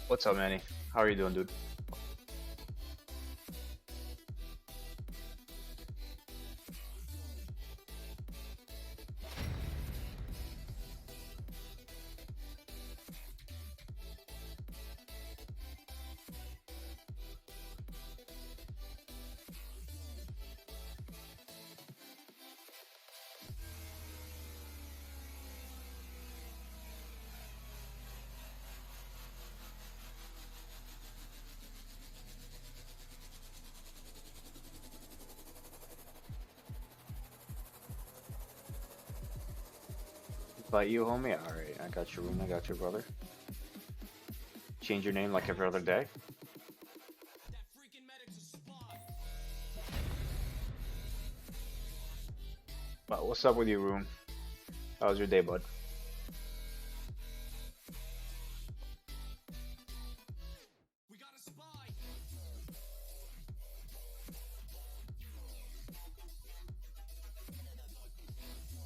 What's up, Manny? How are you doing, dude? But you, homie? Alright, I got your room, I got your brother. Change your name like every other day. But what's up with your room? How was your day, bud?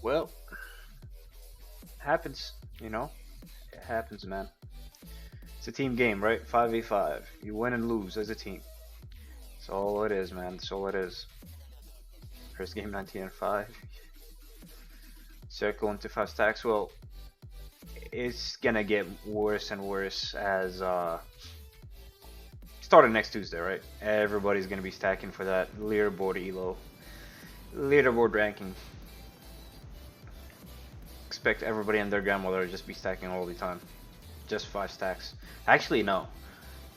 Well, happens, you know? It happens, man. It's a team game, right? 5v5. You win and lose as a team. That's all it is, man. That's all it is. First game 19 and 5. Circle into 5 stacks. Well, it's gonna get worse and worse as starting next Tuesday, right? Everybody's gonna be stacking for that leaderboard elo, leaderboard ranking. Expect everybody and their grandmother to just be stacking all the time, just 5 stacks. Actually, no,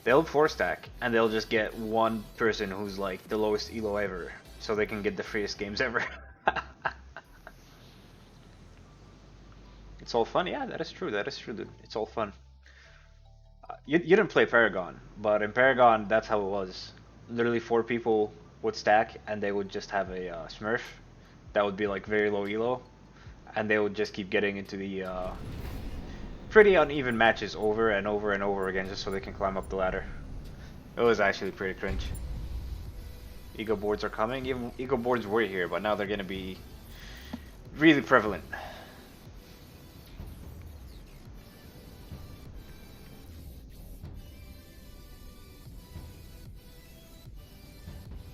they'll 4 stack and they'll just get one person who's like the lowest elo ever, so they can get the freest games ever. It's all fun. Yeah, that is true. That is true, dude. It's all fun. You didn't play Paragon, but in Paragon, that's how it was. Literally 4 people would stack, and they would just have a Smurf that would be like very low elo, and they would just keep getting into the pretty uneven matches over and over and over again, just so they can climb up the ladder. It was actually pretty cringe. Ego boards are coming. Even ego boards were here, but now they're gonna be really prevalent.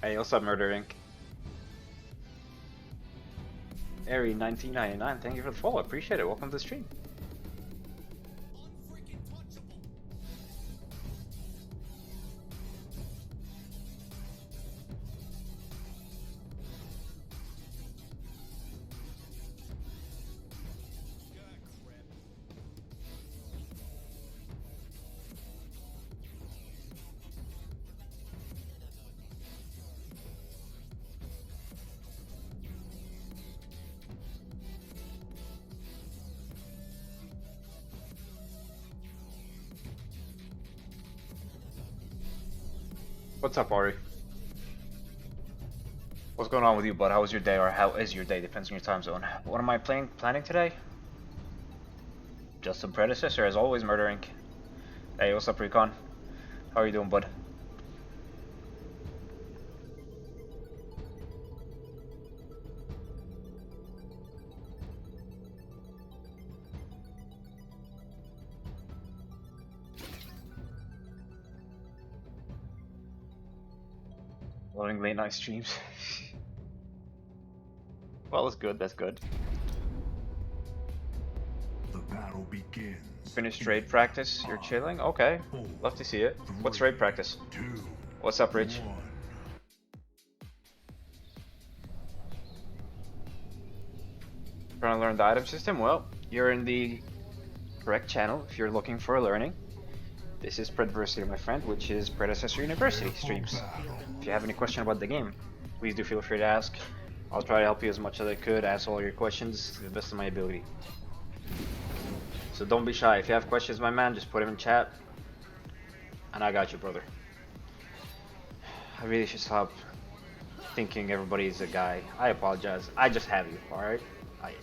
Hey, what's up, Murder Inc? Airy 1999, thank you for the follow. Appreciate it. Welcome to the stream. What's up, Ari? What's going on with you, bud? How was your day, or how is your day? Depends on your time zone. What am I planning today? Just some Predecessor, as always, Murder Inc. Hey, what's up, Recon? How are you doing, bud? Loading late night streams. Well, that's good, that's good. The battle begins. Finished raid practice, you're chilling? Okay, love to see it. What's raid practice? 2, What's up, Rich? 1. Trying to learn the item system? Well, you're in the correct channel if you're looking for learning. This is Predversity, my friend, which is Predecessor University streams. If you have any question about the game, please do feel free to ask. I'll try to help you as much as I could, answer all your questions to the best of my ability. So don't be shy. If you have questions, my man, just put them in chat. And I got you, brother. I really should stop thinking everybody's a guy. I apologize. I just have you, alright?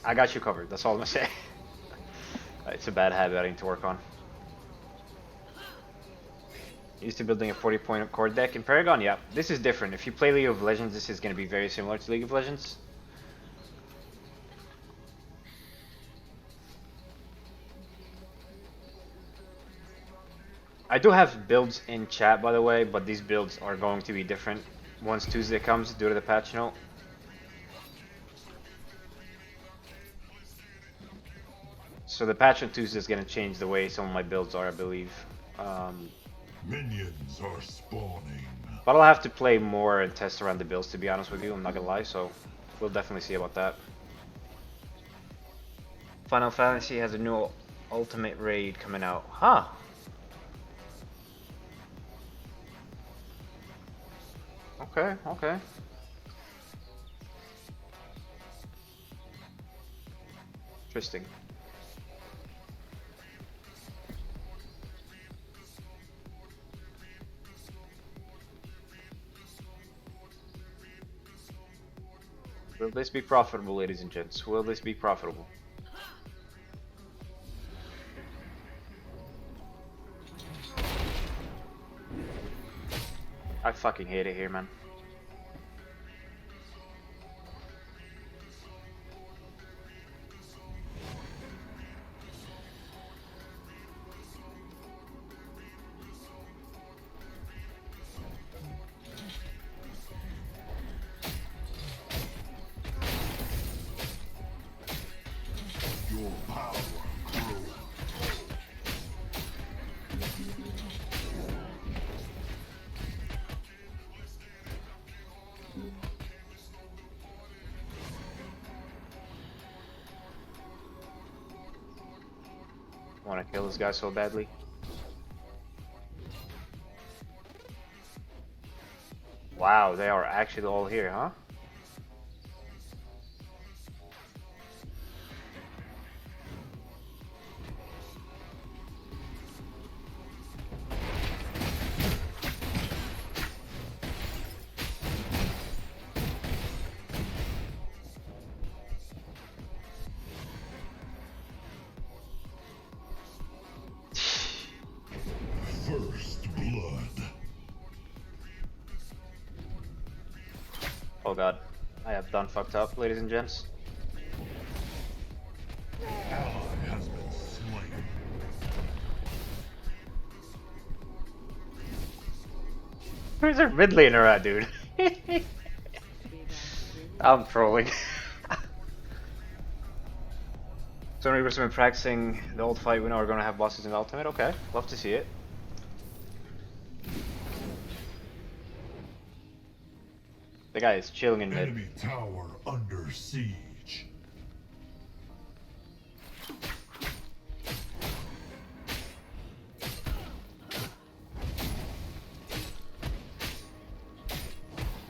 I got you covered. That's all I'm gonna say. It's a bad habit I need to work on. Used to building a 40-point core deck in Paragon. Yeah, this is different. If you play League of Legends, this is going to be very similar to League of Legends. I do have builds in chat, by the way, but these builds are going to be different once Tuesday comes due to the patch note. So the patch on Tuesday is going to change the way some of my builds are, I believe. Minions are spawning. But I'll have to play more and test around the builds, to be honest with you. I'm not gonna lie, so we'll definitely see about that. Final Fantasy has a new Ultimate Raid coming out. Huh. Okay, okay. Interesting. Will this be profitable, ladies and gents? Will this be profitable? I fucking hate it here, man. Your power grows. I want to kill this guy so badly. Wow, they are actually all here, huh? First blood. Oh god, I have done fucked up, ladies and gents. Ally has been slain. Where's our mid laner at, dude? I'm trolling. So we've been practicing the old fight. We know we're gonna have bosses in the ultimate. Okay, love to see it. The guy is chilling in mid. Enemy tower under siege.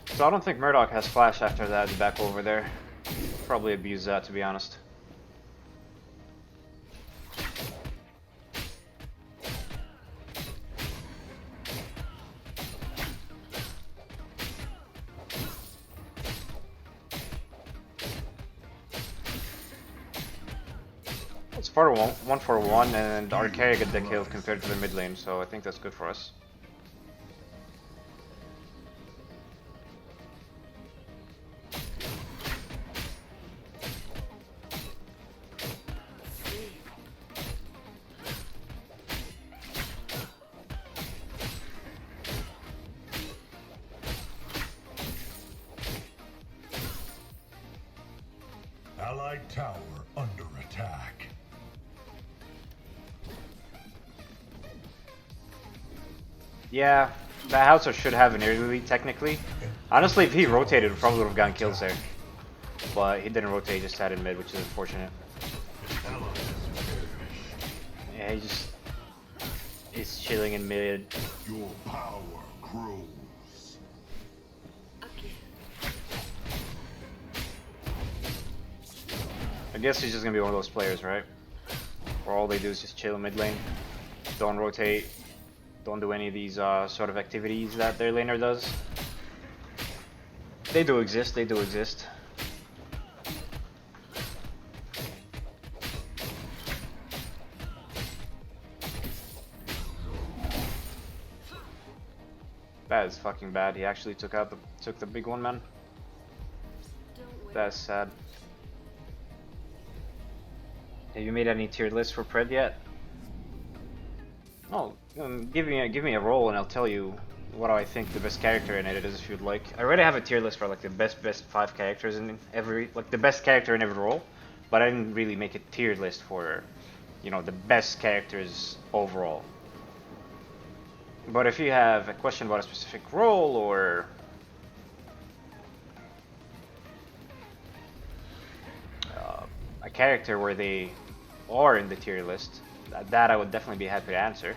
So I don't think Murdoch has flash after that back over there. Probably abuse that, to be honest. It's 1 for 1, and our carry get the kills compared to the mid lane, so I think that's good for us. Allied tower under attack. Yeah, that Hauser should have an early lead, technically. Honestly, if he rotated, we probably would have gotten kills there. But he didn't rotate, he just had in mid, which is unfortunate. Ally has perished. Yeah, he just is chilling in mid. Your power grows. I guess he's just gonna be one of those players, right? Where all they do is just chill in mid lane, don't rotate, don't do any of these sort of activities that their laner does. They do exist, they do exist. That is fucking bad. He actually took the big one, man. That's sad. Have you made any tier lists for Pred yet? Oh, give me a role and I'll tell you what I think the best character in it is if you'd like. I already have a tier list for like the best 5 characters in every, like the best character in every role, but I didn't really make a tier list for, you know, the best characters overall. But if you have a question about a specific role or a character where they are in the tier list, that I would definitely be happy to answer.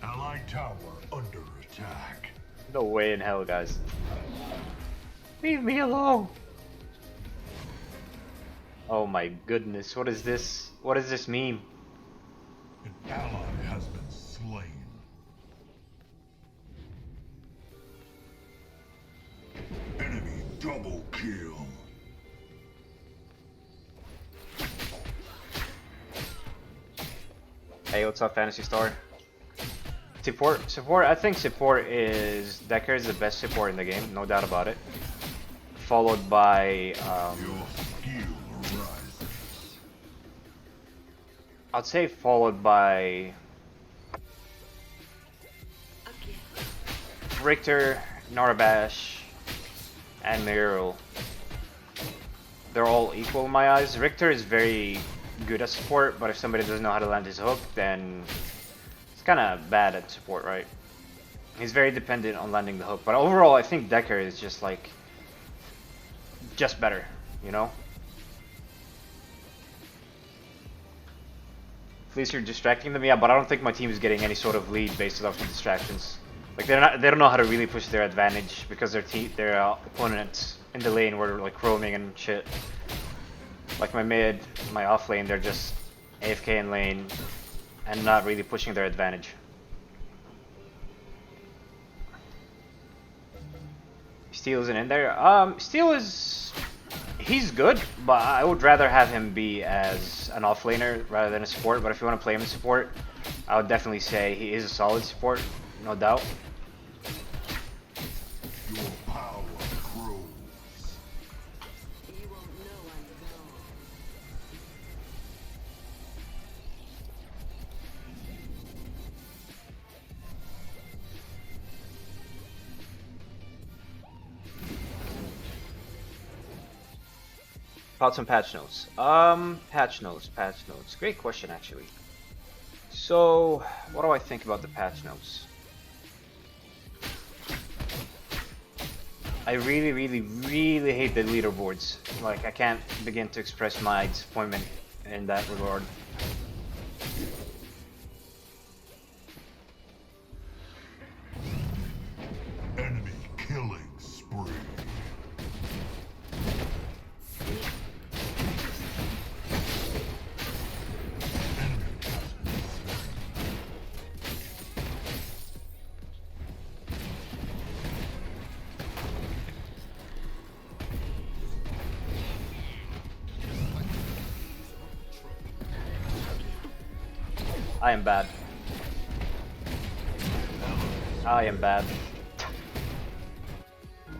Allied tower under attack. No way in hell, guys. Leave me alone! Oh my goodness, what is this? What is this meme? An ally has been slain. Enemy double kill. Hey, what's up, Fantasy Star? Support. I think support is Decker is the best support in the game, no doubt about it. Followed by Your skill rises. I'd say followed by Riktor, Narabash, and Muriel. They're all equal in my eyes. Riktor is very good at support, but if somebody doesn't know how to land his hook, then it's kind of bad at support, right? He's very dependent on landing the hook. But overall, I think Decker is just like, just better, you know? At least you're distracting them, yeah, but I don't think my team is getting any sort of lead based off the distractions. Like they don't know how to really push their advantage because their opponents in the lane were like roaming and shit. Like my mid, my off lane, they're just AFK in lane and not really pushing their advantage. Steel isn't in there. Steel is, he's good, but I would rather have him be as an offlaner rather than a support. But if you want to play him in support, I would definitely say he is a solid support, no doubt. Your power grows. Thoughts on patch notes. Patch notes. Great question, actually. So, what do I think about the patch notes? I really hate the leaderboards. Like, I can't begin to express my disappointment in that regard. Enemy killing spree. I am bad. I am bad.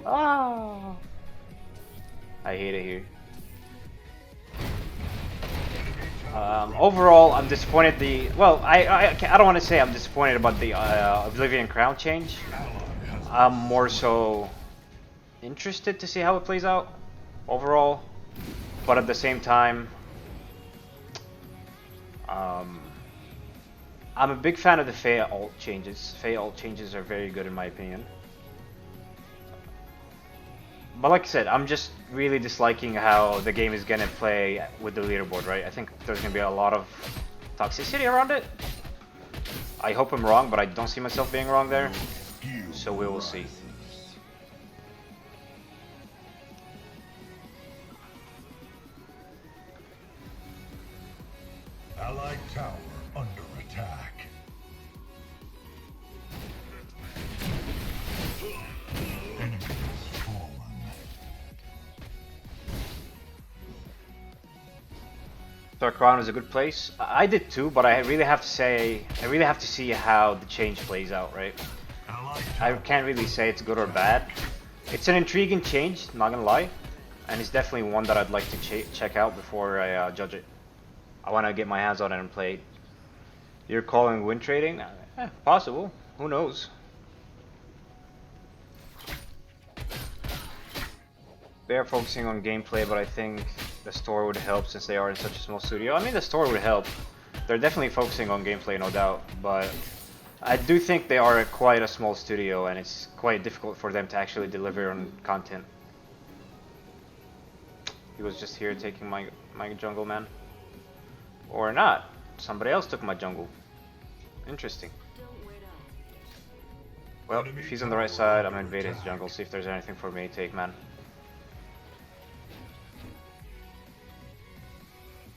Ah! I hate it here. Overall, I'm disappointed. I don't want to say I'm disappointed about the Oblivion Crown change. I'm more so interested to see how it plays out overall, but at the same time, I'm a big fan of the Fey ult changes. Fey ult changes are very good in my opinion. But like I said, I'm just really disliking how the game is gonna play with the leaderboard, right? I think there's gonna be a lot of toxicity around it. I hope I'm wrong, but I don't see myself being wrong there. So we will see. Allied tower under attack. Dark Crown is a good place. I did too, but I really have to say, I really have to see how the change plays out, right? I can't really say it's good or bad. It's an intriguing change, not gonna lie, and it's definitely one that I'd like to check out before I judge it. I want to get my hands on it and play it. You're calling win trading? Possible. Who knows? They are focusing on gameplay, but I think the story would help since they are in such a small studio. I mean, the story would help. They're definitely focusing on gameplay, no doubt, but I do think they are quite a small studio, and it's quite difficult for them to actually deliver on content. He was just here taking my jungle, man. Or not. Somebody else took my jungle. Interesting. Well, if he's on the right side, I'm gonna invade his jungle, see if there's anything for me to take, man.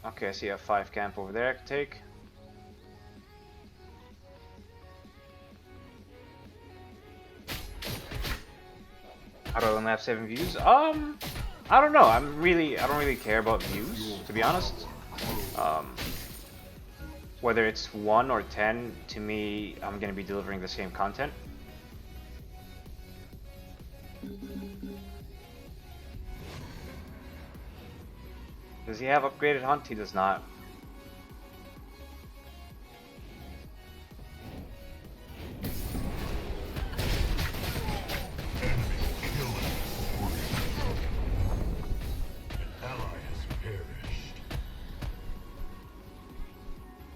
Okay, I see a 5 camp over there I can take. How do I only have 7 views? I don't know. I don't really care about views, to be honest. Whether it's 1 or 10, to me, I'm gonna be delivering the same content. Does he have upgraded hunt? He does not.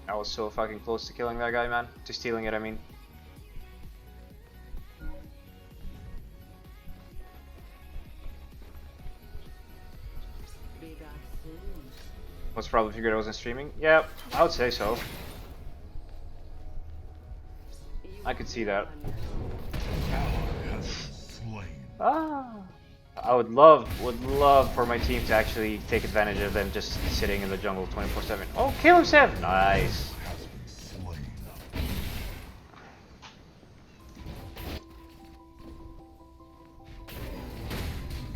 I was so fucking close to killing that guy, man. To stealing it, I mean. Was probably figured I wasn't streaming. Yeah, I would say so. I could see that. I would love for my team to actually take advantage of them just sitting in the jungle 24/7. Oh, kill him, Sev! Nice.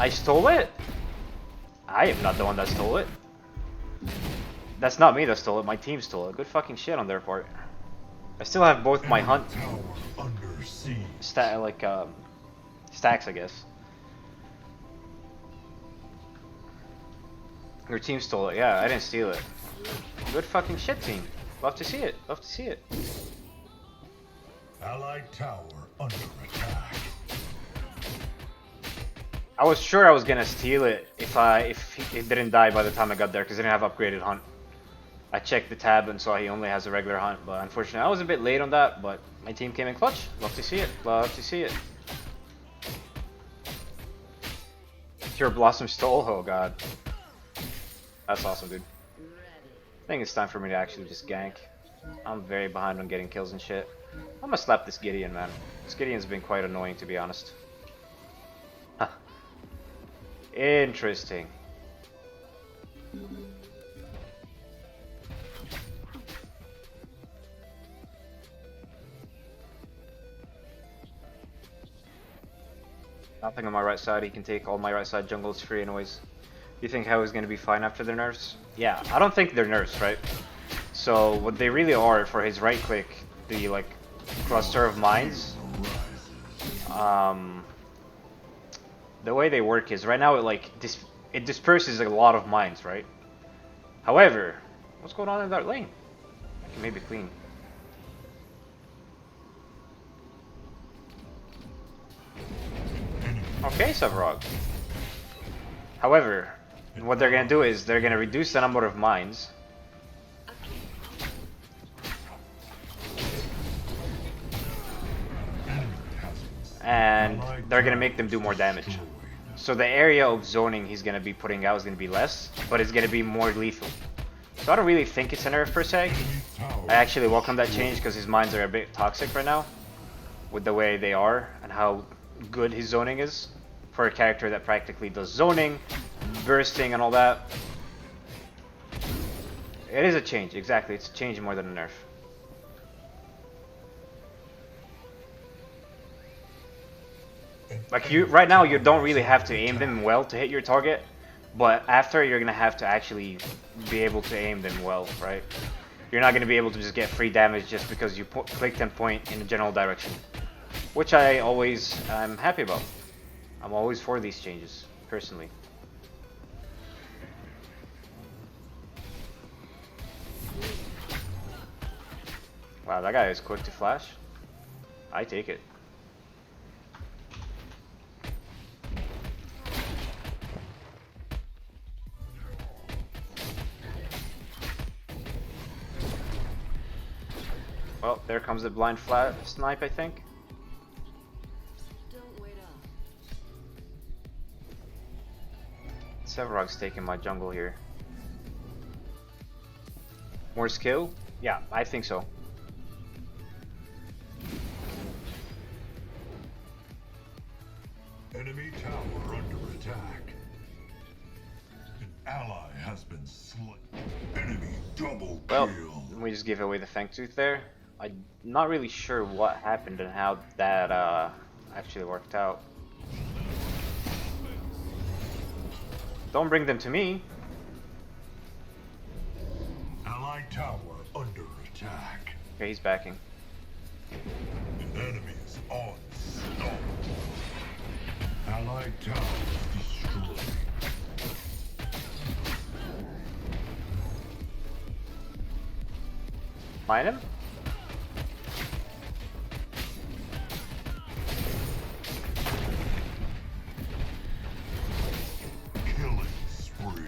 I stole it? I am not the one that stole it. That's not me that stole it, my team stole it. Good fucking shit on their part. I still have both my hunt stacks, I guess. Your team stole it. Yeah, I didn't steal it. Good fucking shit, team. Love to see it. Love to see it. Allied tower under attack. I was sure I was gonna steal it if it didn't die by the time I got there, because I didn't have upgraded hunt. I checked the tab and saw he only has a regular hunt, but unfortunately I was a bit late on that, but my team came in clutch. Love to see it. Love to see it. Pure Blossom stole? Oh god. That's awesome, dude. I think it's time for me to actually just gank. I'm very behind on getting kills and shit. I'm gonna slap this Gideon, man. This Gideon's been quite annoying, to be honest. Huh. Interesting. Nothing on my right side. He can take all my right side jungles free anyways. You think how he's gonna be fine after their nerfs? Yeah, I don't think they're nerfs, right? So what they really are for his right click, the like cluster of mines. The way they work is right now it disperses a lot of mines, right? However, what's going on in that lane? I can maybe clean. Okay, Savarog. However, what they're gonna do is they're gonna reduce the number of mines. And they're gonna make them do more damage. So the area of zoning he's gonna be putting out is gonna be less, but it's gonna be more lethal. So I don't really think it's a nerf per se. I actually welcome that change because his mines are a bit toxic right now with the way they are and how good his zoning is for a character that practically does zoning, bursting and all that. It is a change, exactly. It's a change more than a nerf. Like right now you don't really have to aim them well to hit your target, But after, you're gonna have to actually be able to aim them well, right? You're not gonna be able to just get free damage just because you clicked and point in a general direction. Which I'm happy about. I'm always for these changes, personally. Wow, that guy is quick to flash. I take it. Well, there comes the blind flat snipe, I think. Sevarog's taking my jungle here. More skill? Yeah, I think so. Enemy tower under attack. An ally has been slain. Enemy double Well, kill. we just gave away the Fang Tooth there. I'm not really sure what happened and how that actually worked out. Don't bring them to me. Allied tower under attack. Okay, he's backing. An enemy is onslaught. Allied tower destroyed. Mine him? Killing spree.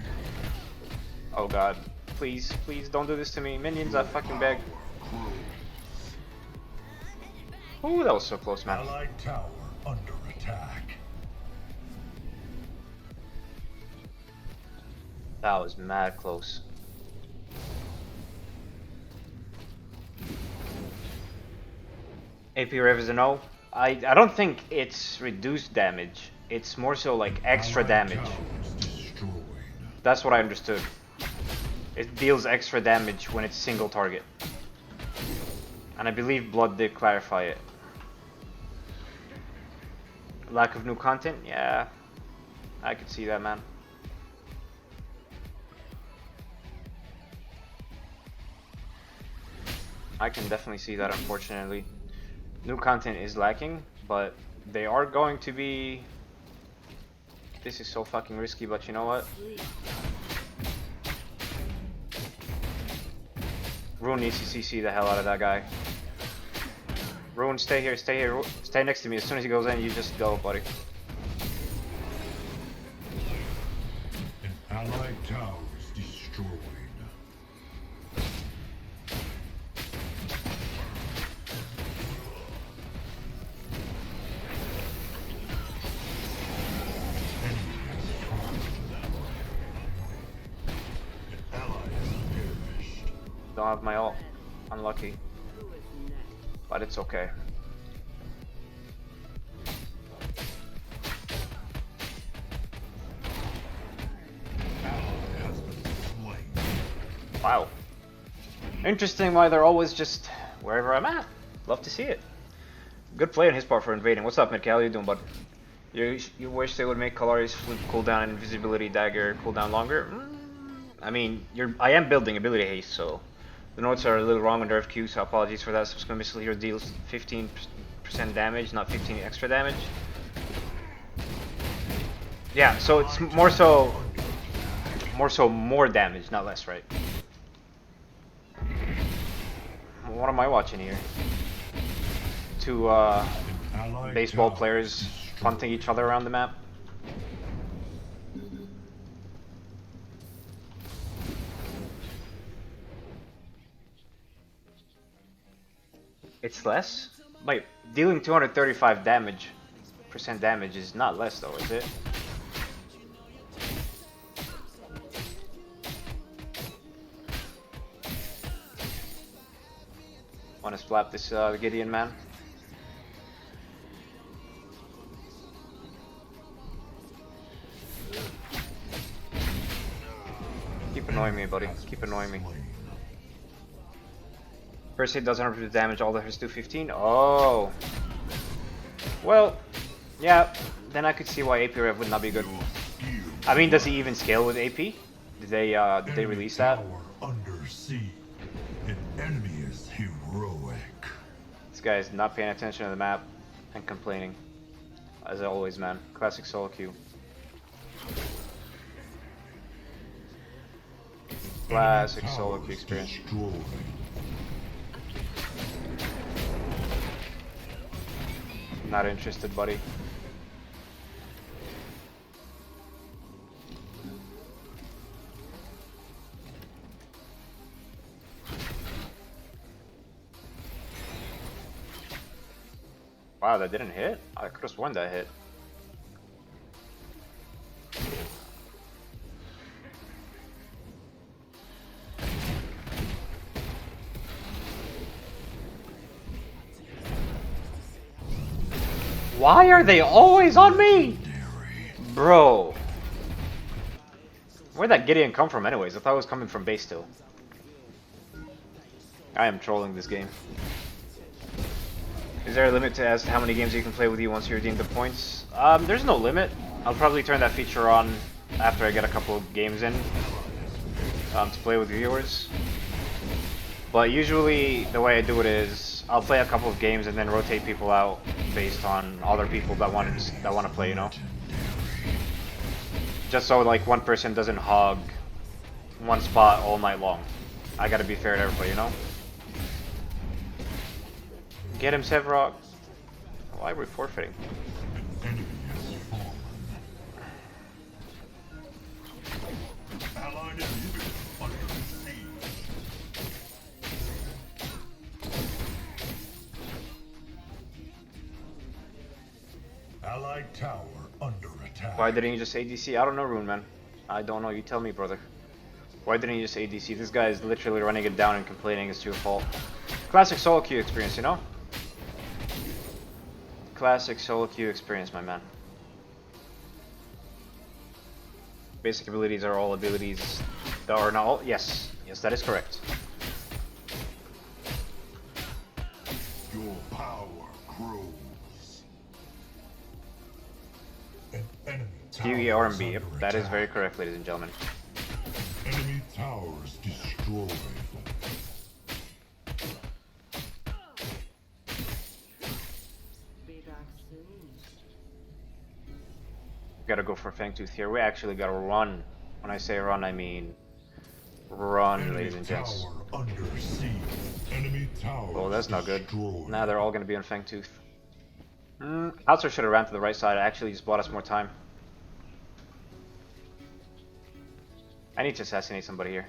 Oh god. Please, please don't do this to me. Minions, I fucking beg. Ooh, that was so close, man. Allied tower under attack. That was mad close. AP Rev is a no. I don't think it's reduced damage. It's more so like extra damage. That's what I understood. It deals extra damage when it's single target. And I believe Blood did clarify it. Lack of new content? Yeah. I could see that, man. I can definitely see that, unfortunately. New content is lacking, but they are going to be... This is so fucking risky, but you know what? Rune needs to CC the hell out of that guy. Rune, stay here, stay next to me. As soon as he goes in, you just go, buddy. An allied tower is destroyed. Don't have my ult. Unlucky. But it's okay. Wow. Interesting why they're always just wherever I'm at. Love to see it. Good play on his part for invading. What's up, Midcal? How you doing, bud? You wish they would make Kallari's flip cooldown and invisibility dagger cooldown longer? I mean, I am building ability haste, so the notes are a little wrong on nerf Q, so apologies for that. Subsequent missile here deals 15% damage, not 15 extra damage. Yeah, so it's more damage, not less, right? What am I watching here? Two baseball players punting each other around the map. It's less? Wait, dealing 235 percent damage is not less though, is it? Wanna slap this Gideon man? Keep annoying me, buddy. Keep annoying me. First hit does 100% damage, all the hits do 15. Oh. Well, yeah, then I could see why AP Rev would not be good. I mean, does he even scale with AP? Did they release that? Tower under siege. An enemy is heroic. This guy is not paying attention to the map and complaining. As always, man. Classic solo queue. Classic solo queue experience. Destroyed. Not interested, buddy. Wow, that didn't hit? I could have sworn that hit. Why are they always on me? Bro. Where'd that Gideon come from anyways? I thought it was coming from base still. I am trolling this game. Is there a limit to as to how many games you can play with you once you redeem the points? There's no limit. I'll probably turn that feature on after I get a couple of games in to play with viewers. But usually the way I do it is I'll play a couple of games and then rotate people out based on other people that want to play, you know. Just so like one person doesn't hog one spot all night long. I gotta be fair to everybody, you know. Get him, Sevrog. Why are we forfeiting? Enemy has fallen. Allied inhibitor under siege. Allied tower under attack. Why didn't you just ADC? I don't know, Rune, man. I don't know. You tell me, brother. Why didn't you just ADC? This guy is literally running it down and complaining it's your fault. Classic solo queue experience, you know? Classic solo queue experience, my man. Basic abilities are all abilities that are not all. Yes, yes, that is correct. Your power grows. An enemy tower QE is Yep, under that is attack. very correct, ladies and gentlemen. Enemy towers destroyed. Gotta go for Fangtooth here. We actually gotta run. When I say run, I mean run, Enemy ladies and gents. tower under siege. Enemy tower. Oh, that's not good. destroyed. Now they're all gonna be on Fangtooth. Outer should have ran to the right side. It actually just bought us more time. I need to assassinate somebody here.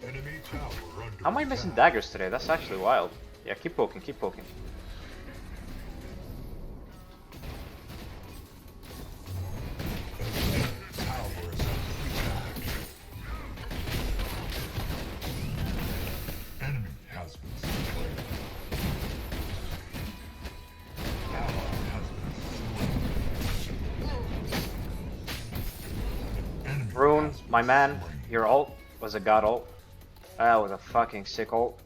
Enemy tower under How am I missing attack. daggers today? That's actually wild. Yeah, keep poking, keep poking. Enemy tower is under attack. Enemy has been slain. Ally has been slain. Enemy Rune, has been my man, slain. your ult was a god ult. That was a fucking sick ult.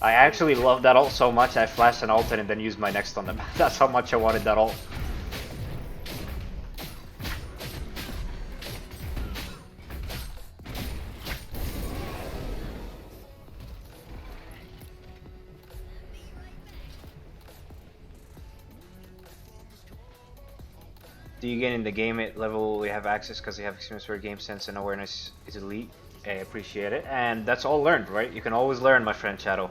I actually love that ult so much I flashed an ult and then used my next on them. That's how much I wanted that ult. Do you get in the game at level we have access because you have experience for game sense and awareness is elite? I appreciate it. And that's all learned, right? You can always learn, my friend Shadow.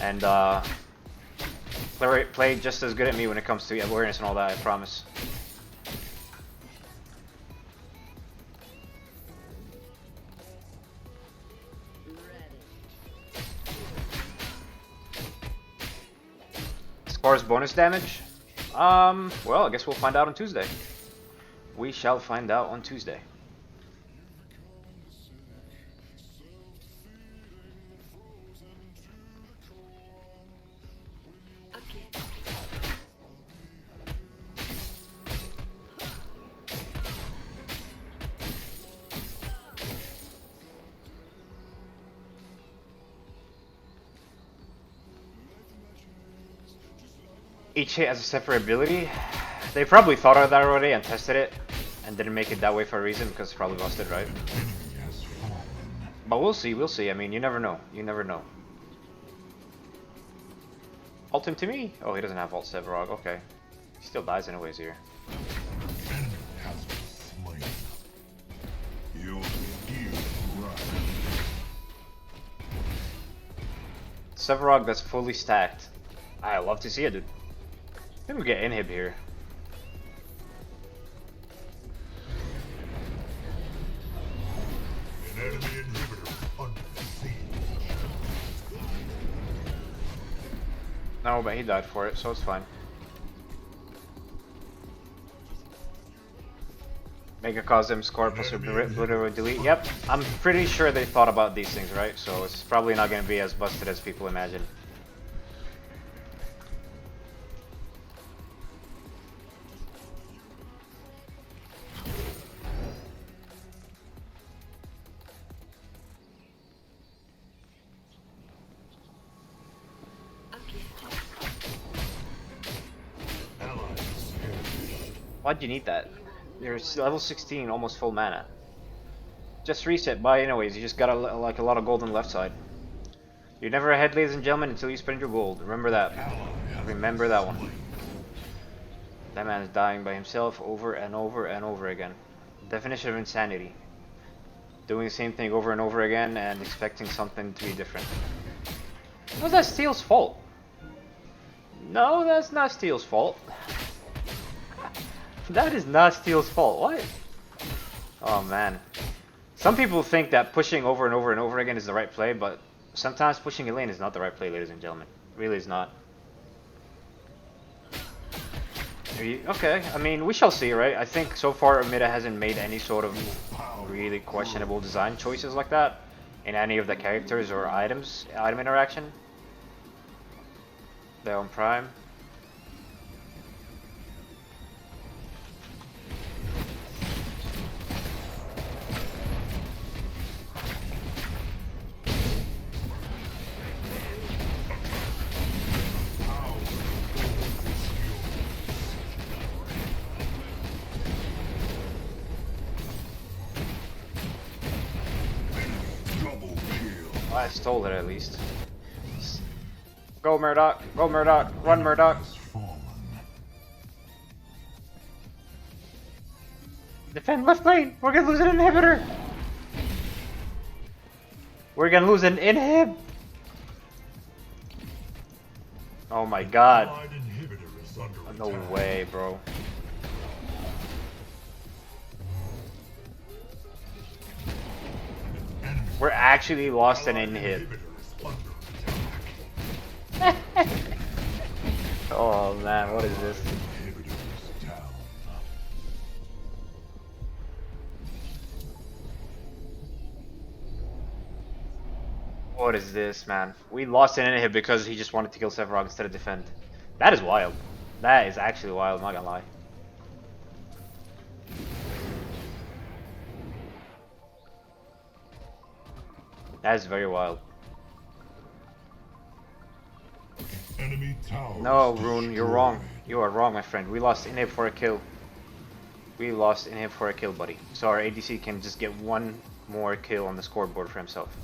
And play just as good at me when it comes to awareness and all that, I promise. As far as bonus damage, well, I guess we'll find out on Tuesday. We shall find out on Tuesday. Each hit has a separate ability. They probably thought of that already and tested it, and didn't make it that way for a reason because it's probably busted, right? But we'll see, we'll see. I mean, you never know. You never know. Ult him to me? Oh, he doesn't have ult Sevarog. Okay. He still dies anyways here. Sevarog that's fully stacked. I love to see it, dude. I think we get inhib here. An enemy inhibitor under siege. No, but he died for it, so it's fine. Mega Cosm, score plus obliterate delete. Yep, I'm pretty sure they thought about these things, right? So it's probably not going to be as busted as people imagine. Why'd you need that? You're level 16, almost full mana. Just reset by anyways, you just got like a lot of gold on the left side. You're never ahead, ladies and gentlemen, until you spend your gold. Remember that. Remember that one. That man is dying by himself over and over and over again. Definition of insanity. Doing the same thing over and over again and expecting something to be different. Was that Steel's fault? No, that's not Steel's fault. That is not Steel's fault. What? Oh man. Some people think that pushing over and over and over again is the right play, but sometimes pushing a lane is not the right play, ladies and gentlemen. It really is not. Okay, I mean, we shall see, right? I think so far Amida hasn't made any sort of really questionable design choices like that in any of the characters or items, item interaction. They're on Prime. I stole it at least. Go Murdoch! Go Murdoch! Run Murdoch! Defend left lane! We're gonna lose an inhibitor! We're gonna lose an inhib! Oh my god. No way, bro. We're actually lost an inhib. Oh man, what is this? What is this, man? We lost an inhib because he just wanted to kill Sevarog instead of defend. That is wild. That is actually wild, I'm not gonna lie. That is very wild. Enemy tower. No, Rune, you're wrong. You are wrong, my friend. We lost inhib for a kill. We lost inhib for a kill, buddy. So our ADC can just get one more kill on the scoreboard for himself.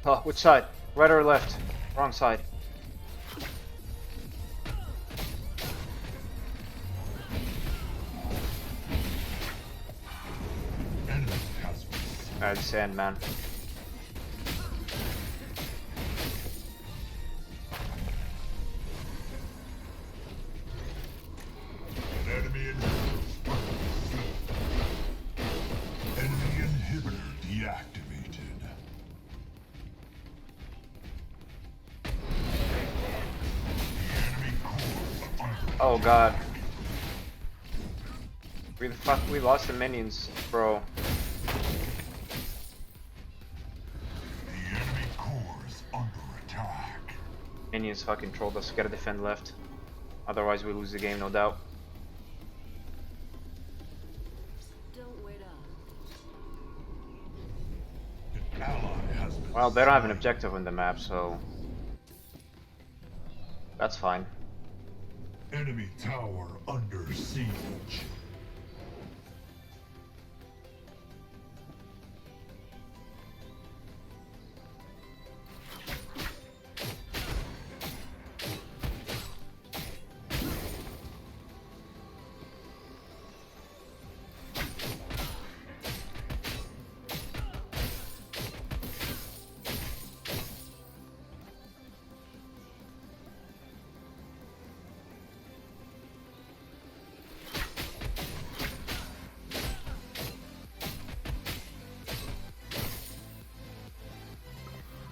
Oh, which side? Right or left? Wrong side. Alright, sand man. Enemy inhibitor deactivated. Oh god. We lost the minions, bro. The enemy core is under attack. Minions fucking trolled us. We gotta defend left. Otherwise we lose the game, no doubt. Don't wait up. An ally has been Well, they don't have an slain. objective on the map, so that's fine. Enemy tower under siege.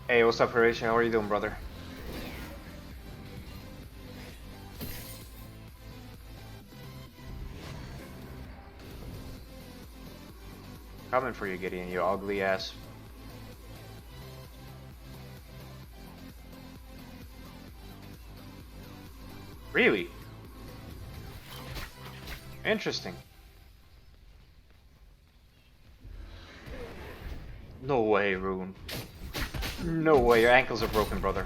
Hey, what's up, Horatio? How are you doing, brother? Coming for you, Gideon, you ugly ass. Really? Interesting. No way, Rune. No way, your ankles are broken, brother.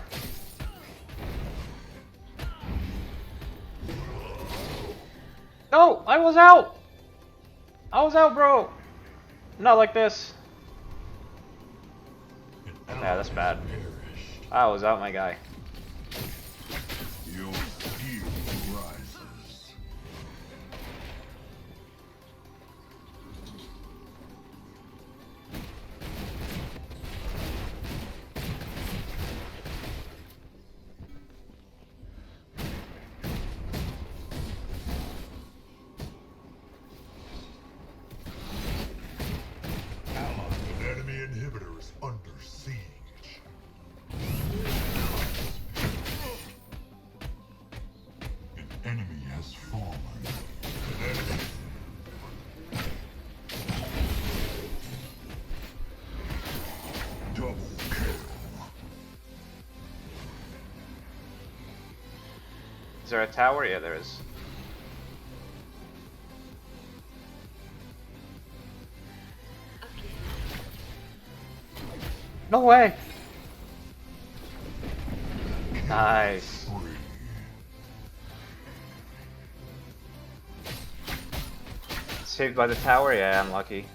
No, I was out! I was out, bro! Not like this. Yeah, that's bad. Perished. I was out, my guy. Your steel rises. Allied enemy inhibitors under siege. An enemy has fallen. An enemy. Double kill. Is there a tower? Yeah, there is. No way! Nice. Free. Saved by the tower? Yeah, I'm lucky.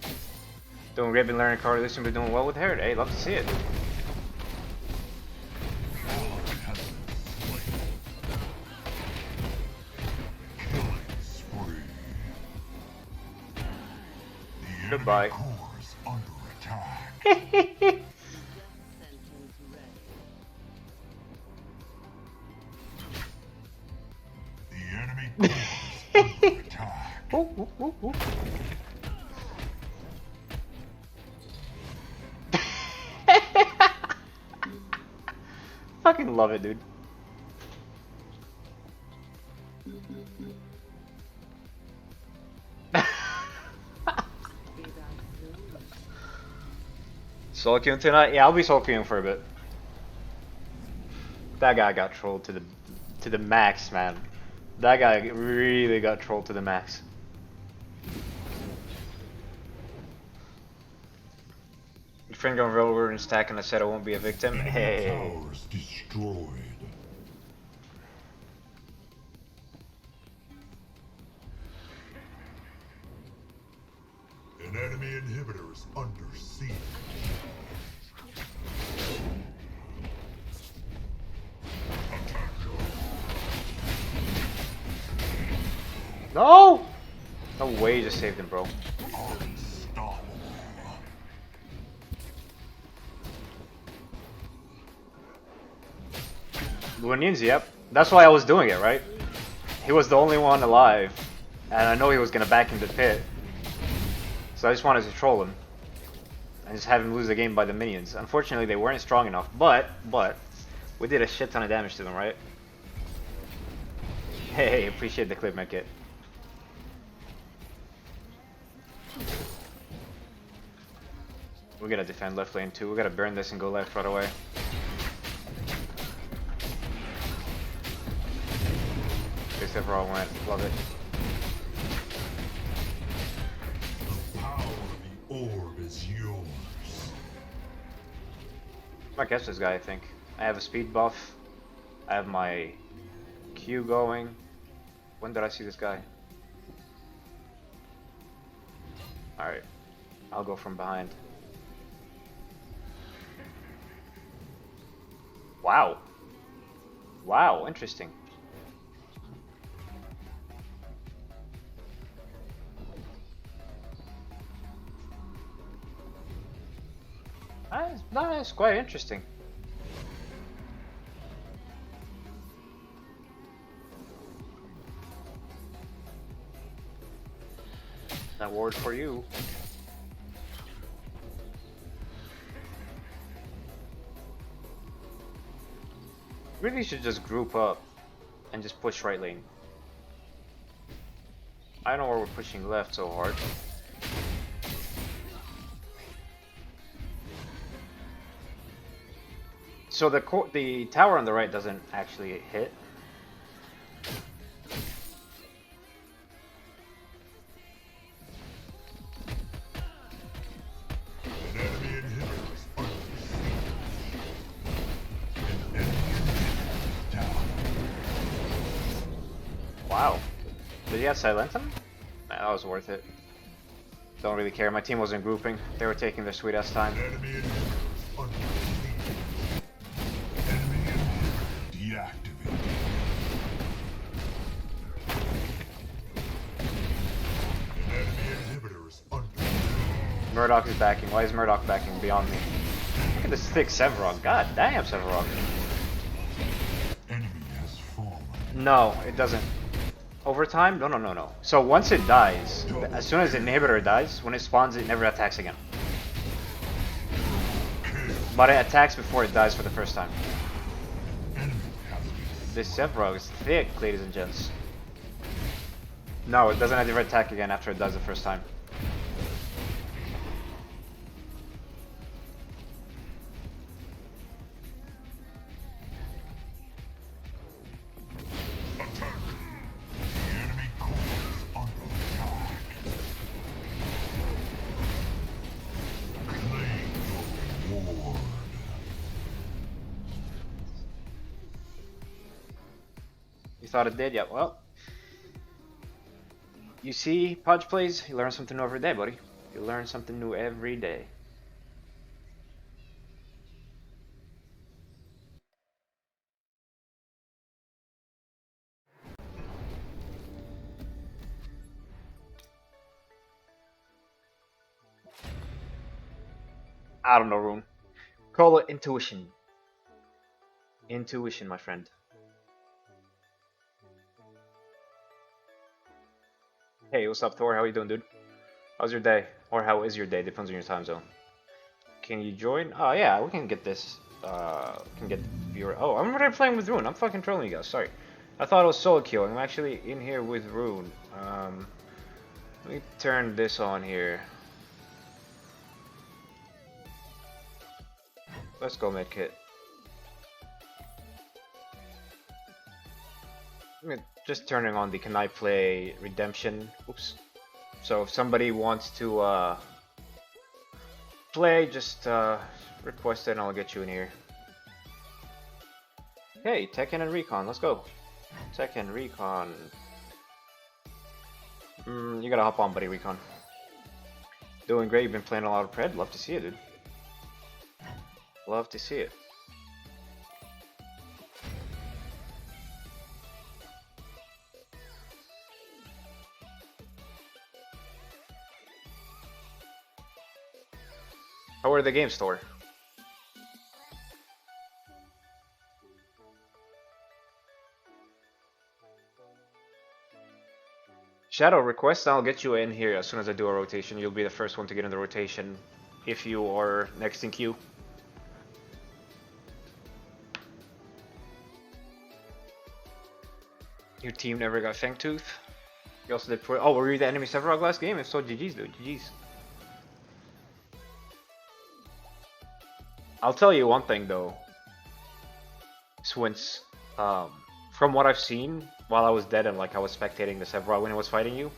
Doing great, been learning correlation, but doing well with Herod. Hey, love to see it. Ally has been slain. Killing spree. The enemy Goodbye. core is under attack. Sentence ready. The enemy core is under attack. Ooh, ooh, ooh, ooh. Fucking love it, dude. Solo queuing tonight? Yeah, I'll be solo queuing for a bit. That guy got trolled to the max, man. That guy really got trolled to the max. Your friend going rover and stack and I said I won't be a victim. Enemy Hey. towers destroyed. An enemy inhibitor is under siege. No! No way you just saved him, bro. Unstoppable. Luanians, yep. That's why I was doing it, right? He was the only one alive. And I know he was gonna back into the pit. So I just wanted to troll him. And just have him lose the game by the minions. Unfortunately, they weren't strong enough. But, we did a shit ton of damage to them, right? Hey, appreciate the clip, Medkit. We gotta defend left lane too. We gotta burn this and go left right away. This overall went. Love it. The power of the orb is yours. I might catch this guy, I think. I have a speed buff. I have my Q going. When did I see this guy? Alright. I'll go from behind. Wow. Wow, interesting. That's quite interesting. That ward for you. Really should just group up and just push right lane. I don't know where we're pushing left so hard. So the tower on the right doesn't actually hit. An enemy inhibitor is under siege. An enemy inhibitor down. Wow. Did he have silent him? Nah, that was worth it. Don't really care. My team wasn't grouping. They were taking their sweet ass time. Enemy inhibitor under siege. Enemy inhibitor deactivated. An enemy inhibitor is under siege. Murdoch is backing. Why is Murdoch backing beyond me? Look at this thick Sevarog. God damn, Sevarog. Enemy has fallen. No, it doesn't. Over time? No, no, no, no. So once it dies, as soon as the inhibitor dies, when it spawns, it never attacks again. But it attacks before it dies for the first time. Enemy has been This Sevarog is thick, ladies and gents. No, it doesn't ever attack again after it dies the first time. attack. The enemy core is under attack. Claim your reward. You thought it did? Yeah, well. You see, Podge plays, you learn something new every day, buddy. You learn something new every day. I don't know, Rune. Call it intuition. Intuition, my friend. Hey, what's up, Thor? How you doing, dude? How's your day? Or how is your day? Depends on your time zone. Can you join? Oh, yeah, we can get this. Can get viewer. Oh, I'm already playing with Rune. I'm fucking trolling you guys. Sorry. I thought it was solo queue. I'm actually in here with Rune. Let me turn this on here. Let's go, medkit. Just turning on the can I play redemption. Oops. So if somebody wants to play, just request it and I'll get you in here. Hey, Tekken and Recon, let's go. Tekken, Recon. You gotta hop on, buddy, Recon. Doing great, you've been playing a lot of Pred. Love to see it, dude. Love to see it. How are the game store? Shadow request, I'll get you in here as soon as I do a rotation. You'll be the first one to get in the rotation if you are next in queue. Your team never got Feng Tooth. You also did. Oh, were you the enemy Sephiroth last game? If so, GG's, dude. GG's. I'll tell you one thing though. Since, from what I've seen while I was dead and like I was spectating the Sephiroth when he was fighting you,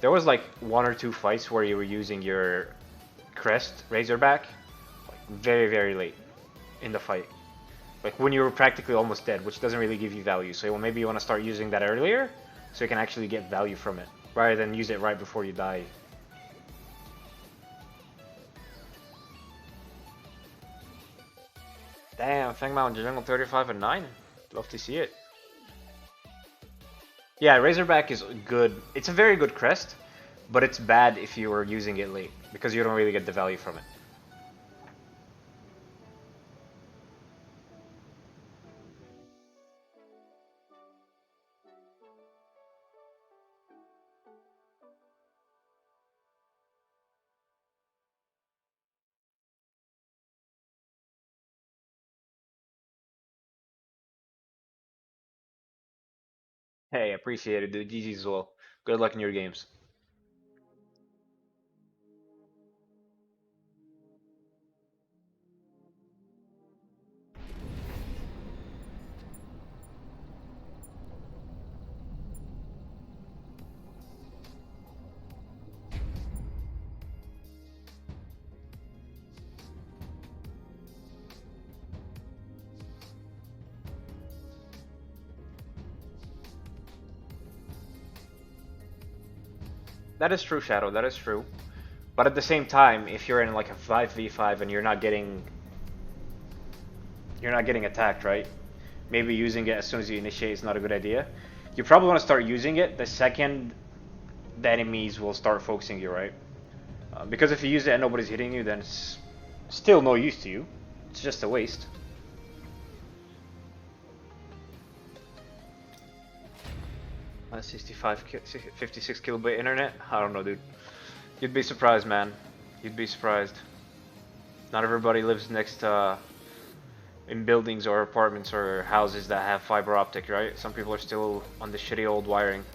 there was like 1 or 2 fights where you were using your crest Razorback, like very late in the fight. Like when you were practically almost dead, which doesn't really give you value. So maybe you want to start using that earlier, so you can actually get value from it, rather than use it right before you die. Damn, Feng Mao in Jungle 35 and 9. Love to see it. Yeah, Razorback is good. It's a very good crest, but it's bad if you are using it late, because you don't really get the value from it. Hey, appreciate it, dude. GG's as well. Good luck in your games. That is true, Shadow. That is true. But at the same time, if you're in like a 5v5 and you're not getting attacked, right? Maybe using it as soon as you initiate is not a good idea. You probably want to start using it the second the enemies will start focusing you, right? Because if you use it and nobody's hitting you, then it's still no use to you. It's just a waste. Uh, 56 kilobit internet? I don't know, dude. You'd be surprised, man. You'd be surprised. Not everybody lives next in buildings or apartments or houses that have fiber optic, right? Some people are still on the shitty old wiring.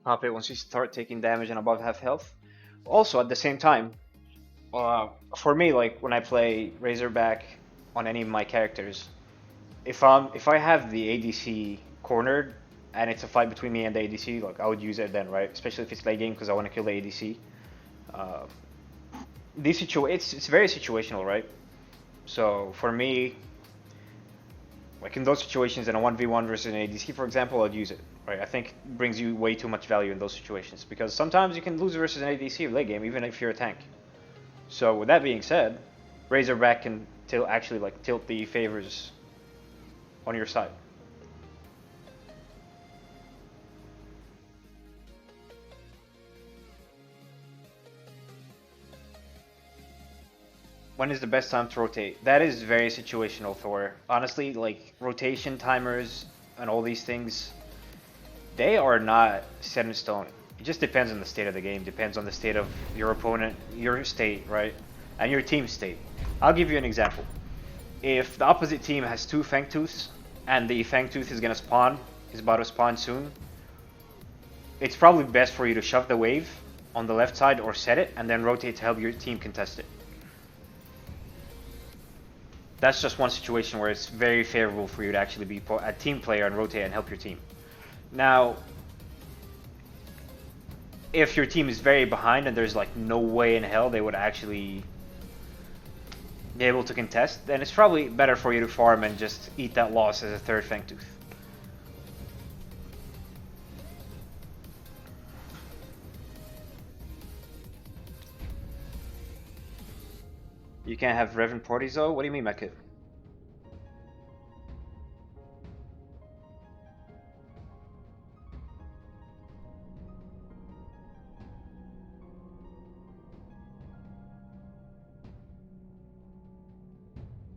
Pop it once you start taking damage and above half health. Also, at the same time, for me, like when I play Razorback on any of my characters, if I have the ADC cornered and it's a fight between me and the ADC, like I would use it then, right? Especially if it's late game because I want to kill the ADC. It's very situational, right? So for me, like in those situations, in a 1v1 versus an ADC, for example, I'd use it, right? I think it brings you way too much value in those situations because sometimes you can lose versus an ADC late game, even if you're a tank. So with that being said, Razorback can actually like tilt the favors on your side. When is the best time to rotate? That is very situational, Thor. Honestly, like rotation timers and all these things, they are not set in stone. It just depends on the state of the game, depends on the state of your opponent, your state, right? And your team state. I'll give you an example. If the opposite team has 2 Feng Tooths and the Feng Tooth is gonna spawn, is about to spawn soon, it's probably best for you to shove the wave on the left side or set it and then rotate to help your team contest it. That's just one situation where it's very favorable for you to actually be a team player and rotate and help your team. Now, if your team is very behind and there's like no way in hell they would actually be able to contest, then it's probably better for you to farm and just eat that loss as a third Fang Tooth. You can't have Reverend parties though? What do you mean, Mekit?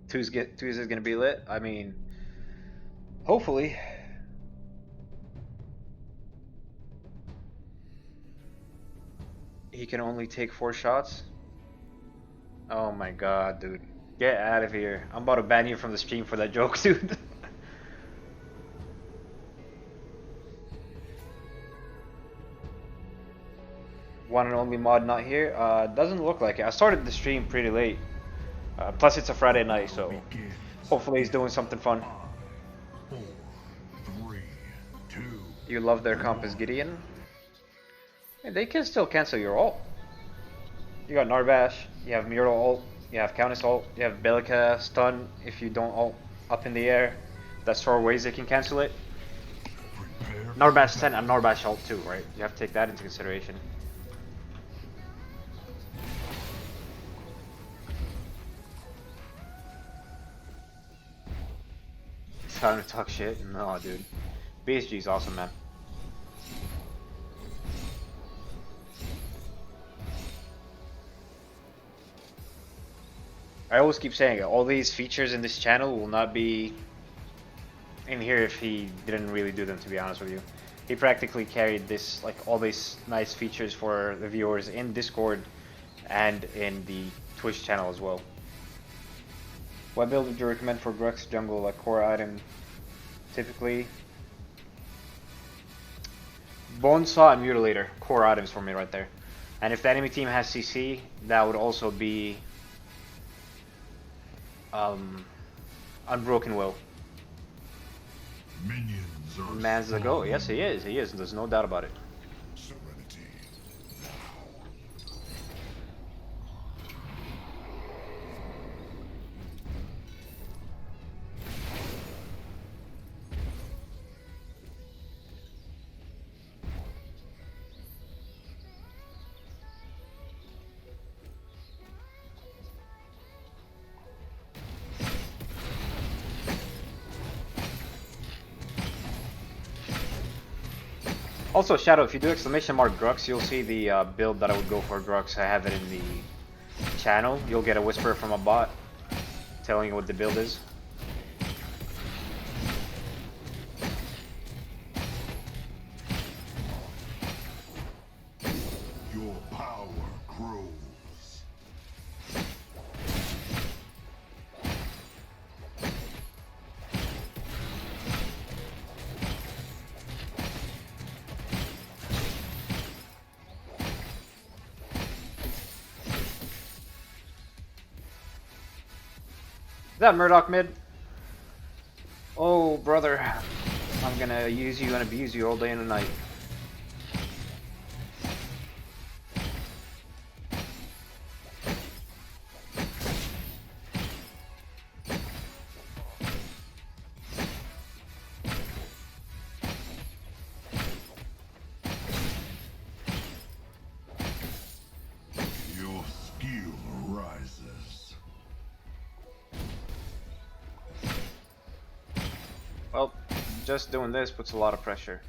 Tuesday's gonna be lit. I mean, hopefully. He can only take 4 shots. Oh my god, dude. Get out of here. I'm about to ban you from the stream for that joke, dude. One and only mod not here? Doesn't look like it. I started the stream pretty late. Plus it's a Friday night, so hopefully he's doing something fun. 4, 3, 2. You love their comp as Gideon? Yeah, they can still cancel your ult. You got Narbash, you have Mural ult, you have Countess ult, you have Bellica stun if you don't ult up in the air. That's 4 ways they can cancel it. Narbash 10 and Narbash ult too, right? You have to take that into consideration. It's time to talk shit? No, dude. BSG is awesome, man. I always keep saying it, all these features in this channel will not be in here if he didn't really do them, to be honest with you. He practically carried this, like all these nice features for the viewers in Discord and in the Twitch channel as well. What build would you recommend for Grux jungle, like core item? Typically, Bonesaw and Mutilator, core items for me right there. And if the enemy team has CC, that would also be Unbroken Will. Minions are Man's the go. Yes, he is. He is. There's no doubt about it. Serenity. Also, Shadow, if you do exclamation mark Grux, you'll see the build that I would go for Grux. I have it in the channel. You'll get a whisper from a bot telling you what the build is. Your power grows. Is that Murdoch mid? Oh, brother. I'm gonna use you and abuse you all day and night. Your skill rises. Well, just doing this puts a lot of pressure.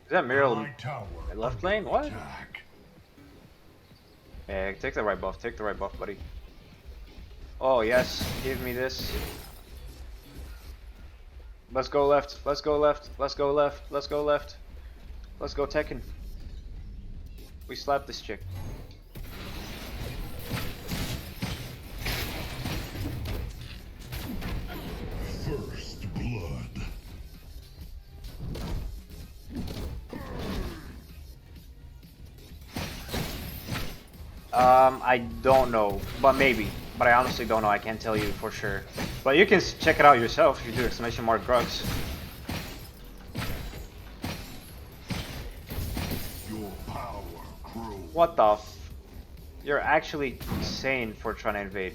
Is that Muriel My tower left under lane? What? attack. Yeah, take the right buff. Take the right buff, buddy. Oh, yes. Give me this. Let's go left. Let's go left. Let's go left. Let's go left. Let's go Tekken. We slapped this chick. First blood. I don't know, but maybe. But I honestly don't know. I can't tell you for sure. But you can check it out yourself if you do exclamation mark Grux. What the f... You're actually insane for trying to invade.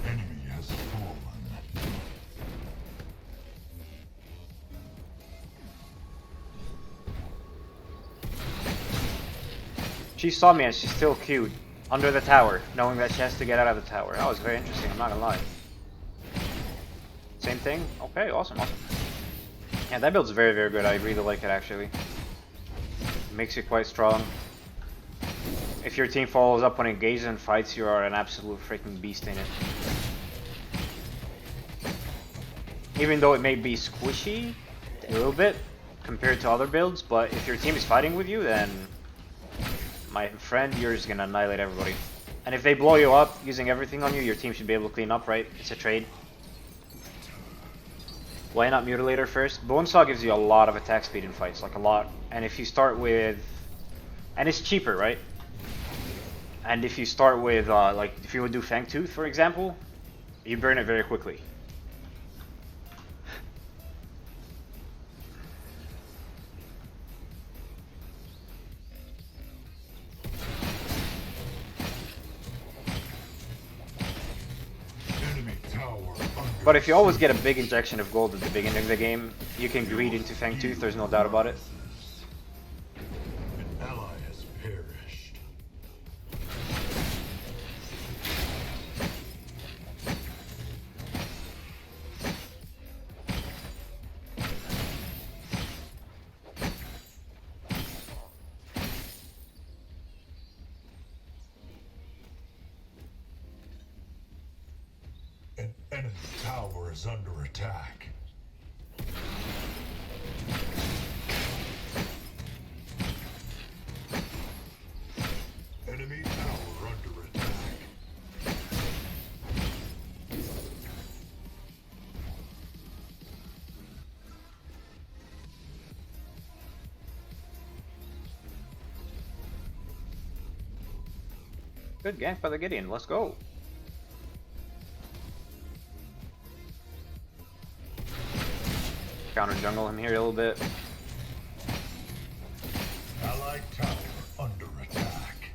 Enemy has fallen. She saw me and she still queued under the tower, knowing that she has to get out of the tower. That was very interesting, I'm not gonna lie. Same thing? Okay, awesome, awesome. Yeah, that build's very, very good. I really like it, actually. It makes you quite strong. If your team follows up when engaged in fights, you are an absolute freaking beast in it. Even though it may be squishy, a little bit, compared to other builds, but if your team is fighting with you, then my friend, you're just gonna annihilate everybody. And if they blow you up using everything on you, your team should be able to clean up, right? It's a trade. Why not Mutilator first? Bonesaw gives you a lot of attack speed in fights, like a lot. And if you start with... And it's cheaper, right? And if you start with, like, if you would do Fang Tooth, for example, you burn it very quickly. But if you always get a big injection of gold at the beginning of the game, you can greed into Fang Tooth, there's no doubt about it. An ally has perished. An enemy tower is under attack. Enemy tower under attack. Good gank by the Gideon, let's go. Counter jungle him here a little bit. Allied tower under attack.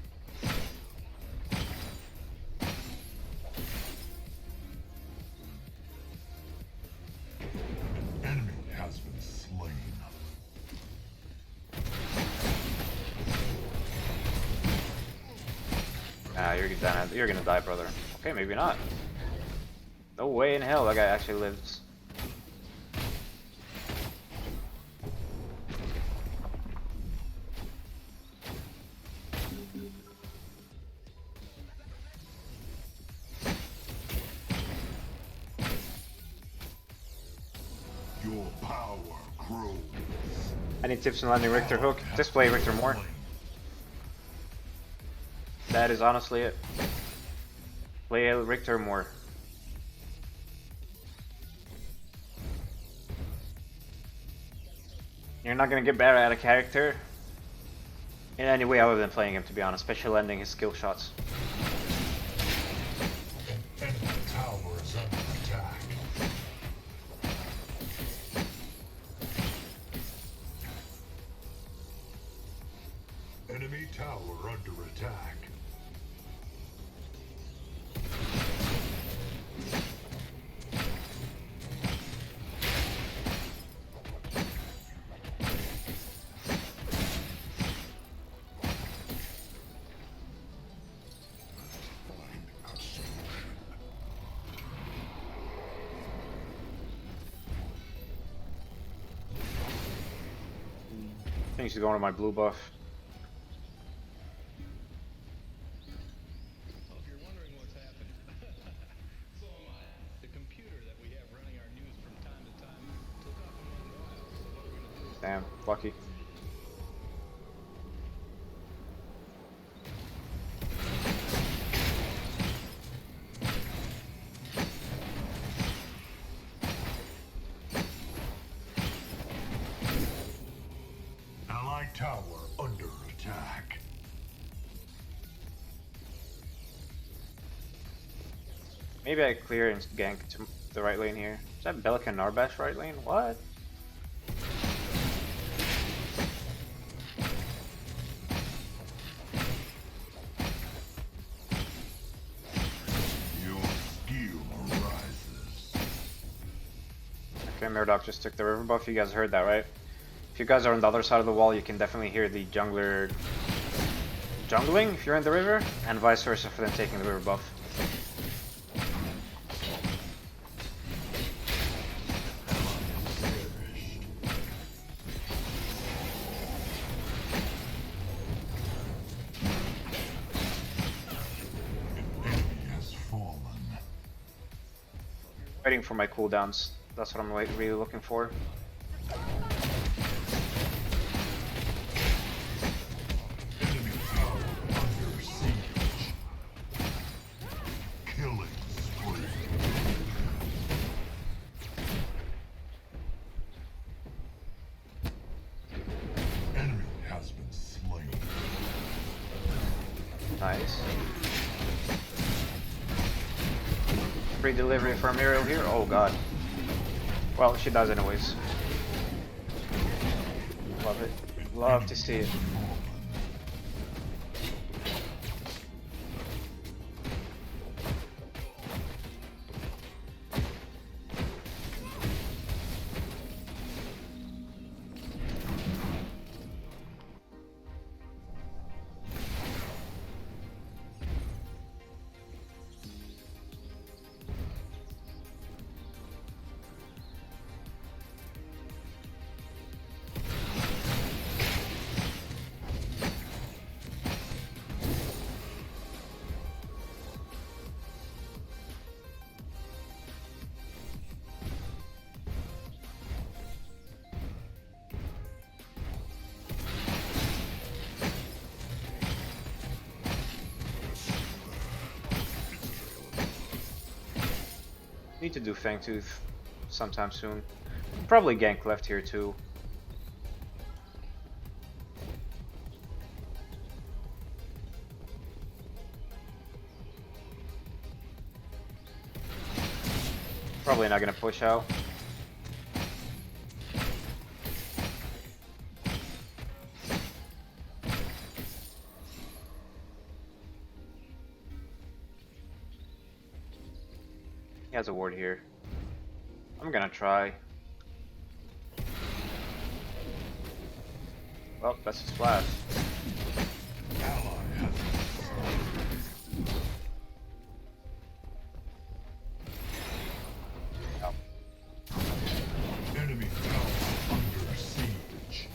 An enemy has been slain. Ah, you're gonna die, brother. Okay, maybe not. No way in hell that guy actually lives. Your power grows. Any tips on landing Riktor hook? Just play Riktor more. That is honestly it. Play Riktor more. You're not gonna get better at a character in any way other than playing him, to be honest, especially landing his skill shots. An enemy tower is under attack. Enemy tower under attack. I think she's going to my blue buff. Well, if you're wondering what's happened, so am I. The computer that we have running our news from time to time took off and went wild. So what we're gonna do is Damn, lucky. Allied tower under attack. Maybe I clear and gank to the right lane here. Is that Bellic and Narbash right lane? What? Your skill arises. Okay, Murdoch just took the river buff. You guys heard that, right? If you guys are on the other side of the wall, you can definitely hear the jungler jungling if you're in the river, and vice versa for them taking the river buff. Waiting for my cooldowns. That's what I'm really looking for. Enemy tower under siege. Killing spree. Enemy has been slain. Nice. Free delivery from Muriel here. Oh god. Well, she does anyways. Love it. Love to see it. Need to do Fangtooth sometime soon. Probably gank left here too. Probably not gonna push out. He has a ward here. I'm gonna try. Well, that's his flash. Ally has Oh. enemy tower under siege.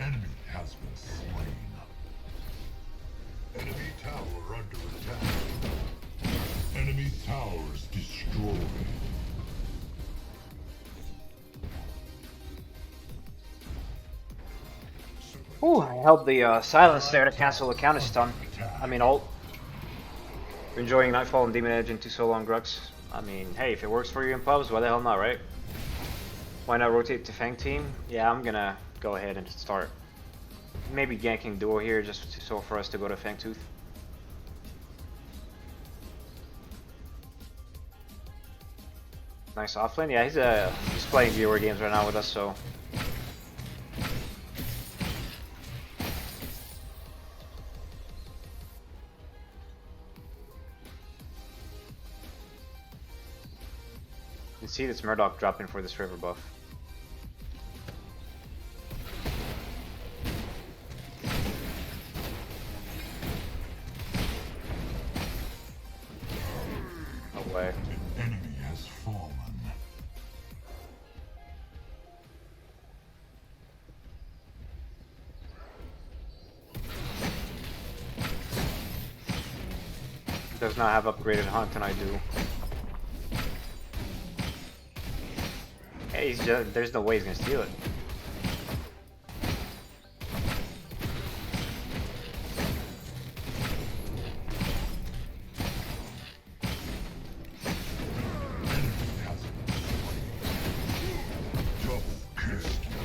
Enemy has been slain. Enemy tower under attack. Enemy towers destroyed. Ooh, I held the silence there to cancel the counter stun. I mean ult. You're enjoying Nightfall and Demon Edge into solo on Grux. I mean, hey, if it works for you in pubs, why the hell not, right? Why not rotate to Fang team? Yeah, I'm gonna go ahead and start maybe ganking duo here just so for us to go to Fangtooth. Nice offlane. Yeah, he's playing viewer games right now with us, so. You can see this Murdoch dropping for this river buff. No way. An enemy has fallen. Does not have upgraded hunt, and I do. Hey, there's no way he's gonna steal it. Enemy has been slain. Double kill.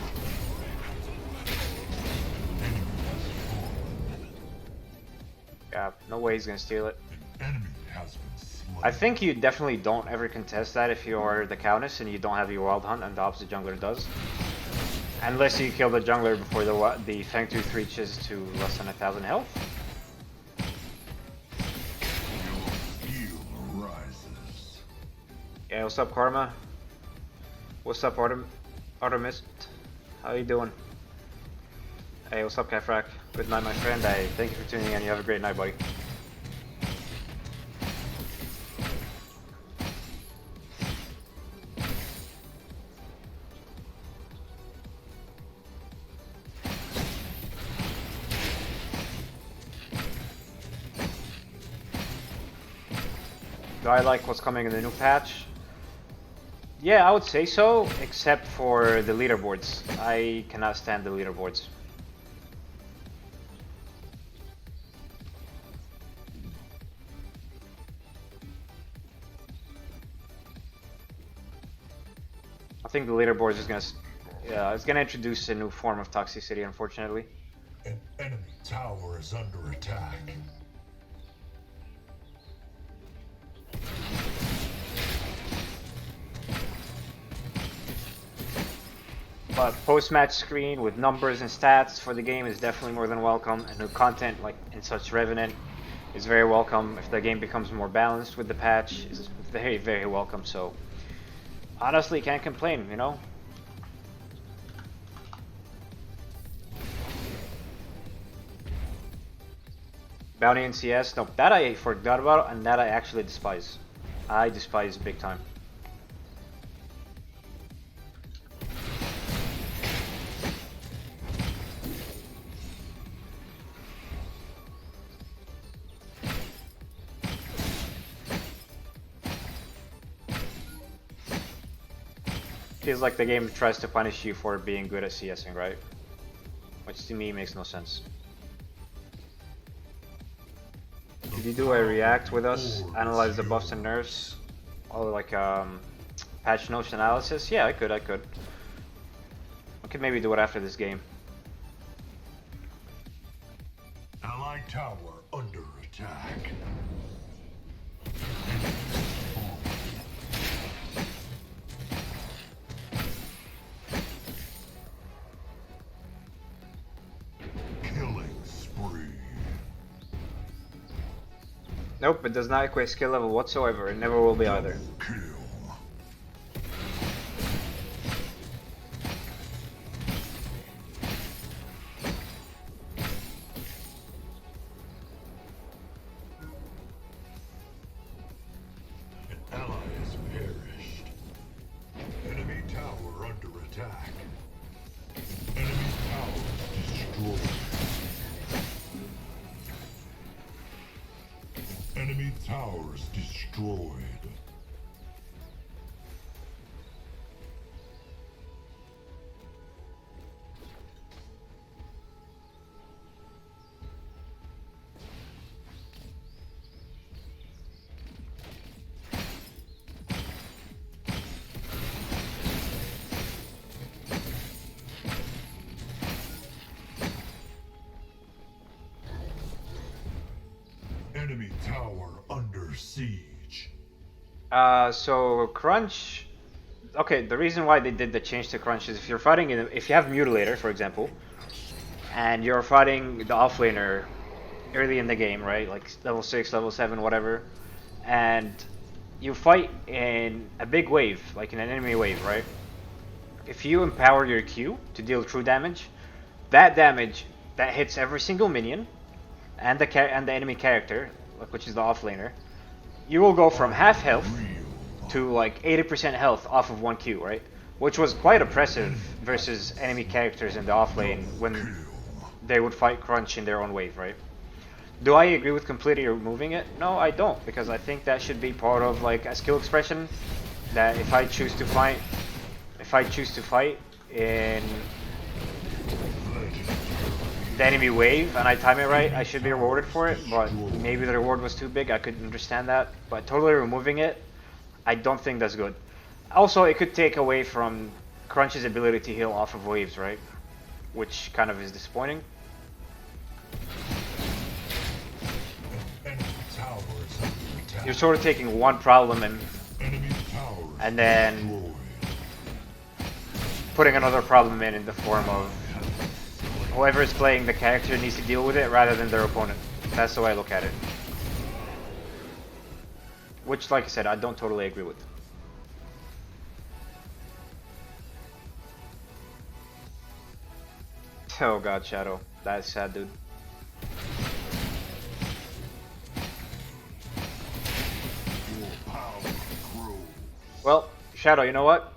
Yeah, no way he's gonna steal it. An enemy has been slain. I think you definitely don't ever contest that if you're the Countess and you don't have your Wild Hunt and the opposite jungler does. Unless you kill the jungler before the Feng Tooth reaches to less than 1,000 health. Your steel rises. Yeah, what's up, Karma? What's up, Artemis? How you doing? Hey, what's up, Kafrak? Good night, my friend. Hey, thank you for tuning in. You have a great night, buddy. Do I like what's coming in the new patch? Yeah, I would say so, except for the leaderboards. I cannot stand the leaderboards. I think the leaderboards is it's gonna introduce a new form of toxicity, unfortunately. An enemy tower is under attack. But post-match screen with numbers and stats for the game is definitely more than welcome, and new content like in such Revenant is very welcome. If the game becomes more balanced with the patch, is very, very welcome. So honestly, can't complain, you know. Bounty in CS, no, that I forgot about, and that I actually despise. I despise big time. Feels like the game tries to punish you for being good at CSing, right? Which to me makes no sense. Did you do a react with us? Analyze the buffs and nerfs? Or like patch notes analysis? Yeah, I could. I could maybe do it after this game. Allied tower under attack. Killing spree. Nope, it does not equate skill level whatsoever. It never will be either. Kill. An ally has perished. Enemy tower under attack. Enemy tower destroyed. Enemy towers destroyed. Enemy tower under siege. So crunch. Okay, the reason why they did the change to crunch is if you're fighting if you have mutilator, for example, and you're fighting the offlaner early in the game, right? Like level 6, level 7, whatever, and you fight in a big wave, like in an enemy wave, right? If you empower your Q to deal true damage, that damage that hits every single minion and the enemy character, which is the offlaner, you will go from half health to like 80% health off of 1 Q, right? Which was quite oppressive versus enemy characters in the offlane when they would fight crunch in their own wave, right? Do I agree with completely removing it? No, I don't, because I think that should be part of like a skill expression. That if I choose to fight in the enemy wave and I time it right, I should be rewarded for it. But maybe the reward was too big. I could understand that, but totally removing it, I don't think that's good. Also, it could take away from Crunch's ability to heal off of waves, right? Which kind of is disappointing. tower is under attack. You're sort of taking one problem Enemy tower is and then destroyed. putting another problem in the form of whoever is playing the character needs to deal with it rather than their opponent. That's the way I look at it. Which, like I said, I don't totally agree with. Oh god, Shadow. That's sad, dude. Your power grows. Well, Shadow, you know what?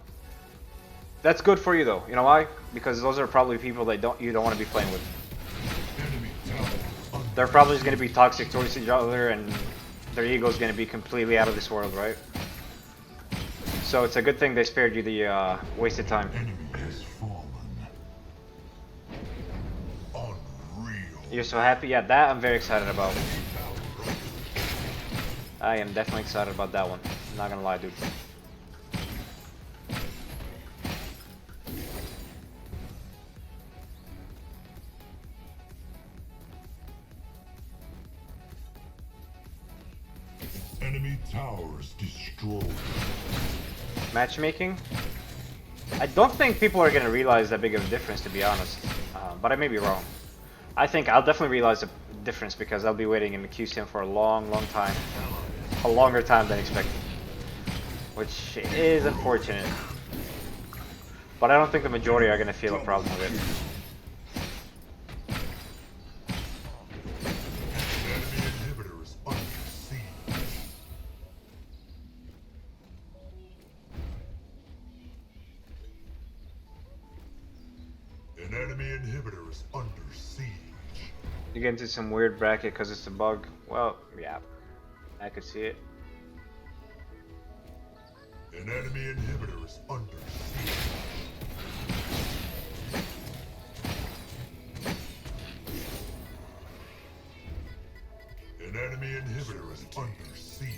That's good for you though. You know why? Because those are probably people that you don't want to be playing with. Enemy tower under They're probably just gonna be toxic towards each other and their ego's gonna be completely out of this world, right? So it's a good thing they spared you the wasted time. enemy has fallen. Unreal. You're so happy? Yeah, that I'm very excited about. I am definitely excited about that one. I'm not gonna lie, dude. Enemy towers destroyed. Matchmaking? I don't think people are gonna realize that big of a difference, to be honest. But I may be wrong. I think I'll definitely realize the difference because I'll be waiting in the queue sim for a long, long time. A longer time than expected. Which is unfortunate. But I don't think the majority are gonna feel a problem with it. Enemy inhibitor is under siege. An enemy inhibitor is under siege. You get into some weird bracket because it's a bug. Well, yeah. I could see it. An enemy inhibitor is under siege. An enemy inhibitor is under siege.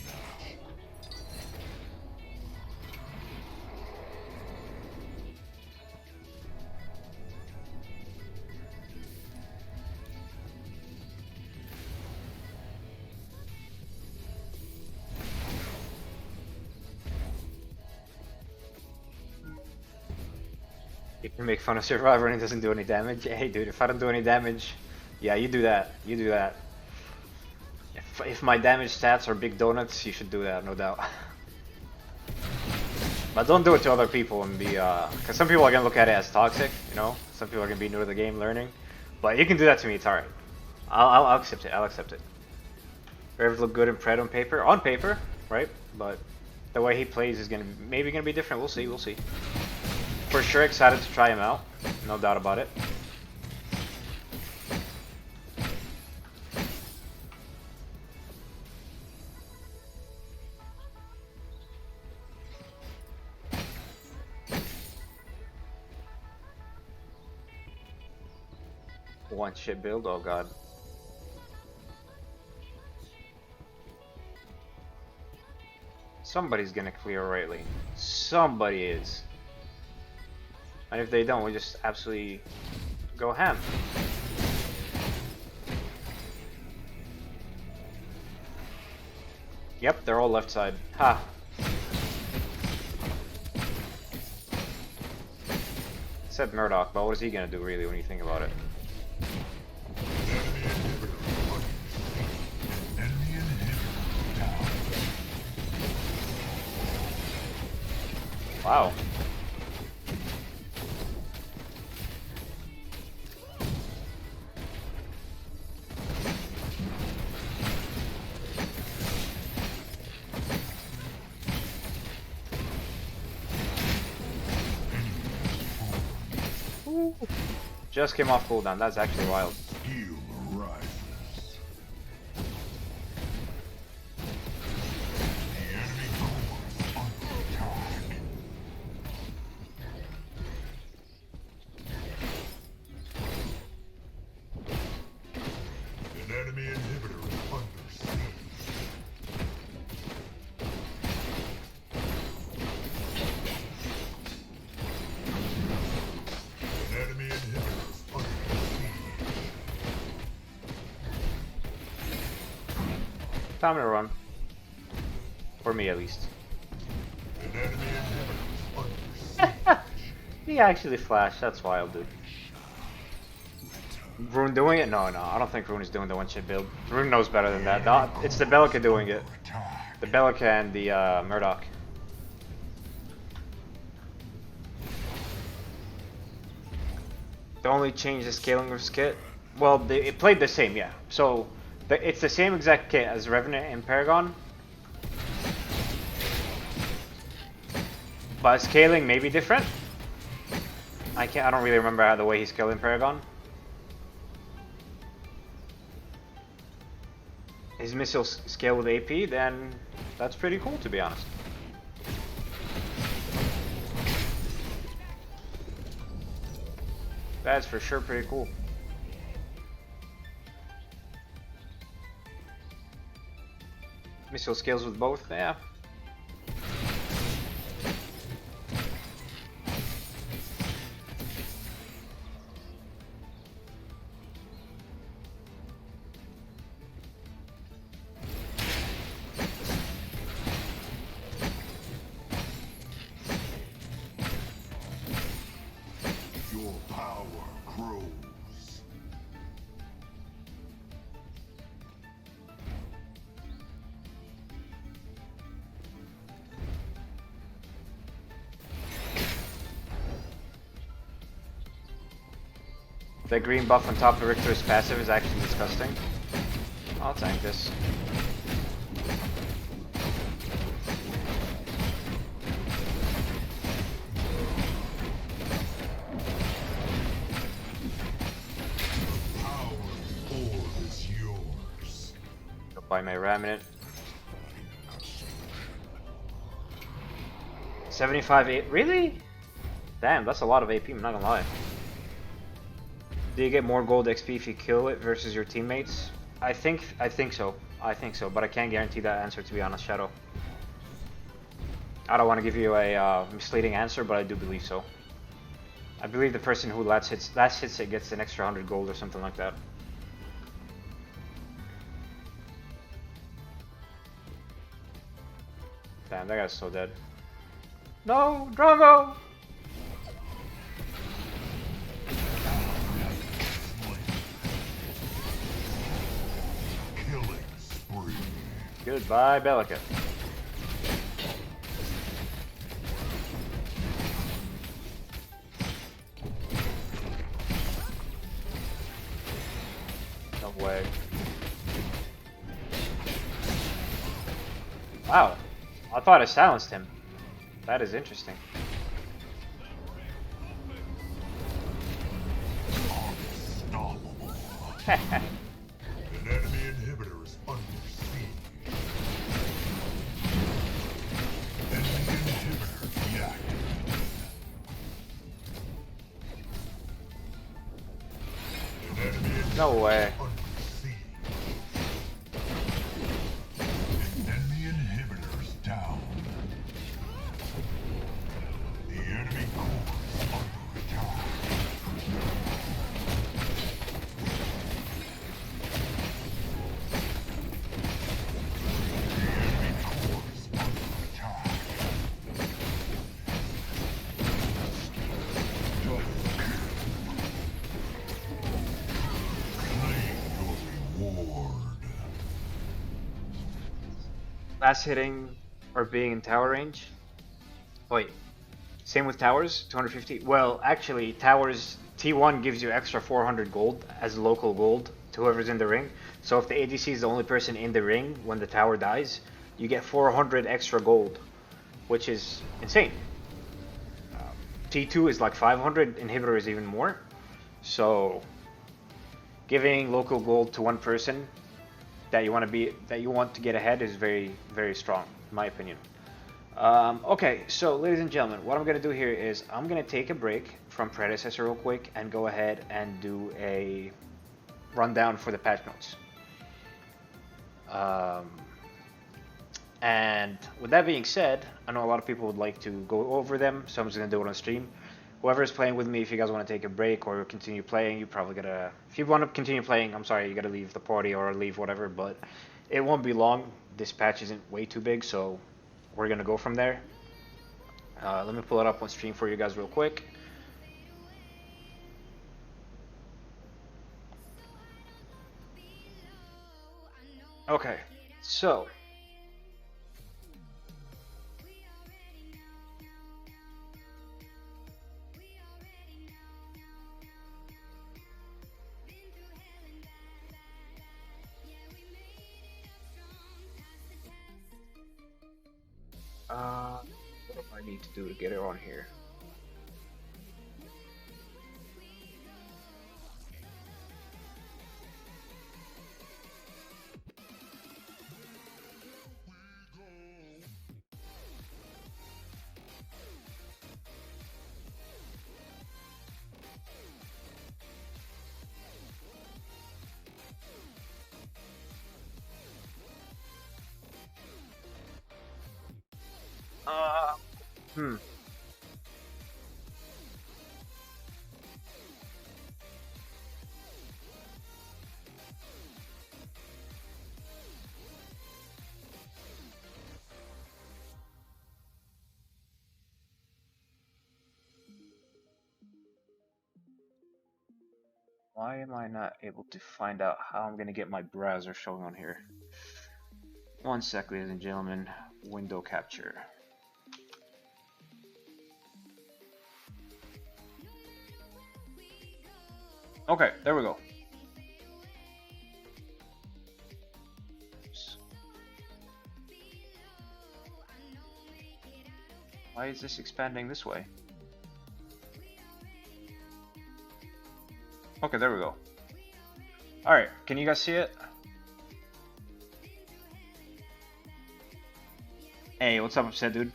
You can make fun of Survivor and it doesn't do any damage. Hey dude, if I don't do any damage, yeah, you do that. You do that. If my damage stats are big donuts, you should do that, no doubt. But don't do it to other people and be, cause some people are gonna look at it as toxic, you know? Some people are gonna be new to the game learning. But you can do that to me, it's alright. I'll accept it, I'll accept it. Revs look good in Pred on paper, right? But the way he plays is maybe gonna be different, we'll see, we'll see. For sure excited to try him out, no doubt about it. One shit build, oh god. Somebody's gonna clear right lane. Somebody is. And if they don't, we just absolutely go ham. Yep, they're all left side. Ha. Except Murdoch, but what is he gonna do really when you think about it? Enemy inhibitor down. Wow. Just came off cooldown, that's actually wild. Heal arises. The enemy core is under attack. An enemy inhibitor is under siege. An enemy inhibitor is under siege. Time to run. For me, at least. An enemy inhibitor is under siege. He actually flashed. That's wild, dude. Rune doing it? No, I don't think Rune is doing the one-shot build. Rune knows better than that. It's the Bellica doing it. Attack. The Bellica and the Murdoch. The only change is scaling of kit. Well, it played the same, yeah. So it's the same exact kit as Revenant and Paragon, but scaling may be different. I don't really remember how the way he's scaling Paragon. His missiles scale with AP, then that's pretty cool, to be honest. That's for sure pretty cool. Missile scales with both, yeah. Your power grows. The green buff on top of Riktor's passive is actually disgusting. I'll tank this. Power orb is yours. Go buy my Raminant. 75 8. Really? Damn, that's a lot of AP, I'm not gonna lie. Do you get more gold XP if you kill it versus your teammates? I think so. I think so, but I can't guarantee that answer, to be honest, Shadow. I don't want to give you a misleading answer, but I do believe so. I believe the person who last hits it gets an extra 100 gold or something like that. Damn, that guy's so dead. No, Drongo! Killing spree. Goodbye, Bellica. No way. Wow. I thought I silenced him. That is interesting. Unstoppable. An enemy inhibitor is under siege. Enemy inhibitor deactivated. An enemy inhibitor No way. under siege. An enemy inhibitor is down. The enemy core is under attack. The enemy core is under attack. Double kill. Claim your reward. Last hitting or being in tower range? Wait. Same with towers, 250. Well, actually, towers T1 gives you extra 400 gold as local gold to whoever's in the ring. So if the ADC is the only person in the ring when the tower dies, you get 400 extra gold, which is insane. T2 is like 500, inhibitor is even more. So giving local gold to one person that you want to get ahead is very, very strong, in my opinion. Okay, so ladies and gentlemen, what I'm going to do here is I'm going to take a break from Predecessor real quick and go ahead and do a rundown for the patch notes. And with that being said, I know a lot of people would like to go over them, so I'm just going to do it on stream. whoever is playing with me, if you guys want to take a break or continue playing, you probably gotta. If you want to continue playing, I'm sorry, you gotta leave the party or leave whatever. But it won't be long. This patch isn't way too big, so we're gonna go from there. Let me pull it up on stream for you guys real quick. Okay, so what do I need to do to get it on here? Hmm. Why am I not able to find out how I'm gonna get my browser showing on here? One sec, ladies and gentlemen. Window capture. Okay, there we go. Why is this expanding this way? Okay, there we go. Alright, can you guys see it? Hey, what's up, Upset Dude?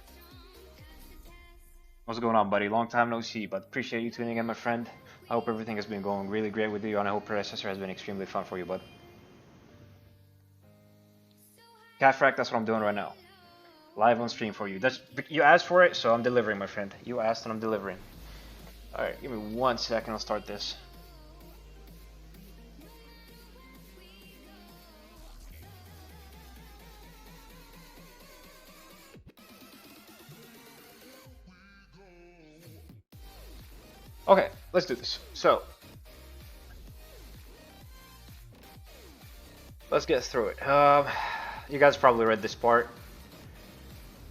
What's going on, buddy? Long time no see, but appreciate you tuning in, my friend. I hope everything has been going really great with you, and I hope Predecessor has been extremely fun for you, bud. Catfrack, that's what I'm doing right now. Live on stream for you. That's you asked for it, so I'm delivering, my friend. You asked and I'm delivering. Alright, give me 1 second, I'll start this. Okay, let's do this. So, let's get through it. You guys probably read this part,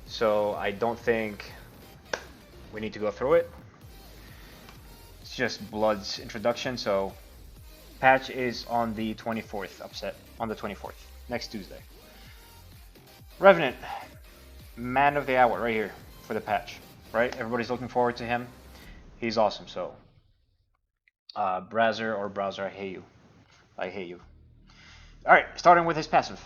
so I don't think we need to go through it. It's just Blood's introduction, so patch is on the 24th, Upset, on the 24th, next Tuesday. Revenant, man of the hour right here for the patch, right? Everybody's looking forward to him. He's awesome, so Browser, I hate you. I hate you. Alright, starting with his passive.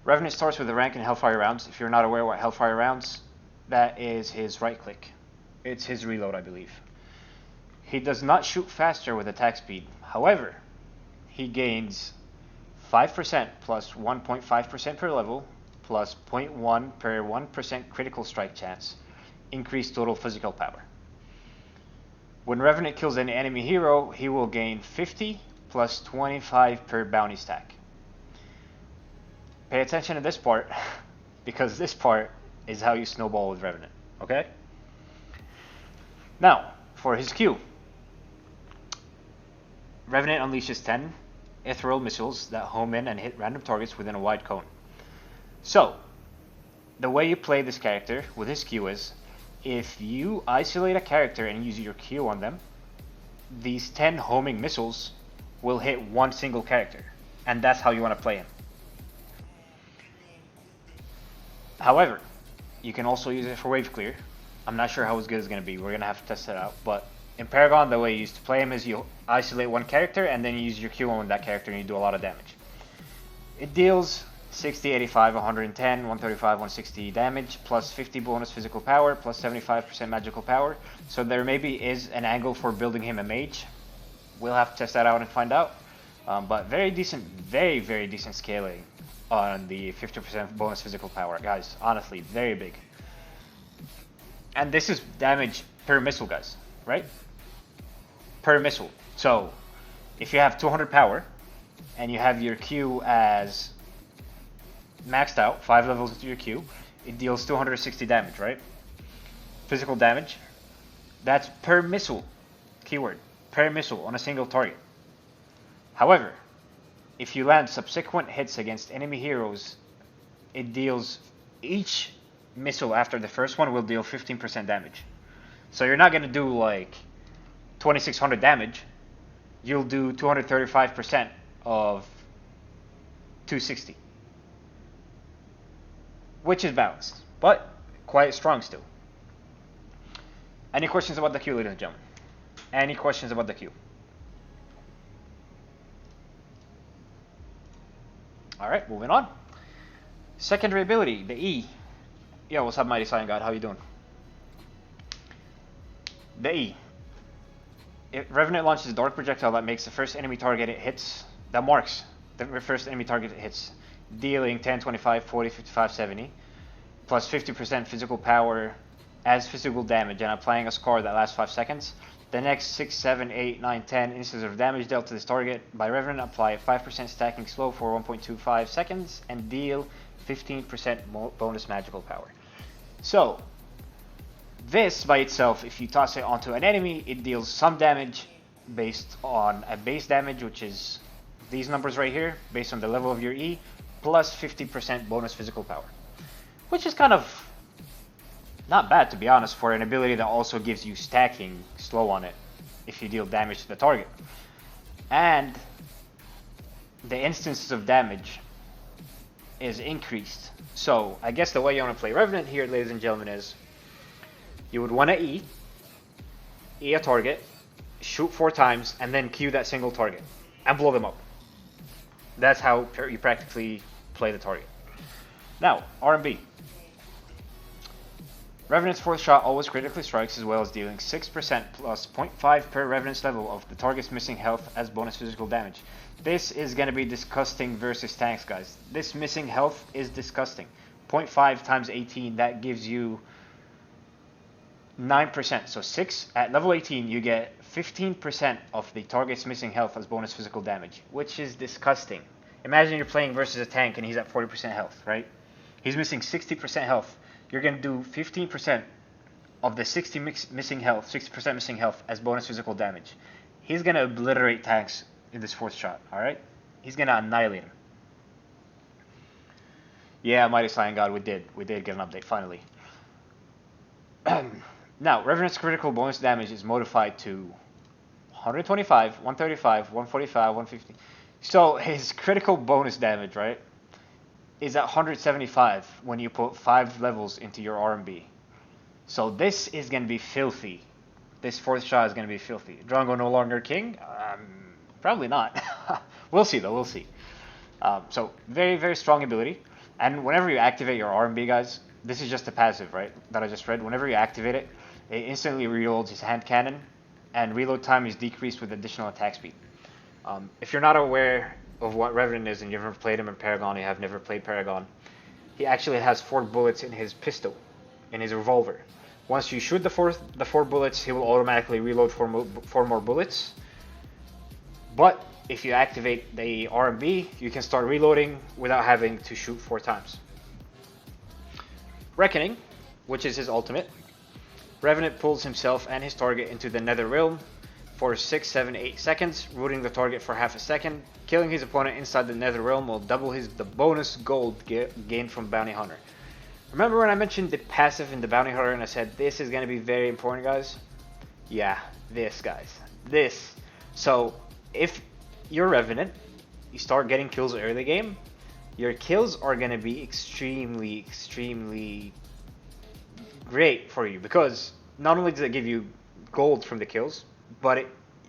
Revenant starts with the rank in Hellfire rounds. If you're not aware what Hellfire rounds, that is his right click. It's his reload, I believe. He does not shoot faster with attack speed. However, he gains 5% plus 1.5% per level, plus 0.1 per 1% critical strike chance, increased total physical power. When Revenant kills any enemy hero, he will gain 50 plus 25 per bounty stack. Pay attention to this part, because this part is how you snowball with Revenant, okay? Now, for his Q. Revenant unleashes 10 ethereal missiles that home in and hit random targets within a wide cone. So, the way you play this character with his Q is, if you isolate a character and use your Q on them, these 10 homing missiles will hit one single character, and that's how you want to play him. However, you can also use it for wave clear. I'm not sure how good it's going to be. We're going to have to test it out. But in Paragon, the way you used to play him is you isolate one character and then you use your Q on that character and you do a lot of damage. It deals 60, 85, 110, 135, 160 damage, plus 50 bonus physical power, plus 75% magical power. So there maybe is an angle for building him a mage. We'll have to test that out and find out. But very decent, very decent scaling on the 50% bonus physical power. Guys, honestly, very big. And this is damage per missile, guys. right? Per missile. So if you have 200 power and you have your Q as maxed out, 5 levels to your Q, it deals 260 damage, right? Physical damage. That's per missile. Keyword. Per missile on a single target. However, if you land subsequent hits against enemy heroes, it deals, each missile after the first one will deal 15% damage. So you're not going to do like 2600 damage. You'll do 235% of 260. Which is balanced, but quite strong still. Any questions about the Q, ladies and gentlemen? Any questions about the Q? Alright, moving on. Secondary ability, the E. Yo, what's up, Mighty Scion God? How you doing? The E. Revenant launches a dark projectile that makes the first enemy target it hits, that marks the first enemy target it hits, dealing 10, 25, 40, 55, 70, plus 50% physical power as physical damage, and applying a scar that lasts 5 seconds. The next 6, 7, 8, 9, 10 instances of damage dealt to this target by Revenant apply a 5% stacking slow for 1.25 seconds and deal 15% bonus magical power. So, this by itself, if you toss it onto an enemy, it deals some damage based on a base damage, which is these numbers right here, based on the level of your E, plus 50% bonus physical power. Which is kind of not bad, to be honest, for an ability that also gives you stacking slow on it if you deal damage to the target. And the instances of damage is increased. So I guess the way you want to play Revenant here, ladies and gentlemen, is you would want to E a target, shoot 4 times, and then Q that single target and blow them up. That's how you practically play the target. Now, R&B. Revenant's 4th shot always critically strikes, as well as dealing 6% plus 0.5 per Revenant's level of the target's missing health as bonus physical damage. This is going to be disgusting versus tanks, guys. This missing health is disgusting. 0.5 times 18, that gives you 9%. So 6, at level 18, you get 15% of the target's missing health as bonus physical damage, which is disgusting. Imagine you're playing versus a tank and he's at 40% health, right? He's missing 60% health. You're going to do 15% of the 60% missing health as bonus physical damage. He's going to obliterate tanks in this 4th shot, alright? He's going to annihilate him. Yeah, Mighty Scion God, we did get an update, finally. Now, Revenant's critical bonus damage is modified to 125, 135, 145, 150. So, his critical bonus damage, right, is at 175 when you put 5 levels into your R&B. So this is going to be filthy. This 4th shot is going to be filthy. Drongo no longer king? Probably not. We'll see though, we'll see. So very, very strong ability. And whenever you activate your R&B, guys, this is just a passive, right, that I just read. Whenever you activate it, it instantly reloads his hand cannon, and reload time is decreased with additional attack speed. If you're not aware of what Revenant is and you've never played him in Paragon, you have never played Paragon, he actually has 4 bullets in his pistol, in his revolver. Once you shoot the 4 bullets, he will automatically reload 4 more bullets. But if you activate the R&B, you can start reloading without having to shoot 4 times. Reckoning, which is his ultimate. Revenant pulls himself and his target into the Nether Realm for 6, 7, 8 seconds, rooting the target for half a second. Killing his opponent inside the Nether Realm will double the bonus gold gained from Bounty Hunter. Remember when I mentioned the passive in the Bounty Hunter and I said this is going to be very important, guys? Yeah, this, guys. This. So, if you're Revenant, you start getting kills early game, your kills are going to be extremely, extremely great for you, because not only does it give you gold from the kills, but it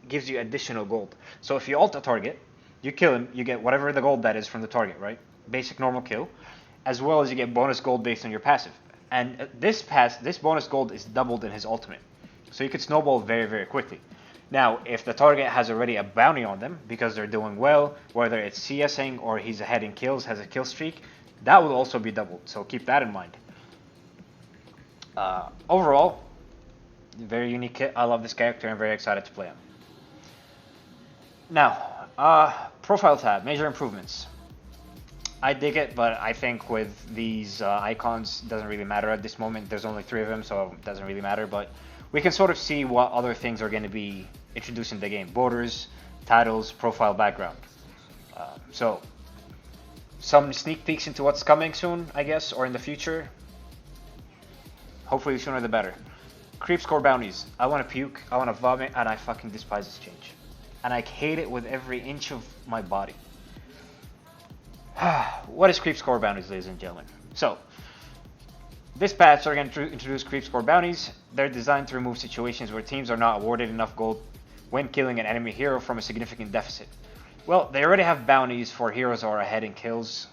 gives you additional gold. So if you ult a target, you kill him, you get whatever the gold that is from the target, right? Basic normal kill, as well as you get bonus gold based on your passive. And this bonus gold is doubled in his ultimate. So you could snowball very, very quickly. Now, if the target has already a bounty on them because they're doing well, whether it's CSing or he's ahead in kills, has a kill streak, that will also be doubled. So keep that in mind. Overall, Very unique kit. I love this character. I'm very excited to play him. Now, profile tab, major improvements. I dig it, but I think with these icons, it doesn't really matter at this moment. There's only 3 of them, so it doesn't really matter. But we can sort of see what other things are going to be introduced in the game. Borders, titles, profile, background. So, some sneak peeks into what's coming soon, I guess, or in the future. Hopefully sooner the better. Creep score bounties. I want to puke, I want to vomit, and I fucking despise this change. And I hate it with every inch of my body. What is creep score bounties, ladies and gentlemen? So, this patch are going to introduce creep score bounties. They're designed to remove situations where teams are not awarded enough gold when killing an enemy hero from a significant deficit. Well, they already have bounties for heroes who are ahead in kills.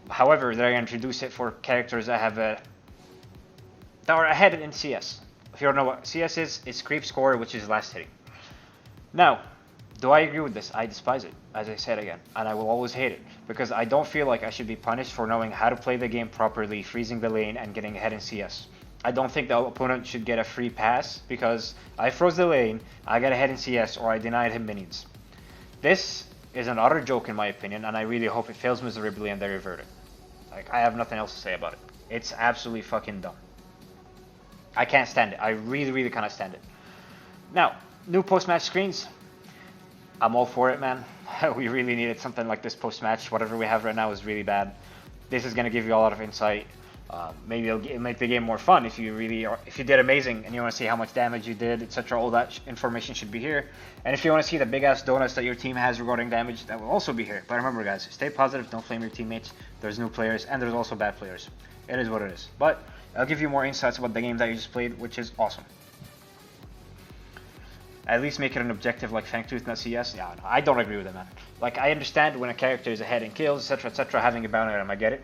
However, they're going to introduce it for characters that have that are ahead in CS. If you don't know what CS is, it's creep score, which is last hitting. Now, do I agree with this? I despise it, as I said again, and I will always hate it, because I don't feel like I should be punished for knowing how to play the game properly, freezing the lane, and getting ahead in CS. I don't think the opponent should get a free pass, because I froze the lane, I got ahead in CS, or I denied him minions. This is an utter joke in my opinion, and I really hope it fails miserably and they revert it. Like, I have nothing else to say about it. It's absolutely fucking dumb. I can't stand it. I really cannot stand it. Now, new post-match screens. I'm all for it, man. We really needed something like this post-match. Whatever we have right now is really bad. This is going to give you a lot of insight. Maybe it'll make the game more fun if you did amazing and you want to see how much damage you did, etc. All that information should be here. And if you want to see the big ass donuts that your team has regarding damage, that will also be here. But remember, guys, stay positive. Don't flame your teammates. There's new players and there's also bad players. It is what it is. But I'll give you more insights about the game that you just played, which is awesome. At least make it an objective like Fangtooth, not CS. Yeah, no, I don't agree with it, man. Like, I understand when a character is ahead in kills, etc., having a bounty on him, I get it.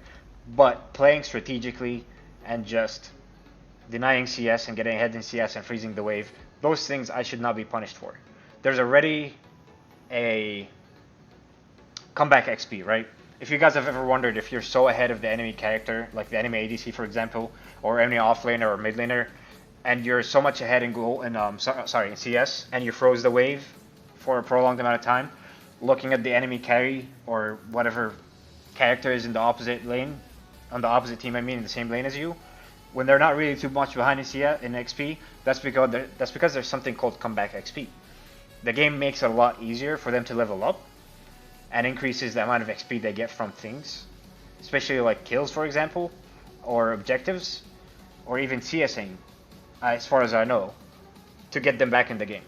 But playing strategically and just denying CS and getting ahead in CS and freezing the wave, those things I should not be punished for. There's already a comeback XP, right? If you guys have ever wondered if you're so ahead of the enemy character, like the enemy ADC for example, or enemy offlaner or mid laner, and you're so much ahead in in CS, and you froze the wave for a prolonged amount of time, looking at the enemy carry or whatever character is in the opposite lane, on the opposite team, I mean in the same lane as you, when they're not really too much behind in CS in XP, that's because there's something called comeback XP. The game makes it a lot easier for them to level up, and increases the amount of XP they get from things, especially like kills, for example, or objectives, or even CSing, as far as I know, to get them back in the game.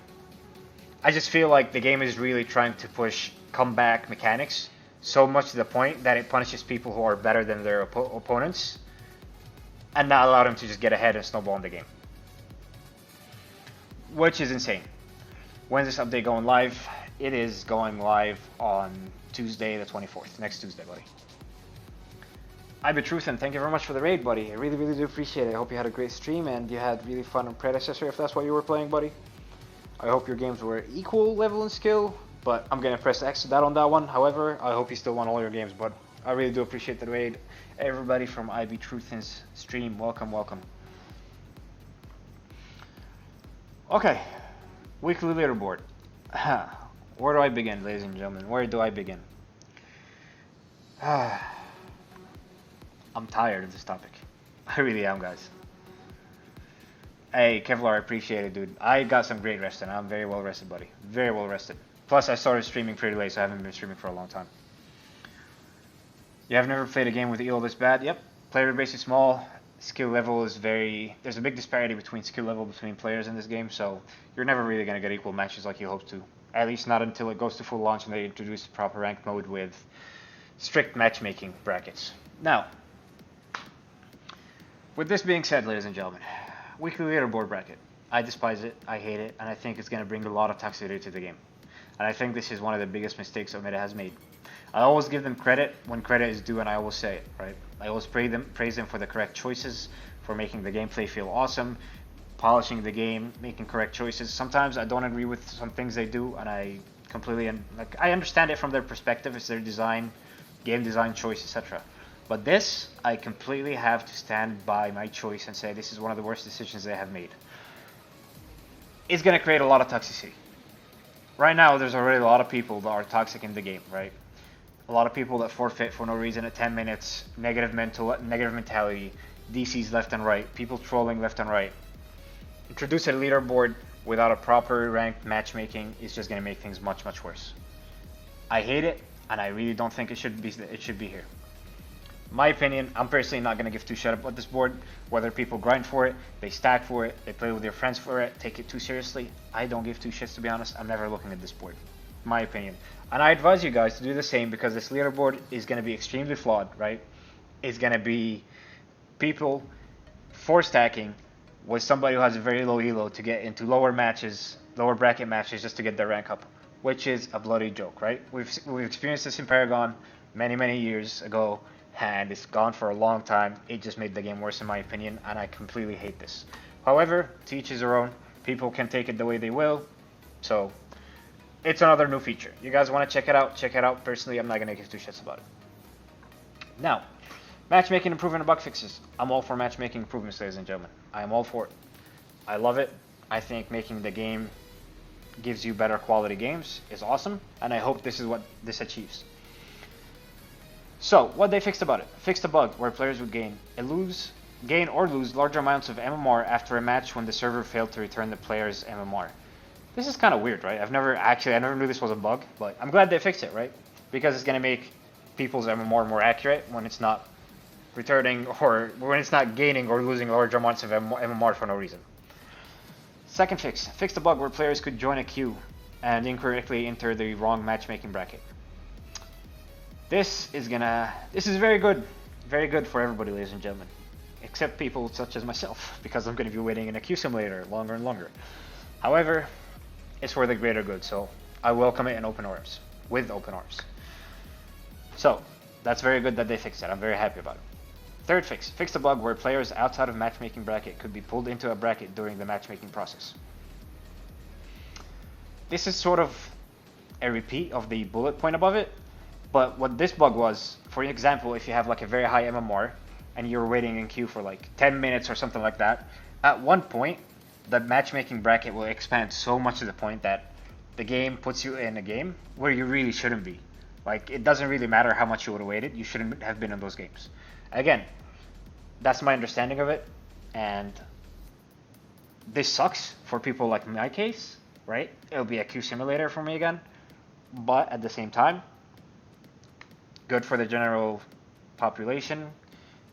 I just feel like the game is really trying to push comeback mechanics so much to the point that it punishes people who are better than their opponents and not allow them to just get ahead and snowball in the game. Which is insane. When's this update going live? It is going live on Tuesday the 24th. Next Tuesday, buddy. I've been Truth, and thank you very much for the raid, buddy. I really do appreciate it. I hope you had a great stream and you had really fun on Predecessor if that's what you were playing, buddy. I hope your games were equal level and skill, but I'm gonna press X to that on that one. However, I hope you still won all your games, but I really do appreciate the raid. Everybody from IB Truthin's stream, welcome. Okay, weekly leaderboard. Where do I begin, ladies and gentlemen? Where do I begin? I'm tired of this topic. I really am, guys. Hey, Kevlar, I appreciate it, dude. I got some great rest and I'm very well rested, buddy. Very well rested. Plus, I started streaming pretty late, so I haven't been streaming for a long time. You have never played a game with elo this bad? Yep. Player base is small. Skill level is there's a big disparity between skill level between players in this game, so you're never really going to get equal matches like you hope to. At least not until it goes to full launch and they introduce the proper ranked mode with strict matchmaking brackets. Now, with this being said, ladies and gentlemen, weekly leaderboard bracket. I despise it, I hate it, and I think it's going to bring a lot of toxicity to the game. And I think this is one of the biggest mistakes Omega has made. I always give them credit when credit is due, and I always say it, right? I always praise them for the correct choices, for making the gameplay feel awesome, polishing the game, making correct choices. Sometimes I don't agree with some things they do, and I completely I understand it from their perspective, it's their design, game design choice, etc. But this, I completely have to stand by my choice and say this is one of the worst decisions they have made. It's going to create a lot of toxicity. Right now, there's already a lot of people that are toxic in the game, right? A lot of people that forfeit for no reason at 10 minutes, negative mentality, DCs left and right, people trolling left and right. Introduce a leaderboard without a proper ranked matchmaking is just going to make things much, much worse. I hate it, and I really don't think it should be here. My opinion, I'm personally not going to give two shit about this board. Whether people grind for it, they stack for it, they play with their friends for it, take it too seriously. I don't give two shits, to be honest. I'm never looking at this board. My opinion. And I advise you guys to do the same because this leaderboard is going to be extremely flawed, right? It's going to be people for stacking with somebody who has a very low elo to get into lower matches, lower bracket matches just to get their rank up, which is a bloody joke, right? We've experienced this in Paragon many years ago, and it's gone for a long time. It just made the game worse in my opinion, and I completely hate this. However, to each his own. People can take it the way they will, so it's another new feature. You guys want to check it out? Check it out. Personally, I'm not going to give two shits about it. Now, matchmaking improvement and bug fixes. I'm all for matchmaking improvements, ladies and gentlemen. I am all for it. I love it. I think making the game gives you better quality games is awesome, and I hope this is what this achieves. So, what they fixed about it? Fixed a bug where players would gain or lose larger amounts of MMR after a match when the server failed to return the player's MMR. This is kind of weird, right? I never knew this was a bug, but I'm glad they fixed it, right? Because it's going to make people's MMR more accurate when it's not returning or when it's not gaining or losing large amounts of MMR for no reason. Second fix. Fix the bug where players could join a queue and incorrectly enter the wrong matchmaking bracket. This is very good for everybody, ladies and gentlemen, except people such as myself, because I'm going to be waiting in a queue simulator longer and longer. However, it's for the greater good, so I welcome it in open arms, with open arms. So, that's very good that they fixed it. I'm very happy about it. Third fix. Fix the bug where players outside of matchmaking bracket could be pulled into a bracket during the matchmaking process. This is sort of a repeat of the bullet point above it. But what this bug was, for example, if you have like a very high MMR and you're waiting in queue for like 10 minutes or something like that, at one point, the matchmaking bracket will expand so much to the point that the game puts you in a game where you really shouldn't be. Like, it doesn't really matter how much you would have waited, you shouldn't have been in those games. Again, that's my understanding of it, and this sucks for people like my case, right? It'll be a queue simulator for me again, but at the same time, good for the general population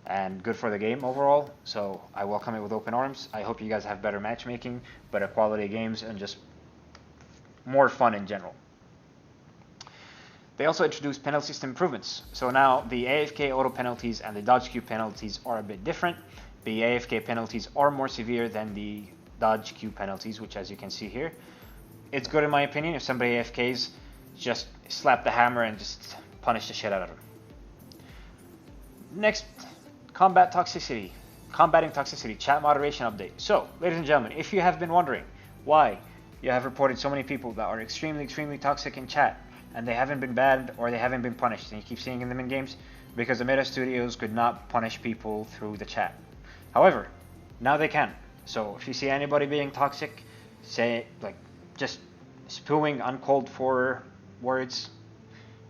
and good for the game overall, so I welcome it with open arms. I hope you guys have better matchmaking, better quality games, and just more fun in general. They also introduced penalty system improvements. So now the AFK auto penalties and the dodge queue penalties are a bit different. The AFK penalties are more severe than the dodge queue penalties, which as you can see here. It's good in my opinion. If somebody AFKs, just slap the hammer and just punish the shit out of them. Next, combating toxicity, chat moderation update. So, ladies and gentlemen, if you have been wondering why you have reported so many people that are extremely toxic in chat and they haven't been banned or they haven't been punished, and you keep seeing them in games, because the meta studios could not punish people through the chat. However, now they can. So if you see anybody being toxic, say, like, just spewing uncalled for words,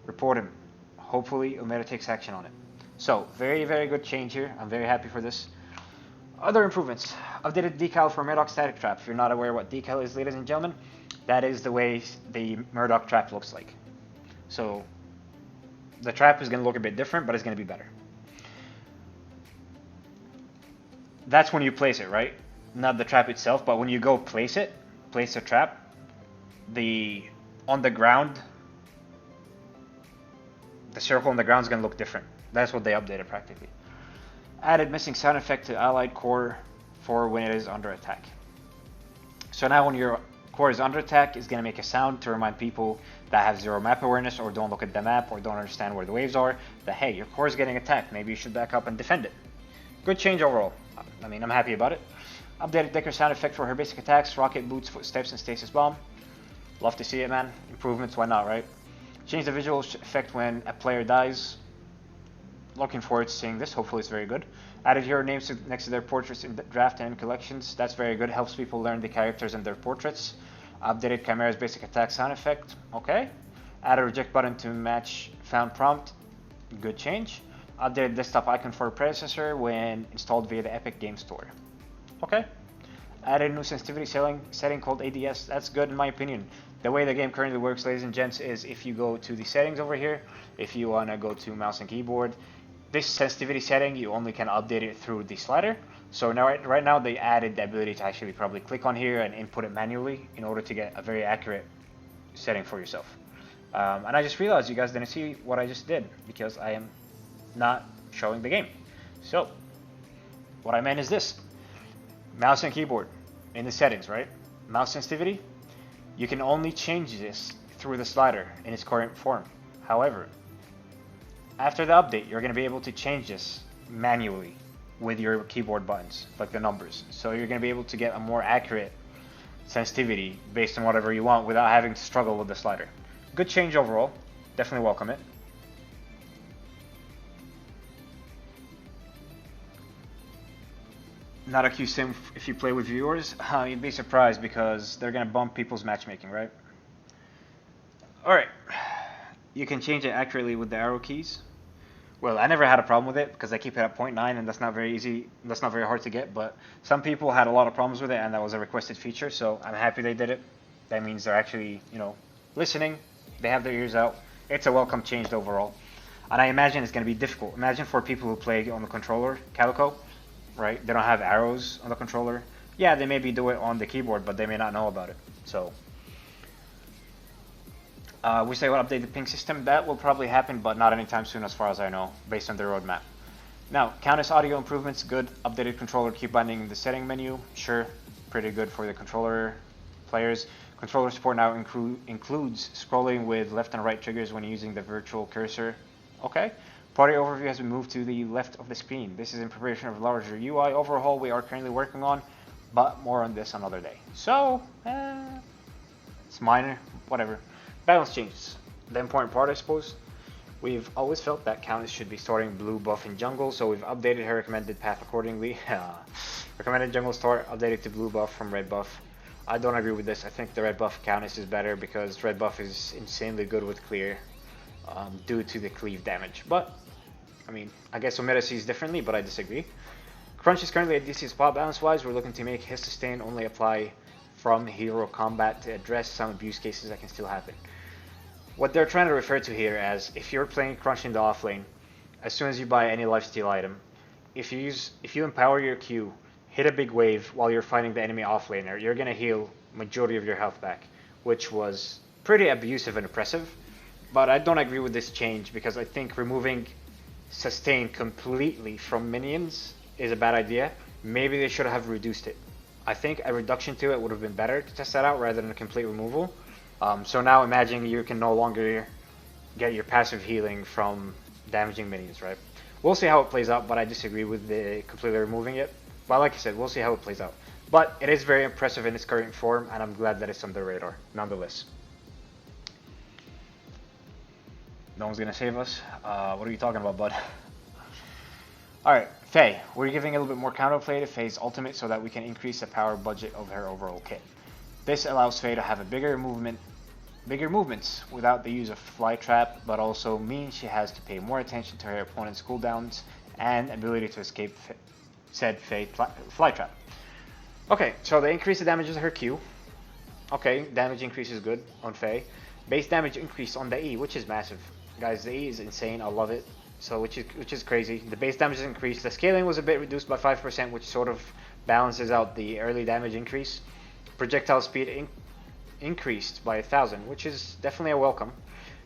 report him. Hopefully Umeda takes action on it. So, very good change here. I'm very happy for this. Other improvements. Updated decal for Murdoch static trap. If you're not aware what decal is, ladies and gentlemen, that is the way the Murdoch trap looks like. So, the trap is going to look a bit different, but it's going to be better. That's when you place it, right? Not the trap itself, but when you go place the trap, on the ground, the circle on the ground is going to look different. That's what they updated practically. Added missing sound effect to allied core for when it is under attack. So now when your core is under attack, it's going to make a sound to remind people that have zero map awareness or don't look at the map or don't understand where the waves are, that hey, your core is getting attacked, maybe you should back up and defend it. Good change overall. I mean, I'm happy about it. Updated Decker sound effect for her basic attacks, rocket, boots, footsteps, and stasis bomb. Love to see it, man. Improvements, why not, right? Change the visual effect when a player dies. looking forward to seeing this. Hopefully it's very good. Added hero names next to their portraits in the draft and collections. That's very good. Helps people learn the characters and their portraits. Updated Chimera's basic attack sound effect. Okay. Add a reject button to match found prompt. Good change. Updated desktop icon for Predecessor when installed via the Epic Game Store. Okay. Added a new sensitivity setting called ADS. That's good in my opinion. The way the game currently works, ladies and gents, is if you go to the settings over here, if you want to go to mouse and keyboard, this sensitivity setting, you only can update it through the slider. So now, right now they added the ability to actually probably click on here and input it manually in order to get a very accurate setting for yourself. And I just realized you guys didn't see what I just did because I am not showing the game. So what I meant is this. Mouse and keyboard in the settings, right? Mouse sensitivity, you can only change this through the slider in its current form. However, after the update, you're going to be able to change this manually with your keyboard buttons, like the numbers. So you're going to be able to get a more accurate sensitivity based on whatever you want without having to struggle with the slider. Good change overall. Definitely welcome it. Not a QSIM if you play with viewers. You'd be surprised because they're going to bump people's matchmaking, right? Alright. You can change it accurately with the arrow keys. Well, I never had a problem with it because I keep it at 0.9 and that's not very easy. That's not very hard to get, but some people had a lot of problems with it and that was a requested feature, so I'm happy they did it. That means they're actually, you know, listening. They have their ears out. It's a welcome change overall. And I imagine it's going to be difficult. Imagine for people who play on the controller, Calico, right? They don't have arrows on the controller. Yeah, they maybe do it on the keyboard, but they may not know about it. So, we say we'll update the ping system. That will probably happen, but not anytime soon as far as I know, based on their roadmap. Now, Countess audio improvements, good. Updated controller key binding in the setting menu, sure. Pretty good for the controller players. Controller support now includes scrolling with left and right triggers when using the virtual cursor. Okay. Party overview has been moved to the left of the screen. This is in preparation of a larger UI overhaul we are currently working on, but more on this another day. So, it's minor, whatever. Balance changes. The important part, I suppose. We've always felt that Countess should be starting blue buff in jungle, so we've updated her recommended path accordingly. Recommended jungle start updated to blue buff from red buff. I don't agree with this. I think the red buff Countess is better because red buff is insanely good with clear due to the cleave damage. But, I mean, I guess Omega sees differently, but I disagree. Crunch is currently at DC spot balance wise. We're looking to make his sustain only apply from hero combat to address some abuse cases that can still happen. What they're trying to refer to here as if you're playing Crunch in the off lane, as soon as you buy any lifesteal item, if you empower your Q, hit a big wave while you're fighting the enemy offlaner, you're gonna heal majority of your health back, which was pretty abusive and oppressive. But I don't agree with this change because I think removing sustain completely from minions is a bad idea. Maybe they should have reduced it. I think a reduction to it would have been better to test that out rather than a complete removal. So now imagine you can no longer get your passive healing from damaging minions, right? We'll see how it plays out, but I disagree with the completely removing it. But like I said, we'll see how it plays out. But it is very impressive in its current form, and I'm glad that it's on the radar, nonetheless. No one's gonna save us? What are you talking about, bud? Alright, Faye. We're giving a little bit more counterplay to Faye's ultimate so that we can increase the power budget of her overall kit. This allows Faye to have a bigger movements without the use of fly trap, but also means she has to pay more attention to her opponent's cooldowns and ability to escape said Faye fly trap. Okay, so they increase the damage of her Q. Okay, damage increase is good on Faye. Base damage increase on the E, which is massive. Guys, the E is insane. I love it. So which is crazy. The base damage is increased. The scaling was a bit reduced by 5%, which sort of balances out the early damage increase. Projectile speed increased by 1,000, which is definitely a welcome.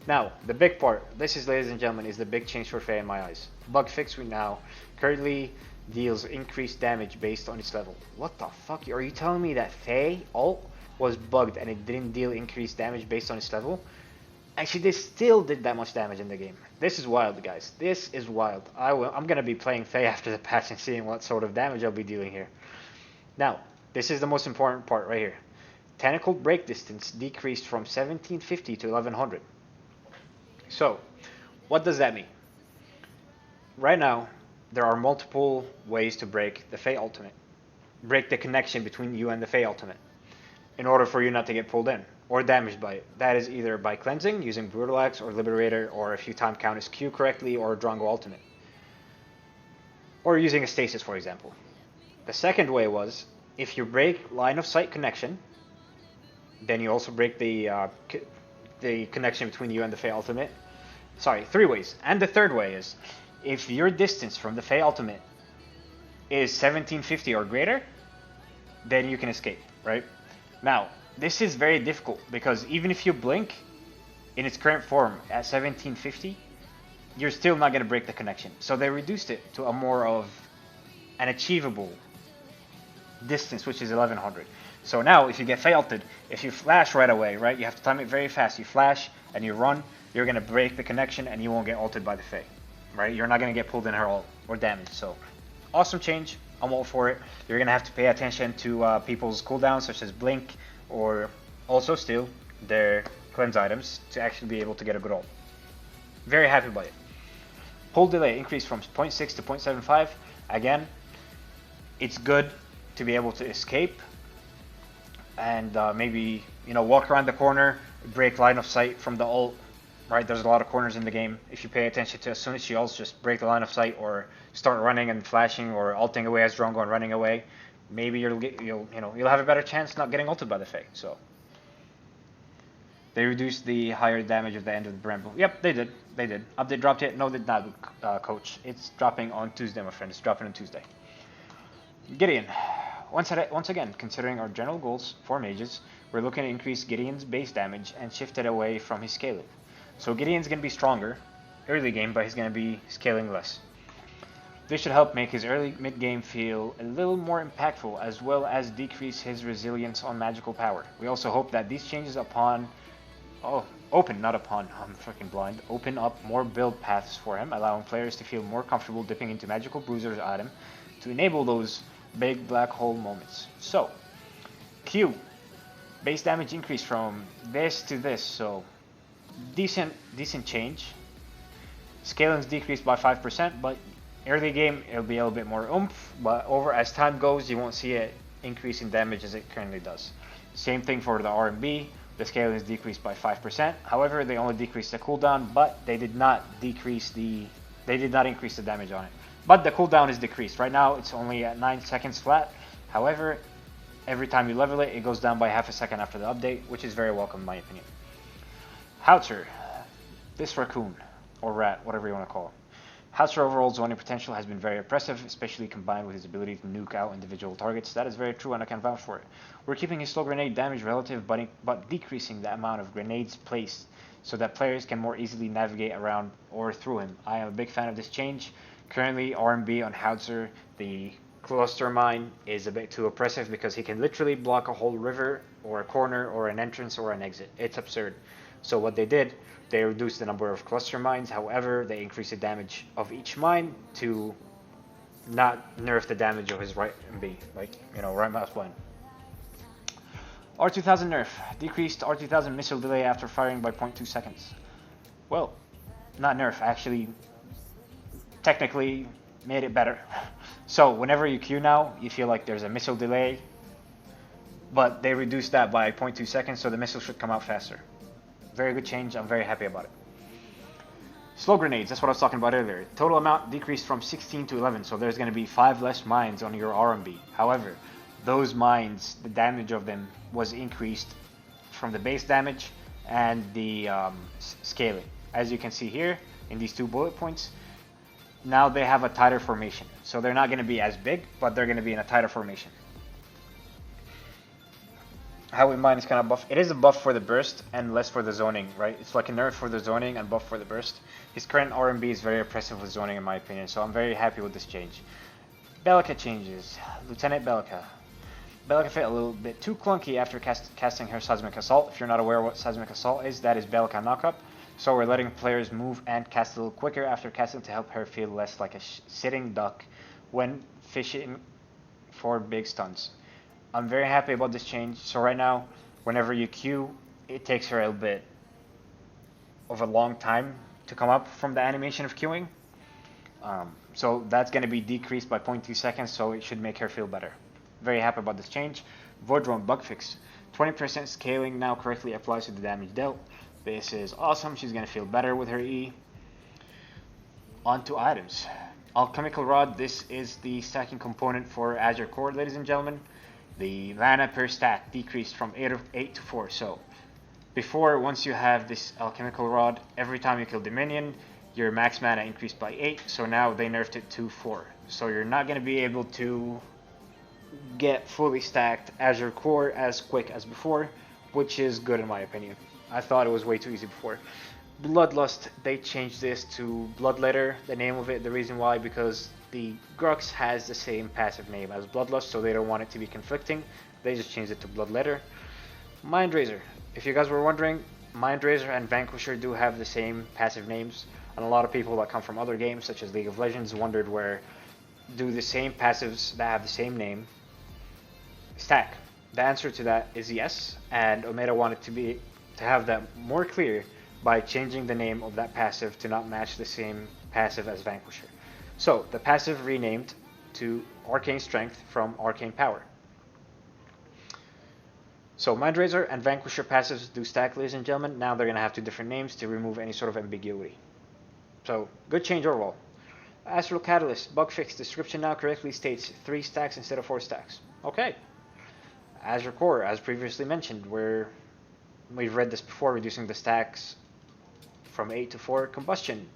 Now, the big part, this is, ladies and gentlemen, is the big change for Faye in my eyes. Bug fix we now currently deals increased damage based on its level. What the fuck? Are you telling me that Faye ult was bugged and it didn't deal increased damage based on its level? Actually, they still did that much damage in the game. This is wild, guys. This is wild. I'm going to be playing Faye after the patch and seeing what sort of damage I'll be dealing here. Now, this is the most important part right here. Tentacle break distance decreased from 1750 to 1100. So, what does that mean? right now, there are multiple ways to break the Fey Ultimate. Break the connection between you and the Fey Ultimate in order for you not to get pulled in or damaged by it. That is either by cleansing, using Brutal Axe or Liberator, or if you time Countess Q correctly, or Drongo Ultimate. Or using a Stasis, for example. The second way was, if you break line of sight connection, then you also break the connection between you and the Fey Ultimate. Sorry, 3 ways. And the third way is, if your distance from the Fey Ultimate is 1750 or greater, then you can escape, right? Now, this is very difficult because even if you blink in its current form at 1750, you're still not going to break the connection. So they reduced it to a more of an achievable distance, which is 1100. So now, if you get failted, if you flash right away, right, you have to time it very fast. You flash and you run, you're going to break the connection and you won't get ulted by the Fae, right? You're not going to get pulled in her ult or damaged. So, awesome change. I'm all for it. You're going to have to pay attention to people's cooldowns, such as Blink, or also still their cleanse items, to actually be able to get a good ult. Very happy about it. Pull delay increased from 0.6 to 0.75. Again, it's good to be able to escape and maybe, you know, walk around the corner, break line of sight from the ult, right? There's a lot of corners in the game. If you pay attention to, as soon as she ults, just break the line of sight or start running and flashing or ulting away as Drongo and running away. Maybe you'll have a better chance not getting ulted by the Fae. So they reduced the higher damage at the end of the Bramble. Yep, they did. They did. Update dropped yet? No, they did not, Coach. It's dropping on Tuesday, my friend. It's dropping on Tuesday. Gideon. Once again, considering our general goals for mages, we're looking to increase Gideon's base damage and shift it away from his scaling. So Gideon's going to be stronger early game, but he's going to be scaling less. This should help make his early mid-game feel a little more impactful, as well as decrease his resilience on magical power. We also hope that these changes open up more build paths for him, allowing players to feel more comfortable dipping into Magical Bruiser's item to enable those big black hole moments. So, Q. Base damage increase from this to this, so decent change. Scaling's decreased by 5%, but early game it'll be a little bit more oomph, but as time goes you won't see it increase in damage as it currently does. Same thing for the R&B. The scaling is decreased by 5%. However, they only decreased the cooldown, but they did not increase the damage on it. But the cooldown is decreased. Right now it's only at 9 seconds flat. However, every time you level it, it goes down by half a second after the update, which is very welcome in my opinion. Howitzer. This raccoon, or rat, whatever you want to call it. Howitzer overall zoning potential has been very impressive, especially combined with his ability to nuke out individual targets. That is very true, and I can vouch for it. We're keeping his slow grenade damage relative, but decreasing the amount of grenades placed so that players can more easily navigate around or through him. I am a big fan of this change. Currently, R&B on Howitzer, the cluster mine is a bit too oppressive because he can literally block a whole river or a corner or an entrance or an exit. It's absurd. So what they did, they reduced the number of cluster mines. However, they increased the damage of each mine to not nerf the damage of his right MB, like, you know, right mouse button. R2000 nerf. Decreased R2000 missile delay after firing by 0.2 seconds. Well, not nerf, actually technically made it better. So whenever you Q now, you feel like there's a missile delay, but they reduced that by 0.2 seconds, so the missile should come out faster. Very good change. I'm very happy about it. Slow grenades, that's what I was talking about earlier. Total amount decreased from 16 to 11, so there's going to be 5 less mines on your R&B. However, those mines, the damage of them was increased from the base damage and the scaling. As you can see here in these 2 bullet points, now they have a tighter formation. So they're not going to be as big, but they're going to be in a tighter formation. How we mine is kind of buff. It is a buff for the burst and less for the zoning, right? It's like a nerf for the zoning and buff for the burst. His current R&B is very oppressive with zoning in my opinion, so I'm very happy with this change. Bellica changes. Lieutenant Bellica. Bellica fit a little bit too clunky after casting her Seismic Assault. If you're not aware what Seismic Assault is, that is Bellica knockup. So we're letting players move and cast a little quicker after casting to help her feel less like a sitting duck when fishing for big stuns. I'm very happy about this change. So right now, whenever you Q, it takes her a little bit of a long time to come up from the animation of queuing. So that's going to be decreased by 0.2 seconds, so it should make her feel better. Very happy about this change. Vodron bug fix. 20% scaling now correctly applies to the damage dealt. This is awesome. She's going to feel better with her E. On to items. Alchemical Rod. This is the stacking component for Azure Core, ladies and gentlemen. The mana per stack decreased from 8 to 4. So before, once you have this Alchemical Rod, every time you kill the minion, your max mana increased by 8. So now they nerfed it to 4. So you're not going to be able to get fully stacked Azure Core as quick as before, which is good in my opinion. I thought it was way too easy before. Bloodlust, they changed this to Bloodletter, the name of it. The reason why, because the Grux has the same passive name as Bloodlust, so they don't want it to be conflicting. They just changed it to Bloodletter. Mindraiser, if you guys were wondering, Mindraiser and Vanquisher do have the same passive names, and a lot of people that come from other games such as League of Legends wondered where do the same passives that have the same name stack. The answer to that is yes, and Omega wanted to have that more clear by changing the name of that passive to not match the same passive as Vanquisher. So the passive renamed to Arcane Strength from Arcane Power. So Mindraiser and Vanquisher passives do stack, ladies and gentlemen. Now they're going to have two different names to remove any sort of ambiguity. So good change overall. Astral Catalyst, bug fix, description now correctly states 3 stacks instead of 4 stacks. Okay. Azure Core, as previously mentioned, we've read this before, reducing the stacks from 8 to 4. Combustion.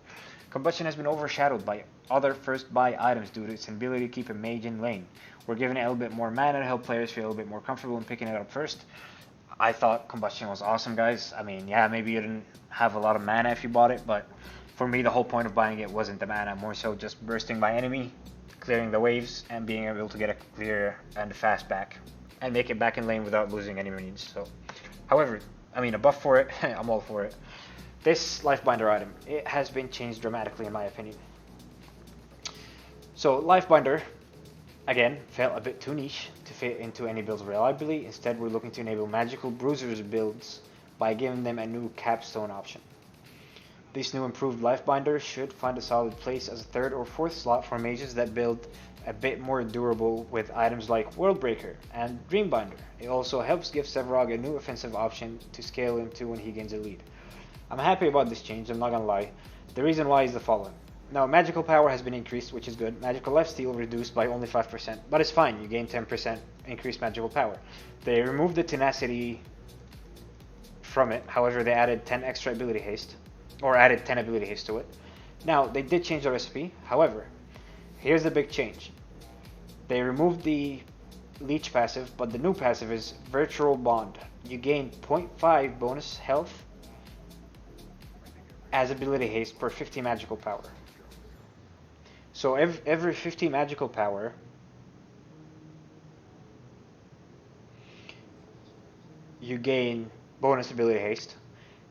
Combustion has been overshadowed by other first buy items due to its ability to keep a mage in lane. We're giving it a little bit more mana to help players feel a little bit more comfortable in picking it up first. I thought Combustion was awesome, guys. I mean, yeah, maybe you didn't have a lot of mana if you bought it, but for me, the whole point of buying it wasn't the mana, more so just bursting my enemy, clearing the waves, and being able to get a clear and fast back, and make it back in lane without losing any minions. So, however, I mean, a buff for it, I'm all for it. This Lifebinder item, it has been changed dramatically in my opinion. So, Lifebinder, again, felt a bit too niche to fit into any builds reliably. Instead, we're looking to enable magical bruisers builds by giving them a new capstone option. This new improved Lifebinder should find a solid place as a 3rd or 4th slot for mages that build a bit more durable with items like Worldbreaker and Dreambinder. It also helps give Sevarog a new offensive option to scale into when he gains a lead. I'm happy about this change, I'm not gonna lie. The reason why is the following. Now, magical power has been increased, which is good. Magical lifesteal reduced by only 5%, but it's fine, you gain 10% increased magical power. They removed the tenacity from it, however they added 10 extra ability haste, or added 10 ability haste to it. Now, they did change the recipe, however, here's the big change. They removed the leech passive, but the new passive is Virtual Bond. You gain 0.5 bonus health as ability haste per 50 magical power. So every 50 magical power, you gain bonus ability haste.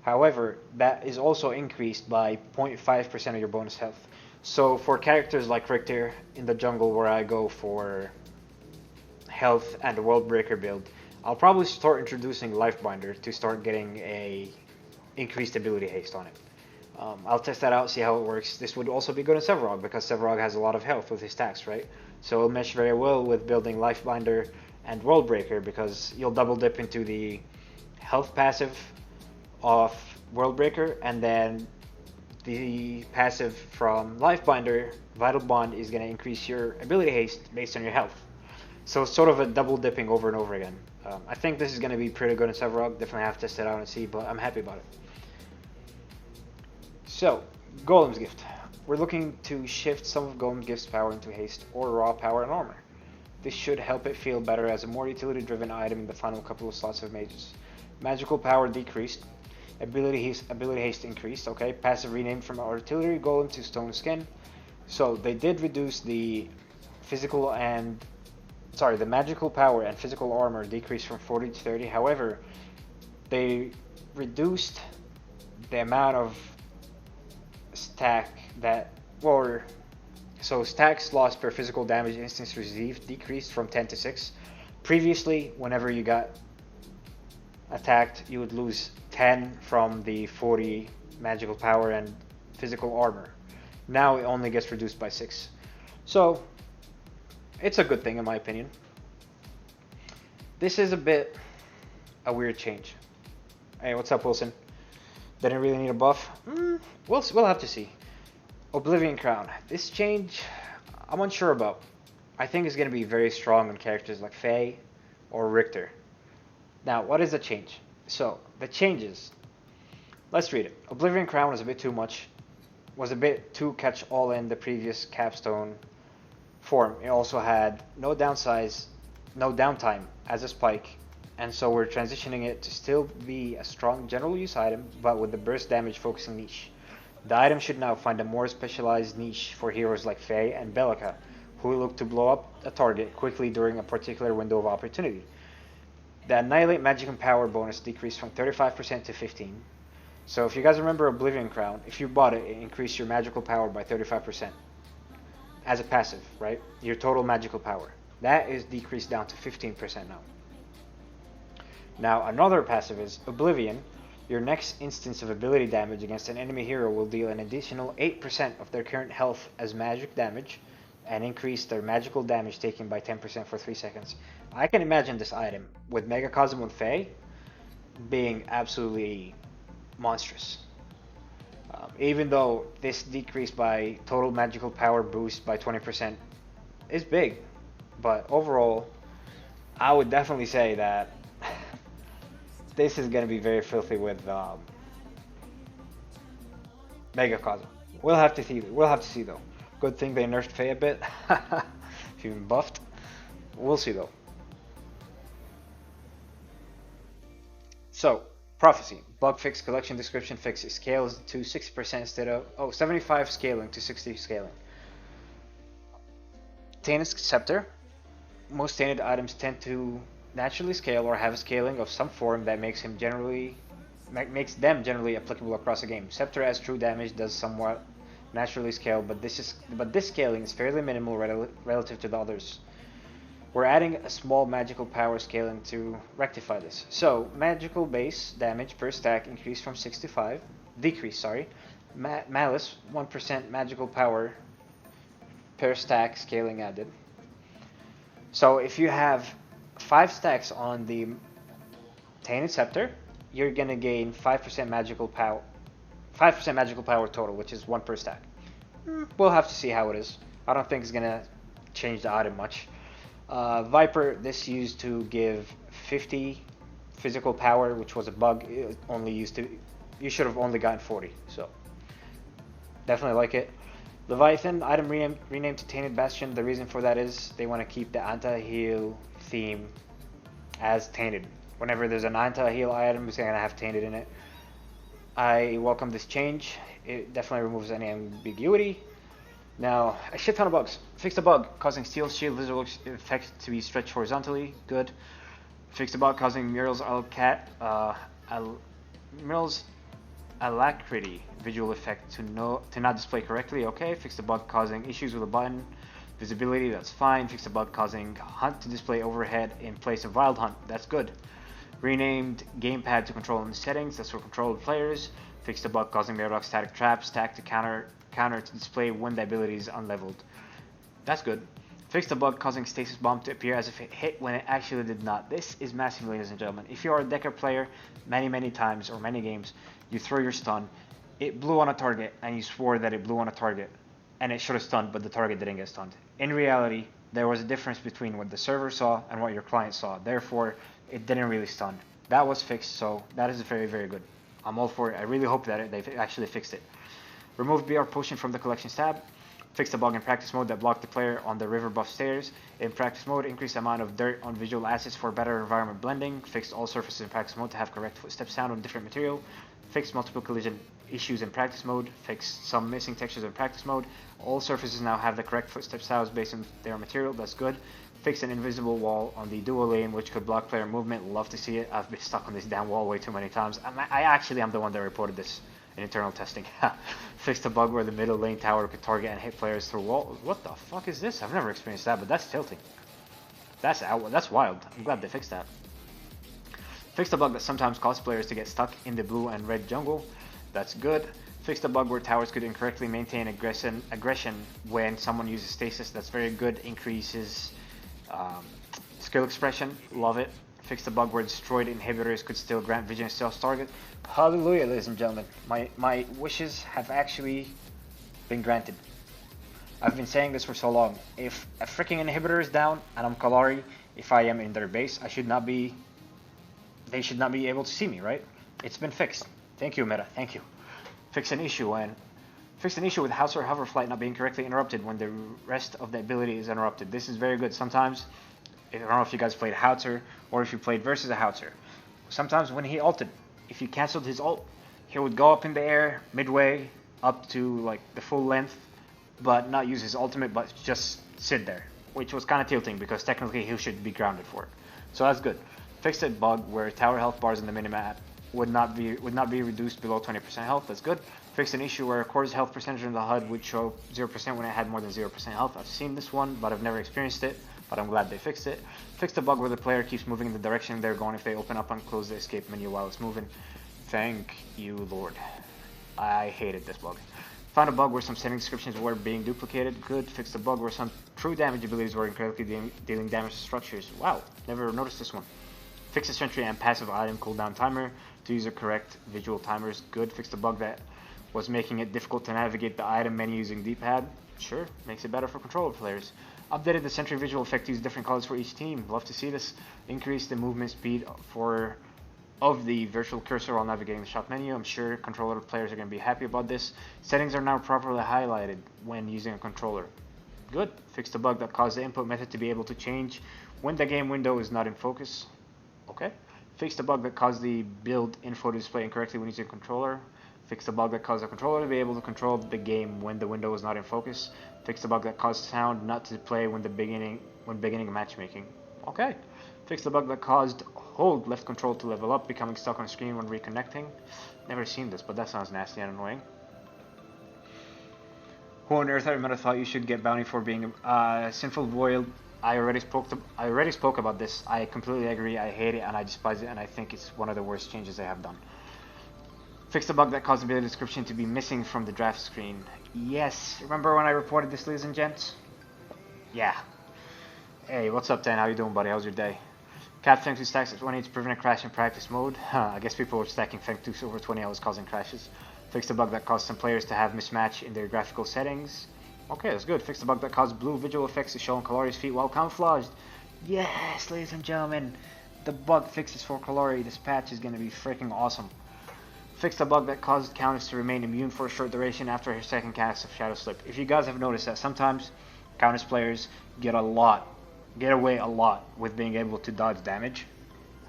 However, that is also increased by 0.5% of your bonus health. So for characters like Riktor in the jungle, where I go for health and a Worldbreaker build, I'll probably start introducing Lifebinder to start getting a increased ability haste on it. I'll test that out, see how it works. This would also be good in Sevarog, because Sevarog has a lot of health with his stacks, right? So it'll mesh very well with building Lifebinder and Worldbreaker, because you'll double dip into the health passive of Worldbreaker, and then the passive from Lifebinder, Vital Bond, is going to increase your ability haste based on your health. So it's sort of a double dipping over and over again. I think this is going to be pretty good in Sevarog. Definitely have to test it out and see, but I'm happy about it. So, Golem's Gift. We're looking to shift some of Golem's Gift's power into haste or raw power and armor. This should help it feel better as a more utility-driven item in the final couple of slots of mages. Magical power decreased. Ability haste increased. Okay, passive renamed from Artillery Golem to Stone Skin. So they did reduce the the magical power and physical armor decreased from 40 to 30. However, they reduced the amount of stack stacks lost per physical damage instance received decreased from 10 to 6. Previously, whenever you got attacked, you would lose 10 from the 40 magical power and physical armor. Now it only gets reduced by 6. So, it's a good thing in my opinion. This is a bit a weird change. Hey, what's up, Wilson? Didn't really need a buff? We'll have to see. Oblivion Crown. This change, I'm unsure about. I think it's going to be very strong on characters like Faye or Riktor. Now, what is the change? So, the changes. Let's read it. Oblivion Crown was a bit too much. Was a bit too catch all in the previous capstone form. It also had no downtime as a spike, and so we're transitioning it to still be a strong general use item, but with the burst damage focusing niche. The item should now find a more specialized niche for heroes like Faye and Bellica, who look to blow up a target quickly during a particular window of opportunity. The Annihilate Magic and Power bonus decreased from 35% to 15%. So if you guys remember Oblivion Crown, if you bought it, it increased your magical power by 35%. As a passive, right? Your total magical power. That is decreased down to 15% now. Now another passive is Oblivion. Your next instance of ability damage against an enemy hero will deal an additional 8% of their current health as magic damage and increase their magical damage taken by 10% for 3 seconds. I can imagine this item with Megacosm and Faye being absolutely monstrous. Even though this decrease by total magical power boost by 20% is big, but overall, I would definitely say that this is going to be very filthy with Megacosm. We'll have to see. We'll have to see though. Good thing they nerfed Faye a bit. If you've been buffed, we'll see though. So. Prophecy. Bug fix, collection description fix scales to 60% instead of 75 scaling to 60 scaling. Tainted Scepter. Most tainted items tend to naturally scale or have a scaling of some form that makes them generally applicable across the game. Scepter as true damage does somewhat naturally scale, but this scaling is fairly minimal relative to the others. We're adding a small magical power scaling to rectify this. So, magical base damage per stack increased from 6 to 5. Decrease, sorry. Malice, 1% magical power per stack scaling added. So, if you have 5 stacks on the Tainted Scepter, you're gonna gain 5% magical power. 5% magical power total, which is 1 per stack. We'll have to see how it is. I don't think it's gonna change the item much. Viper, this used to give 50 physical power, which was a bug. It only used to, you should have only gotten 40. So definitely like it. Leviathan item renamed to Tainted Bastion. The reason for that is they want to keep the anti-heal theme as tainted. Whenever there's an anti-heal item, it's gonna have tainted in it. I welcome this change. It definitely removes any ambiguity. Now, a shit ton of bugs. Fixed a bug causing Steel Shield visual effect to be stretched horizontally. Good. Fixed a bug causing Mural's Alacrity visual effect to not display correctly. Okay. Fixed a bug causing issues with a button visibility. That's fine. Fixed a bug causing Hunt to display overhead in place of Wild Hunt. That's good. Renamed Gamepad to control in the settings. That's for controlled players. Fixed a bug causing Murdoch static trap stack to counter to display when the ability is unleveled. That's good. Fixed a bug causing Stasis Bomb to appear as if it hit when it actually did not. This is massive, ladies and gentlemen. If you are a Decker player, many times or many games, you throw your stun, it blew on a target, and you swore that it blew on a target, and it should have stunned, but the target didn't get stunned. In reality, there was a difference between what the server saw and what your client saw. Therefore, it didn't really stun. That was fixed, so that is very good. I'm all for it. I really hope that they've actually fixed it. Remove BR Potion from the Collections tab. Fixed a bug in practice mode that blocked the player on the river buff stairs. In practice mode, increased the amount of dirt on visual assets for better environment blending. Fixed all surfaces in practice mode to have correct footstep sound on different material. Fixed multiple collision issues in practice mode. Fixed some missing textures in practice mode. All surfaces now have the correct footstep sounds based on their material. That's good. Fixed an invisible wall on the dual lane which could block player movement. Love to see it. I've been stuck on this damn wall way too many times. I actually am the one that reported this in internal testing. Fixed a bug where the middle lane tower could target and hit players through walls. What the fuck is this? I've never experienced that, but that's tilting. That's wild. I'm glad they fixed that. Fixed a bug that sometimes caused players to get stuck in the blue and red jungle. That's good. Fixed a bug where towers could incorrectly maintain aggression when someone uses stasis. That's very good. Increases skill expression. Love it. Fixed a bug where destroyed inhibitors could still grant vision stealth target. Hallelujah, ladies and gentlemen. My wishes have actually been granted. I've been saying this for so long. If a freaking inhibitor is down and I'm Kallari, if I am in their base, they should not be able to see me, right? It's been fixed. Thank you, Meta. Thank you. Fix an issue with house or hover flight not being correctly interrupted when the rest of the ability is interrupted. This is very good. Sometimes, I don't know if you guys played Howitzer or if you played versus a Howitzer. Sometimes when he ulted, if you cancelled his ult, he would go up in the air midway up to like the full length, but not use his ultimate, but just sit there, which was kind of tilting because technically he should be grounded for it. So that's good. Fixed a bug where tower health bars in the minimap would not be reduced below 20% health. That's good. Fixed an issue where a core's health percentage in the HUD would show 0% when it had more than 0% health. I've seen this one, but I've never experienced it. But I'm glad they fixed it. Fixed a bug where the player keeps moving in the direction they're going if they open up and close the escape menu while it's moving. Thank you, Lord. I hated this bug. Found a bug where some setting descriptions were being duplicated. Good. Fixed a bug where some true damage abilities were incorrectly dealing damage to structures. Wow, never noticed this one. Fixed a sentry and passive item cooldown timer to use the correct visual timers. Good. Fixed a bug that was making it difficult to navigate the item menu using D-pad. Sure, makes it better for controller players. Updated the sentry visual effect to use different colors for each team. Love to see this. Increase the movement speed of the virtual cursor while navigating the shop menu. I'm sure controller players are going to be happy about this. Settings are now properly highlighted when using a controller. Good. Fixed a bug that caused the input method to be able to change when the game window is not in focus. Okay. Fixed a bug that caused the build info to display incorrectly when using a controller. Fixed a bug that caused the controller to be able to control the game when the window is not in focus. Fixed a bug that caused sound not to play when beginning matchmaking. Okay. Fixed a bug that caused hold left control to level up, becoming stuck on screen when reconnecting. Never seen this, but that sounds nasty and annoying. Who on earth I thought you should get bounty for being sinful void? I already spoke about this. I completely agree. I hate it and I despise it, and I think it's one of the worst changes they have done. Fixed a bug that caused the ability description to be missing from the draft screen. Yes, remember when I reported this, ladies and gents? Yeah. Hey, what's up, Dan? How you doing, buddy? How's your day? Cap Feng 2 stacks at 20 to prevent a crash in practice mode. I guess people were stacking Feng 2 over 20 hours causing crashes. Fixed a bug that caused some players to have mismatch in their graphical settings. Okay, that's good. Fixed a bug that caused blue visual effects to show on Kallari's feet while camouflaged. Yes, ladies and gentlemen. The bug fixes for Kallari. This patch is going to be freaking awesome. Fixed a bug that caused Countess to remain immune for a short duration after her second cast of Shadow Slip. If you guys have noticed that sometimes Countess players get away a lot with being able to dodge damage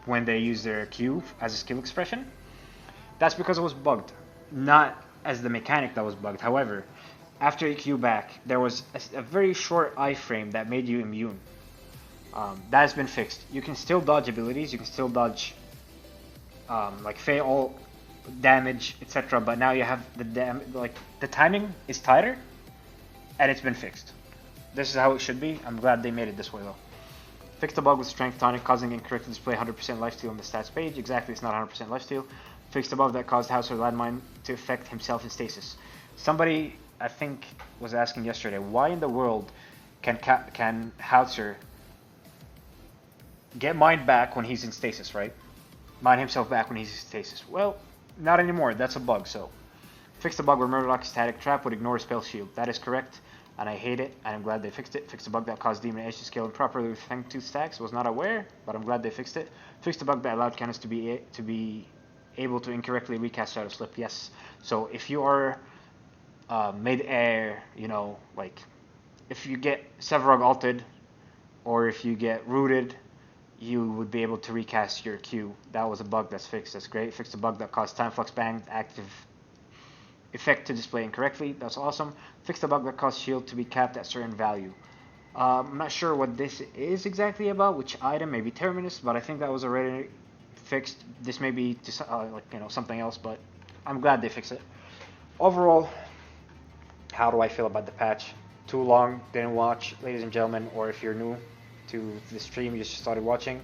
when they use their Q as a skill expression, that's because it was bugged, not as the mechanic that was bugged. However, after you Q back, there was a very short iframe that made you immune. That has been fixed. You can still dodge abilities, you can still dodge like fail damage, etc. But now you have the timing is tighter, and it's been fixed. This is how it should be. I'm glad they made it this way though. Fixed a bug with strength tonic causing incorrect to display 100% lifesteal on the stats page. Exactly, it's not 100% lifesteal. Fixed a bug that caused Howitzer Landmine to affect himself in stasis. Somebody, I think, was asking yesterday, why in the world can Howitzer get mined back when he's in stasis, right? Mine himself back when he's in stasis. Well, not anymore. That's a bug, so. Fixed a bug where Murderlock's static trap would ignore spell shield. That is correct, and I hate it, and I'm glad they fixed it. Fixed a bug that caused Demon Edge to scale improperly with Feng 2 stacks. Was not aware, but I'm glad they fixed it. Fixed a bug that allowed Countess to be able to incorrectly recast Shadow Slip. Yes. So if you are mid-air, you know, like if you get Sevarog ulted, or if you get rooted, you would be able to recast your Q. That was a bug that's fixed. That's great. Fixed a bug that caused Time Flux Bang active effect to display incorrectly. That's awesome. Fixed a bug that caused shield to be capped at certain value. I'm not sure what this is exactly about, which item, maybe Terminus, but I think that was already fixed. This may be something else, but I'm glad they fixed it. Overall, how do I feel about the patch? Too long, didn't watch, ladies and gentlemen, or if you're new to the stream, you just started watching.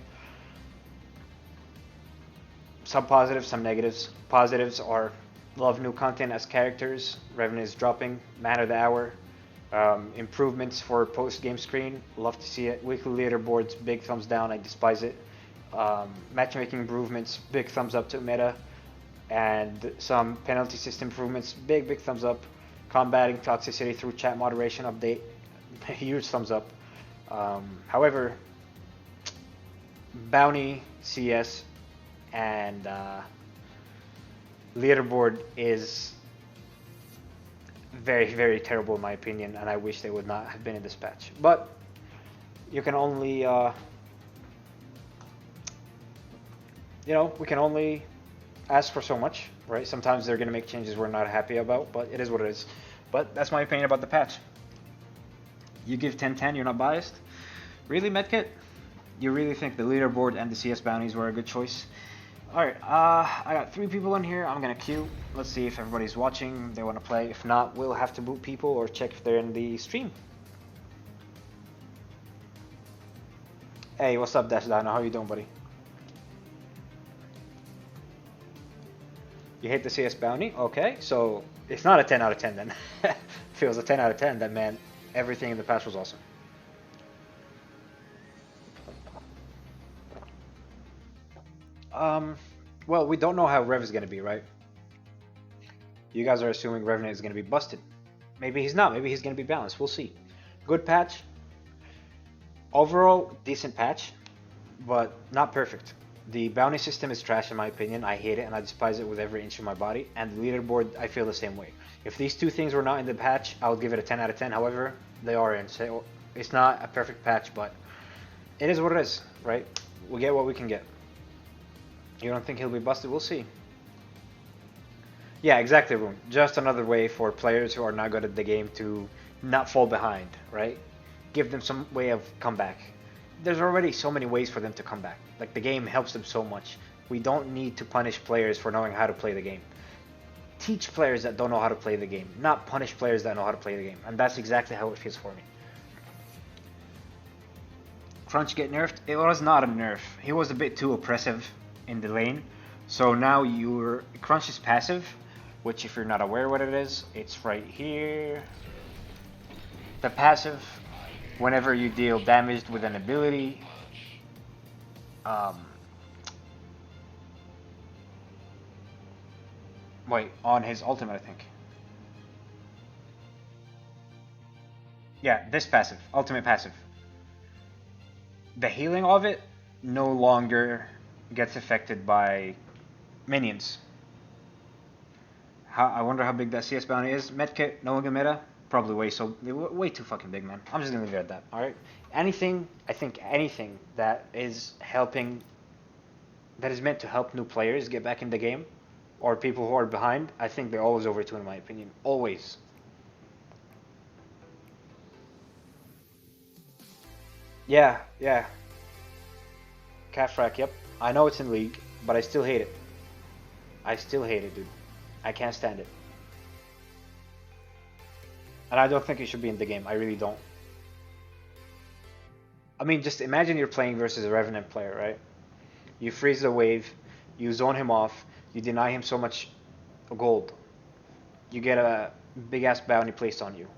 Some positives, some negatives. Positives are Love new content as characters. Revenue is dropping. Man of the hour. Improvements for post-game screen. Love to see it. Weekly leaderboards. Big thumbs down. I despise it. Matchmaking improvements. Big thumbs up to meta. And some penalty system improvements. Big thumbs up. Combating toxicity through chat moderation update. Huge thumbs up. However, bounty CS and leaderboard is very terrible in my opinion, and I wish they would not have been in this patch. But you can only we can only ask for so much, right? Sometimes they're gonna make changes we're not happy about, but it is what it is. But that's my opinion about the patch. You give 10/10, you're not biased? Really, Medkit? You really think the leaderboard and the CS bounties were a good choice? Alright, I got 3 people in here. I'm gonna queue. Let's see if everybody's watching, they want to play. If not, we'll have to boot people or check if they're in the stream. Hey, what's up, Dash Dino? How you doing, buddy? You hate the CS bounty? Okay, so it's not a 10 out of 10 then. If it was a 10 out of 10, then man, everything in the patch was awesome. Well, we don't know how Rev is going to be, right? You guys are assuming Revenant is going to be busted. Maybe he's not. Maybe he's going to be balanced. We'll see. Good patch. Overall, decent patch, but not perfect. The bounty system is trash in my opinion. I hate it and I despise it with every inch of my body. And the leaderboard, I feel the same way. If these 2 things were not in the patch, I would give it a 10 out of 10. However, they are in. So it's not a perfect patch, but it is what it is, right? We get what we can get. You don't think he'll be busted? We'll see. Yeah, exactly, Rune. Just another way for players who are not good at the game to not fall behind, right? Give them some way of comeback. There's already so many ways for them to come back. Like, the game helps them so much. We don't need to punish players for knowing how to play the game. Teach players that don't know how to play the game, not punish players that know how to play the game. And that's exactly how it feels for me. Crunch get nerfed? It was not a nerf. He was a bit too oppressive in the lane. So now your Crunch is passive, which if you're not aware what it is, it's right here. The passive, whenever you deal damage with an ability, wait, on his ultimate I think. Yeah, this passive, ultimate passive. The healing of it no longer gets affected by minions. I wonder how big that CS bounty is. Medkit, no one can meta? Probably way too fucking big, man. I'm just gonna leave it at that, alright? Anything, I think anything that is helping, that is meant to help new players get back in the game, or people who are behind, I think they're always over 2 in my opinion. Always. Yeah. Calfrack, yep. I know it's in League, but I still hate it. I still hate it, dude. I can't stand it. And I don't think it should be in the game. I really don't. I mean, just imagine you're playing versus a Revenant player, right? You freeze the wave, you zone him off, you deny him so much gold. You get a big-ass bounty placed on you.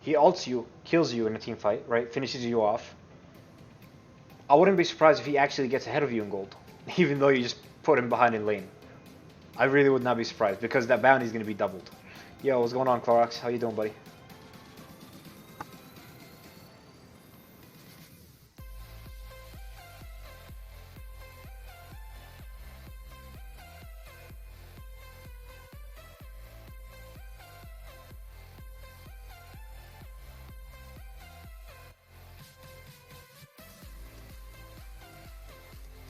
He ults you, kills you in a team fight, right? Finishes you off. I wouldn't be surprised if he actually gets ahead of you in gold, even though you just put him behind in lane. I really would not be surprised because that bounty is going to be doubled. Yo, what's going on, Clorox? How you doing, buddy?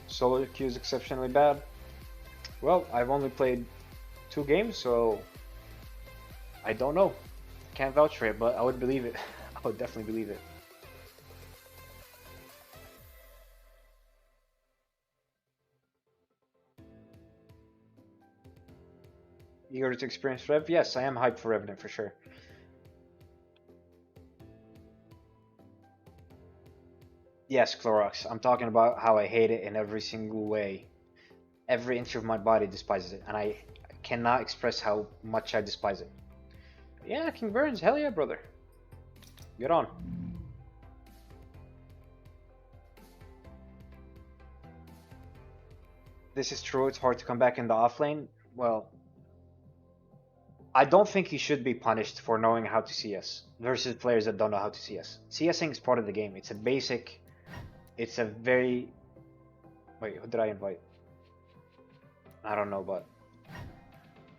Solo queue is exceptionally bad. Well, I've only played 2 games, so I don't know. Can't vouch for it, but I would believe it. I would definitely believe it. Eager to experience Rev? Yes, I am hyped for Revenant for sure. Yes, Clorox. I'm talking about how I hate it in every single way. Every inch of my body despises it, and cannot express how much I despise it. Yeah, King Burns, hell yeah, brother. Get on. This is true, it's hard to come back in the offlane. Well, I don't think he should be punished for knowing how to CS versus players that don't know how to CS. CSing is part of the game. It's a basic. It's a very. Wait, who did I invite? I don't know, but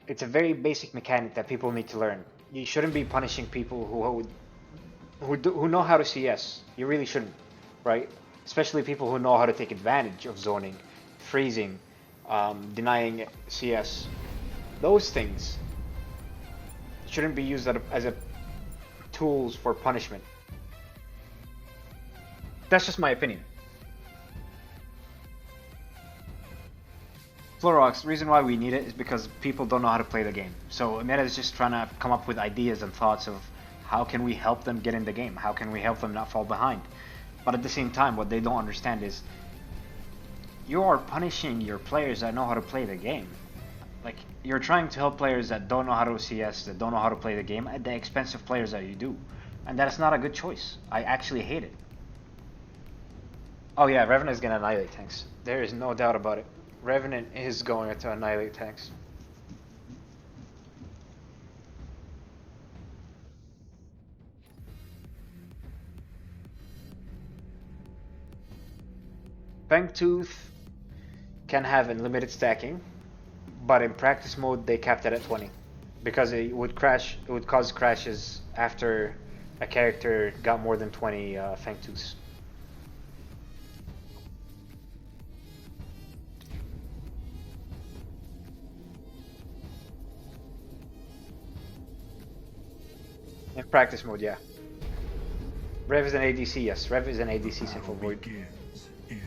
it's a very basic mechanic that people need to learn. You shouldn't be punishing people who know how to CS. You really shouldn't, right? Especially people who know how to take advantage of zoning, freezing, denying CS. Those things shouldn't be used as a tools for punishment. That's just my opinion. Florox, the reason why we need it is because people don't know how to play the game. So Meta is just trying to come up with ideas and thoughts of how can we help them get in the game? How can we help them not fall behind? But at the same time, what they don't understand is you are punishing your players that know how to play the game. Like, you're trying to help players that don't know how to CS, that don't know how to play the game, at the expense of players that you do. And that's not a good choice. I actually hate it. Oh yeah, Revenant is gonna annihilate tanks. There is no doubt about it. Revenant is going to annihilate tanks. Fangtooth can have unlimited stacking, but in practice mode they capped it at 20 because it would crash. It would cause crashes after a character got more than 20 Fangtooths. In practice mode, yeah. Rev is an ADC, yes. Rev is an ADC Sinful Void. Begins in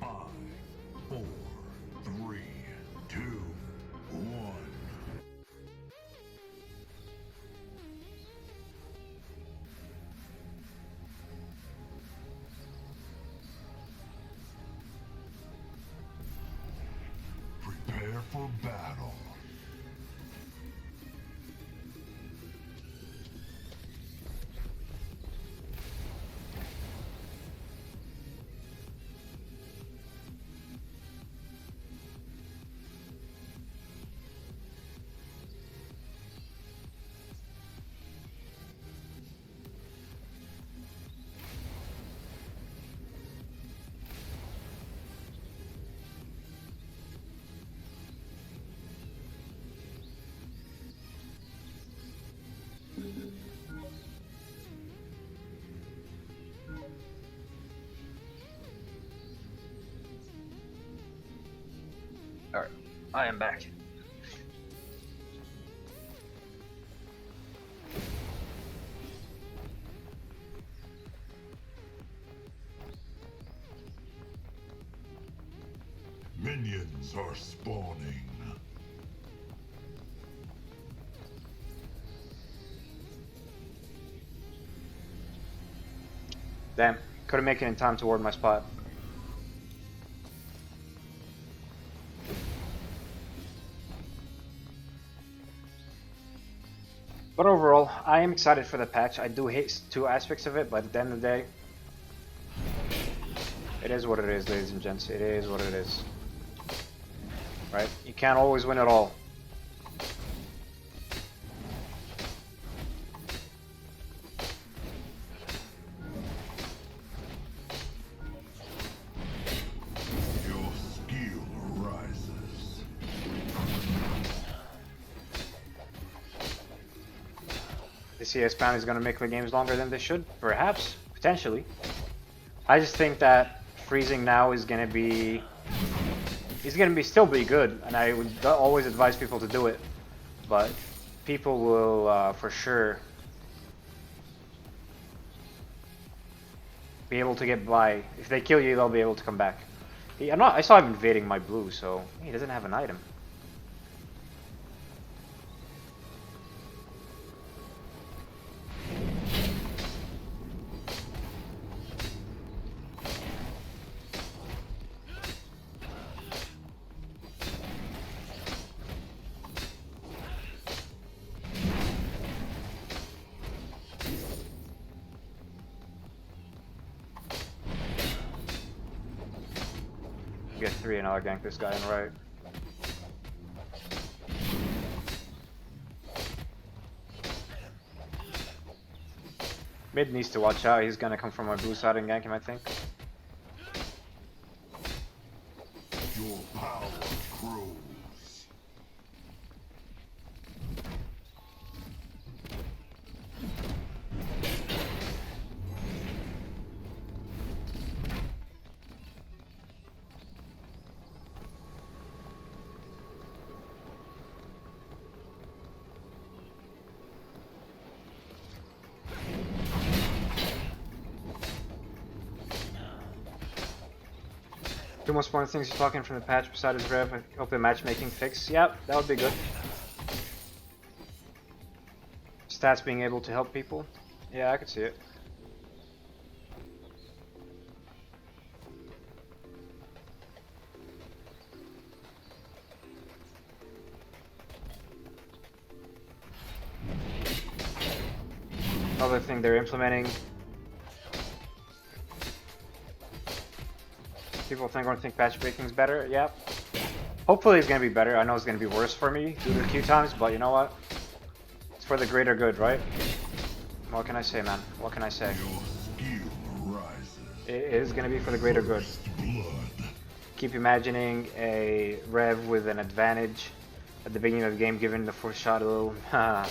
5, 4, 3, 2, 1. Prepare for battle. Alright, I am back. Minions are spawning. Damn, couldn't make it in time to ward my spot. But overall, I am excited for the patch. I do hate two aspects of it, but at the end of the day, it is what it is, ladies and gents. It is what it is. Right? You can't always win it all. Your skill rises. The CS ban is going to make the games longer than they should? Perhaps. Potentially. I just think that freezing now is going to be... It's going to be still be good, and I would always advise people to do it. But people will for sure be able to get by. If they kill you, they'll be able to come back. I saw him invading my blue, so he doesn't have an item. get 3 and I'll gank this guy on right. Mid needs to watch out, he's gonna come from my blue side and gank him, I think. Your power grows. Two most important things you're talking from the patch besides his rev. I hope the matchmaking fix. Yep, that would be good. Stats being able to help people. Yeah, I could see it. Another thing they're implementing. People gonna think matchmaking is better. Yep. Hopefully it's gonna be better. I know it's gonna be worse for me due to the queue times, but you know what? It's for the greater good, right? What can I say, man? What can I say? Your skill rises. It is gonna be for the greater good. Blood. Keep imagining a rev with an advantage at the beginning of the game, given the foreshadow. I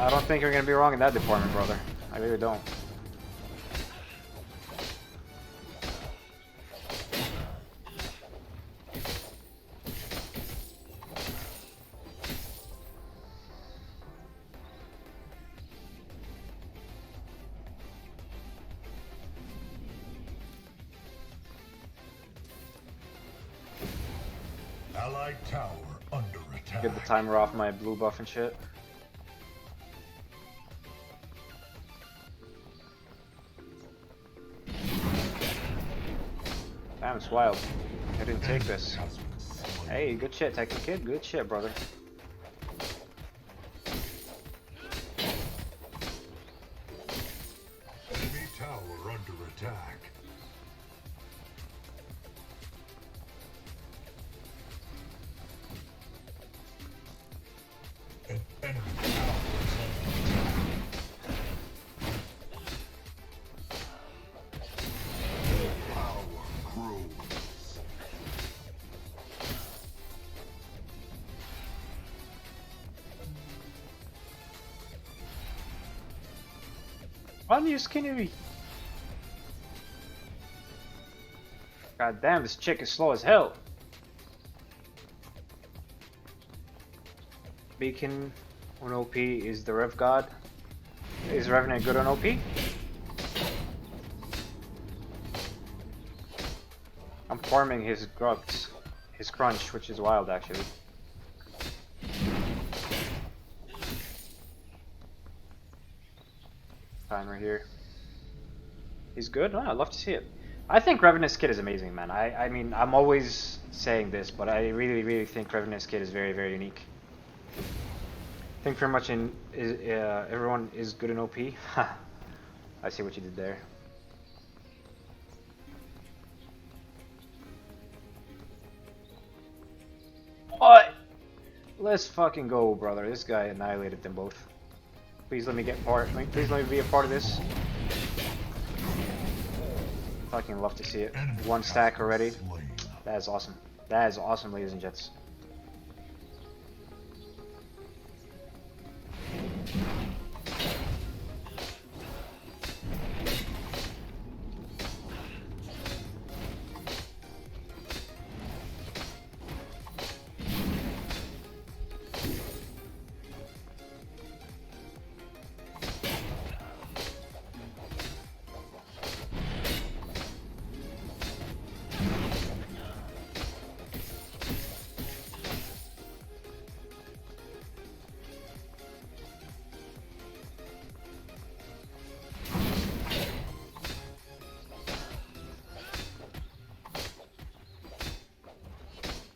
don't think you're gonna be wrong in that department, brother. I really don't. Allied tower under attack. Get the timer off my blue buff and shit. Damn, it's wild. I didn't take this. Hey, good shit, Tekken Kid. Good shit, brother. Enemy tower under attack. An enemy tower is under attack. Your power grows. Run, you skinny. God damn, this chick is slow as hell. Beacon on OP is the Rev God. Is Revenant good on OP? I'm farming his Grux, his Crunch, which is wild actually. Timer here. He's good? Oh, I'd love to see it. I think Revenant's kit is amazing, man. I mean, I'm always saying this, but I really think Revenant's kit is very unique. I think pretty much everyone is good in OP. I see what you did there. What? Let's fucking go, brother. This guy annihilated them both. Please let me get part. Please let me be a part of this. Fucking love to see it. One stack already. That is awesome. That is awesome, ladies and gents.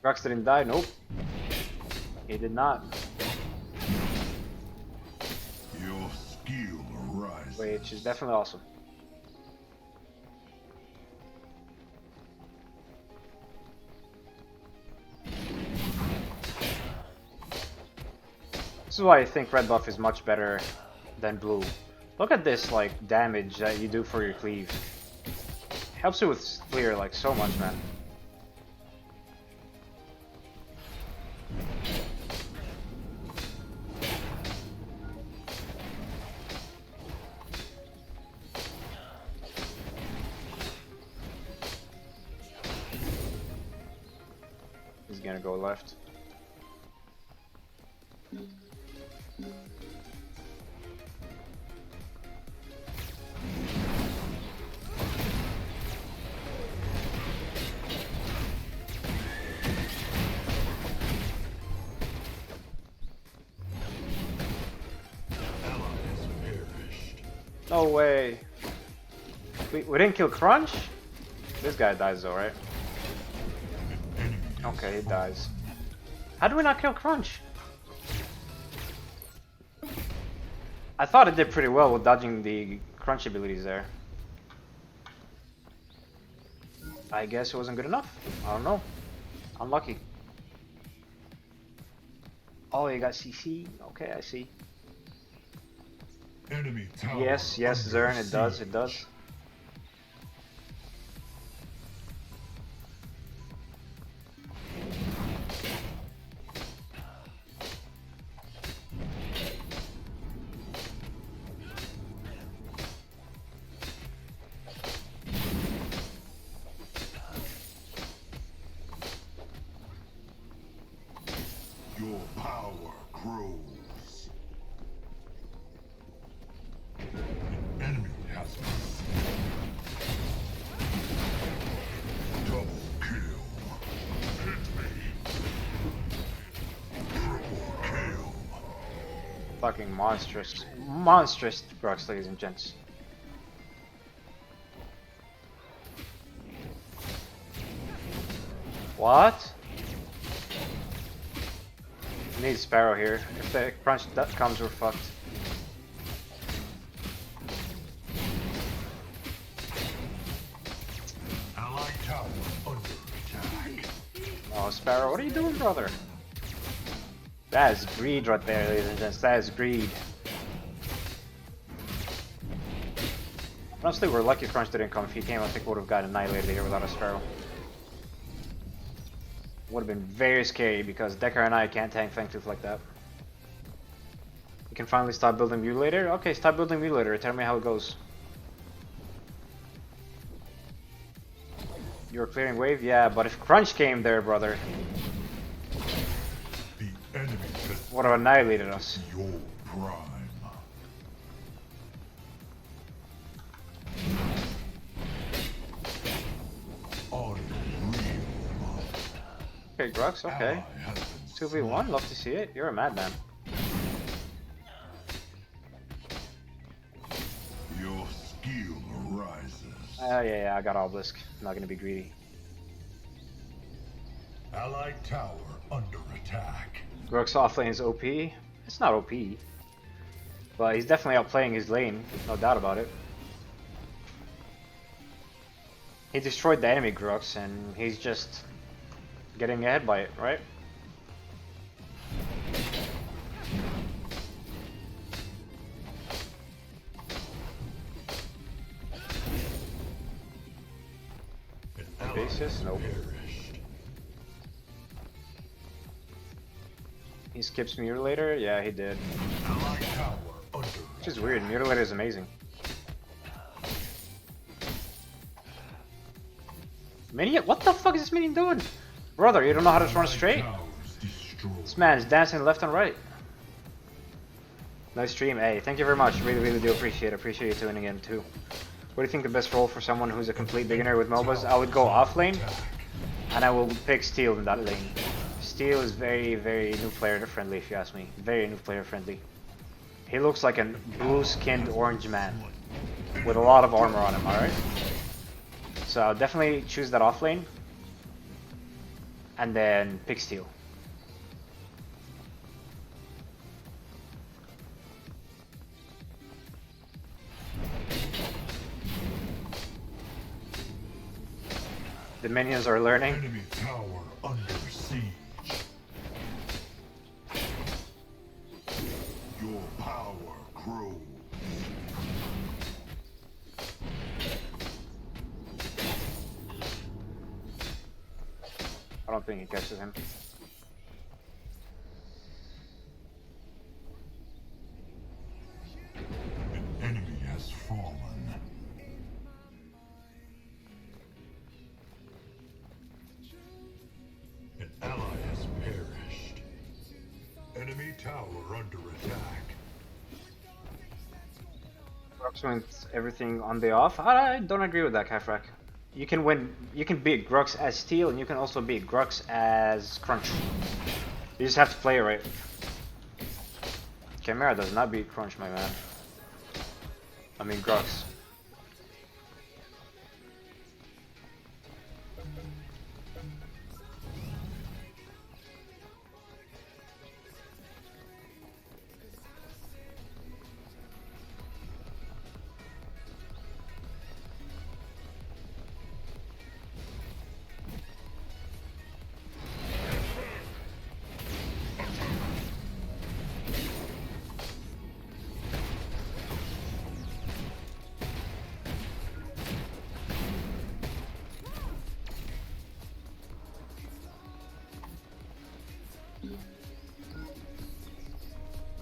Grux didn't die, nope. He did not. Your skill rises. Which is definitely awesome. This is why I think red buff is much better than blue. Look at this like damage that you do for your cleave. Helps you with clear like so much, man. He's gonna go left. No way. We didn't kill Crunch? This guy dies though, right? Okay, he dies. How do we not kill Crunch? I thought it did pretty well with dodging the Crunch abilities there. I guess it wasn't good enough. I don't know. Unlucky. Oh, you got CC? Okay, I see. Enemy tower Yes, yes, under Zern, it does, siege. it does. Your power grows. An enemy has been slain. Double kill. Hit me. Triple kill. Fucking monstrous. Monstrous Grux, ladies and gents. What? We need Sparrow here. If the Crunch comes, we're fucked. Allied tower under attack. Oh, Sparrow, what are you doing, brother? That is greed right there, ladies and gents. That is greed. Honestly, we're lucky Crunch didn't come. If he came, I think we would have got annihilated here without a Sparrow. Would have been very scary because Decker and I can't tank Fangtooth like that. We can finally stop building Mutilator. Okay, stop building Mutilator. Tell me how it goes. You're clearing wave? Yeah, but if Crunch came there, brother, The enemy has would have annihilated us. your prime. Unreal. Okay, Grux, okay. Ally has been 2v1, love to see it. You're a madman. Your skill arises. Yeah, I got Obelisk. I'm not gonna be greedy. Allied tower under attack. Grux off lane is OP. It's not OP. But he's definitely outplaying his lane, no doubt about it. He destroyed the enemy Grux and he's just getting ahead by it, right? An ally Basis? Nope. perished. He skips Mutilator? Yeah, he did. Allied tower under Which is weird, Mutilator is amazing. Minion? What the fuck is this minion doing? Brother, you don't know how to run straight? Towers destroyed. This man's dancing left and right. Nice stream. Hey, thank you very much. Really do appreciate it. Appreciate you tuning in too. What do you think the best role for someone who's a complete beginner with MOBAs? I would go off lane, and I will pick Steel in that lane. Steel is very new player friendly, if you ask me. Very new player friendly. He looks like a blue-skinned orange man with a lot of armor on him. All right. So I'll definitely choose that off lane, and then pick Steel. The minions are learning. Enemy tower under siege. don't think he catches him. An enemy has fallen. An ally has perished. Enemy tower under attack. Grux wins everything on the off. I don't agree with that, Kafrak. You can win. You can beat Grux as Steel, and you can also beat Grux as Crunch. You just have to play it right. Chimera does not beat Crunch, my man. I mean Grux.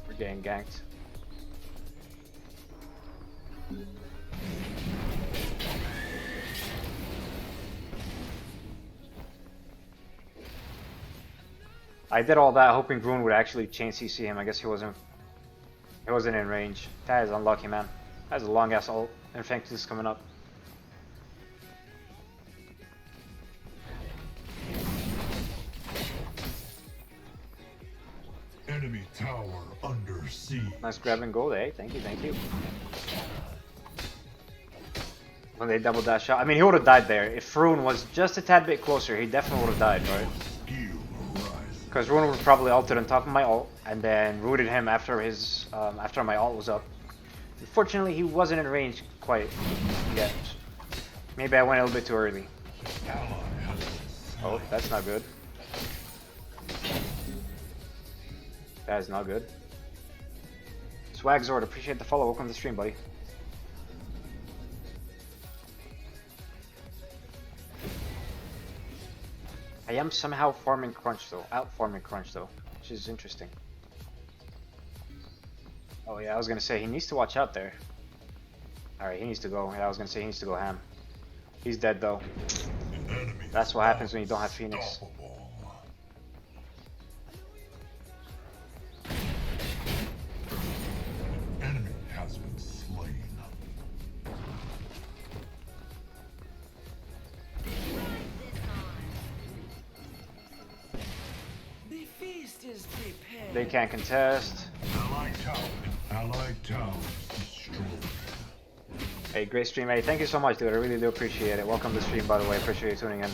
We're getting ganked. I did all that hoping Grun would actually chain CC him. I guess he wasn't in range. That is unlucky, man. That's a long ass ult, and Feng is coming up. Enemy tower under siege. Nice grabbing gold, eh? Thank you, thank you. When they double dash shot, I mean, he would have died there. If Rune was just a tad bit closer, he definitely would have died, right? Because Rune would probably ulted on top of my ult, and then rooted him after his after my ult was up. Unfortunately, he wasn't in range quite yet. Maybe I went a little bit too early. Oh, that's not good. That is not good. Swag Zord, appreciate the follow. Welcome to the stream, buddy. I am somehow farming Crunch though, out farming Crunch though, which is interesting. Oh yeah, I was gonna say he needs to watch out there. Alright, he needs to go. Yeah, I was gonna say he needs to go ham. He's dead though. That's what happens when you don't have Phoenix. Enemy has been slain. The feast is prepared. They can't contest. Allied tower destroyed. Hey, great stream, hey, thank you so much, dude. I really do appreciate it. Welcome to the stream, by the way. Appreciate you tuning in.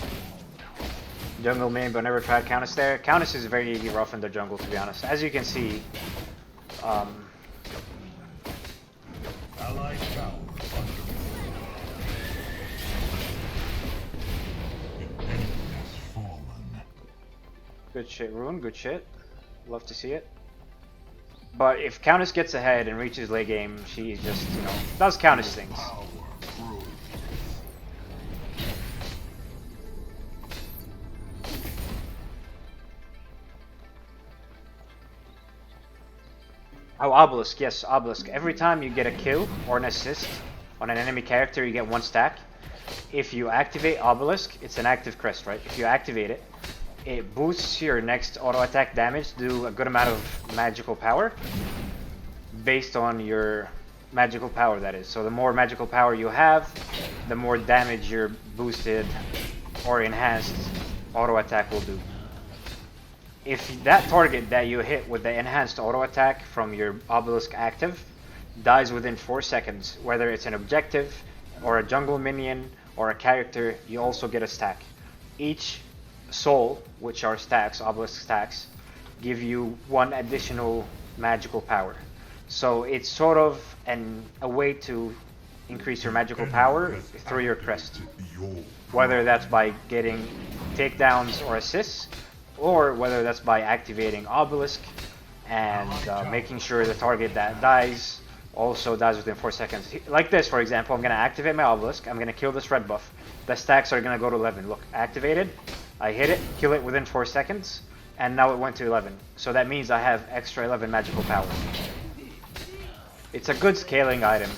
Jungle main, but never tried Countess there. Countess is very rough in the jungle, to be honest. As you can see, Allied tower under. An enemy has fallen. good shit, Rune. Good shit. Love to see it. But if Countess gets ahead and reaches late game, she just, you know, does Countess things. Power grows. Oh, Obelisk, yes, Obelisk. Every time you get a kill or an assist on an enemy character, you get 1 stack. If you activate Obelisk, it's an active crest, right? If you activate it, it boosts your next auto attack damage to do a good amount of magical power based on your magical power, that is. So the more magical power you have, the more damage your boosted or enhanced auto attack will do. If that target that you hit with the enhanced auto attack from your Obelisk active dies within 4 seconds, whether it's an objective or a jungle minion or a character, you also get a stack. Each soul, which are stacks, Obelisk stacks, give you 1 additional magical power. So it's sort of a way to increase your magical power through your crest. Whether that's by getting takedowns or assists, or whether that's by activating Obelisk and making sure the target that dies also dies within 4 seconds. Like this, for example, I'm going to activate my Obelisk, I'm going to kill this red buff. The stacks are going to go to 11. Look, activated, I hit it, kill it within 4 seconds, and now it went to 11. So that means I have extra 11 magical power. It's a good scaling item.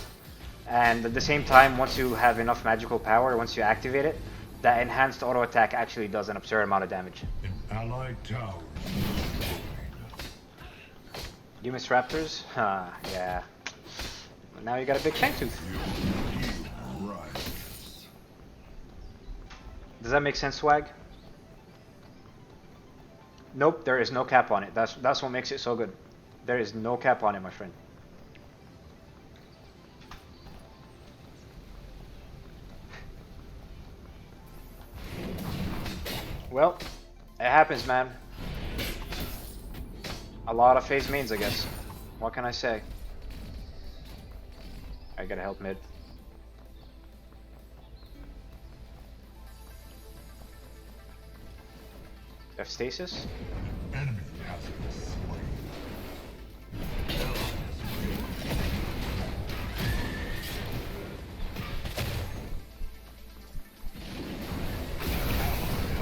And at the same time, once you have enough magical power, once you activate it, that enhanced auto attack actually does an absurd amount of damage. An allied tower destroyed. You miss raptors? Yeah. Now you got a big fang tooth. Your evil rise. Does that make sense, Swag? Nope, there is no cap on it. That's what makes it so good. There is no cap on it, my friend. Well, it happens, man. A lot of phase mains, I guess. What can I say? I gotta help mid. Have stasis? Enemy has been slain.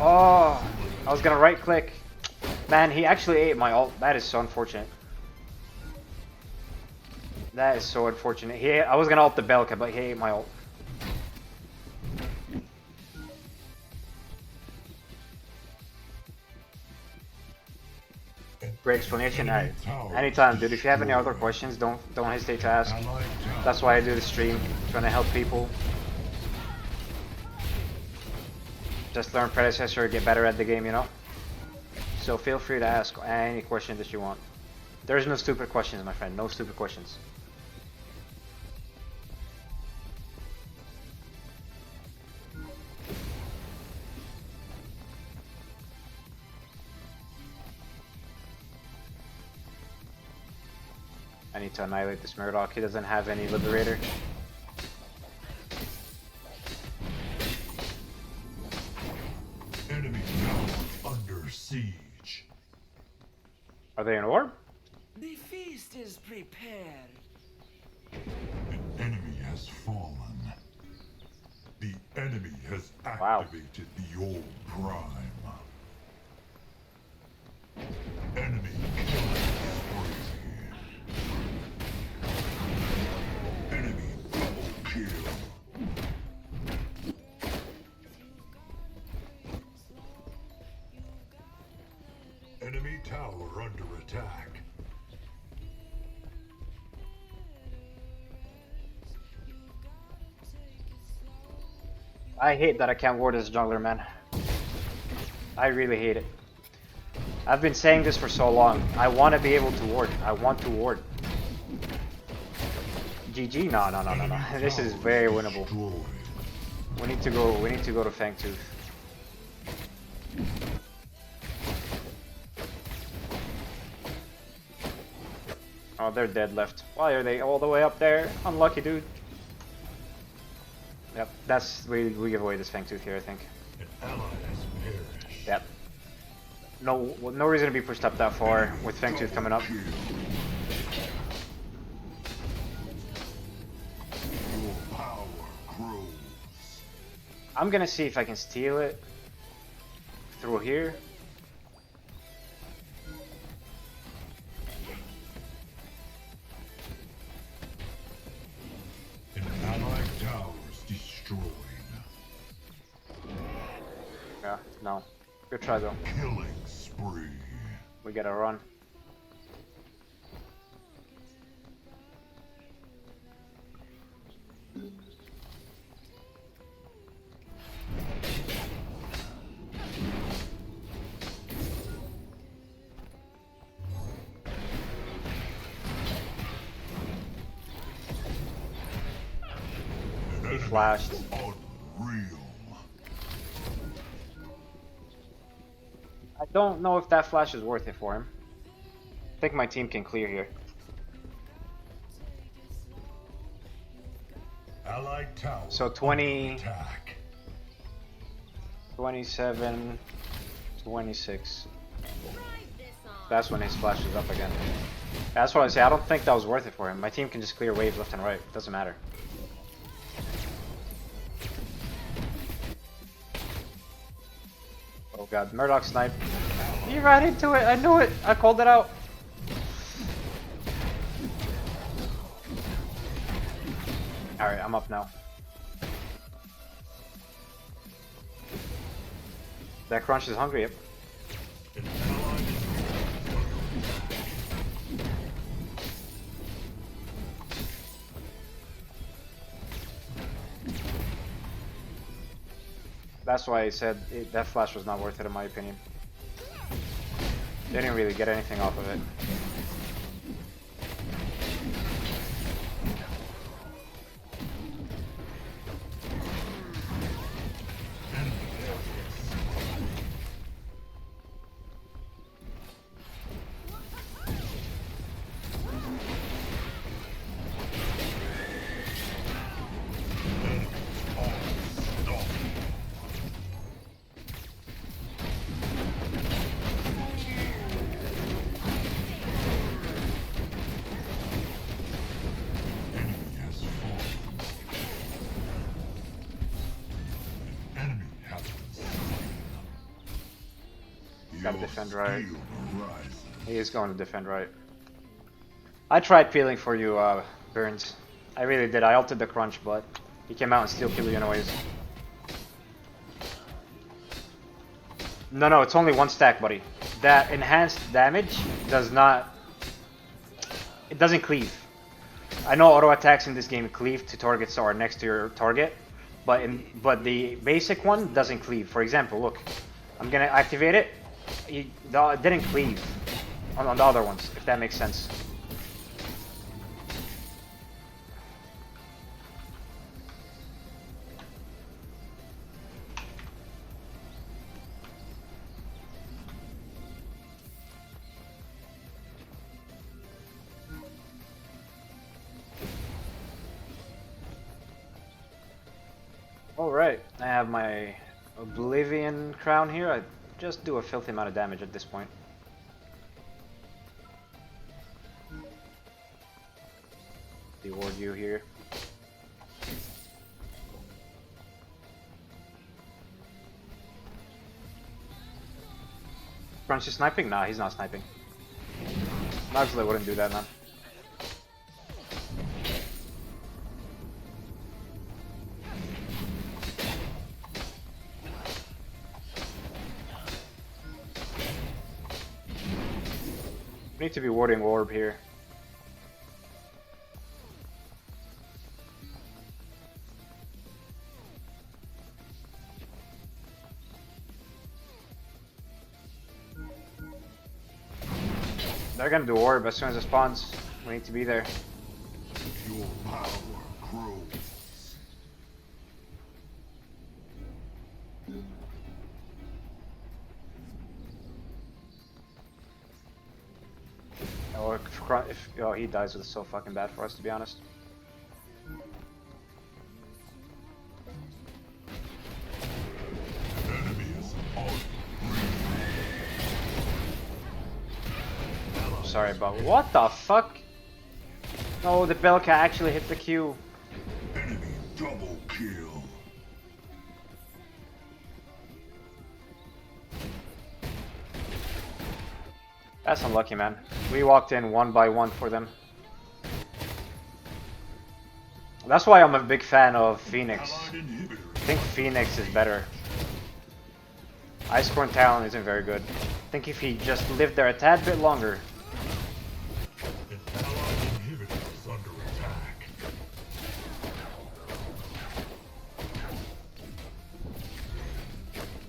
Oh, I was gonna right click. Man, he actually ate my ult. That is so unfortunate. That is so unfortunate. I was gonna ult the Belka, but he ate my ult. Great explanation. Alright. Anytime, dude. If you have any other questions, don't hesitate to ask. That's why I do the stream, trying to help people. Just learn Predecessor, get better at the game, you know? So feel free to ask any question that you want. There's no stupid questions, my friend. No stupid questions. I need to annihilate this Murdoch. He doesn't have any Liberator. Enemy tower under siege. Are they in orb? The feast is prepared. An enemy has fallen. The enemy has Wow. activated the old prime. Enemy killing spree. Enemy double kill. Enemy tower under attack. I hate that I can't ward as jungler, man. I really hate it. I've been saying this for so long. I want to be able to ward. I want to ward. GG? No. This is very winnable. Destroyed. We need to go to Fang Tooth. Oh, they're dead left. Why are they all the way up there? Unlucky, dude. Yep, we give away this Fang Tooth here, I think. An ally has perished. Yep. No reason to be pushed up that far with Feng Tooth coming up. Your power grows. I'm gonna see if I can steal it through here. An allied tower is destroyed. Yeah, no. Good try though. Killing spree. We gotta run. He flashed. Unreal. I don't know if that flash is worth it for him. I think my team can clear here. Allied tower. So 20, Attack. 27, 26. Ride this on. That's when his flash is up again. That's what I say. I don't think that was worth it for him. My team can just clear waves left and right. Doesn't matter. Oh. god, Murdoch snipe. You ran into it, I knew it! I called it out! Alright, I'm up now. That crunch is hungry, yep. That's why I said that flash was not worth it in my opinion. They didn't really get anything off of it. Gotta defend right. He is going to defend right. I tried peeling for you, Burns. I really did. I ulted the crunch, but he came out and still killed you anyways. No, it's only one stack, buddy. That enhanced damage does not... It doesn't cleave. I know auto attacks in this game cleave to targets that are next to your target, but the basic one doesn't cleave. For example, look, I'm gonna activate it. It didn't cleave on the other ones, if that makes sense. Alright, I have my Oblivion crown here. I just do a filthy amount of damage at this point. Reward you here. Crunch is sniping? Nah, he's not sniping. Largely wouldn't do that, man. We need to be warding orb here. They're gonna do orb as soon as it spawns. We need to be there. Your power grows. Or if oh, he dies, it's so fucking bad for us, to be honest. Enemy is on. Sorry, but what the fuck? No, the Belka actually hit the Q. Enemy double kill. That's unlucky, man. We walked in one by one for them. That's why I'm a big fan of Phoenix. Allied inhibitor. I think Phoenix is better. Iceborne Talon isn't very good. I think if he just lived there a tad bit longer. An allied inhibitor is under attack.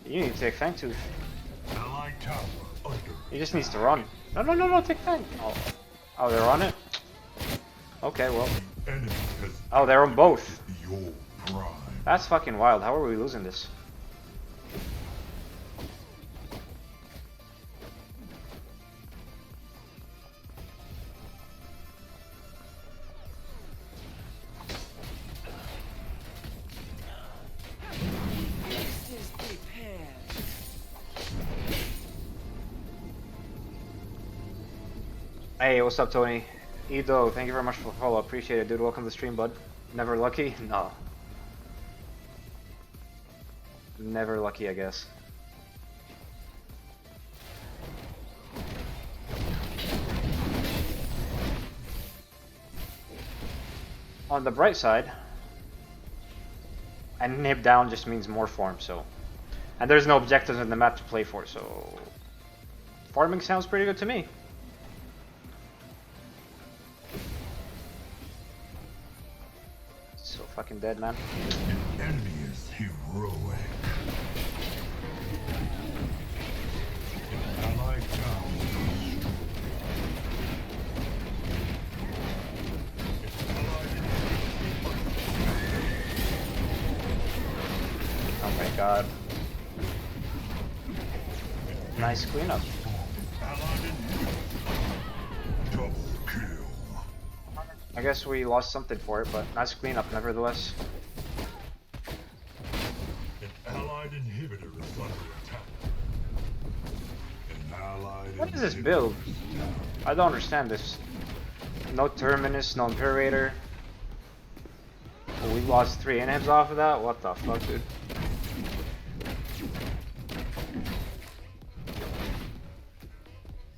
You need to take Fang Tooth. Allied tower under. He just needs to run. No, take Fang. Oh, they're on it? Okay, well. Enemy has Oh, they're on both. your prime. That's fucking wild. How are we losing this? Feast is prepared. Hey, what's up, Tony? Ido, thank you very much for the follow. Appreciate it, dude. Welcome to the stream, bud. Never lucky? No. Never lucky, I guess. on the bright side, and nib down just means more farm, so. And there's no objectives in the map to play for, so. Farming sounds pretty good to me. So fucking dead, man. An enemy is heroic. An ally down. Oh my god. Nice cleanup. Double kill. I guess we lost something for it, but nice cleanup nevertheless. An allied inhibitor is under attack. An allied What is this inhibitor build? is down. I don't understand this. No Terminus, no Imperator. Oh, we lost 3 inhibs off of that? What the fuck, dude?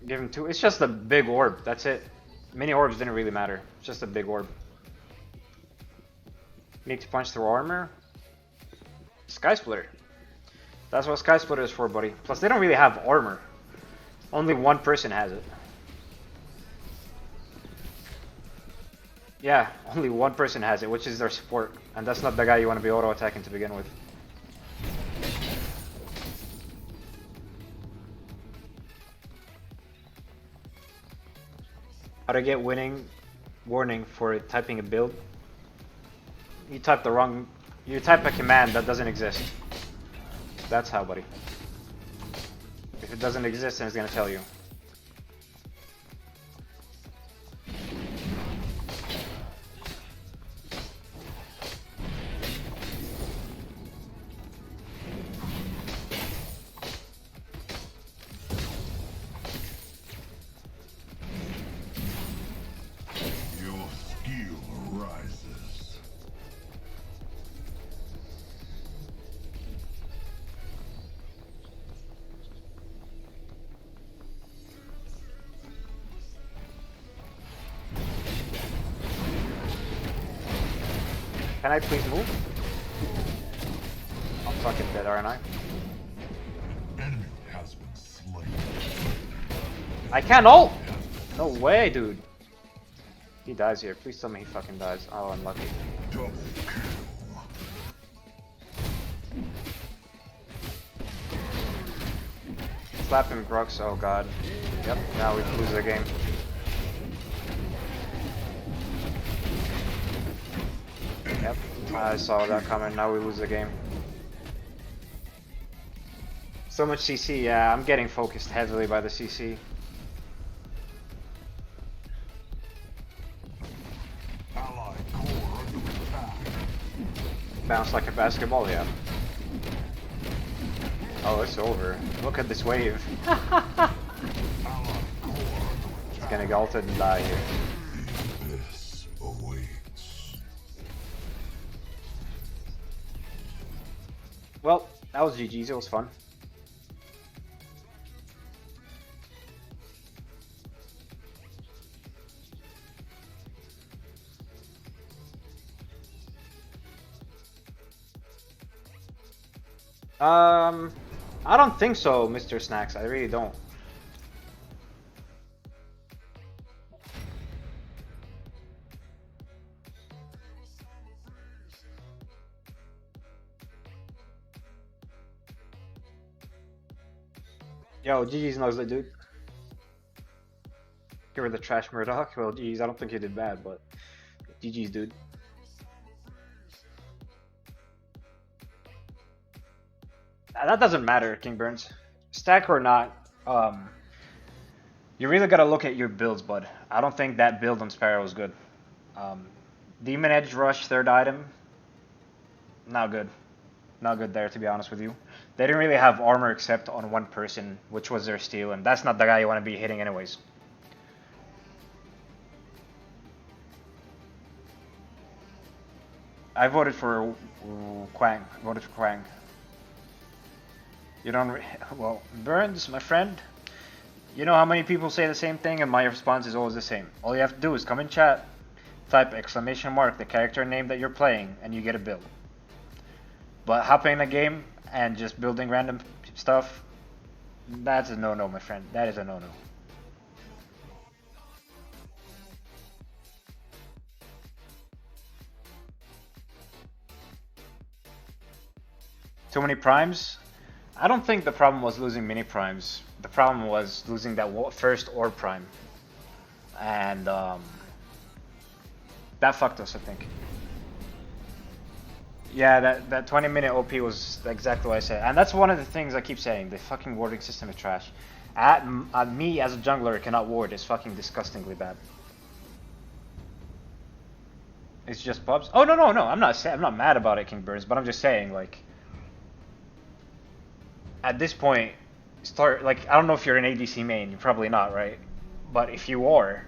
Give him 2. It's just a big orb, that's it. Mini orbs didn't really matter. It's just a big orb. Make to punch through armor. Sky Splitter. That's what Sky Splitter is for, buddy. Plus, they don't really have armor. Only one person has it. Yeah, only one person has it, which is their support. And that's not the guy you want to be auto-attacking to begin with. How to get winning warning for typing a build? You type the wrong. You type a command that doesn't exist. That's how, buddy. If it doesn't exist, then it's gonna tell you. Your skill rises. Can I please move? I'm fucking dead, aren't I? Enemy has been slain. I can't ult! No way, dude. He dies here. Please tell me he fucking dies. Oh, unlucky. Double kill. Slap him, Grux. Oh god. Yep, now we lose the game. Yep, I saw that coming. Now we lose the game. So much CC. Yeah, I'm getting focused heavily by the CC. Allied core under attack. Bounce like a basketball, yeah. Oh, it's over. Look at this wave. Allied core He's under gonna attack. get ulted and die here. This awaits. Well, that was GG's. It was fun. I don't think so, Mr. Snacks. I really don't. Yo, GG's knows that, dude. You were the trash Murdoch. Well, GG's, I don't think you did bad, but GG's, dude. That doesn't matter, King Burns. Stack or not, you really gotta look at your builds, bud. I don't think that build on Sparrow is good. Demon Edge Rush, third item, not good. Not good there, to be honest with you. They didn't really have armor except on one person, which was their steal, and that's not the guy you want to be hitting anyways. I voted for Quang. Voted for Quang. You don't. Well, Burns, my friend. You know how many people say the same thing, and my response is always the same. All you have to do is come in chat, type exclamation mark the character name that you're playing, and you get a build. But hopping in a game and just building random stuff, that's a no-no, my friend. That is a no-no. Too many primes? I don't think the problem was losing mini primes. The problem was losing that first orb prime. And that fucked us, I think. Yeah, that 20-minute OP was exactly what I said. And that's one of the things I keep saying. The fucking warding system is trash. Me as a jungler cannot ward. It's fucking disgustingly bad. It's just pubs. Oh no. I'm not mad about it, King Burns. But I'm just saying, like, at this point, start like I don't know if you're an ADC main. You're probably not, right? But if you are,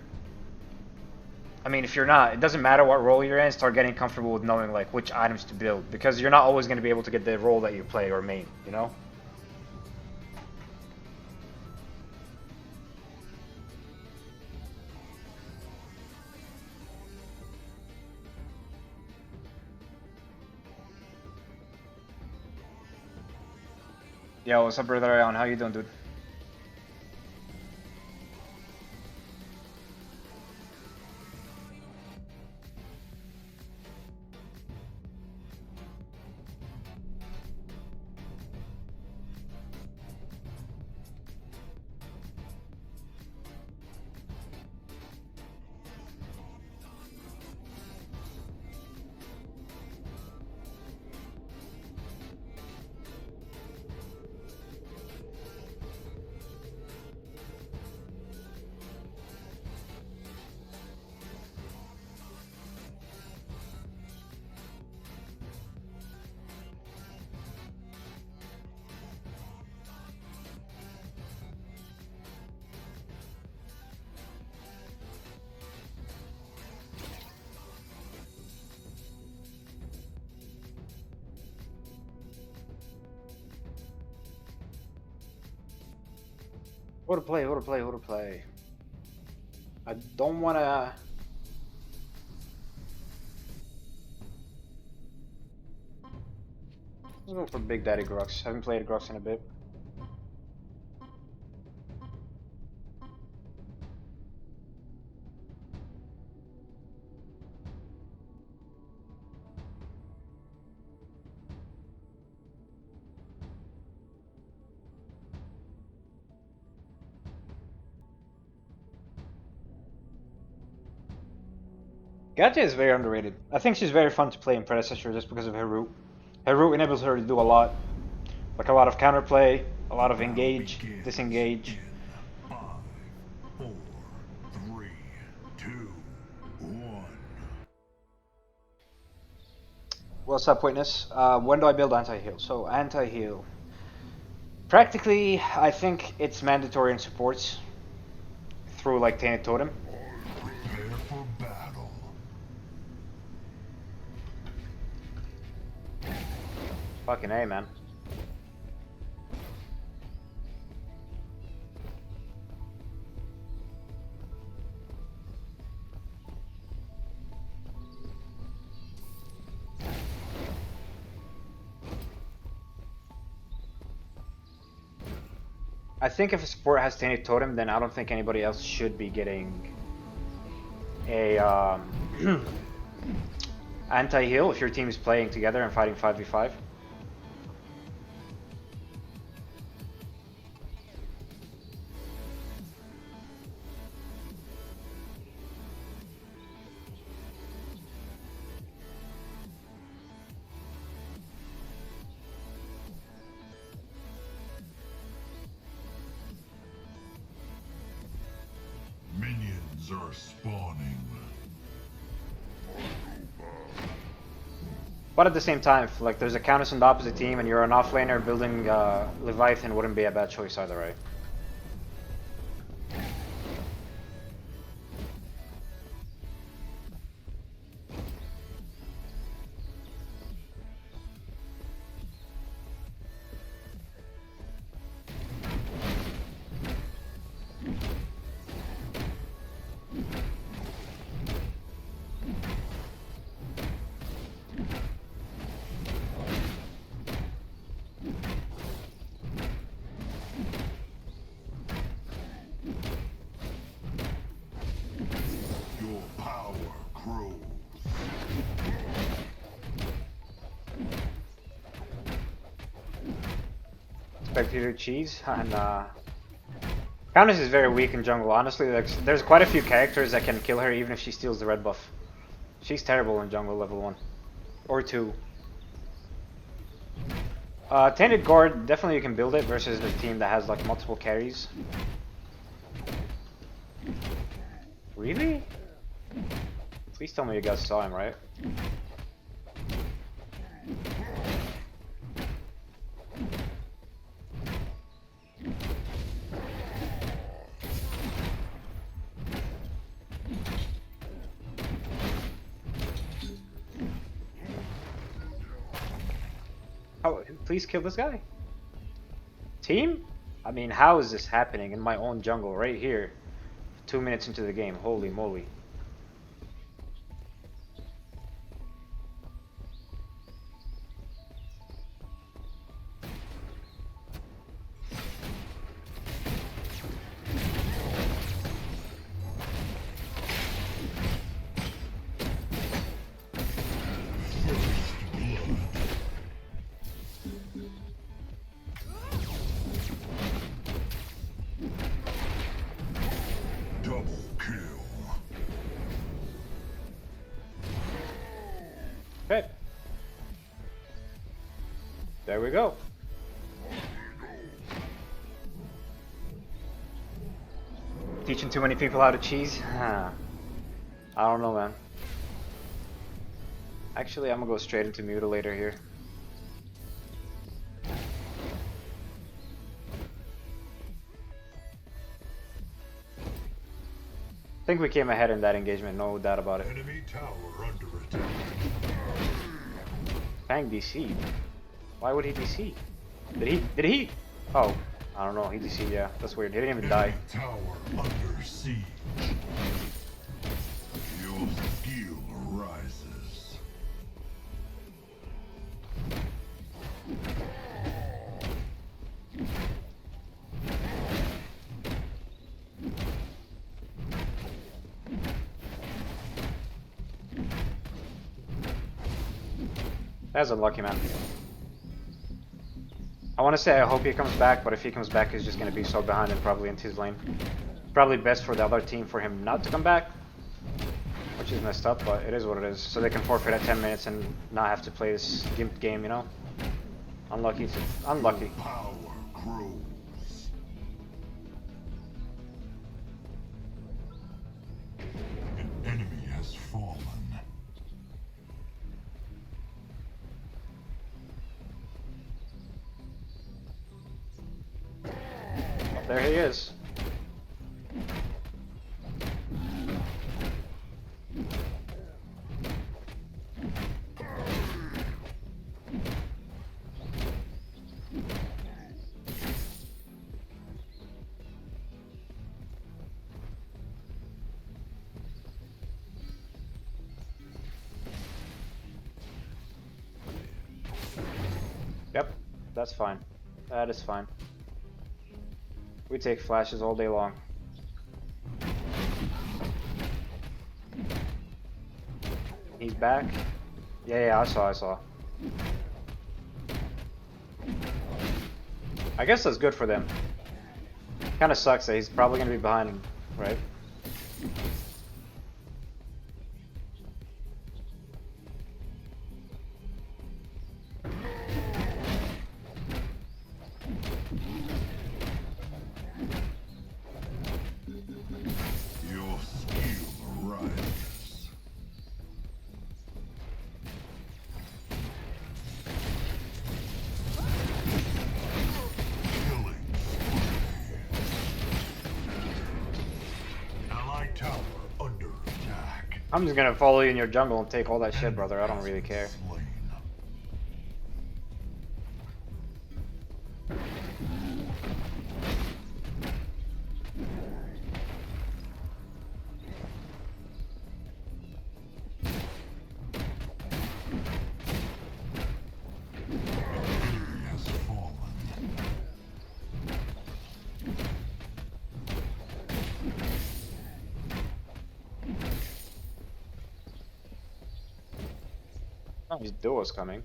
I mean, if you're not, it doesn't matter what role you're in. Start getting comfortable with knowing like which items to build, because you're not always going to be able to get the role that you play or main. You know. Yo, what's up, brother Ion? How you doing, dude? Who to play. I don't wanna... Let's go for Big Daddy Grux. Haven't played Grux in a bit. Gacha is very underrated. I think she's very fun to play in Predecessor just because of her root. Her root enables her to do a lot. Like a lot of counterplay, a lot of engage, disengage. 5, 4, 3, 2, 1. What's up, Witness? When do I build anti-heal? So, anti-heal. Practically, I think it's mandatory in supports. Through, like, Tainted Totem. Prepare for battle. Fucking A, man. I think if a support has Tainted Totem, then I don't think anybody else should be getting a anti-heal if your team is playing together and fighting 5v5. Minions are spawning. But at the same time, if, like, there's a Countess on the opposite team and you're an offlaner, building Leviathan wouldn't be a bad choice either, right? expect you to cheese, and Countess is very weak in jungle, honestly. Like, there's quite a few characters that can kill her even if she steals the red buff. She's terrible in jungle level 1. Or 2. Tainted Gourd, definitely you can build it versus the team that has like multiple carries. Really? Please tell me you guys saw him, right? Oh, please kill this guy. Team? I mean, how is this happening in my own jungle right here? 2 minutes into the game, holy moly. Okay. There we go. Teaching too many people how to cheese? I don't know, man. Actually, I'm gonna go straight into Mutilator here. I think we came ahead in that engagement, no doubt about it. Enemy tower under attack. Fang DC. Why would he DC? Did he? Oh, I don't know. He DC. Yeah, that's weird. He didn't even die. Enemy tower under siege. Your skill rises. That's unlucky, man. I want to say I hope he comes back, but if he comes back, he's just going to be so behind and probably into his lane. Probably best for the other team for him not to come back, which is messed up, but it is what it is. So they can forfeit at 10 minutes and not have to play this gimped game, you know? Unlucky. Unlucky. Power grows. An enemy has fallen. There he is. Yep, that's fine. That is fine. We take flashes all day long. He's back. Yeah, I saw. I guess that's good for them. Kinda sucks that he's probably gonna be behind him, right? Your skill rises. Killing spree. Allied tower under attack. I'm just gonna follow you in your jungle and take all that shit, brother. I don't really care. Slain. Enemy has fallen. Oh, his duo's coming.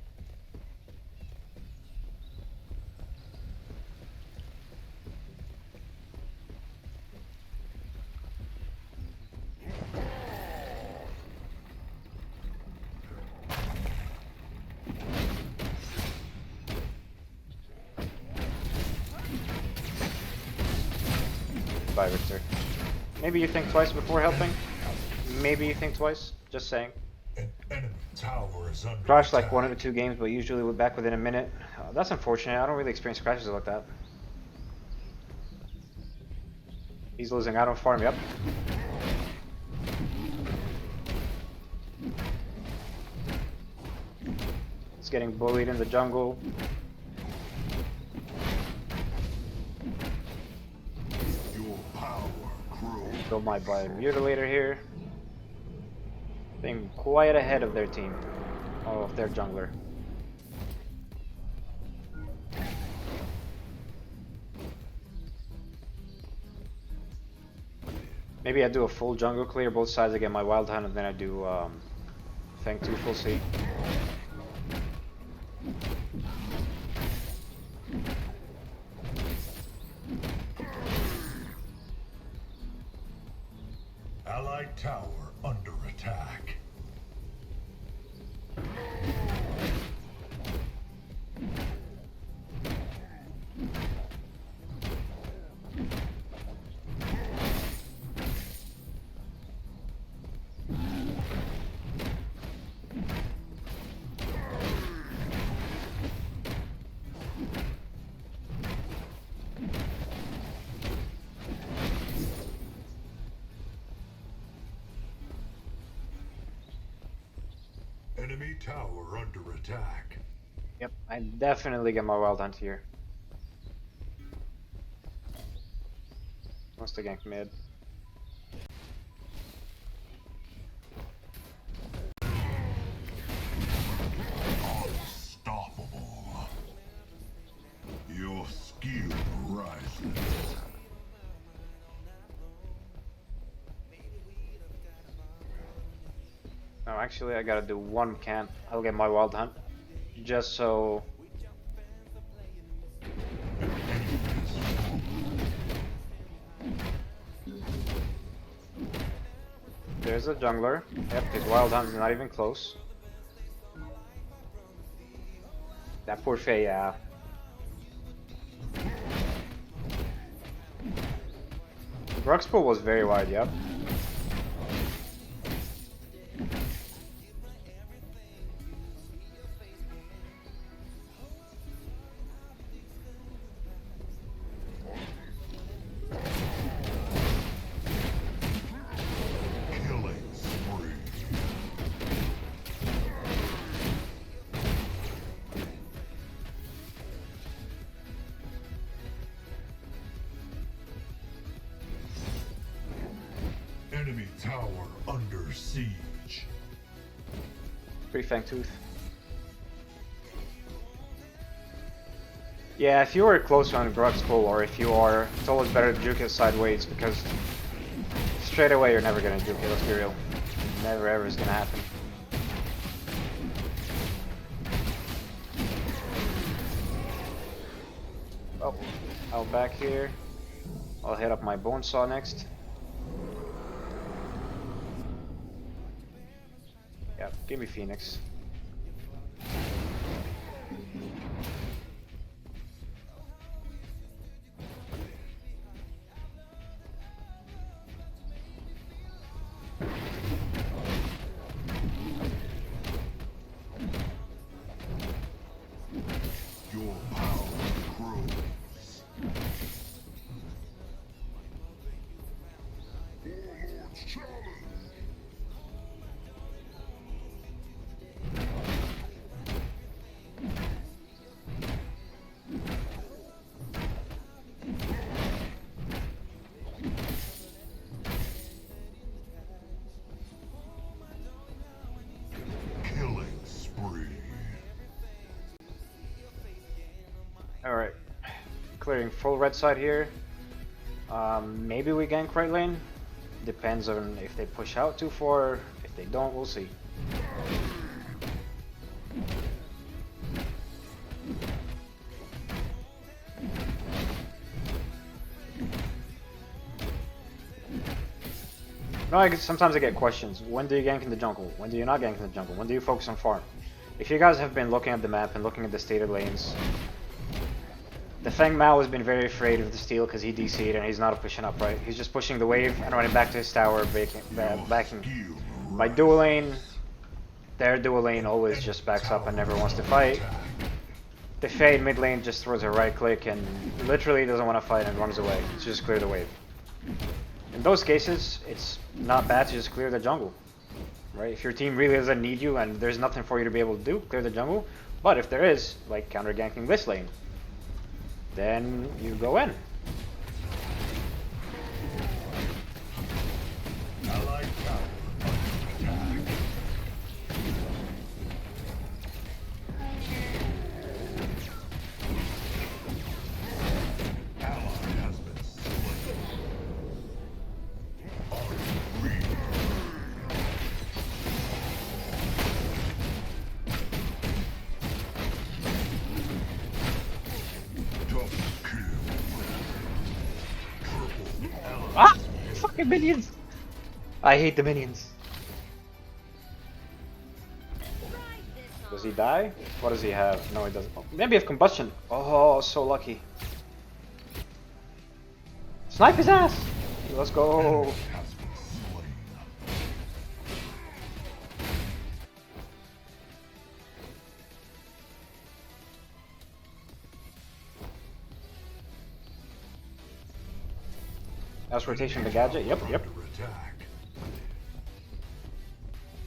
Goodbye, Riktor. Maybe you think twice before helping. Maybe you think twice. Just saying. An enemy tower is under Crashed like attack. 1 or 2 games, but usually we're back within a minute. That's unfortunate. I don't really experience crashes like that. He's losing out on farm, yep. He's getting bullied in the jungle. Your power grows. Killed my Mutilator here. Being quite ahead of their team. Oh, of their jungler. Maybe I do a full jungle clear, both sides, I get my Wild Hunt, and then I do Feng 2 full C. Allied tower under attack. Enemy tower under attack. Yep, I definitely get my Wild Hunt here. Wants to gank mid. Unstoppable. Your skill rises. No, actually I gotta do 1 camp. I'll get my Wild Hunt. Just so... There's a jungler. Yep, his Wild Hunt is not even close. That poor Faye, yeah. Grux pool was very wide, yep. Killing spree. Enemy tower under siege. Free Fang Tooth. Yeah, if you are close on Grux pool, or if you are, it's always better to juke it sideways, because straight away you're never gonna juke it, let's be real. Never ever is gonna happen. Oh, I'll back here. I'll hit up my Bone Saw next. Yeah, give me Phoenix. Your power grows. Warlord's challenge. Killing spree. Alright, clearing full red side here. Maybe we gank right lane. Depends on if they push out too far. If they don't, we'll see. No, sometimes I get questions. When do you gank in the jungle? When do you not gank in the jungle? When do you focus on farm? If you guys have been looking at the map and looking at the stated lanes, The Feng Mao has been very afraid of the steal because he DC'd and he's not pushing up, right? He's just pushing the wave and running back to his tower, backing. My dual lane, their dual lane always just backs up and never wants to fight. The Fade mid lane just throws a right click and literally doesn't want to fight and runs away. It's just clear the wave. In those cases, it's not bad to just clear the jungle, right? If your team really doesn't need you and there's nothing for you to be able to do, clear the jungle. But if there is, like counter ganking this lane, then you go in. Allied tower under attack. Ally has been slain. Unreal. Double kill. Triple ally. Ah! Fucking minions! I hate the minions. Does he die? What does he have? No, he doesn't. Oh, maybe have combustion. Oh, so lucky. Snipe his ass! Let's go. Has been slain. That's rotation the gadget. Yep. Under attack.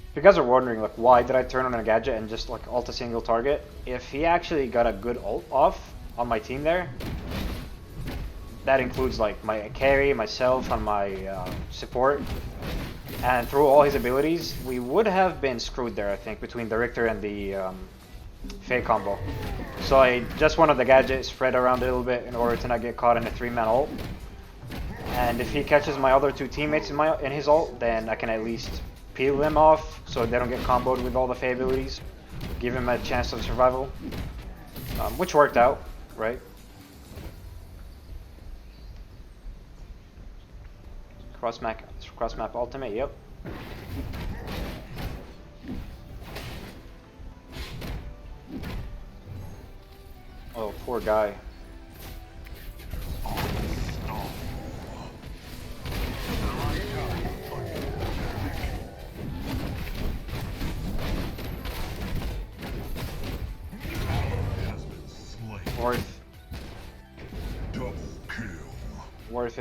If you guys are wondering, like, why did I turn on a gadget and just like ult a single target? If he actually got a good ult off on my team there, that includes like my carry, myself, and my support, and through all his abilities, we would have been screwed there, I think, between the Riktor and the Faye combo. So I just wanted the gadget spread around a little bit in order to not get caught in a 3-man ult. And if he catches my other 2 teammates in his ult, then I can at least peel them off so they don't get comboed with all the Faye abilities. Give him a chance of survival, which worked out, right? Cross map ultimate, yep. Oh, poor guy.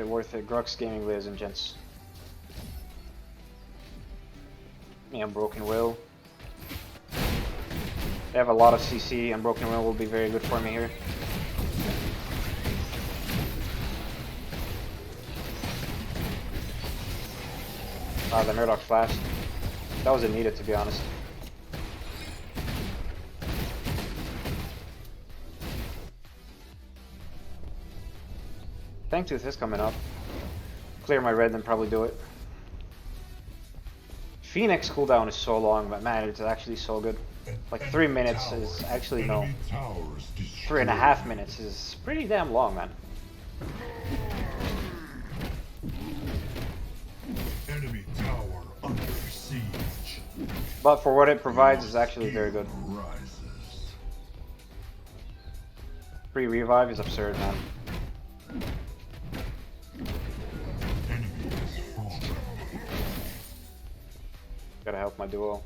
Worth it. Grux gaming, ladies and gents. Yeah, Broken Will. They have a lot of CC, and Broken Will be very good for me here. Ah, the Murdoch flash. That wasn't needed, to be honest. Fangtooth is coming up. Clear my red, then probably do it. Phoenix cooldown is so long, but man, it's actually so good. Like 3 minutes is actually no. 3.5 minutes is pretty damn long, man. Enemy tower under siege. But for what it provides, is actually very good. Rises. Free revive is absurd, man. Enemy is fallen. Gotta help my duo.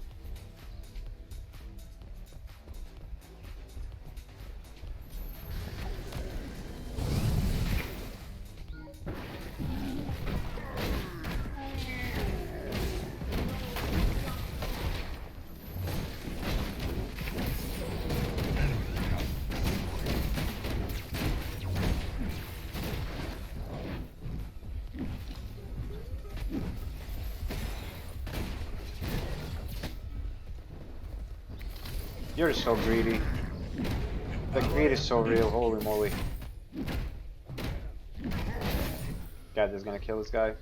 You're so greedy. The greed is so real, holy moly. God, this is gonna kill this guy.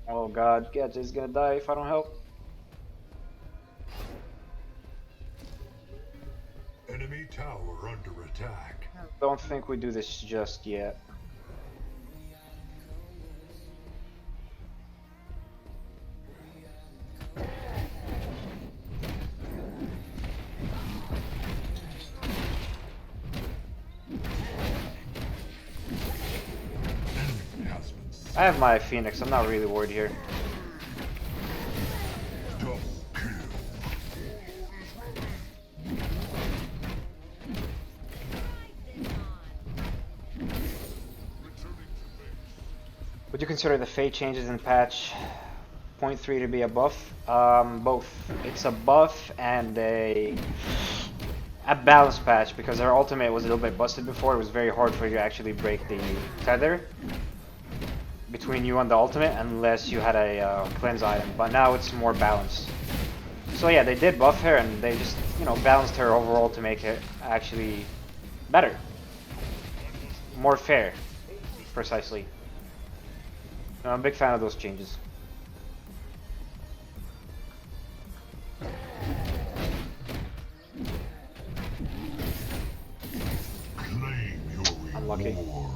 Oh god, Gadget is gonna die if I don't help. Enemy tower under attack. Don't think we do this just yet. I have my Phoenix. I'm not really worried here. Double kill. Would you consider the fate changes in patch point 3 to be a buff? Both. It's a buff and a balance patch because her ultimate was a little bit busted before. It was very hard for you to actually break the tether between you and the ultimate unless you had a cleanse item, but now it's more balanced. So yeah, they did buff her and they just, you know, balanced her overall to make it actually better. More fair, precisely. No, I'm a big fan of those changes. Claim your Unlucky. reward.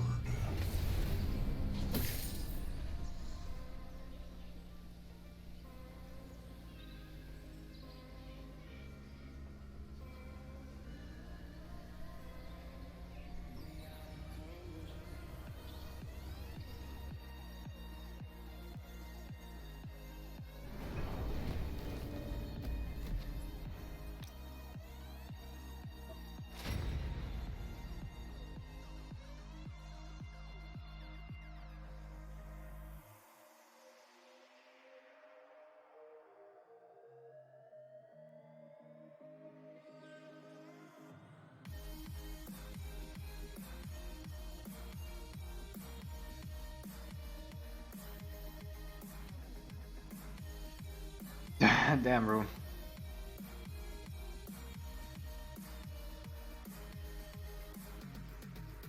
Damn, room.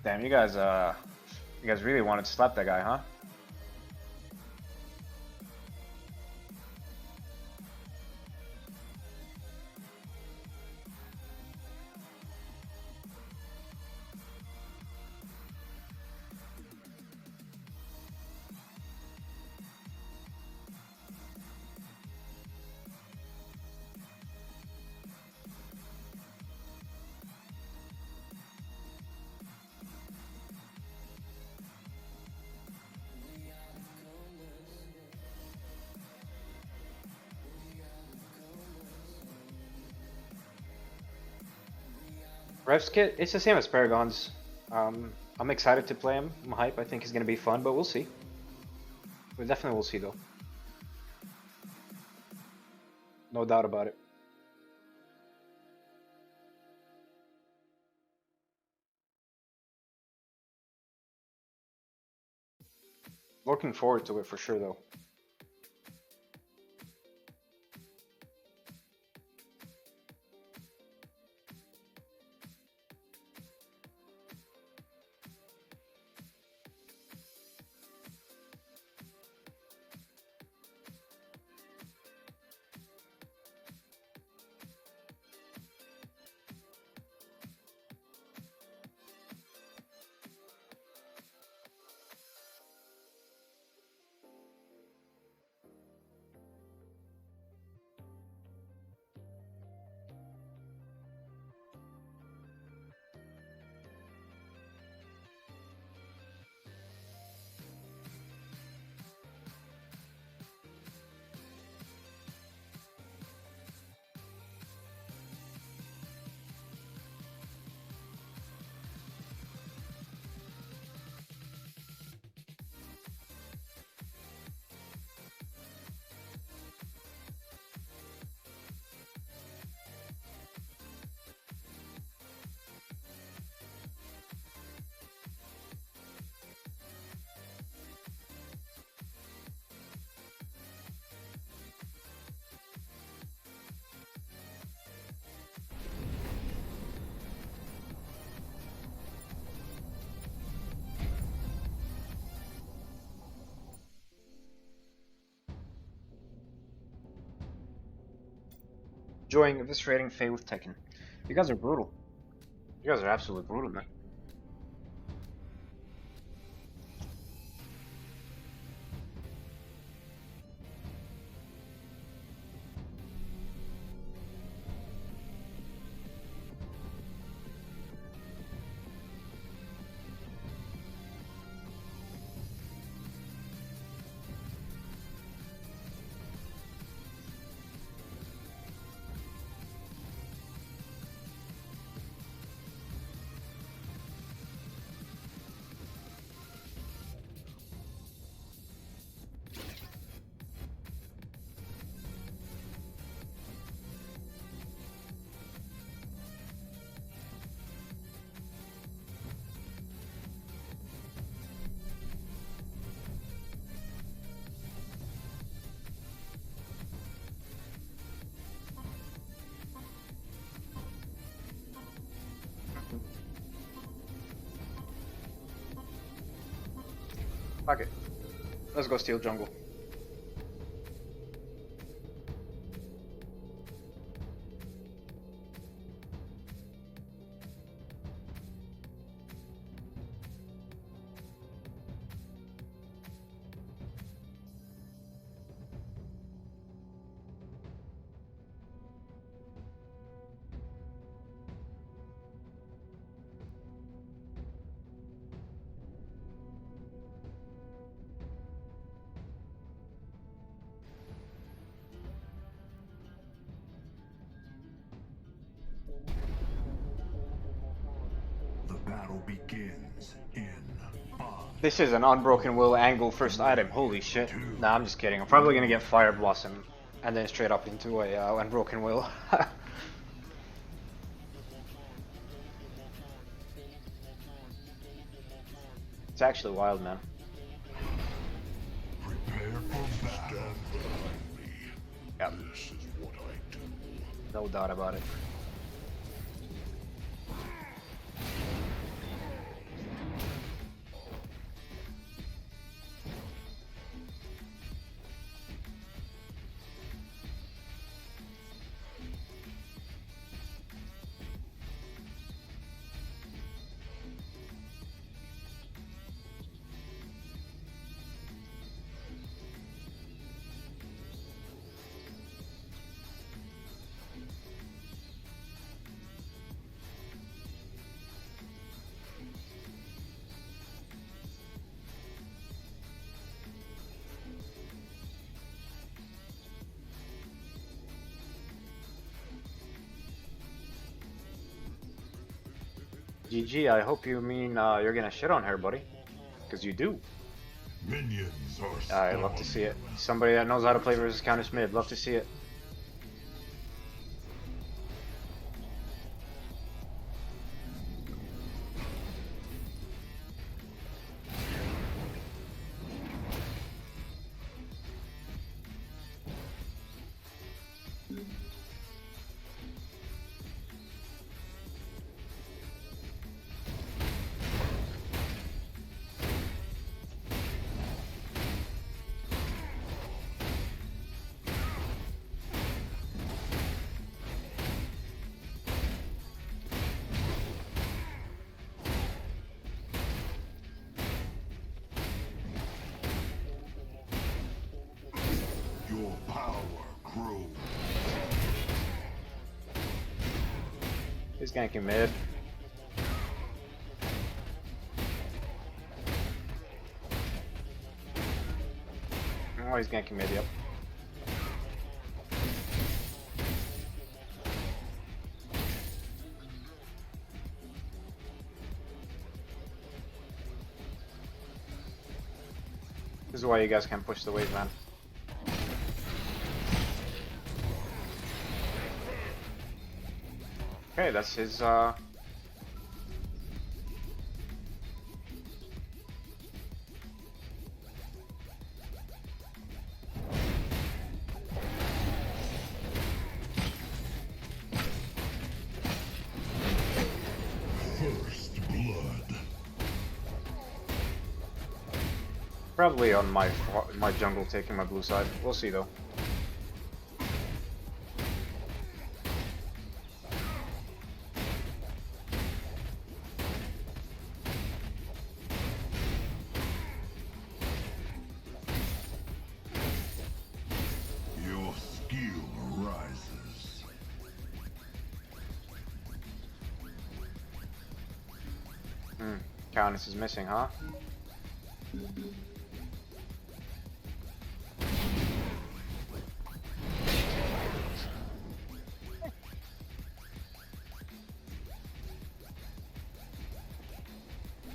Damn, you guys really wanted to slap that guy, huh? Rev's kit, it's the same as Paragon's. I'm excited to play him. I'm hype. I think he's gonna be fun, but we'll see. We definitely will see though. No doubt about it. Looking forward to it for sure though. Enjoying eviscerating Faye with Tekken. You guys are brutal. You guys are absolutely brutal, man. Fuck it. Let's go steal jungle. The battle begins in 5. This is an Unbroken Will angle first item. Holy shit. Nah, I'm just kidding. I'm probably gonna get Fire Blossom and then straight up into a Unbroken Will. It's actually wild, man. Prepare for battle. Yep. This is what I do. No doubt about it. GG, I hope you mean you're gonna shit on her, buddy. Because you do. Minions are I love to see it. Somebody that knows how to play versus Countess mid, love to see it. Your power grows. He's ganking mid. Oh, he's ganking mid, yep. This is why you guys can't push the wave, man. Okay, that's his, First blood. probably on my jungle taking my blue side. We'll see, though. Your skill rises. Countess is missing, huh?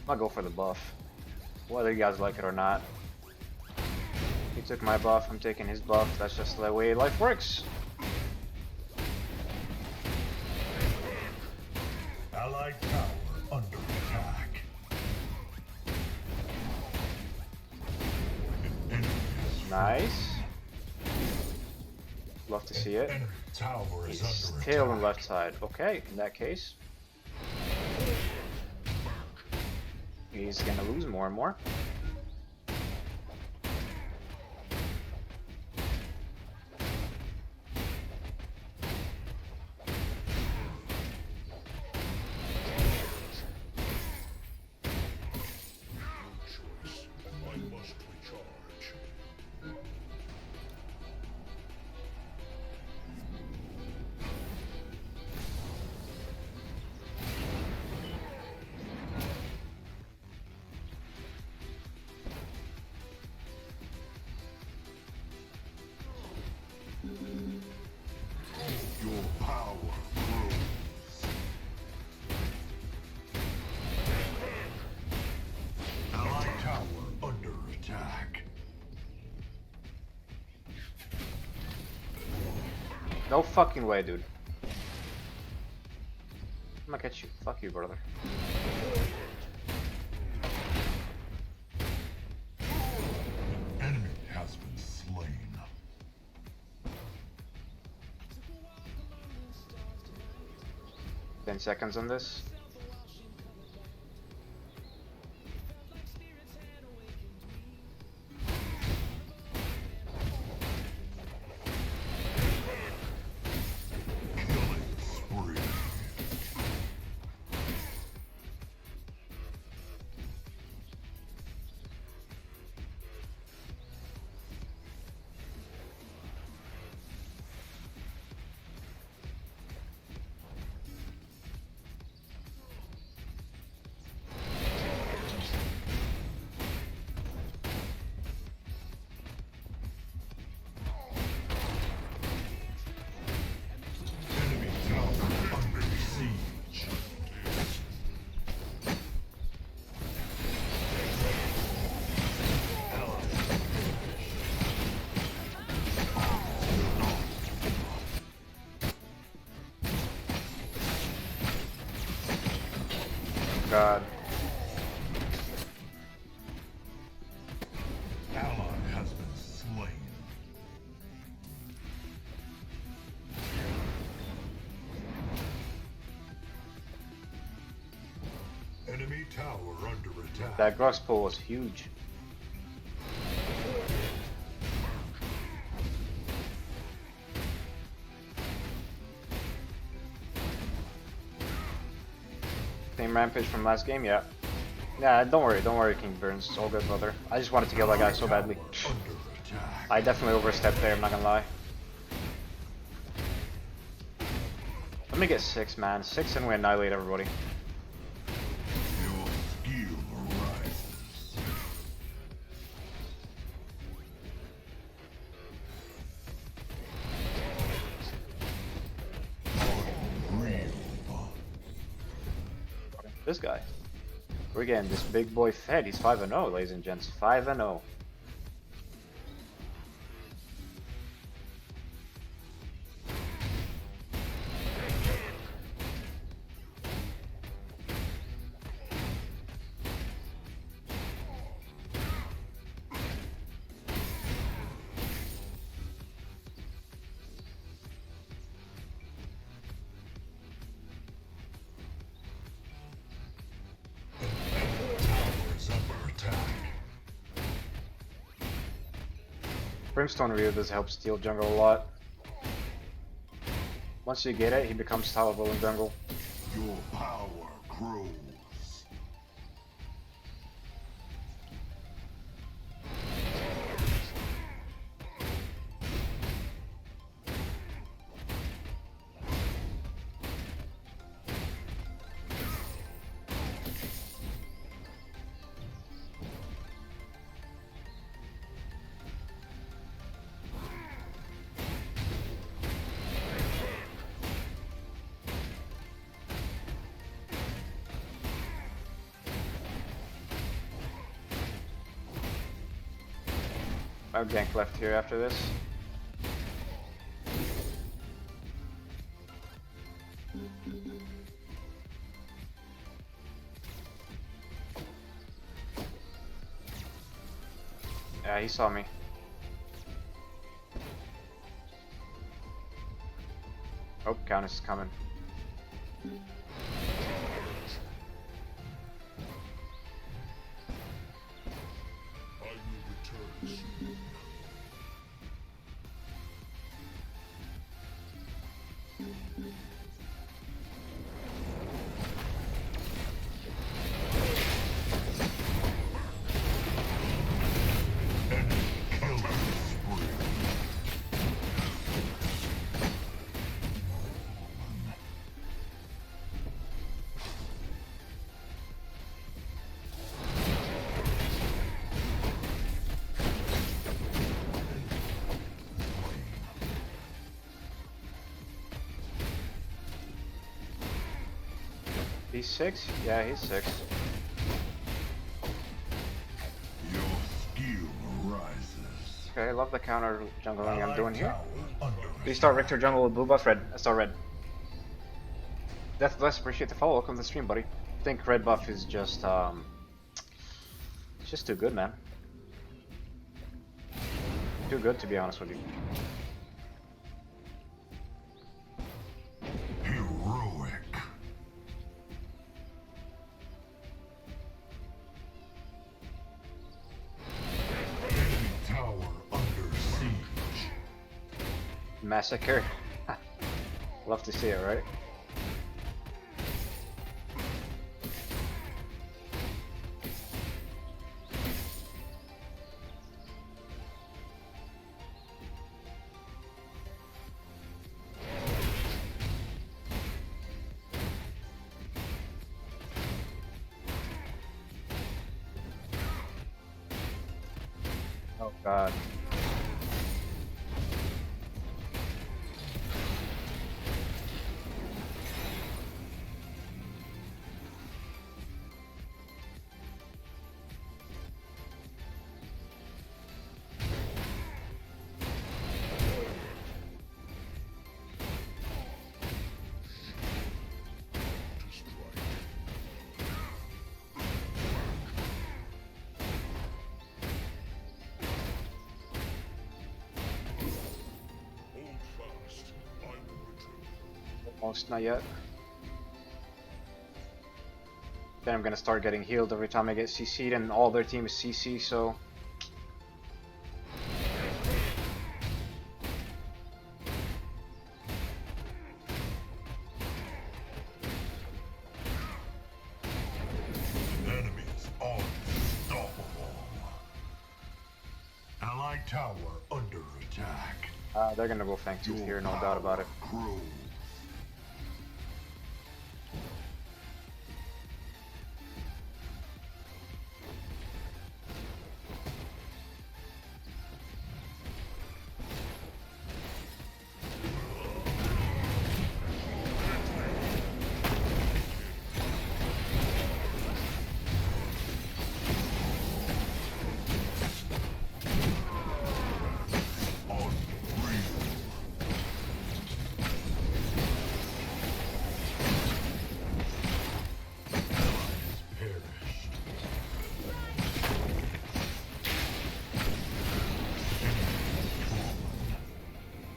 I'll go for the buff, whether you guys like it or not. He took my buff, I'm taking his buff. That's just the way life works. Allied tower under attack. An enemy is Nice. Love to see it. enemy tower is He's under tail on attack. left side. Okay, in that case, he's gonna lose more and more. No fucking way, dude. I'm gonna catch you. Fuck you, brother. Enemy has been slain. 10 seconds on this. Killing spree. Enemy tower under siege. God. Ally has been slain. Enemy tower under attack. That Grux pull was huge. Same Rampage from last game, yeah. Yeah, don't worry, King Burns. It's all good, brother. I just wanted to kill that guy so badly. Under attack. I definitely overstepped there, I'm not gonna lie. Let me get 6, man. 6 and we annihilate everybody. Your skill arises. Unreal. This guy. We're getting this big boy fed. He's 5-0, ladies and gents. 5-0. Towers under attack. Brimstone Ryu does help steal jungle a lot. Once you get it, he becomes tolerable in jungle. Your power grows. I have gank left here after this. Yeah, he saw me. Oh, Countess is coming. I will return soon. Enemy killing spree. He's 6? Yeah, he's 6. Your skill arises. Okay, I love the counter jungling I'm doing here. Tower under Please start Riktor jungle with blue buff red. I start red. Death Bless, appreciate the follow. Welcome to the stream, buddy. I think red buff is just it's just too good, man. Too good, to be honest with you. Heroic. Enemy tower under siege. Massacre. Love to see it, right? Oh god. Almost not yet. Then I'm gonna start getting healed every time I get CC'd, and all their team is CC, so. Enemies unstoppable. Allied tower under attack. They're gonna go Fang Tooth here, no doubt about it. Grow.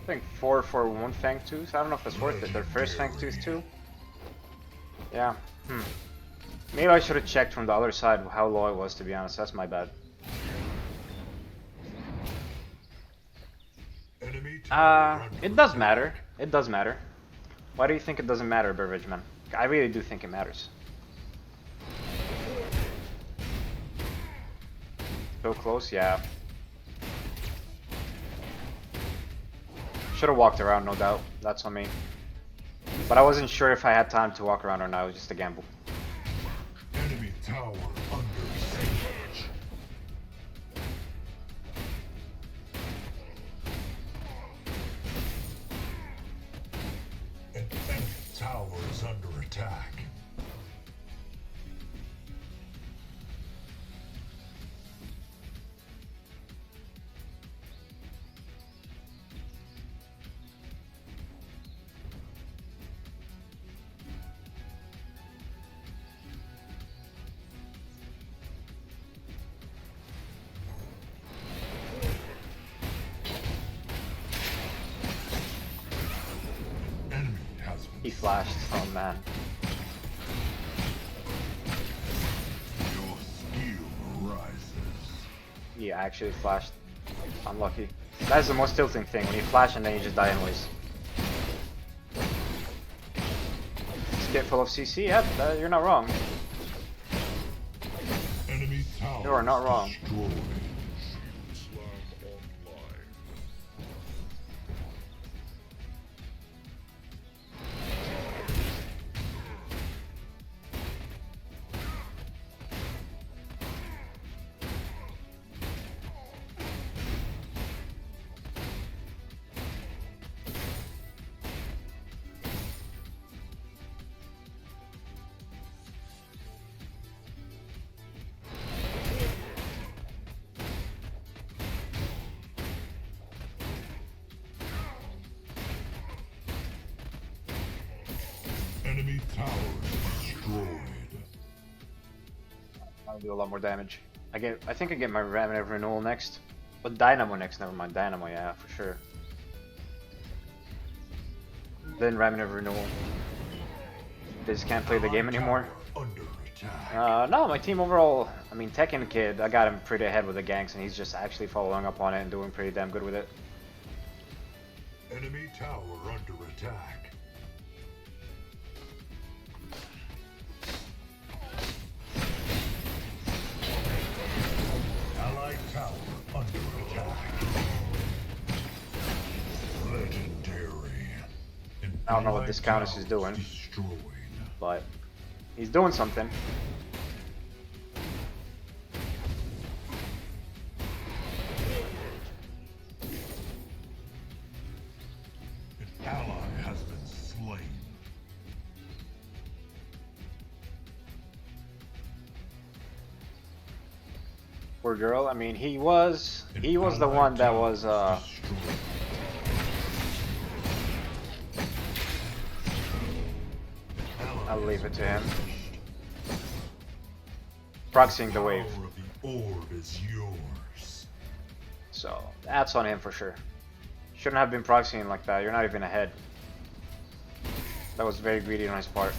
I think 4 for 1 Fang Tooth. I don't know if that's worth it. Their first Fang Tooth too. Yeah. Maybe I should have checked from the other side how low I was, to be honest. That's my bad. It does matter. It does matter. Why do you think it doesn't matter, Beverage Man? I really do think it matters. So close, yeah. Should have walked around, no doubt. That's on me. But I wasn't sure if I had time to walk around or not. It was just a gamble. Enemy tower under siege. An enemy tower is under attack. He flashed. Oh man. Your skill rises. He actually flashed. Unlucky. That's the most tilting thing, when you flash and then you just die anyways. Skip full of CC? Yep, you're not wrong. Enemy tower You are not wrong. destroyed. Enemy tower destroyed. I'll do a lot more damage. I think I get my Remnant of Renewal next. But Dynamo next, never mind. Dynamo, yeah, for sure. Then Remnant of Renewal. They just can't play the game anymore. Under attack. No, my team overall, I mean, Tekken Kid, I got him pretty ahead with the ganks, and he's just actually following up on it and doing pretty damn good with it. Enemy tower under attack. Allied tower under attack. Legendary. I don't know what this Countess is doing, Destroyed. but he's doing something. An ally has been slain. Poor girl. I mean, he was the one that was Destroyed. I'll leave it to him. Proxying the wave. Power of the orb is yours. So that's on him for sure. Shouldn't have been proxying like that. You're not even ahead. That was very greedy on his part.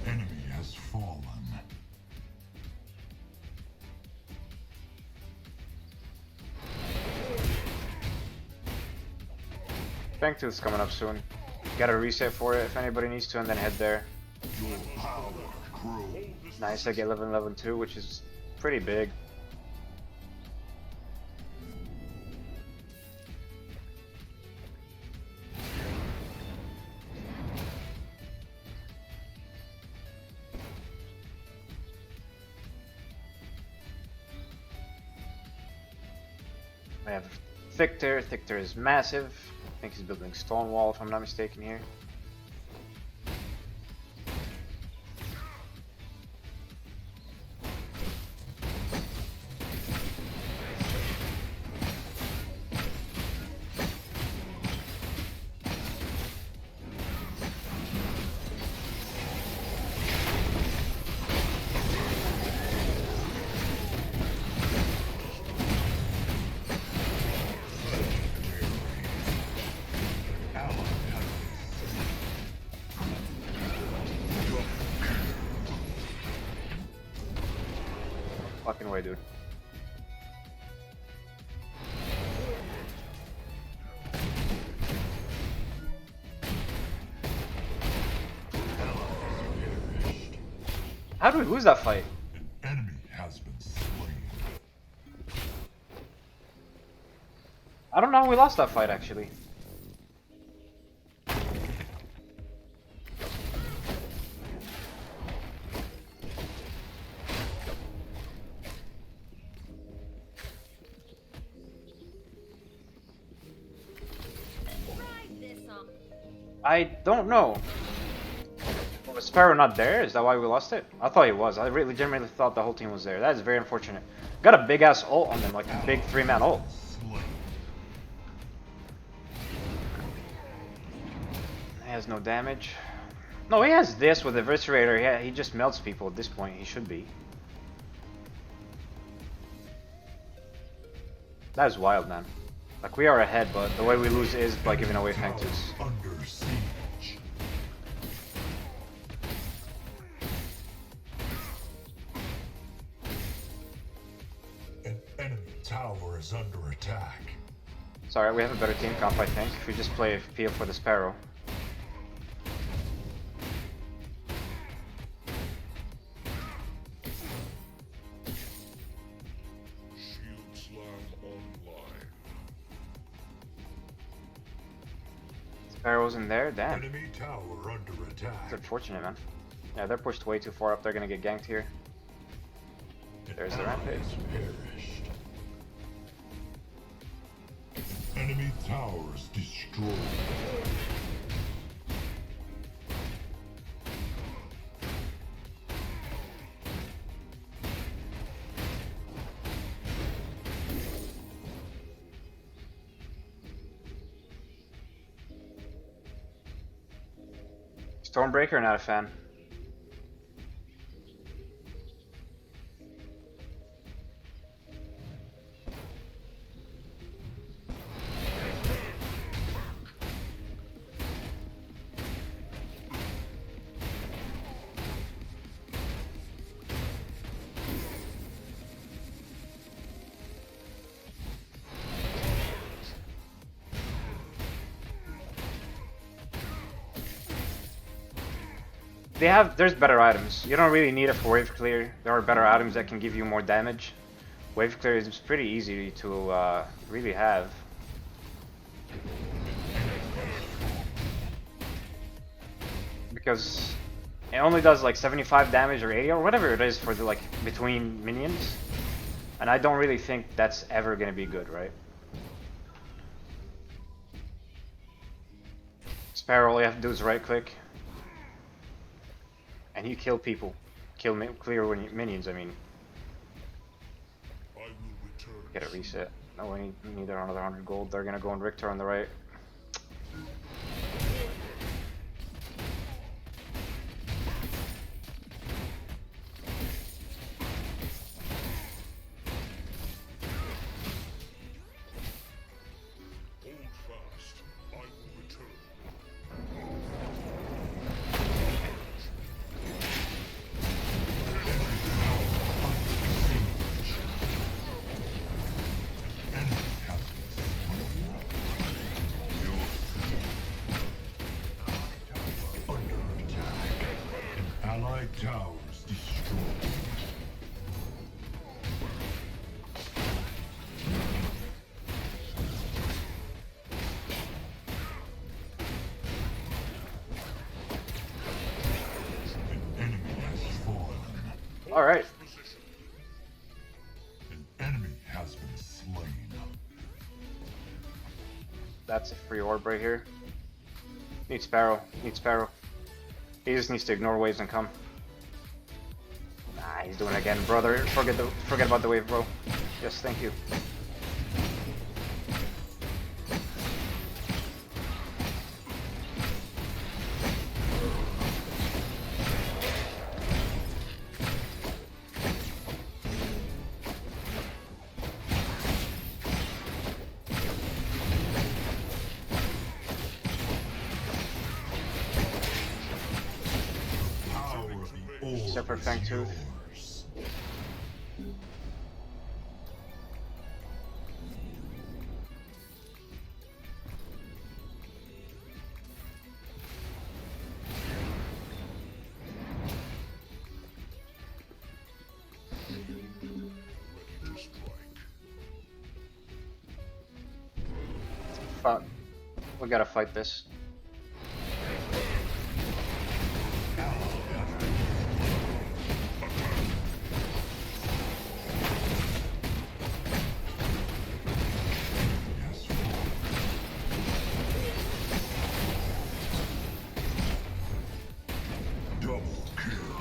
An enemy has fallen. Fangtooth's coming up soon. Got a reset for it if anybody needs to, and then head there. Your power grows. Nice, I get level 2, which is pretty big. I have Victor. Victor is massive. I think he's building Stonewall if I'm not mistaken here. Fucking way, dude. How do we lose that fight? An enemy has been slain. I don't know how we lost that fight actually. Ride this on. I don't know. Was Sparrow not there? Is that why we lost it? I thought he was. I really genuinely thought the whole team was there. That is very unfortunate. Got a big ass ult on them, like a big 3-man ult. Slain. He has no damage. No, he has this with the Eviscerator. Yeah, he just melts people at this point. He should be. That is wild, man. Like, we are ahead, but the way we lose is by giving away Fangtooths. Under siege. An enemy tower is under attack. Sorry, we have a better team comp, I think. If we just play Pia for the Sparrow. Shield slam online. Sparrow's in there? Damn. Enemy tower under attack. It's unfortunate, man. Yeah, they're pushed way too far up. They're gonna get ganked here. There's the Rampage. Perished. Enemy towers destroyed. Stormbreaker, not a fan. There's better items. You don't really need it for wave clear. There are better items that can give you more damage. Wave clear is pretty easy to really have. Because it only does like 75 damage or 80 or whatever it is for the like between minions. And I don't really think that's ever gonna be good, right? Sparrow, all you have to do is right click. And you kill people. Clear minions, I mean. I will return. Get a reset. No, we need another 100 gold. They're gonna go on Riktor on the right. Hold fast. I will return. Allied towers destroyed. An enemy has fallen. Alright. An enemy has been slain. That's a free orb right here. Need Sparrow. Need Sparrow. He just needs to ignore waves and come. Nah, he's doing it again, brother. Forget about the wave, bro. Yes, thank you. Power of the orb Except for is Fang Tooth. yours. Ready to strike. Fuck. We gotta fight this. Has fallen. Double kill.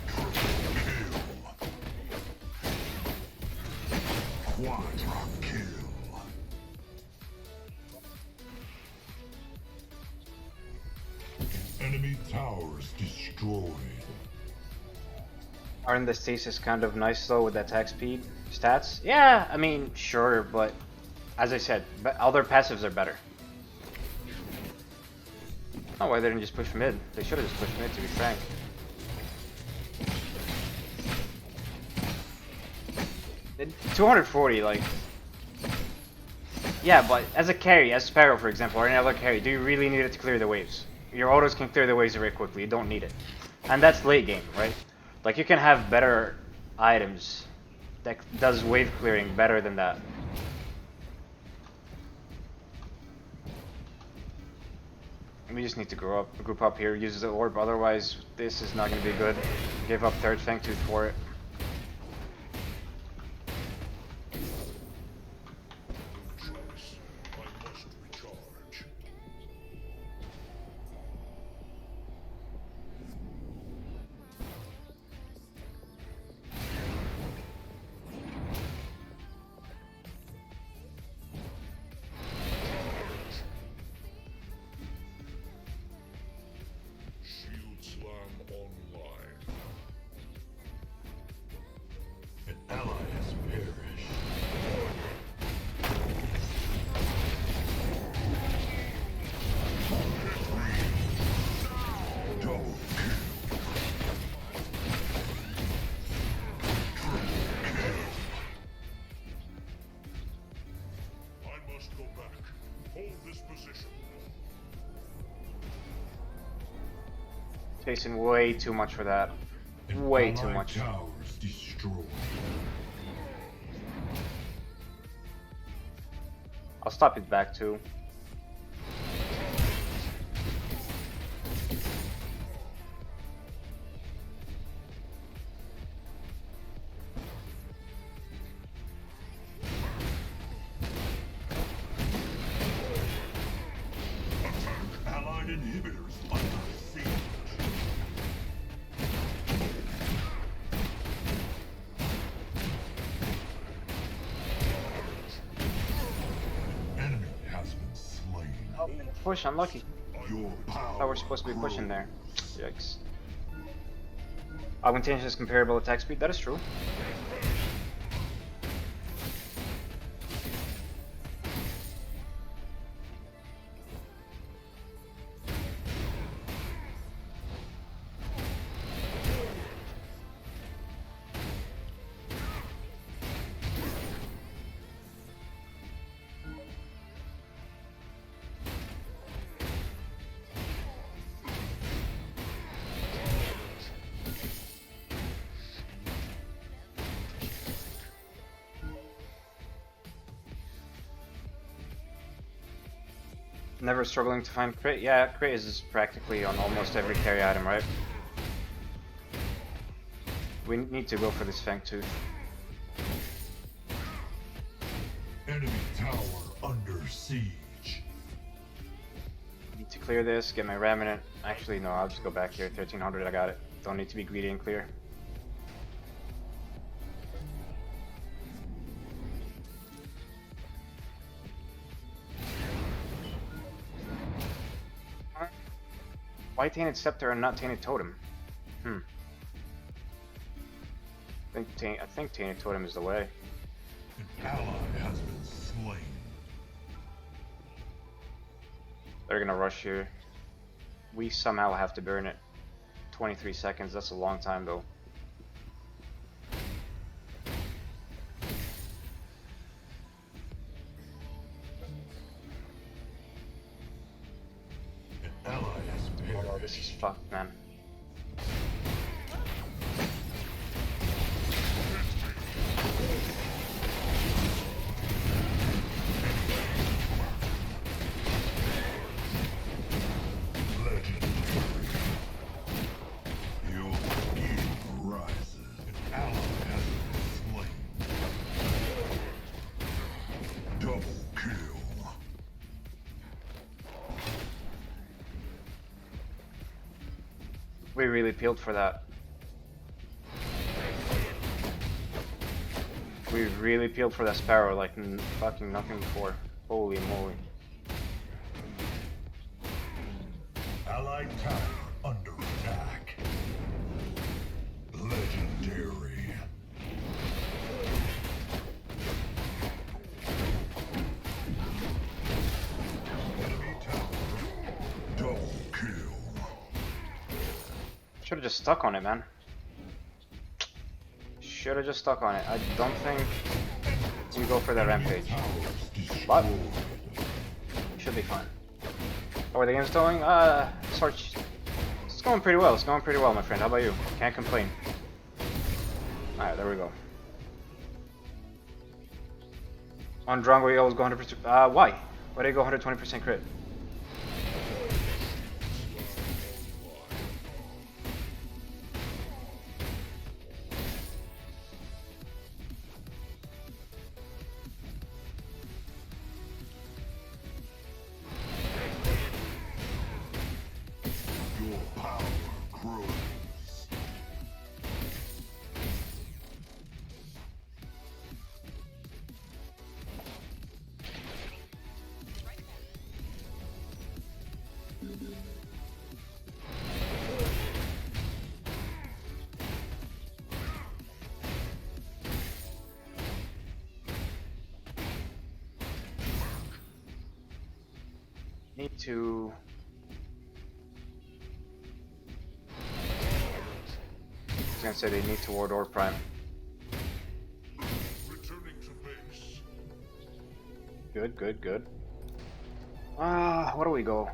Triple kill. Quadra kill. Enemy towers destroyed. Aren't the stasis kind of nice though with attack speed stats? Yeah, I mean, sure, but as I said, other passives are better. Oh, why they didn't just push mid? They should have just pushed mid, to be frank. It- 240, like... Yeah, but as a carry, as Sparrow for example, or any other carry, do you really need it to clear the waves? Your autos can clear the waves very quickly, you don't need it. And that's late game, right? Like, you can have better items that does wave clearing better than that. We just need to group up here, use the orb, otherwise this is not going to be good. Give up third Fang Tooth for it. Choice. I must recharge. facing way too much for that. Way too Allied much. towers destroyed. I'll stop it back too. Allied inhibitors under siege. Enemy has been slain. Push, unlucky. Your I power thought we're supposed to be pushing grows. there. Yikes. Augmentation is comparable attack speed, that is true. Never struggling to find crit? Yeah, crit is practically on almost every carry item, right? We need to go for this Fang Tooth. Enemy tower under siege. Need to clear this, get my Remnant. Actually, no, I'll just go back here. 1300, I got it. Don't need to be greedy and clear. Why Tainted Scepter and not Tainted Totem? I think Tainted Totem is the way. An ally has been slain. They're gonna rush here. We somehow have to burn it. 23 seconds, that's a long time though. An ally has Oh, this is perished. fucked, man. Legendary. Your king rises. An ally has been slain. Double kill. We really peeled for that. We really peeled for that Sparrow like fucking nothing before. Holy moly. Allied tower under attack. Legendary. Enemy tower. Double kill. Should have just stuck on it, man. Should have just stuck on it. I don't think we go for that Rampage. But should be fine. Oh, the game's going? Search. It's going pretty well. It's going pretty well, my friend. How about you? Can't complain. Alright, there we go. On Drongo, he always go 100%. Why? Why did he go 120% crit? Your power grows. Need to. I was gonna say they need to ward or prime. Returning to base. Good, good, good. What do we go?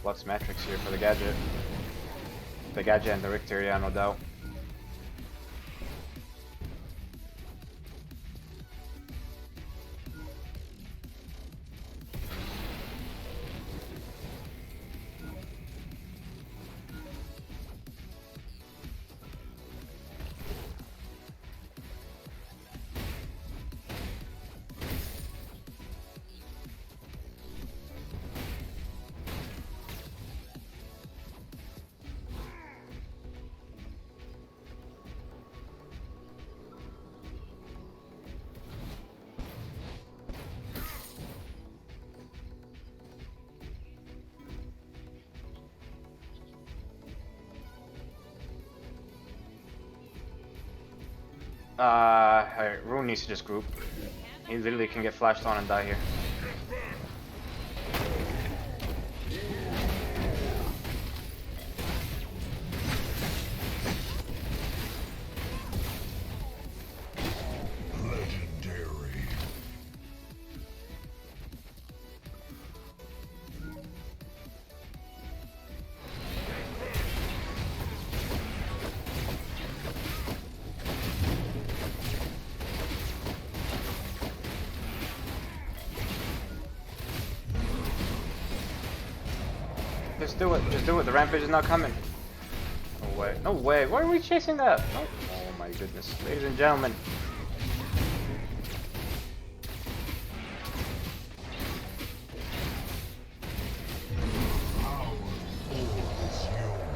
Lots metrics here for the gadget. The gadget and the Riktor, yeah, no doubt. Alright, Rune needs to just group. He literally can get flashed on and die here. Legendary. Just do it, just do it. The Rampage is not coming. No way, no way. Why are we chasing that? No. Oh my goodness. Ladies and gentlemen. Power orb is yours.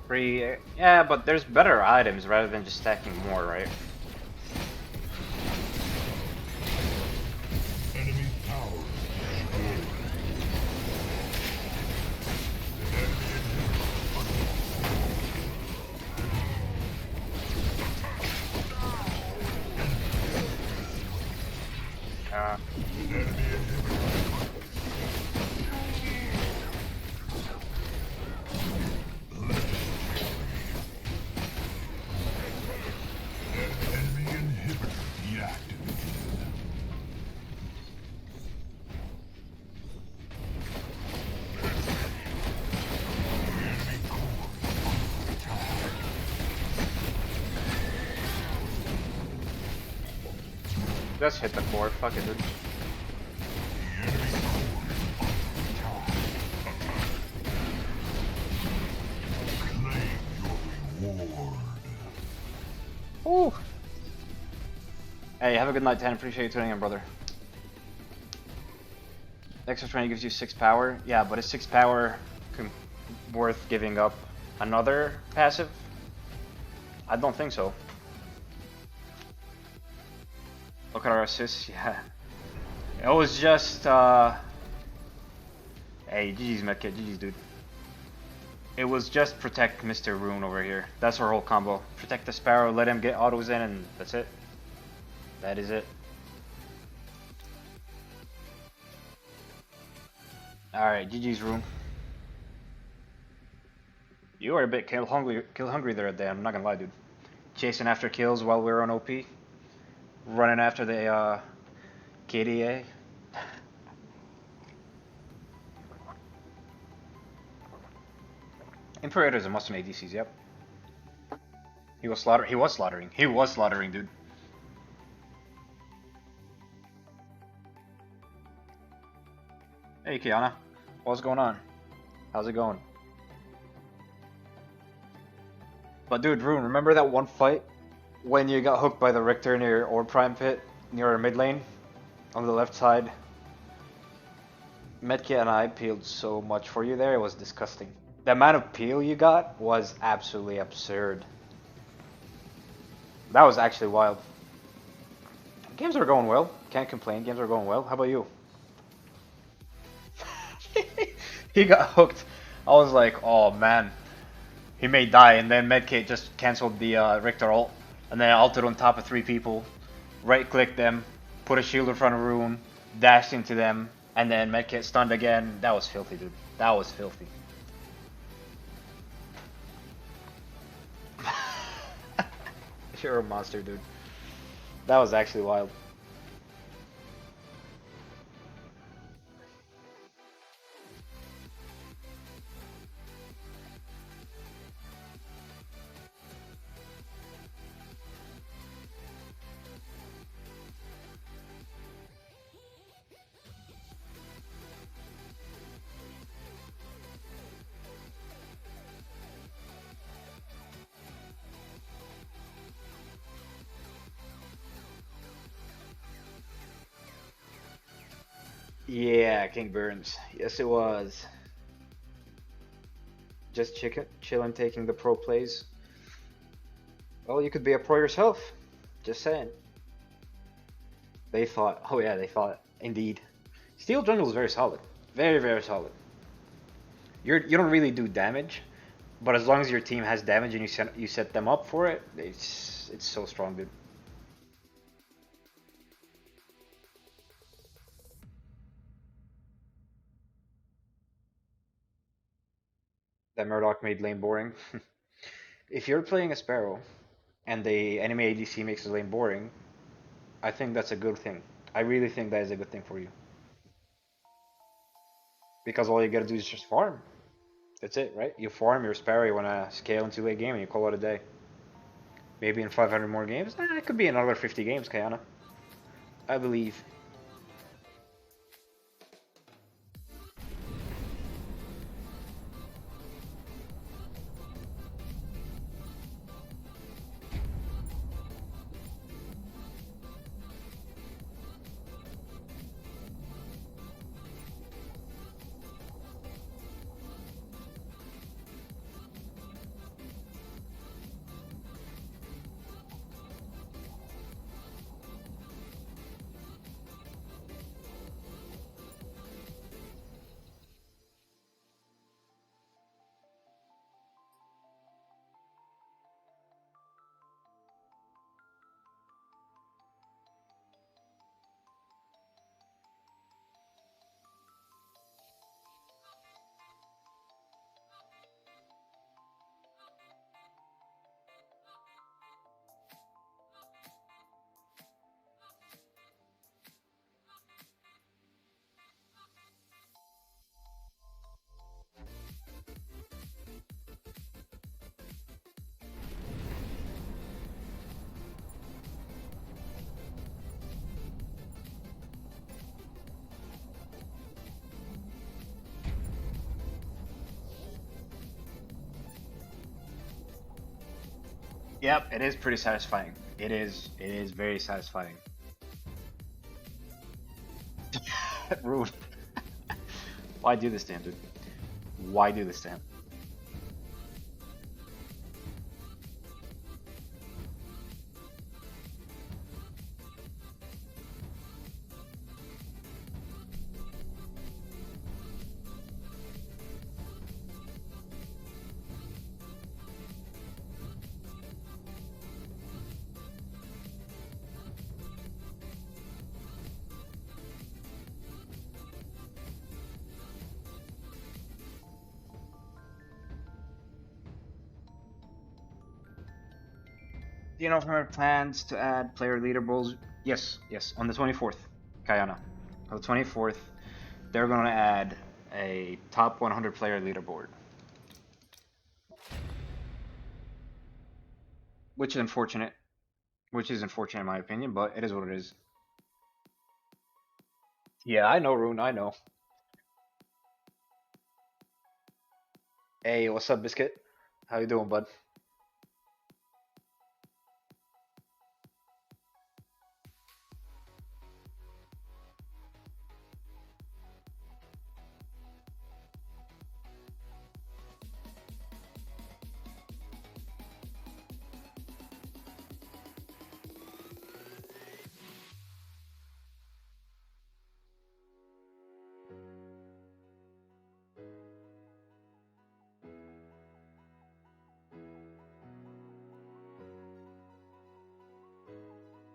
Free, yeah, but there's better items rather than just stacking more, right? Enemy power destroyed. Enemy inhibitor. Enemy inhibitor deactivated. Enemy core under attack. Just hit the core, fuck it, dude. The enemy core under attack. Claim your reward. Ooh. Hey, have a good night, Tan. Appreciate you tuning in, brother. Extra 20 gives you 6 power. Yeah, but is 6 power worth giving up another passive? I don't think so. Look at our assists, yeah. It was just, hey, GG's medkit, GG's, dude. It was just protect Mr. Rune over here. That's our whole combo. Protect the Sparrow, let him get autos in, and that's it. That is it. Alright, GG's Rune. You are a bit kill hungry there, Dan. I'm not gonna lie, dude. Chasing after kills while we were on OP. Running after the KDA. Imperators are must-win ADCs, yep. He was slaughtering, dude. Hey Kiana, what's going on? How's it going? But dude, Rune, remember that one fight when you got hooked by the Riktor near Orb Prime Pit near our mid lane on the left side? Medkit and I peeled so much for you there, it was disgusting. The amount of peel you got was absolutely absurd. That was actually wild. Games are going well. Can't complain. Games are going well. How about you? He got hooked. I was like, oh man. He may die, and then Medkit just cancelled the Riktor ult. And then I ulted on top of 3 people. Right-clicked them. Put a shield in front of Rune. Dashed into them. And then Medkit stunned again. That was filthy, dude. That was filthy. You're a monster, dude. That was actually wild. Yeah, King Burns. Yes, it was. Just chilling, taking the pro plays. Well, you could be a pro yourself. Just saying. They thought. Oh yeah, they thought. Indeed. Steel Jungle is very solid. Very, very solid. You don't really do damage, but as long as your team has damage and you set them up for it, it's so strong, dude. That Murdoch made lane boring. If you're playing a Sparrow and the enemy ADC makes the lane boring, I think that's a good thing. I really think that is a good thing for you. Because all you gotta do is just farm. That's it, right? You farm your Sparrow, you wanna scale into a game, and you call it a day. Maybe in 500 more games? It could be another 50 games, Kayana. I believe. Yep, it is pretty satisfying. It is very satisfying. Rude. Why do this to him, dude? Why do this to him? Do you know from our plans to add player leaderboards? Yes, yes. On the 24th, Kayana. On the 24th, they're going to add a top 100 player leaderboard. Which is unfortunate. Which is unfortunate in my opinion, but it is what it is. Yeah, I know, Rune, I know. Hey, what's up, Biscuit? How you doing, bud?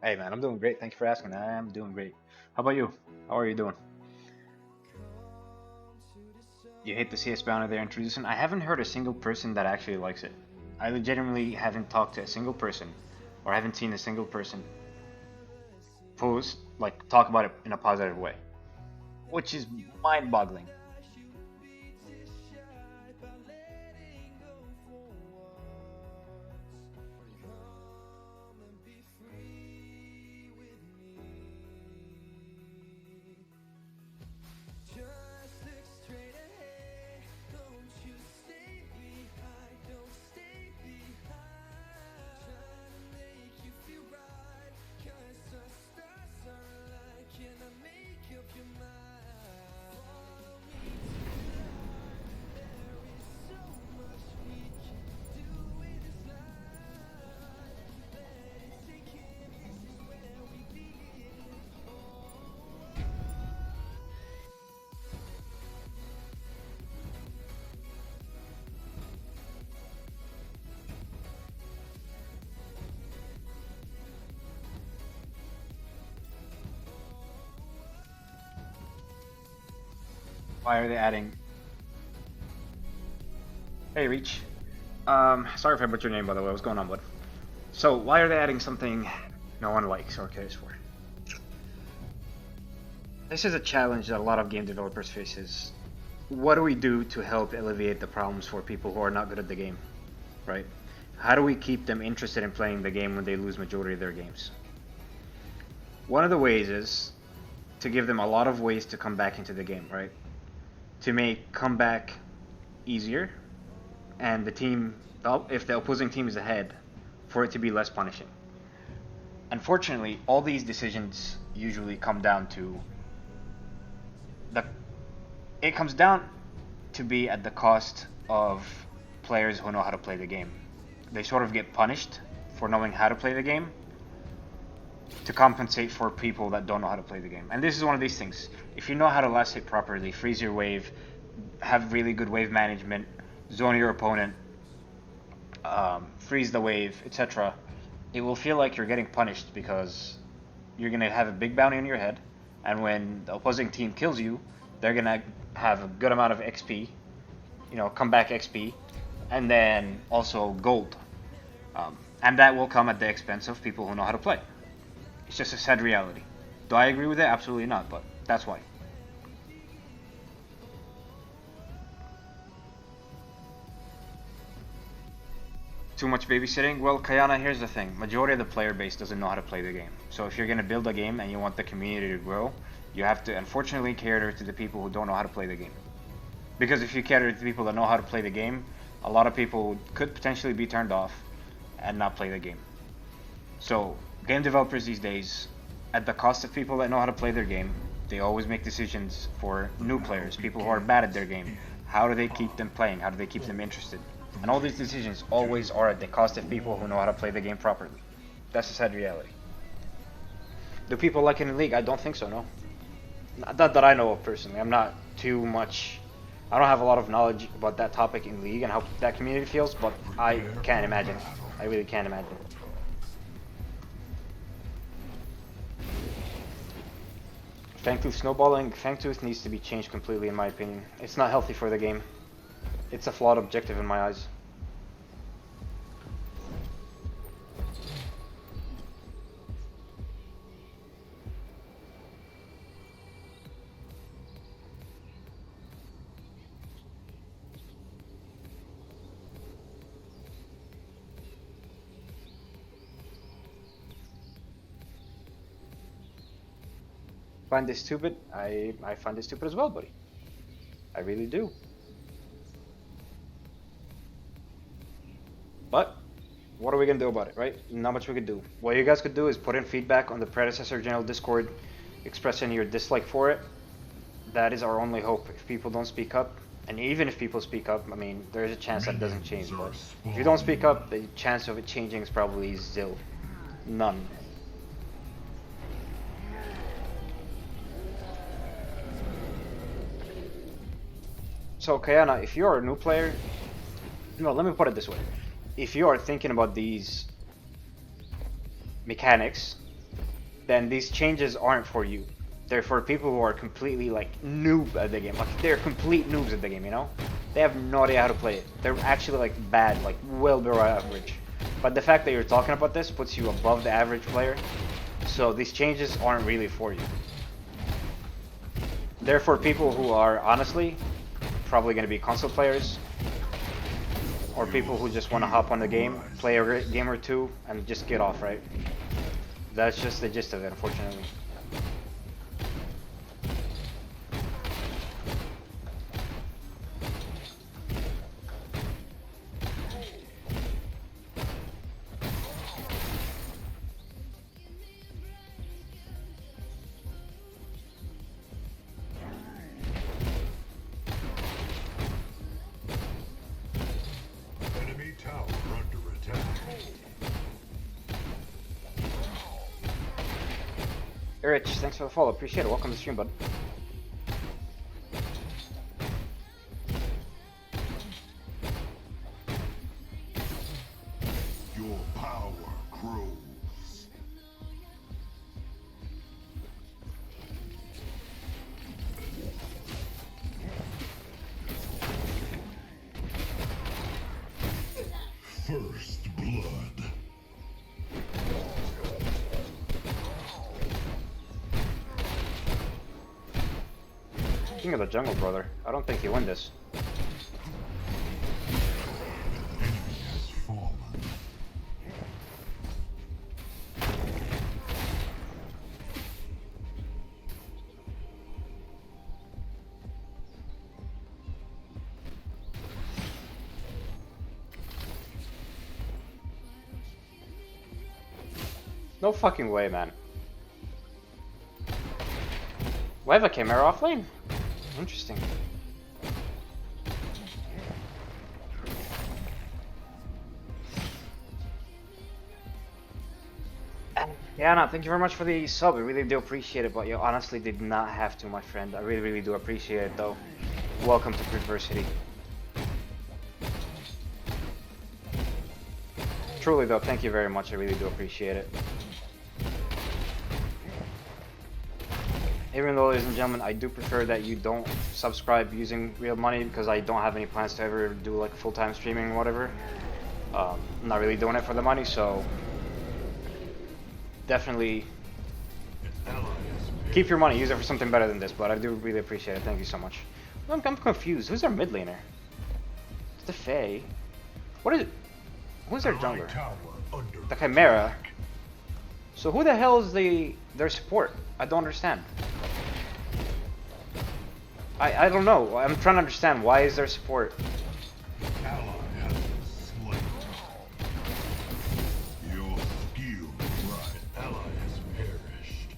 Hey, man, I'm doing great. Thank you for asking. I'm doing great. How about you? How are you doing? You hate the CS banner they're introducing? I haven't heard a single person that actually likes it. I legitimately haven't talked to a single person or I haven't seen a single person post, like, talk about it in a positive way, which is mind-boggling. Why are they adding? Hey, Reach. Sorry if I butchered your name, by the way. What's going on, bud? So, why are they adding something no one likes or cares for? This is a challenge that a lot of game developers faces. What do we do to help alleviate the problems for people who are not good at the game, right? How do we keep them interested in playing the game when they lose majority of their games? One of the ways is to give them a lot of ways to come back into the game, right? To make comeback easier, and the team, if the opposing team is ahead, for it to be less punishing. Unfortunately, all these decisions usually come down to it comes down to be at the cost of players who know how to play the game. They sort of get punished for knowing how to play the game to compensate for people that don't know how to play the game. And this is one of these things. If you know how to last hit properly, freeze your wave, have really good wave management, zone your opponent, freeze the wave, etc., it will feel like you're getting punished because you're going to have a big bounty on your head, and when the opposing team kills you, they're going to have a good amount of XP, comeback XP, and then also gold. And that will come at the expense of people who know how to play. It's just a sad reality. Do I agree with it? Absolutely not, but that's why. Too much babysitting? Well, Kayana, here's the thing. Majority of the player base doesn't know how to play the game. So if you're going to build a game and you want the community to grow, you have to unfortunately cater to the people who don't know how to play the game. Because if you cater to the people that know how to play the game, a lot of people could potentially be turned off and not play the game. So game developers these days, at the cost of people that know how to play their game, they always make decisions for new players, people who are bad at their game. How do they keep them playing? How do they keep them interested? And all these decisions always are at the cost of people who know how to play the game properly. That's the sad reality. Do people like it in League? I don't think so, no. Not that I know of personally. I'm not too much... I don't have a lot of knowledge about that topic in League and how that community feels, but I can't imagine. I really can't imagine. Fangtooth snowballing. Fangtooth needs to be changed completely in my opinion. It's not healthy for the game. It's a flawed objective in my eyes. Find this stupid? I find this stupid as well, buddy. I really do. But what are we gonna do about it, right? Not much we could do. What you guys could do is put in feedback on the Predecessor General Discord, express any your dislike for it. That is our only hope. If people don't speak up, and even if people speak up, I mean, there is a chance that doesn't change. But if you don't speak up, the chance of it changing is probably zil. None. So Kayana, if you're a new player, no, let me put it this way. If you are thinking about these mechanics, then these changes aren't for you. They're for people who are completely like noob at the game. Like they're complete noobs at the game, you know? They have no idea how to play it. They're actually like bad, like well below average. But the fact that you're talking about this puts you above the average player. So these changes aren't really for you. They're for people who are honestly probably going to be console players, or people who just want to hop on the game, play a game or two, and just get off, right? That's just the gist of it, unfortunately. Enemy tower under attack. Rich, thanks for the follow, appreciate it. Welcome to the stream, bud. Your power grows. First blood. King of the Jungle, brother. I don't think you win this. Enemy has fallen. No fucking way, man. We have a Chimera off lane? Interesting. Yeah, no, thank you very much for the sub. I really do appreciate it, but you honestly did not have to, my friend. I really, really do appreciate it, though. Welcome to Predversity. Truly, though, thank you very much. I really do appreciate it. Even though, ladies and gentlemen, I do prefer that you don't subscribe using real money because I don't have any plans to ever do like full-time streaming or whatever. I'm not really doing it for the money, so definitely keep your money, use it for something better than this, but I do really appreciate it. Thank you so much. I'm confused. Who's our mid laner? It's the Fae. What is it? Who's their jungler? The Chimera. So who the hell is their support? I don't understand. I don't know. I'm trying to understand why is there support. Ally has been slain. Your skill right. Ally has perished.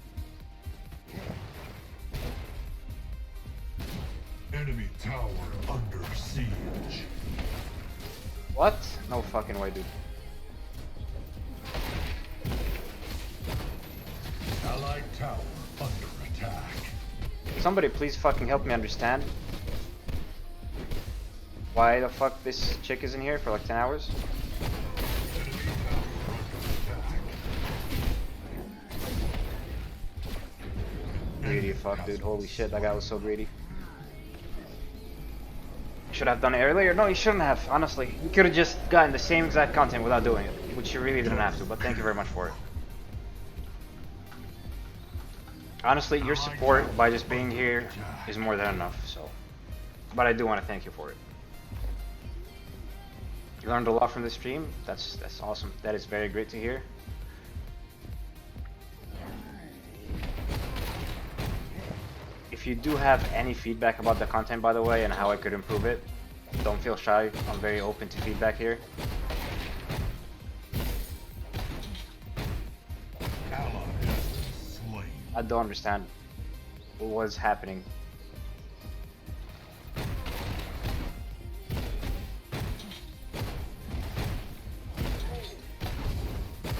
Enemy tower under siege. What? No fucking way, dude. Allied tower under attack. Somebody please fucking help me understand why the fuck this chick is in here for like 10 hours. Enemy tower under attack. Greedy fuck, dude. Holy shit, that guy was so greedy. Should have done it earlier? No, you shouldn't have, honestly. You could have just gotten the same exact content without doing it, which you really didn't have to, but thank you very much for it. Honestly, your support by just being here is more than enough, so. But I do want to thank you for it. You learned a lot from this stream. That's awesome. That is very great to hear. If you do have any feedback about the content, by the way, and how I could improve it, don't feel shy. I'm very open to feedback here. Ally has been slain. I don't understand what was happening.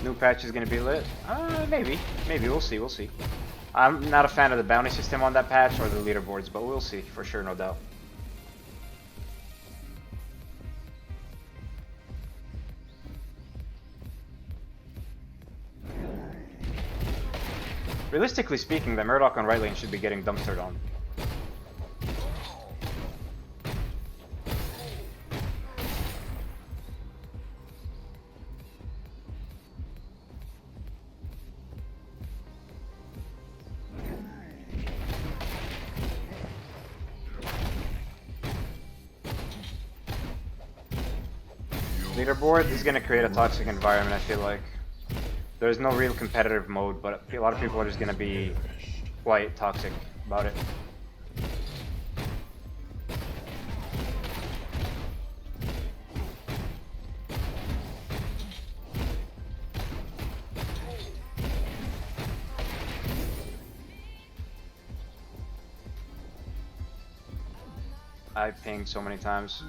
New patch is gonna be lit? Maybe. Maybe, we'll see, we'll see. I'm not a fan of the bounty system on that patch or the leaderboards, but we'll see, for sure, no doubt. Realistically speaking, the Murdoch on right lane should be getting dumpstered on. Leaderboard is gonna create a toxic environment, I feel like. There's no real competitive mode, but a lot of people are just gonna be quite toxic about it. I've pinged so many times.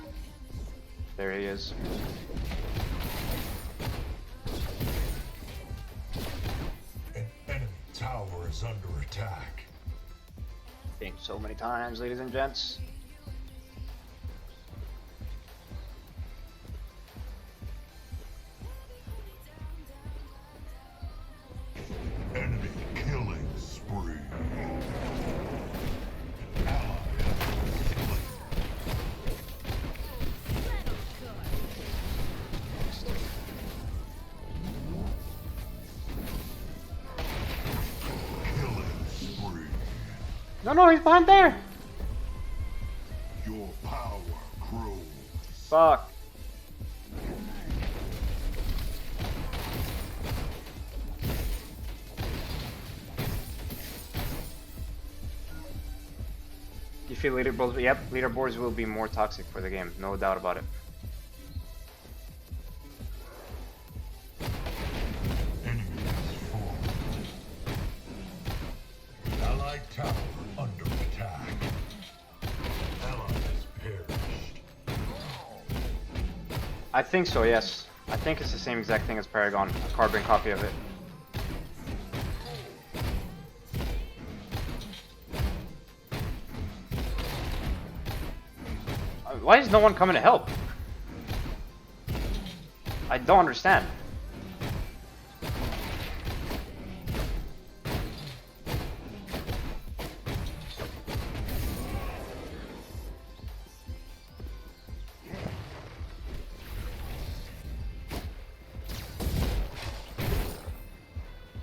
There he is. An enemy tower is under attack. Pinged so many times, ladies and gents. Enemy killing spree. Ally has been slain. Killing spree. No, he's behind there! Your power grows. Fuck. You feel leaderboards? Yep, leaderboards will be more toxic for the game, no doubt about it. Enemy has fallen. Allied tower under attack. Ally has perished. I think so, yes. I think it's the same exact thing as Paragon, a carbon copy of it. Why is no one coming to help? I don't understand.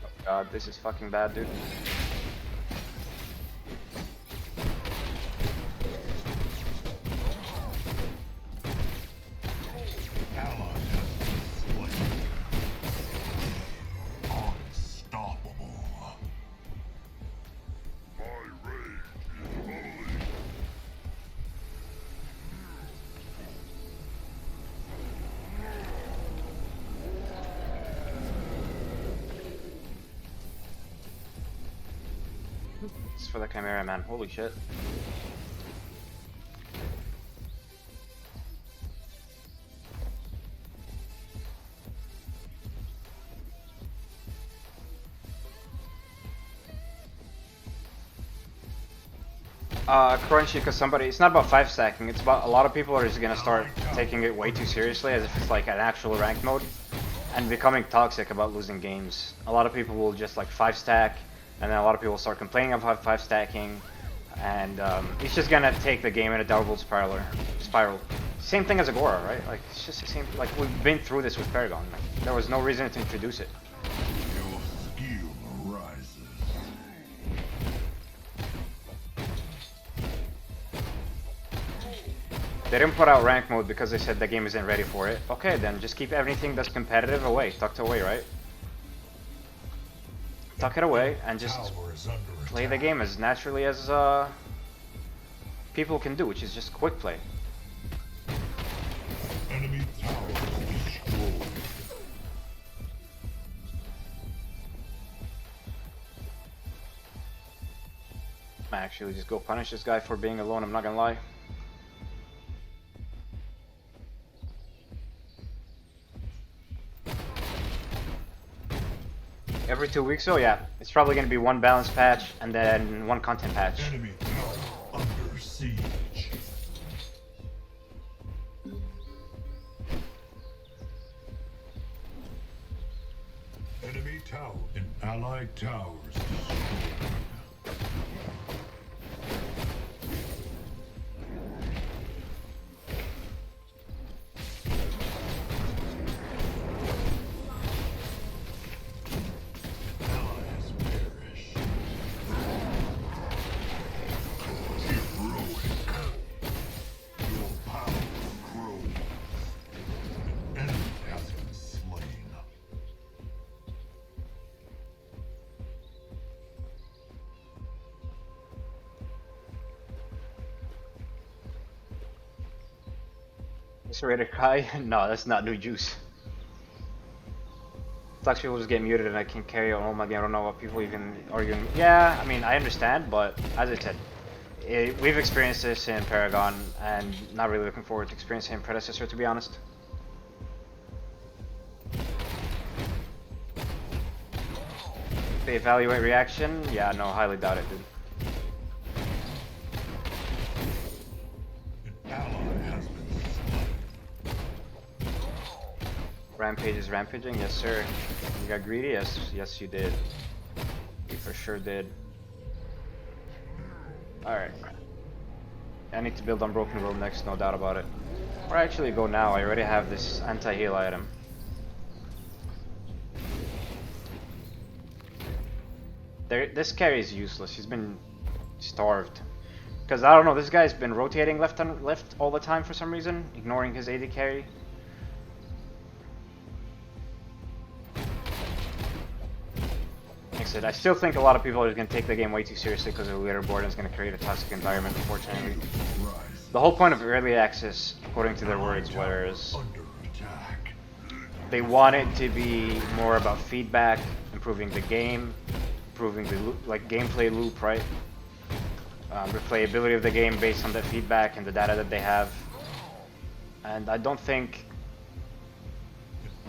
Oh god, this is fucking bad, dude. Ally has been slain. Unstoppable. My rage is bubbling. It's for the Chimera, man. Holy shit. Crunchy, because somebody, it's not about 5 stacking, it's about a lot of people are just gonna start taking it way too seriously as if it's like an actual ranked mode and becoming toxic about losing games. A lot of people will just like 5 stack, and then a lot of people will start complaining about 5 stacking, and it's just gonna take the game in a downward spiral. Same thing as Agora, right? Like, it's just the same, like, we've been through this with Paragon. Like, there was no reason to introduce it. Your skill rises. They didn't put out rank mode because they said the game isn't ready for it. Okay, then just keep everything that's competitive away, tucked away, right? Tuck it away and just Tower is under play the attack. game as naturally as people can do, which is just quick play. Enemy tower destroyed. I actually just go punish this guy for being alone, I'm not gonna lie. Every 2 weeks, so yeah. It's probably gonna be one balance patch and then one content patch. Enemy tower under siege. Enemy tower and allied towers destroyed. Ally has perished. Heroic. Your power grows. Enemy Is Raider Kai? No, that's not new juice. Sucks people just get muted and I can carry on all my game. I don't know what people even arguing. Yeah, I mean, I understand, but as I said, we've experienced this in Paragon and not really looking forward to experiencing it in Predecessor, to be honest. They evaluate reaction? Yeah, no, highly doubt it, dude. An ally has been slain. Rampage is rampaging? Yes, sir. You got greedy? Yes, you did. You for sure did. Alright. I need to build on Broken Road next, no doubt about it. Or actually go now, I already have this anti-heal item. This carry is useless, he's been starved. Because I don't know, this guy's been rotating left and left all the time for some reason, ignoring his AD carry. Like I said, I still think a lot of people are going to take the game way too seriously because of the leaderboard and it's going to create a toxic environment, unfortunately. The whole point of early access, according to their words, was Under attack. they want it to be more about feedback, improving the game, improving the gameplay loop, right? Replayability of the game based on the feedback and the data that they have. And I don't think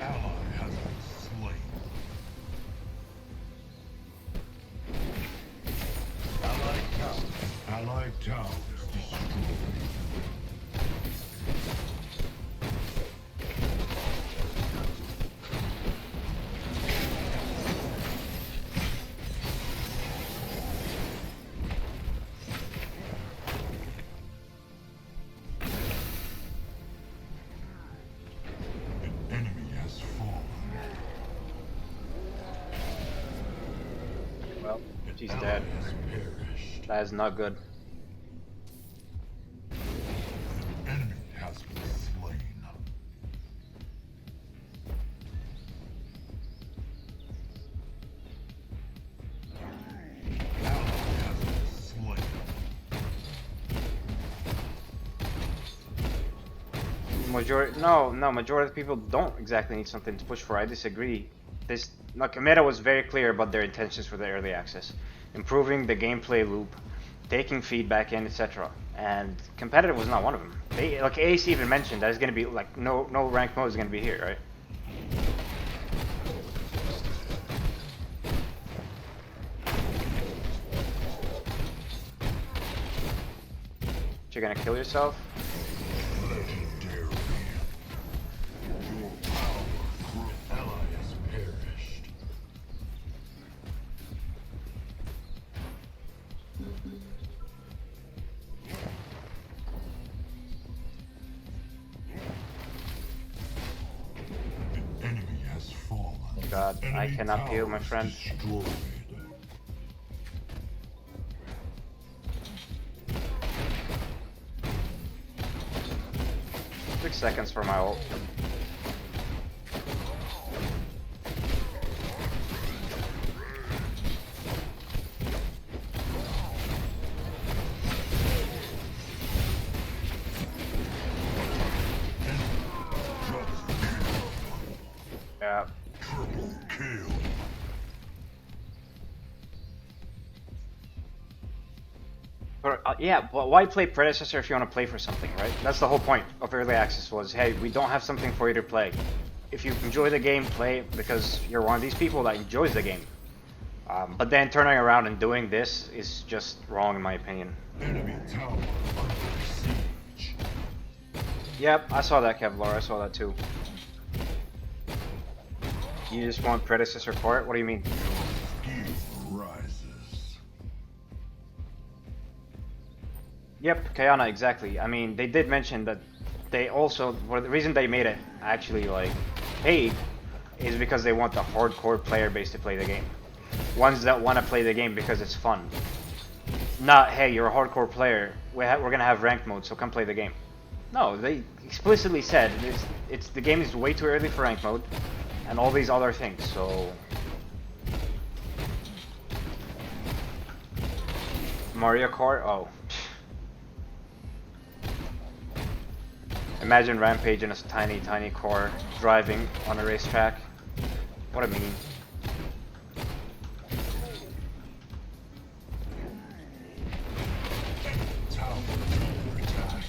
An ally has been slain. Allied town is destroyed. An enemy has fallen. well, she's Ally dead. has perished. That is not good. An enemy has been slain. Ally has been slain. Majority of people don't exactly need something to push for. I disagree. This Nakamura was very clear about their intentions for the early access, improving the gameplay loop, taking feedback in, etc. And competitive was not one of them. They Ace even mentioned that it's gonna be like no rank mode is gonna be here, right? You're gonna kill yourself? Legendary. Your power. Ally has perished. An enemy has fallen. God, I Enemy cannot tower heal, my is friend. Destroyed. 6 seconds for my ult. Yeah. Triple kill. Yeah, but why play Predecessor if you want to play for something, right? That's the whole point of early access was, hey, we don't have something for you to play. If you enjoy the game, play it because you're one of these people that enjoys the game. But then turning around and doing this is just wrong in my opinion. Enemy tower under siege. Yep, I saw that, Kevlar, I saw that too. You just want Predecessor for it? What do you mean? Skill rises. Yep, Kayana, exactly. I mean, they did mention that they also, well, the reason they made it actually like paid is because they want the hardcore player base to play the game. Ones that want to play the game because it's fun. Not, hey, you're a hardcore player, we're gonna have ranked mode, so come play the game. No, they explicitly said it's the game is way too early for ranked mode, and all these other things, so... Mario Kart? Oh. Imagine Rampage in a tiny, tiny car driving on a racetrack. What a meme. Tower under attack.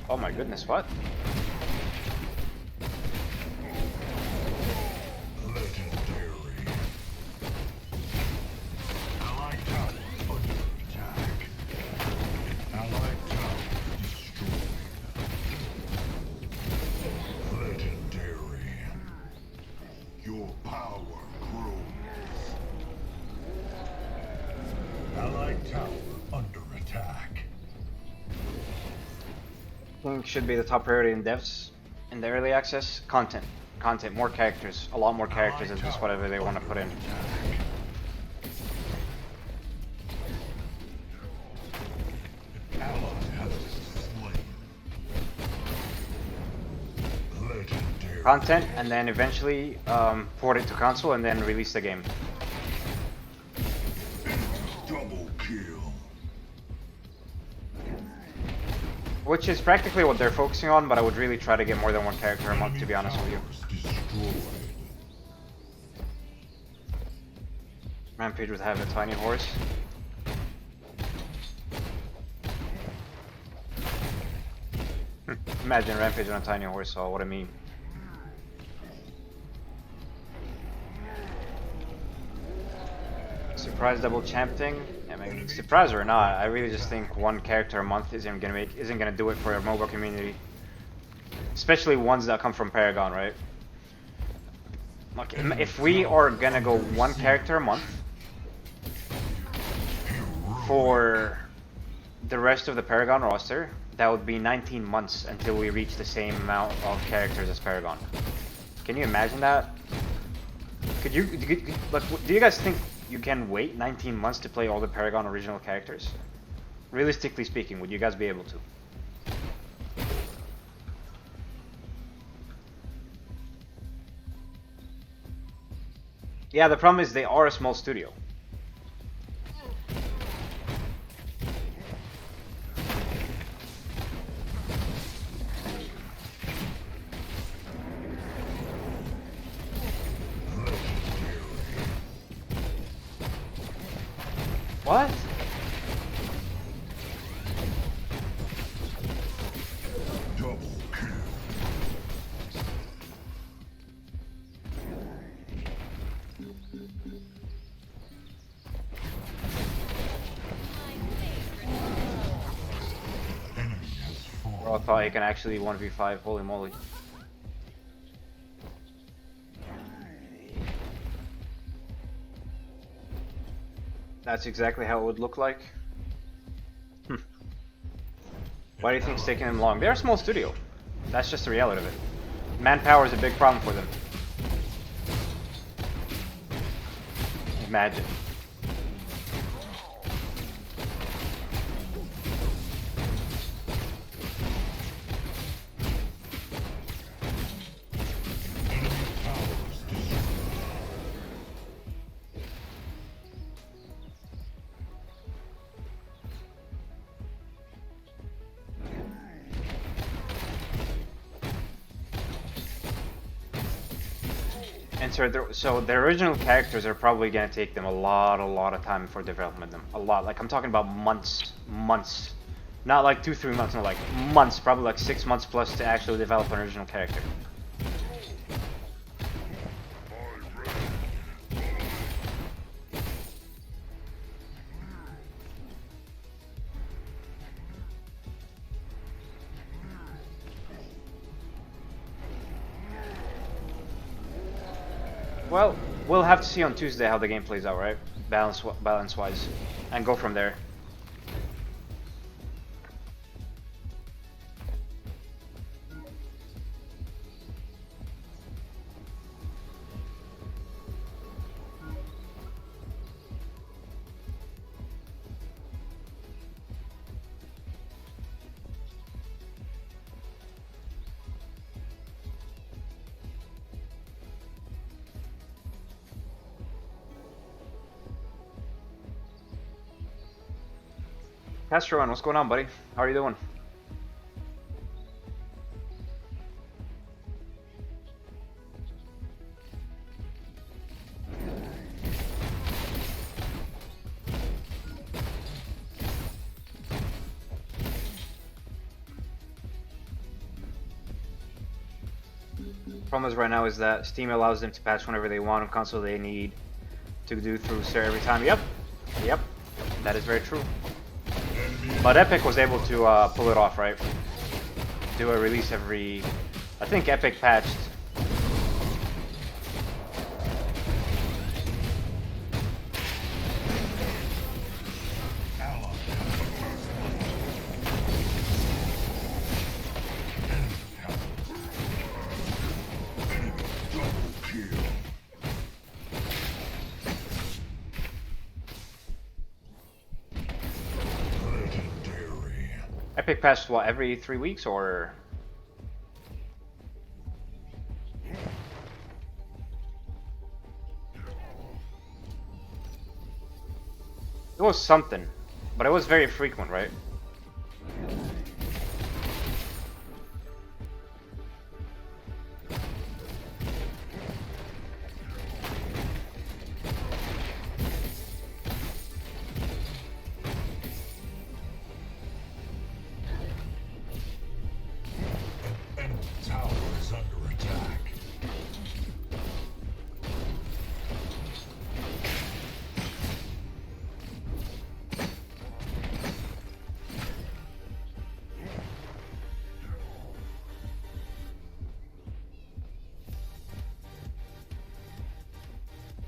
Oh my goodness, what? Legendary. Allied tower under attack. Allied tower destroyed. Legendary. Your power grows. Allied tower under attack. Think should be the top priority in devs in the early access. Content, more characters, a lot more characters is just whatever they want to put in. Ally has been slain. Legendary. Content, and then eventually port it to console and then release the game. Double kill. Which is practically what they're focusing on, but I would really try to get more than one character a month, to be honest with you. Destroyed. Rampage would have a tiny horse. Imagine Rampage on a tiny horse, oh, what a meme. Surprise double champ thing? I mean, surprise or not, I really just think one character a month isn't gonna do it for a mobile community. Especially ones that come from Paragon, right? Look, if we are gonna go one character a month for the rest of the Paragon roster, that would be 19 months until we reach the same amount of characters as Paragon. Can you imagine that? Could you, like, do you guys think you can wait 19 months to play all the Paragon original characters? Realistically speaking, would you guys be able to? Yeah, the problem is they are a small studio. What? Double kill. Enemy has fallen. Bro, I thought he can actually 1v5, holy moly. That's exactly how it would look like. Why do you think it's taking them long? They're a small studio. That's just the reality of it. Manpower is a big problem for them. Imagine. And so the original characters are probably gonna take them a lot of time for development. A lot, like I'm talking about months, not like 2-3 months, no, like months, probably like 6 months plus to actually develop an original character. Well, we'll have to see on Tuesday how the game plays out, right? Balance-wise, and go from there. Castro, what's going on, buddy? How are you doing? Problem is right now is that Steam allows them to patch whenever they want on console. They need to do through Sir every time. Yep, that is very true. But Epic was able to pull it off, right? Do a release every. I think Epic patched. Epic patched what, every 3 weeks or? It was something, but it was very frequent, right? Tower is under attack.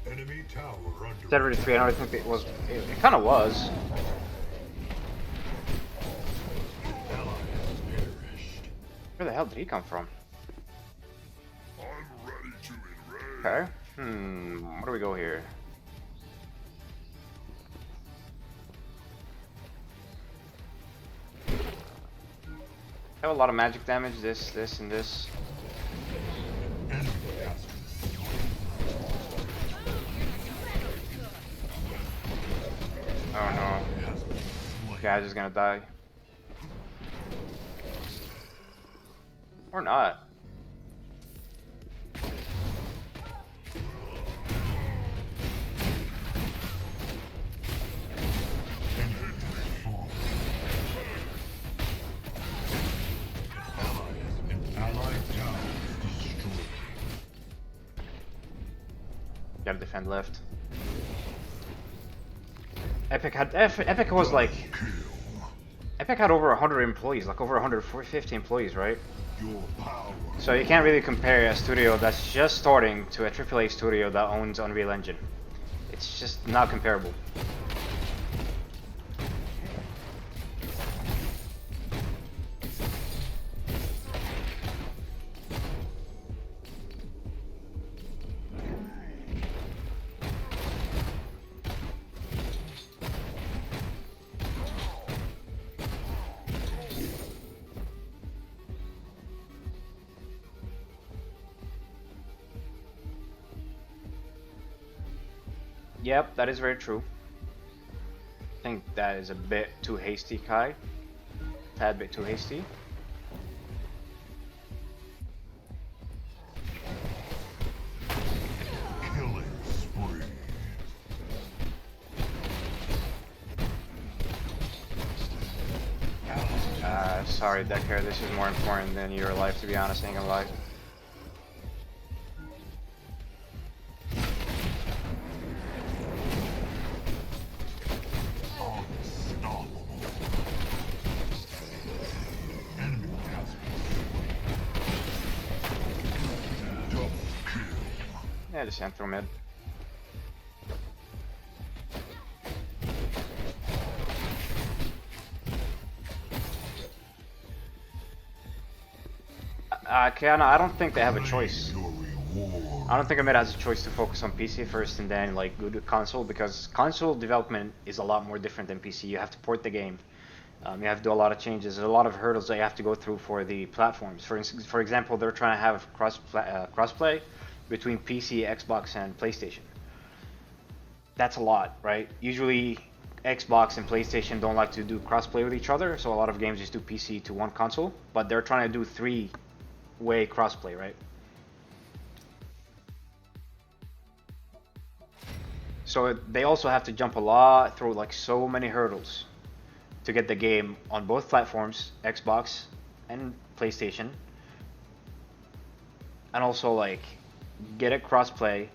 Enemy tower under Saturday 3, I don't think it was. It kind of was. ally has perished. Where the hell did he come from? I'm ready to enrage. Okay. Where do we go here? I have a lot of magic damage. This, and this. Enemy has been Oh no. has been slain. Guy's just gonna die. Or not. Allied tower is destroyed. Gotta defend left. Epic was like. Kill. Epic had over 100 employees, like over 150 employees, right? Your power. So you can't really compare a studio that's just starting to a AAA studio that owns Unreal Engine. It's just not comparable. Yep, that is very true. I think that is a bit too hasty, Kai. Tad bit too hasty. Killing spree. Sorry, Decker, this is more important than your life, to be honest, ain't gonna lie. Unstoppable. Enemy has been slain. Double kill. Yeah, just anthem mid. Kiana, I don't think they have a choice. Your reward. I don't think Amid has a choice to focus on PC first and then like go to console, because console development is a lot more different than PC. You have to port the game. You have to do a lot of changes. There's a lot of hurdles that you have to go through for the platforms. For example, they're trying to have crossplay between PC, Xbox, and PlayStation. That's a lot, right? Usually, Xbox and PlayStation don't like to do crossplay with each other, so a lot of games just do PC to one console. But they're trying to do three-way crossplay, right? So they also have to jump a lot through like so many hurdles to get the game on both platforms, Xbox and PlayStation, and also like get it crossplay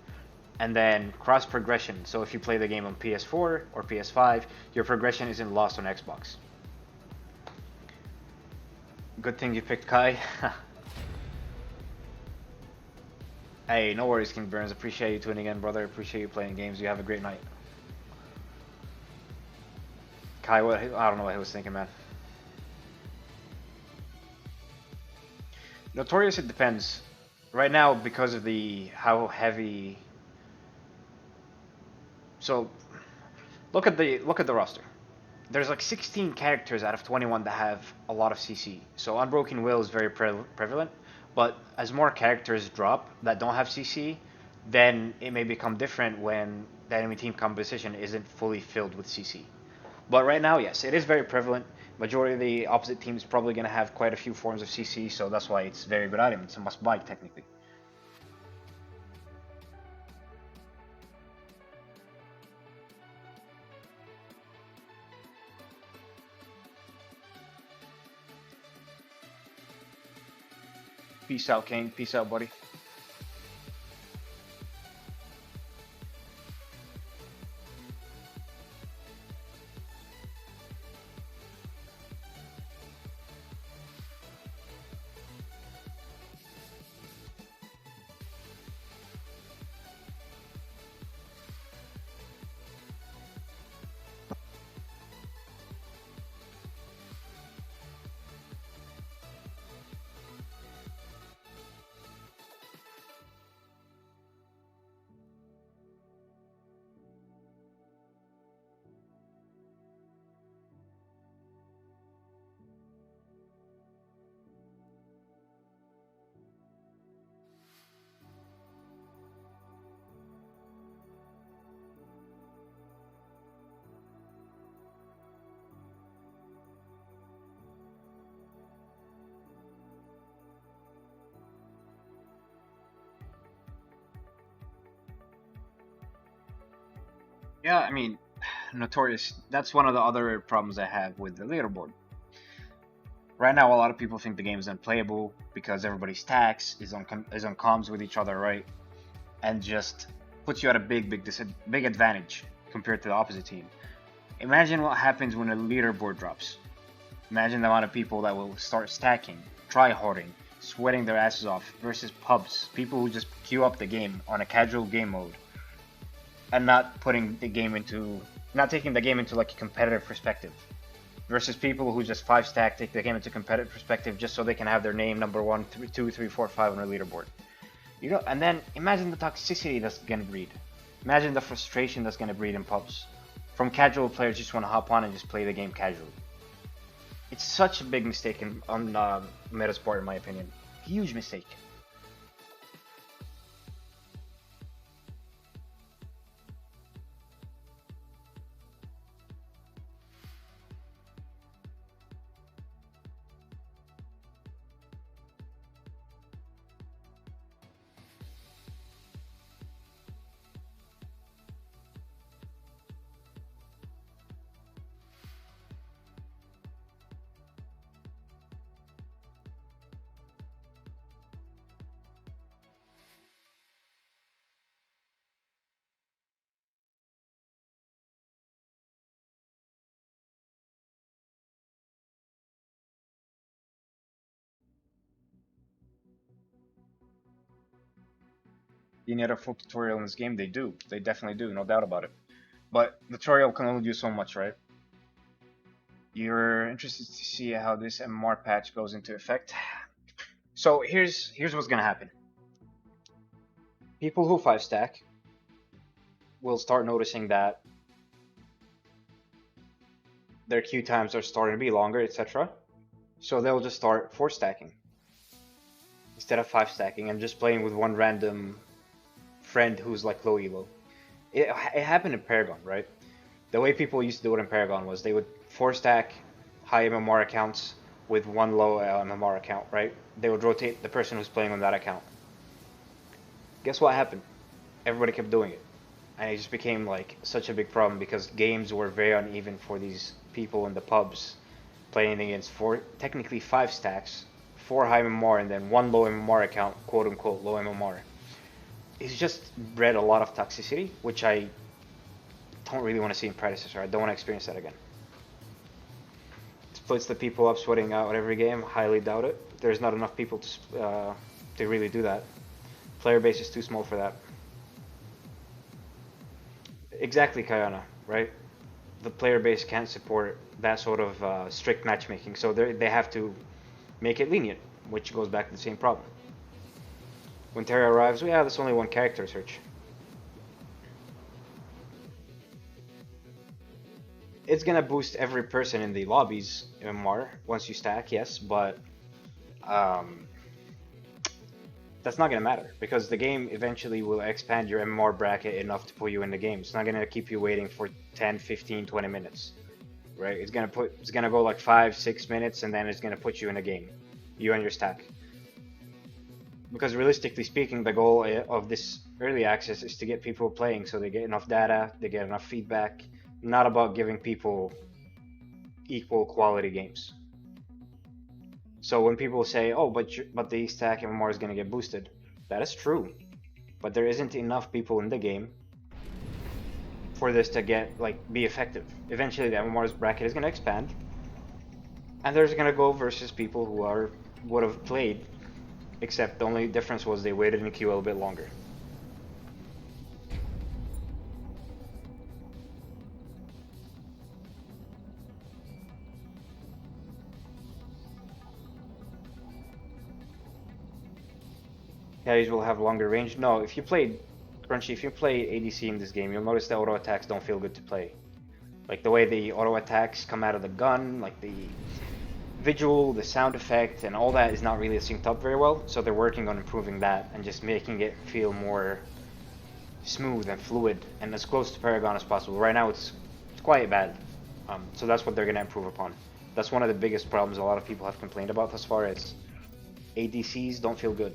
and then cross progression. So if you play the game on PS4 or PS5, your progression isn't lost on Xbox. Good thing you picked Kai. Hey, no worries, King Burns. Appreciate you tuning in, brother. Appreciate you playing games. You have a great night. Kai, what? I don't know what he was thinking, man. Notorious, it depends. Right now, because of the how heavy. So, look at the roster. There's like 16 characters out of 21 that have a lot of CC. So Unbroken Will is very prevalent, but as more characters drop that don't have CC, then it may become different when the enemy team composition isn't fully filled with CC. But right now, yes, it is very prevalent. Majority of the opposite team is probably going to have quite a few forms of CC, so that's why it's a very good item. It's a must buy technically. Peace out, King. Peace out, buddy. Yeah, I mean, Notorious, that's one of the other problems I have with the leaderboard. Right now, a lot of people think the game is unplayable because everybody's stacks is on comms with each other, right? And just puts you at a big advantage compared to the opposite team. Imagine what happens when a leaderboard drops. Imagine the amount of people that will start stacking, try-harding, sweating their asses off versus pubs, people who just queue up the game on a casual game mode and not taking the game into like a competitive perspective versus people who just 5 stack, take the game into competitive perspective just so they can have their name number 1, 2, 3, 4, 5 on a leaderboard. You know, and then imagine the toxicity that's gonna breed. Imagine the frustration that's gonna breed in pubs. From casual players just want to hop on and just play the game casually. It's such a big mistake on Metasport, in my opinion. Huge mistake. You need a full tutorial in this game? They do. They definitely do, no doubt about it. But the tutorial can only do so much, right? You're interested to see how this MMR patch goes into effect. So here's what's gonna happen. People who 5 stack will start noticing that their queue times are starting to be longer, etc. So they'll just start 4 stacking instead of 5 stacking and just playing with one random friend who's like low elo. It happened in Paragon, right? The way people used to do it in Paragon was they would 4-stack high MMR accounts with one low MMR account, right? They would rotate the person who's playing on that account. Guess what happened? Everybody kept doing it. And it just became like such a big problem because games were very uneven for these people in the pubs playing against technically 5 stacks, 4 high MMR and then 1 low MMR account, quote unquote low MMR. It's just bred a lot of toxicity, which I don't really want to see in Predecessor. I don't want to experience that again. It splits the people up sweating out every game. Highly doubt it. There's not enough people to really do that. Player base is too small for that. Exactly, Kayana, right? The player base can't support that sort of strict matchmaking, so they have to make it lenient, which goes back to the same problem. When Terra arrives, yeah, there's only one character search. It's gonna boost every person in the lobbies MMR once you stack, yes, but that's not gonna matter because the game eventually will expand your MMR bracket enough to put you in the game. It's not gonna keep you waiting for 10, 15, 20 minutes, right? It's gonna go like 5, 6 minutes and then it's gonna put you in a game, you and your stack. Because realistically speaking, the goal of this early access is to get people playing so they get enough data, they get enough feedback, not about giving people equal quality games. So when people say, oh, but the stack MMR is going to get boosted, that is true. But there isn't enough people in the game for this to be effective. Eventually the MMR's bracket is going to expand, and there's going to go versus people who would have played, except the only difference was they waited in the queue a little bit longer. Carries will have longer range. No, if you play Crunchy, if you play ADC in this game, you'll notice the auto attacks don't feel good to play. Like the way the auto attacks come out of the gun, like the visual, the sound effect, and all that is not really synced up very well. So they're working on improving that and just making it feel more smooth and fluid and as close to Paragon as possible. Right now it's quite bad. So that's what they're going to improve upon. That's one of the biggest problems a lot of people have complained about thus far is ADCs don't feel good.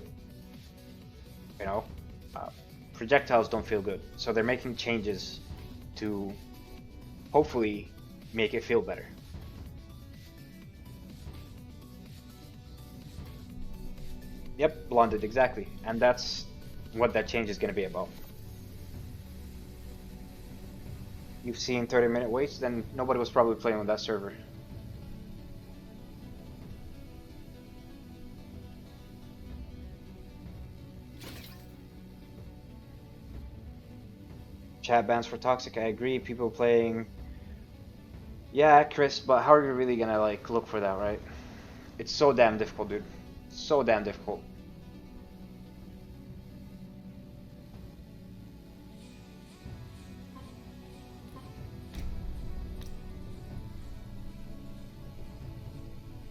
You know, projectiles don't feel good. So they're making changes to hopefully make it feel better. Yep, blonded, exactly. And that's what that change is going to be about. You've seen 30-minute waits, then nobody was probably playing on that server. Chat bans for toxic, I agree. People playing, yeah, Chris, but how are you really gonna look for that, right? It's so damn difficult, dude. So damn difficult.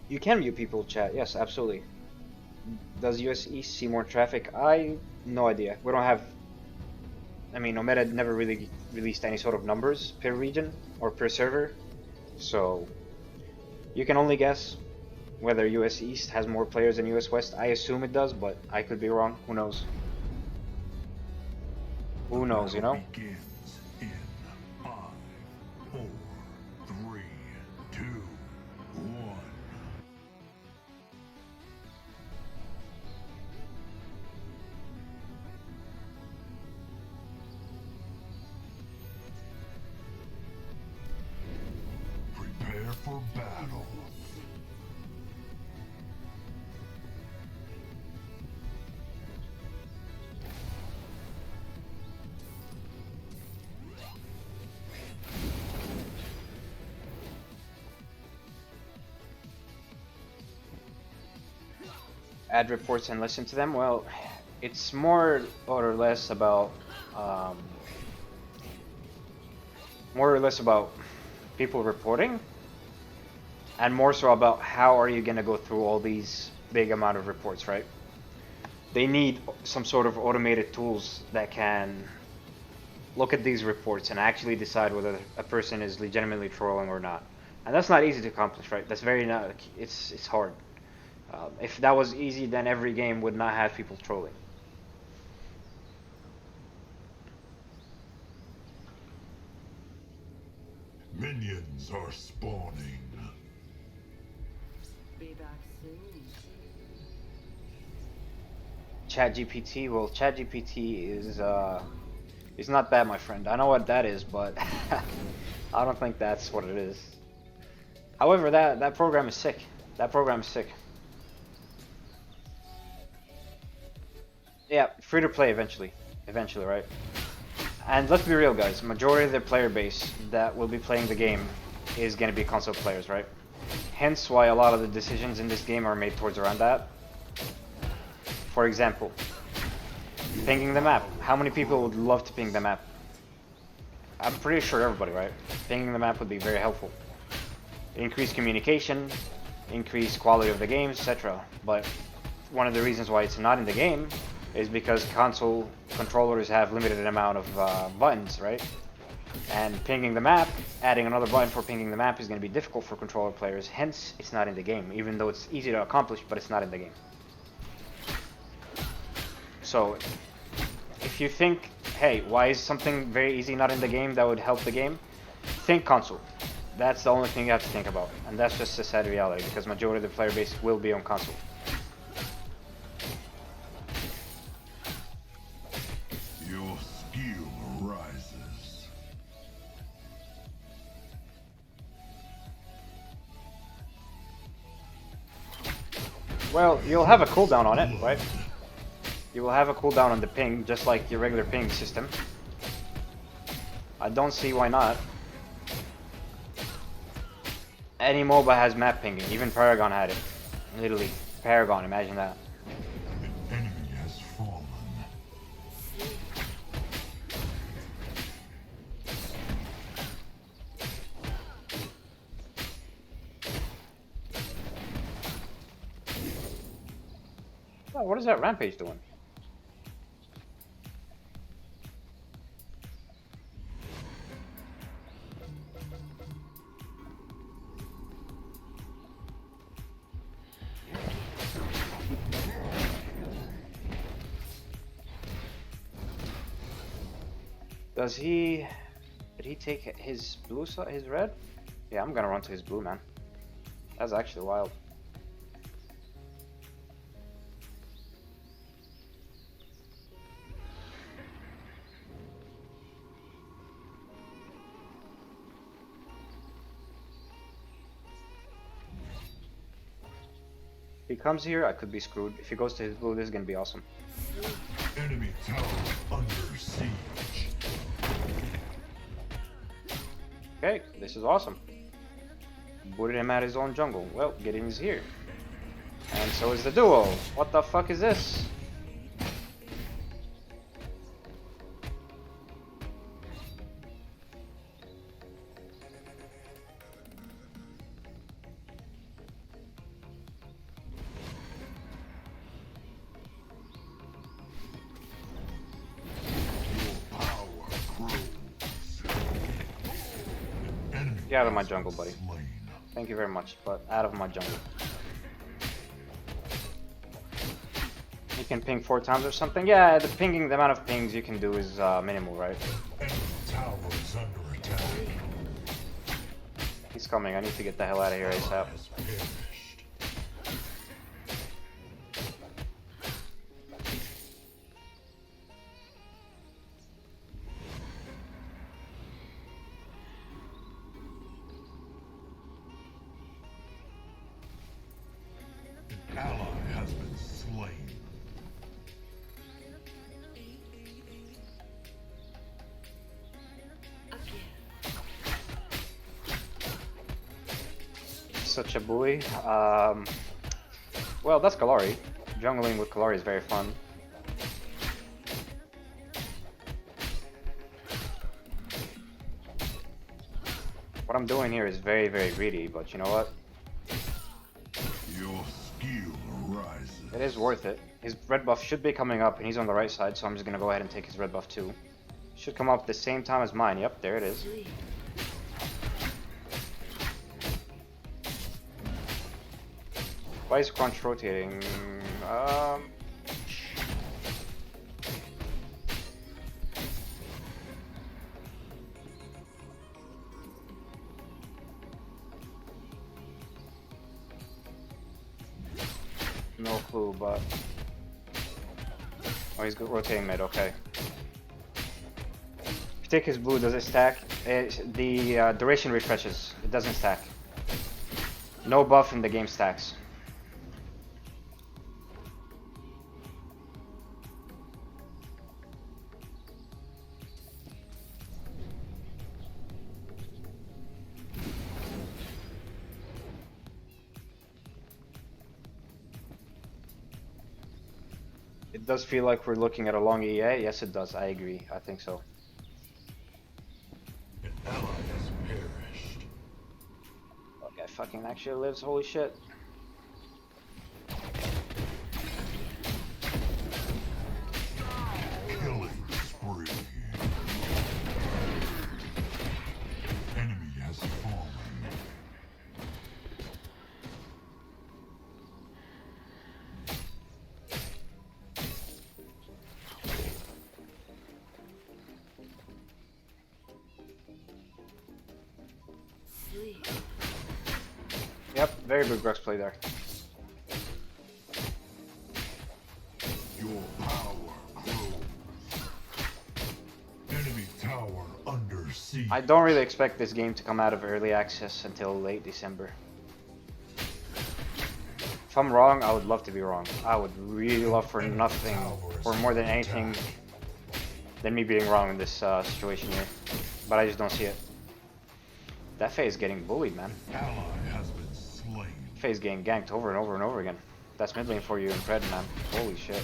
You can mute people chat, yes, absolutely. Does US East see more traffic? No idea. We don't have, I mean, Omega never really released any sort of numbers per region or per server, so you can only guess whether US East has more players than US West. I assume it does, but I could be wrong. Who knows? Who knows, you know? Begins in 5, 4, 3, 2, 1. Prepare for battle. Add reports and listen to them. Well, it's more or less about people reporting, and more so about how are you going to go through all these big amount of reports, right? They need some sort of automated tools that can look at these reports and actually decide whether a person is legitimately trolling or not. And that's not easy to accomplish, right? That's very not. It's hard. If that was easy, then every game would not have people trolling. Minions are spawning. Be back soon. ChatGPT, well, ChatGPT is not bad, my friend. I know what that is, but I don't think that's what it is. However, that program is sick. That program is sick. Yeah, free to play eventually, right? And let's be real, guys. Majority of the player base that will be playing the game is gonna be console players, right? Hence why a lot of the decisions in this game are made towards around that. For example, pinging the map. How many people would love to ping the map? I'm pretty sure everybody, right? Pinging the map would be very helpful. Increase communication, increase quality of the game, etc. But one of the reasons why it's not in the game is because console controllers have limited amount of buttons, right? And pinging the map, adding another button for pinging the map is going to be difficult for controller players. Hence, it's not in the game, even though it's easy to accomplish, but it's not in the game. So, if you think, hey, why is something very easy not in the game that would help the game? Think console. That's the only thing you have to think about. And that's just a sad reality, because majority of the player base will be on console. Your skill rises. Well, you'll have a cooldown on it, right? You will have a cooldown on the ping, just like your regular ping system. I don't see why not. Any MOBA has map pinging, even Paragon had it. Literally, Paragon, imagine that. An enemy has fallen. Oh, what is that Rampage doing? Does he... Did he take his blue side, his red? Yeah, I'm gonna run to his blue, man. That's actually wild. If he comes here, I could be screwed. If he goes to his blue, this is gonna be awesome. Enemy tower under siege. Okay, this is awesome. Booted him at his own jungle. Well, Gideon is here. And so is the duo. What the fuck is this? Get out of my jungle, buddy. Thank you very much, but out of my jungle. You can ping 4 times or something? Yeah, the pinging, the amount of pings you can do is minimal, right? Tower is under attack. He's coming, I need to get the hell out of here ASAP. Has perished. An ally has been slain. Such a bully. Well, that's Kallari. Jungling with Kallari is very fun. What I'm doing here is very, very greedy, but you know what? Your skill rises. It is worth it. His red buff should be coming up, and he's on the right side, so I'm just gonna go ahead and take his red buff too. Should come up at the same time as mine. Yep, there it is. Sleep. Why is Crunch rotating? No clue, but... Oh, he's rotating mid, okay. If you take his blue, does it stack? The duration refreshes. It doesn't stack. No buff in the game stacks. It does feel like we're looking at a long EA. Yes, it does. I agree. I think so. An ally has perished. That guy fucking actually lives. Holy shit. Killing spree. Enemy has fallen. Sleep. Yep, very good Grux play there. Your power grows. Enemy tower under siege. I don't really expect this game to come out of early access until late December. If I'm wrong, I would love to be wrong. I would really love for nothing, or more than anything, than me being wrong in this situation here. But I just don't see it. That Faye is getting bullied, man. Ally has been slain. Faye's getting ganked over and over and over again. That's mid lane for you in Pred, man. Holy shit.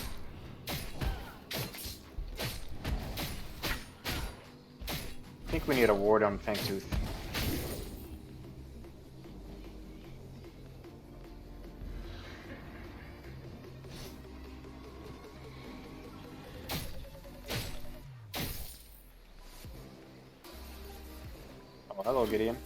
I think we need a ward on Fangtooth. Oh, hello, Gideon.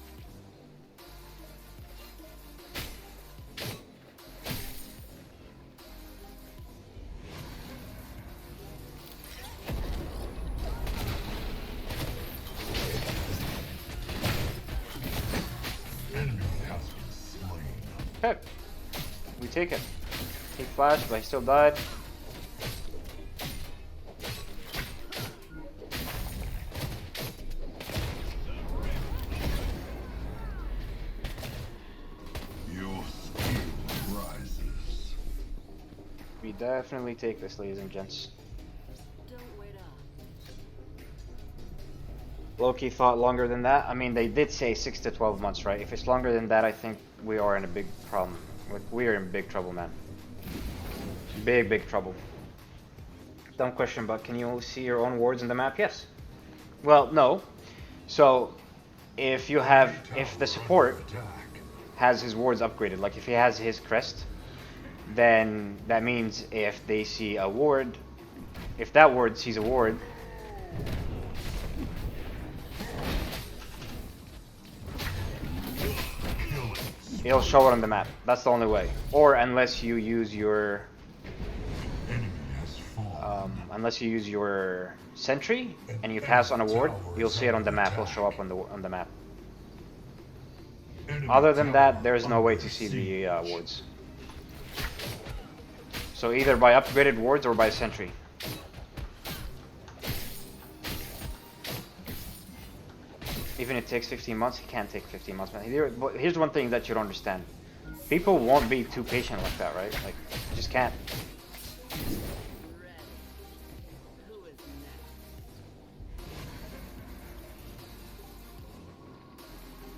Enemy has been slain. Okay. We take it. Take flash, but he still died. Your skill rises. We definitely take this, ladies and gents. Don't wait up. Loki thought longer than that. I mean, they did say 6 to 12 months, right? If it's longer than that, I think we are in a big problem. We are in big trouble, man. Big, big trouble. Dumb question, but can you see your own wards in the map? Yes. Well, no. So, if the support Attack. has his wards upgraded, like if he has his crest, then that means if they see a ward, if that ward sees a ward, it'll show it on the map. That's the only way. Or unless you use your Enemy has fallen. unless you use your sentry and you pass on a ward, you'll see it on the map. It'll show up on the map. Enemy Other than tower that, there's no way to under see siege. the wards. So either by upgraded wards or by sentry. Even if it takes 15 months, it can't take 15 months, man. But here's one thing that you don't understand. People won't be too patient like that, right? Like, just can't. Ready. Who is next?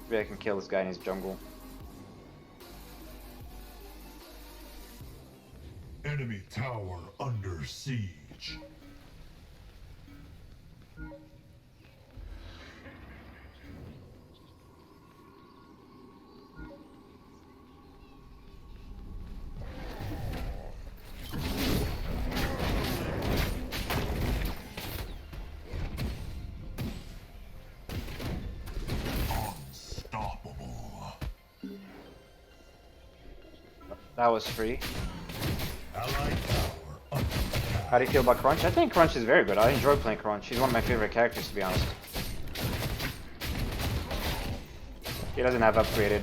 Maybe I can kill this guy in his jungle. Enemy tower under siege. That was free. Allied tower under attack. How do you feel about Crunch? I think Crunch is very good. I enjoy playing Crunch. He's one of my favorite characters, to be honest. He doesn't have upgraded.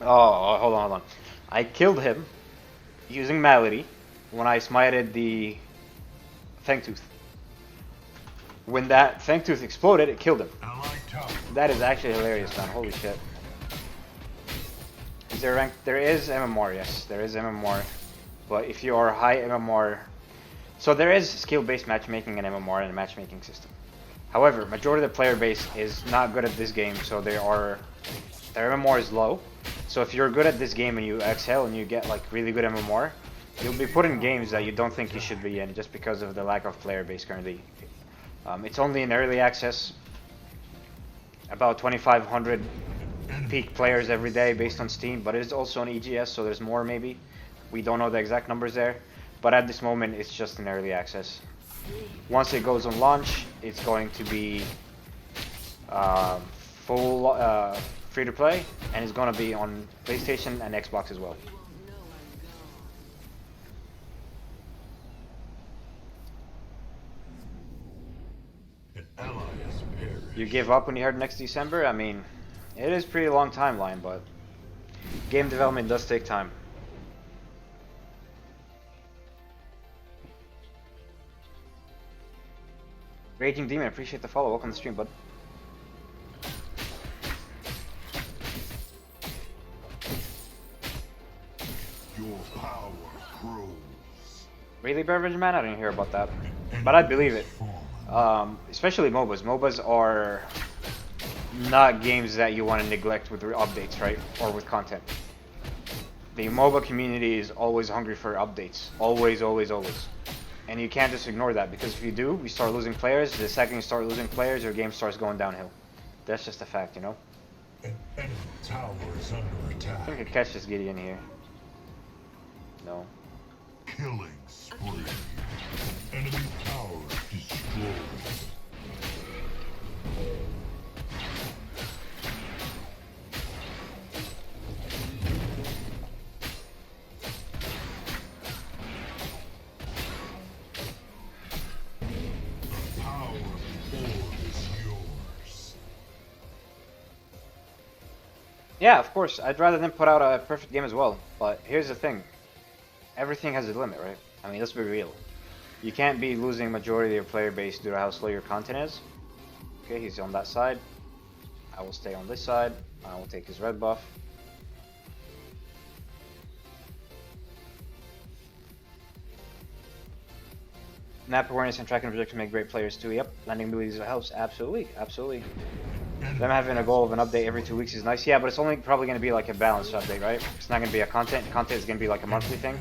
Hold on. I killed him using Malady when I smited the Fangtooth. When that Fangtooth exploded, it killed him. Allied tower. That is actually hilarious, man. Holy shit. Is there rank? There is MMR, yes. There is MMR. But if you are high MMR... So there is skill-based matchmaking and MMR in a matchmaking system. However, majority of the player base is not good at this game, so their MMR is low. So if you're good at this game and you excel and you get like really good MMR, you'll be put in games that you don't think you should be in just because of the lack of player base currently. It's only in early access. About 2,500 peak players every day based on Steam, but it's also on EGS, so there's more maybe. We don't know the exact numbers there, but at this moment it's just in early access. Once it goes on launch, it's going to be full free to play, and it's going to be on PlayStation and Xbox as well. An ally has perished. You give up when you heard next December? I mean, it is pretty long timeline, but game development does take time. Raging Demon, appreciate the follow. Welcome to the stream, bud. Your power grows. Really, Beverage Man? I didn't hear about that, but I believe it. Especially MOBAs. MOBAs are not games that you want to neglect with updates, right? Or with content. The MOBA community is always hungry for updates. Always, always, always. And you can't just ignore that, because if you do, we start losing players. The second you start losing players, your game starts going downhill. That's just a fact, you know? An enemy tower is under I think I attack. could catch this Gideon here. No. Killing spree. Enemy tower destroyed. The power orb is yours. Yeah, of course. I'd rather than put out a perfect game as well. But here's the thing. Everything has a limit, right? I mean, let's be real. You can't be losing majority of your player base due to how slow your content is. Okay, he's on that side. I will stay on this side. I will take his red buff. Map awareness and tracking objectives make great players too. Yep, landing abilities helps. Absolutely, absolutely. Them having a goal of an update every 2 weeks is nice. Yeah, but it's only probably going to be like a balanced update, right? It's not going to be a content. Content is going to be like a monthly thing,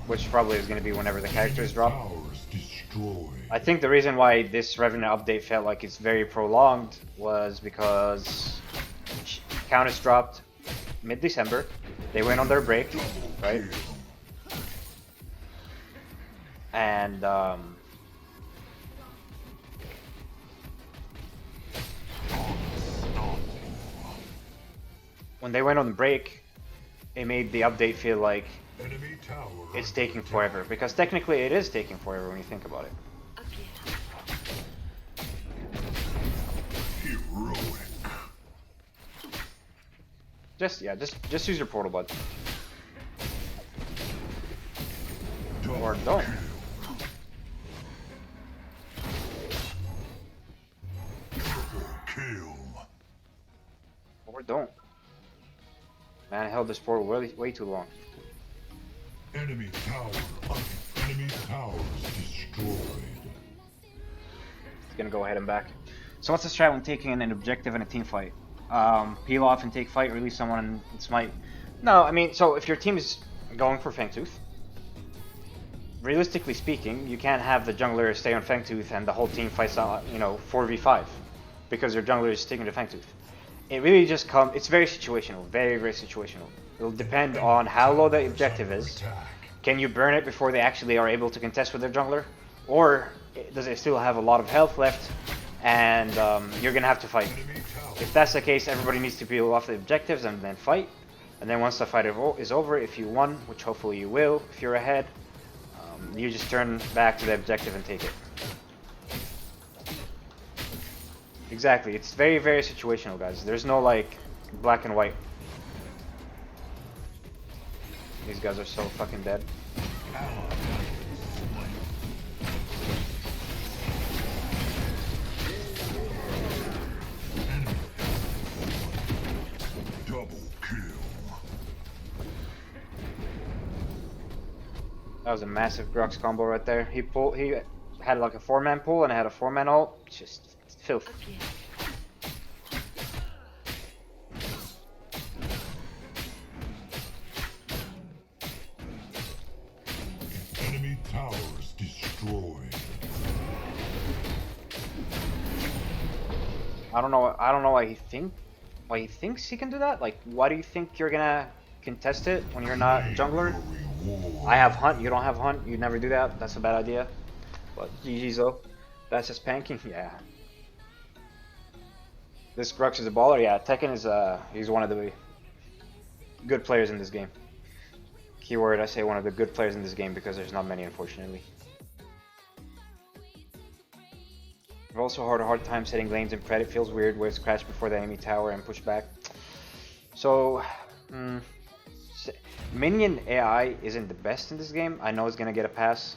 which probably is going to be whenever the characters drop. Towers destroyed. I think the reason why this Revenant update felt like it's very prolonged was because Countess dropped mid-December. They went on their break, right? And when they went on the break, it made the update feel like Enemy tower it's taking forever, because technically it is taking forever when you think about it. heroic. Just use your portal, bud. Or Double don't. Triple kill. Or don't. Man, I held this portal way too long. Enemy tower. Enemy towers destroyed. It's gonna go ahead and back. So what's the strat when taking an objective in a team fight? Peel off and take fight, release someone and smite. No, I mean, so if your team is going for Fangtooth, realistically speaking, you can't have the jungler stay on Fangtooth and the whole team fights, 4v5, because your jungler is sticking to Fangtooth. It really just comes, it's very situational, very, very situational. It'll depend on how low the objective is. Can you burn it before they actually are able to contest with their jungler? Or does it still have a lot of health left and you're gonna have to fight. Enemy tower. If that's the case, everybody needs to peel off the objectives and then fight. And then once the fight is over, if you won, which hopefully you will, if you're ahead, you just turn back to the objective and take it. Exactly, it's very, very situational, guys. There's no like black and white. These guys are so fucking dead. Ally has been slain. Double kill. That was a massive Grux combo right there. He had like a 4-man pull and I had a 4-man ult. Just filth. Again. Enemy towers destroyed. I don't know why he thinks he can do that. Like, why do you think you're gonna contest it when you're not jungler? I have hunt, you don't have hunt, you never do that. That's a bad idea. But GG's though. That's just panking, yeah. This Grux is a baller, yeah. Tekken is he's one of the good players in this game. Keyword, I say one of the good players in this game because there's not many, unfortunately. I've also had a hard time setting lanes in Pred. It feels weird where it's crashed before the enemy tower and push back. So, minion AI isn't the best in this game. I know it's gonna get a pass.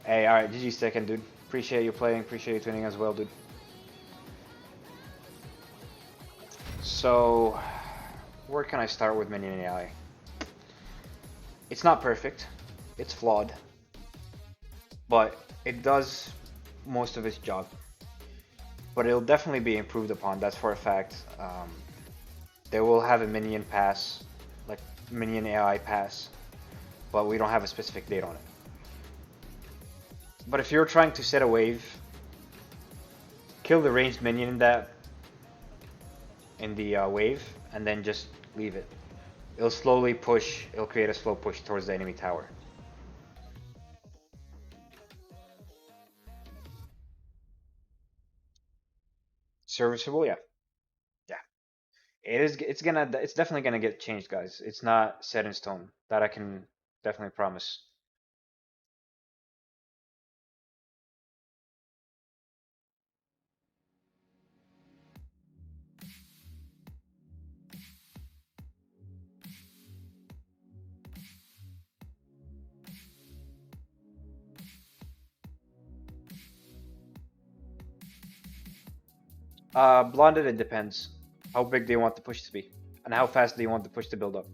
Hey, alright, GG's Tekken, dude. Appreciate you playing, appreciate you tuning as well, dude. So, where can I start with minion AI? It's not perfect, it's flawed, but it does most of its job. But it'll definitely be improved upon, that's for a fact. They will have a minion pass, like minion AI pass, but we don't have a specific date on it. But if you're trying to set a wave, kill the ranged minion in the wave, and then just leave it. It'll slowly push, it'll create a slow push towards the enemy tower. Serviceable, yeah. Yeah. It's definitely gonna get changed, guys. It's not set in stone. That I can definitely promise. Blonded, it depends. How big do you want the push to be? And how fast do you want the push to build up?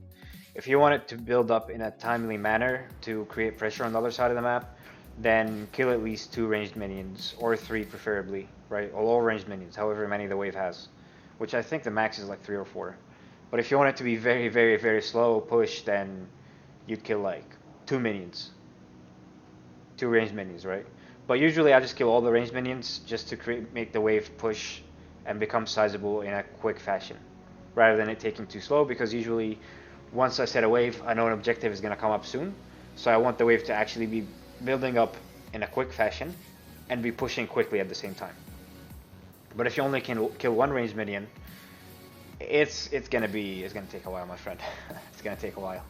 If you want it to build up in a timely manner to create pressure on the other side of the map, then kill at least 2 ranged minions, or 3 preferably, right? Or all ranged minions, however many the wave has. Which I think the max is like 3 or 4. But if you want it to be very, very, very slow push, then you'd kill like 2 minions. 2 ranged minions, right? But usually I just kill all the ranged minions just to make the wave push and become sizable in a quick fashion, rather than it taking too slow, because usually once I set a wave, I know an objective is going to come up soon, so I want the wave to actually be building up in a quick fashion and be pushing quickly at the same time. But if you only can kill 1 ranged minion, it's gonna take a while, my friend. It's gonna take a while.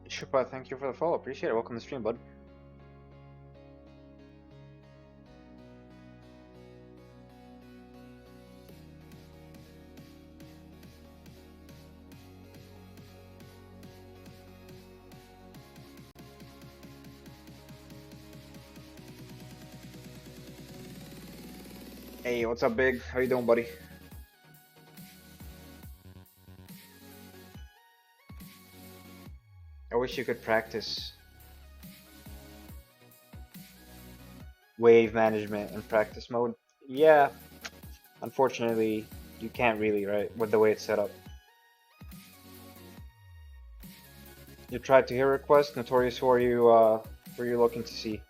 Shupa, thank you for the follow. Appreciate it. Welcome to the stream, bud. Hey, what's up, Big? How you doing, buddy? I wish you could practice wave management in practice mode. Yeah, unfortunately, you can't really, right, with the way it's set up. You tried to hear request, Notorious, who are you looking to see?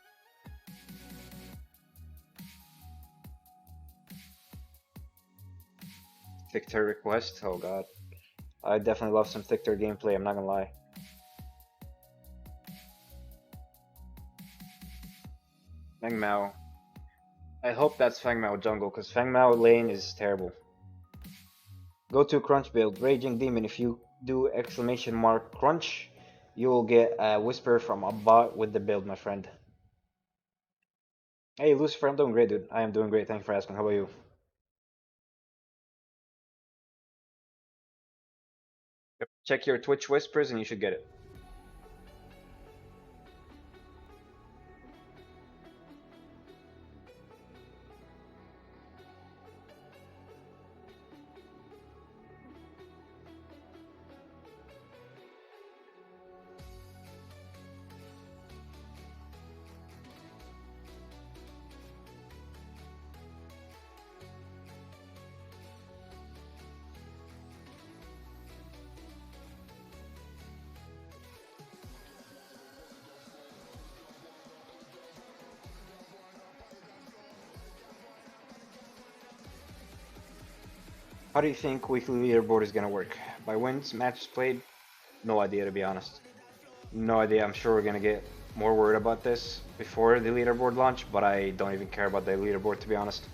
Victor request? Oh god. I definitely love some Victor gameplay, I'm not gonna lie. Feng Mao. I hope that's Feng Mao jungle, because Feng Mao lane is terrible. Go to crunch build, Raging Demon. If you do exclamation mark crunch, you will get a whisper from a bot with the build, my friend. Hey Lucifer, I'm doing great, dude. I am doing great, thank you for asking. How about you? Yep. Check your Twitch whispers and you should get it. How do you think weekly leaderboard is gonna work? By wins, matches played? No idea, to be honest. No idea. I'm sure we're gonna get more word about this before the leaderboard launch, but I don't even care about the leaderboard, to be honest.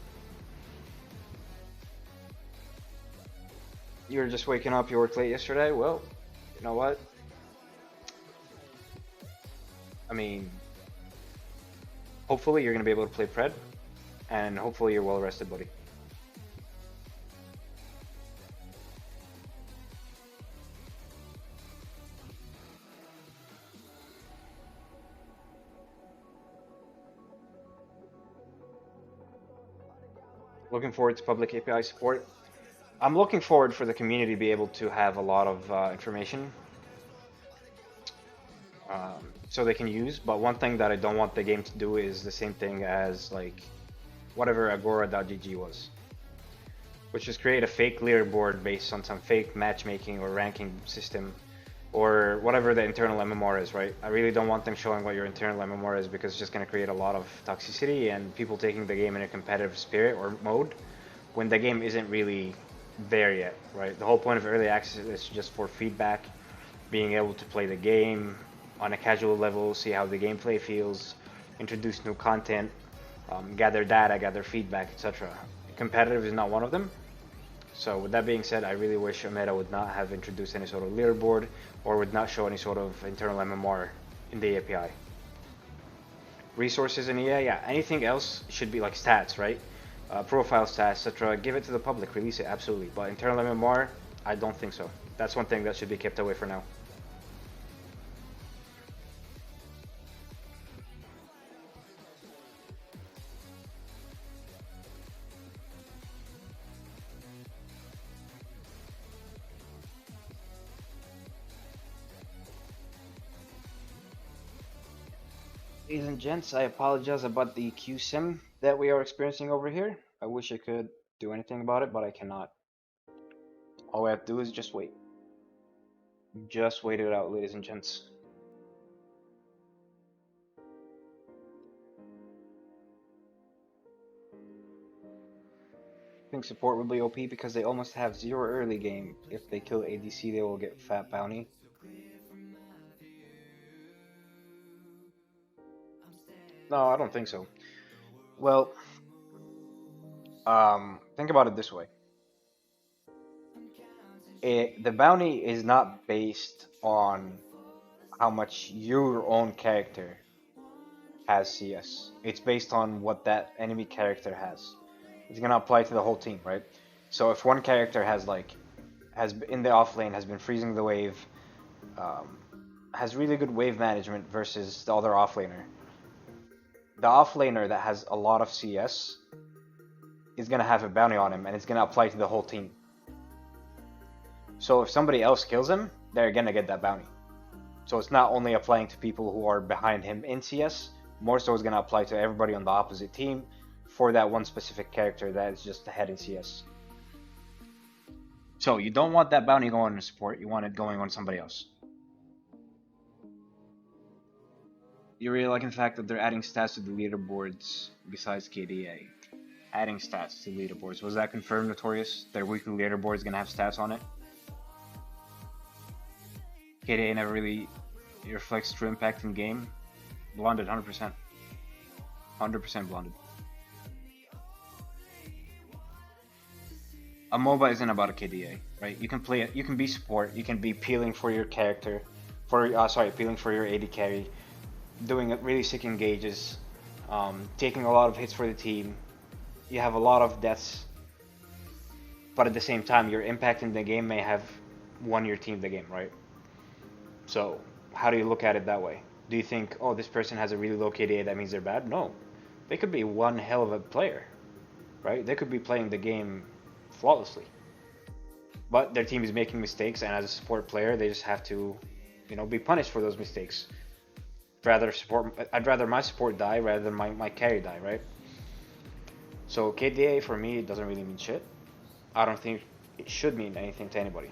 You were just waking up, you worked late yesterday? Well, you know what? I mean, hopefully you're gonna be able to play Pred, and hopefully you're well rested, buddy. Looking forward to public API support. I'm looking forward for the community to be able to have a lot of information so they can use, but one thing that I don't want the game to do is the same thing as like whatever Agora.gg was, which is create a fake leaderboard based on some fake matchmaking or ranking system or whatever the internal MMR is, right? I really don't want them showing what your internal MMR is because it's just going to create a lot of toxicity and people taking the game in a competitive spirit or mode when the game isn't really there yet, right? The whole point of early access is just for feedback, being able to play the game on a casual level, see how the gameplay feels, introduce new content, gather data, gather feedback, etc. Competitive is not one of them. So with that being said, I really wish Omega would not have introduced any sort of leaderboard or would not show any sort of internal MMR in the API. Resources in EA, yeah, anything else should be like stats, right? Profile stats, etc. Give it to the public, release it, absolutely. But internal MMR, I don't think so. That's one thing that should be kept away for now. Ladies and gents, I apologize about the QSIM that we are experiencing over here. I wish I could do anything about it, but I cannot. All we have to do is just wait. Just wait it out, ladies and gents. I think support will be OP because they almost have zero early game. If they kill ADC, they will get fat bounty. No, I don't think so. Well, think about it this way. The bounty is not based on how much your own character has CS. It's based on what that enemy character has. It's gonna apply to the whole team, right? So if one character has in the off lane has been freezing the wave, has really good wave management versus the other offlaner. The offlaner that has a lot of CS is gonna have a bounty on him, and it's gonna apply to the whole team. So if somebody else kills him, they're gonna get that bounty. So it's not only applying to people who are behind him in CS, more so it's gonna apply to everybody on the opposite team for that one specific character that is just ahead in CS. So you don't want that bounty going on support, you want it going on somebody else. You really liking the fact that they're adding stats to the leaderboards besides KDA. Adding stats to leaderboards. Was that confirmed, Notorious? Their weekly leaderboard is gonna have stats on it? KDA never really reflects true impact in game. Blonded, 100%. 100% blonded. A MOBA isn't about a KDA, right? You can play it. You can be support. You can be peeling for your character, peeling for your AD carry, doing really sick engages, taking a lot of hits for the team. You have a lot of deaths, but at the same time, your impact in the game may have won your team the game, right? So, how do you look at it that way? Do you think, oh, this person has a really low KDA, that means they're bad? No. They could be one hell of a player, right? They could be playing the game flawlessly. But their team is making mistakes, and as a support player, they just have to, be punished for those mistakes. I'd rather my support die rather than my carry die, right? So KDA for me, it doesn't really mean shit. I don't think it should mean anything to anybody.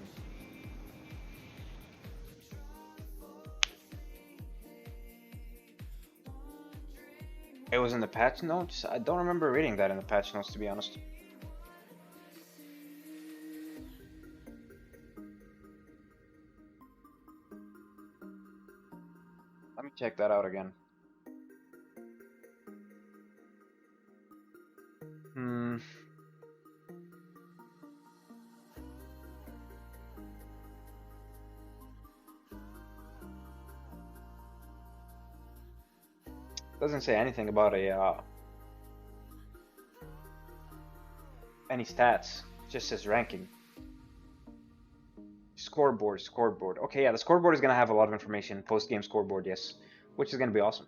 It was in the patch notes? I don't remember reading that in the patch notes, to be honest. Let me check that out again. Doesn't say anything about any stats. It just says ranking. Scoreboard. Okay, yeah, the scoreboard is gonna have a lot of information. Post-game scoreboard, yes, which is gonna be awesome.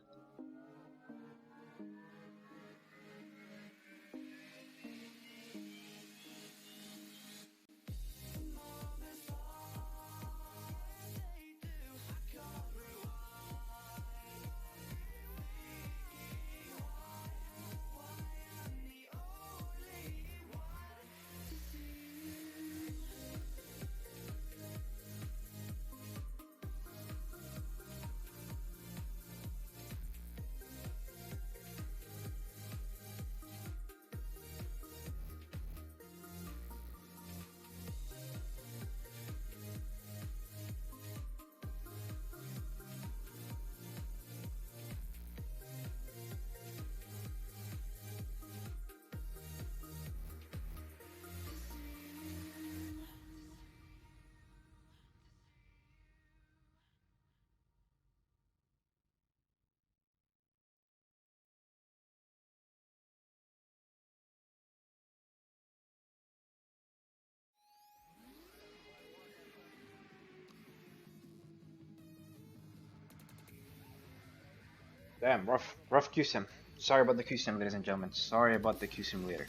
Damn, rough QSIM. Sorry about the QSIM, ladies and gentlemen. Sorry about the QSIM later.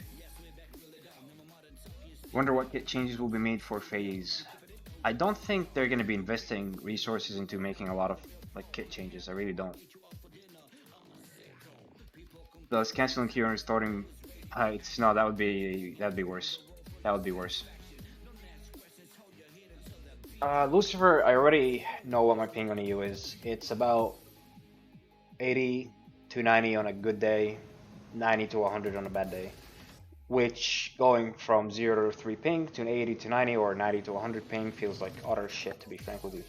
Wonder what kit changes will be made for phase. I don't think they're gonna be investing resources into making a lot of kit changes. I really don't. Thus canceling queue and restarting heights. No, that'd be worse. That would be worse. Lucifer, I already know what my ping on EU is. It's about 80 to 90 on a good day, 90 to 100 on a bad day. Which, going from 0 to 3 ping to an 80 to 90 or 90 to 100 ping feels like utter shit, to be frank with you.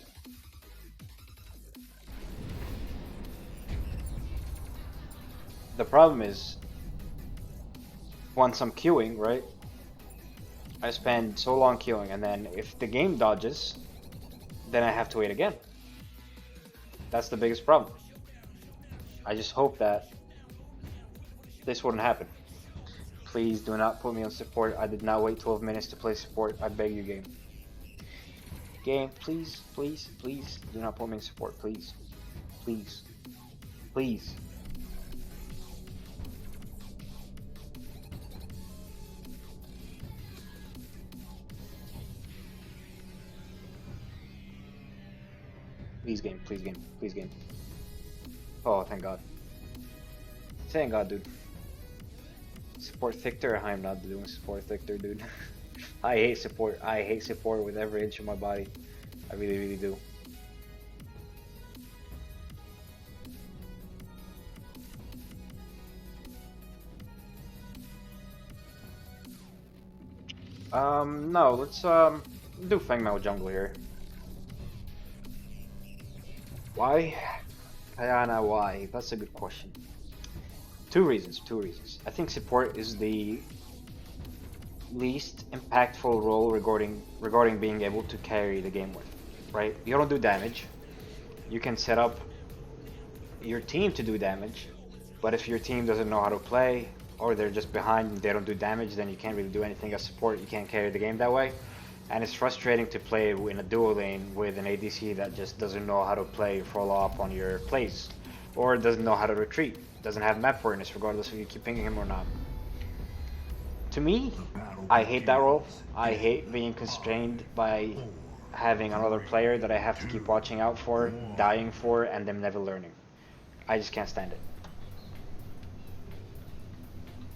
The problem is, once I'm queuing, right, I spend so long queuing, and then if the game dodges, then I have to wait again. That's the biggest problem. I just hope that this wouldn't happen. Please do not put me on support. I did not wait 12 minutes to play support. I beg you, game. Game, please, please, please do not put me in support. Please. Please. Please. Please game, please game, please game. Oh, thank God. Thank God, dude. Support Thictor? I'm not doing support Thictor, dude. I hate support. I hate support with every inch of my body. I really, really do. No, let's do Feng Mao jungle here. Why? Kayana, why? That's a good question. Two reasons. I think support is the least impactful role regarding being able to carry the game with, right? You don't do damage. You can set up your team to do damage, but if your team doesn't know how to play, or they're just behind and they don't do damage, then you can't really do anything as support. You can't carry the game that way. And it's frustrating to play in a duo lane with an ADC that just doesn't know how to play follow up on your plays, or doesn't know how to retreat, doesn't have map awareness regardless if you keep pinging him or not. To me, I hate that role. I hate being constrained by having another player that I have to keep watching out for, dying for, and them never learning. I just can't stand it.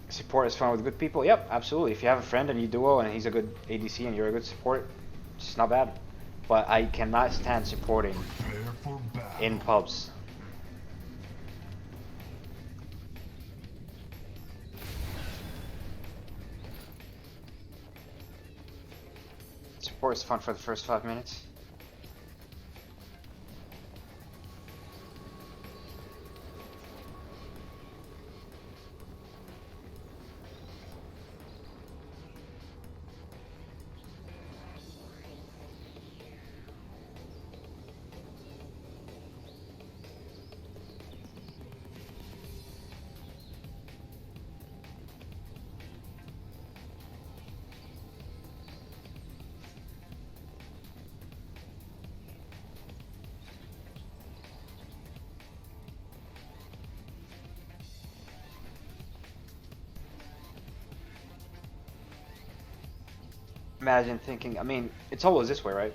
Support is fun with good people. Yep, absolutely. If you have a friend and you duo and he's a good ADC and you're a good support, it's not bad. But I cannot stand supporting in pubs. Support is fun for the first 5 minutes. Imagine thinking, I mean, it's always this way, right?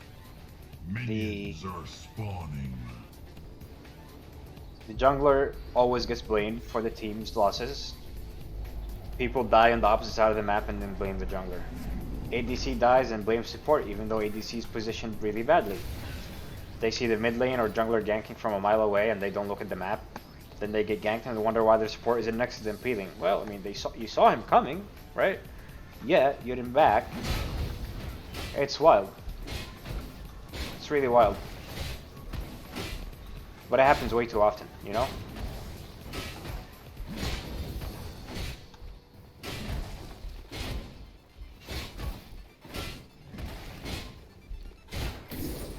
Minions are spawning. The jungler always gets blamed for the team's losses. People die on the opposite side of the map and then blame the jungler. ADC dies and blames support even though ADC is positioned really badly. They see the mid lane or jungler ganking from a mile away and they don't look at the map. Then they get ganked and they wonder why their support isn't next to them peeling. Well, I mean, you saw him coming, right? Yeah, you hit him back. It's wild. It's really wild. But it happens way too often, you know?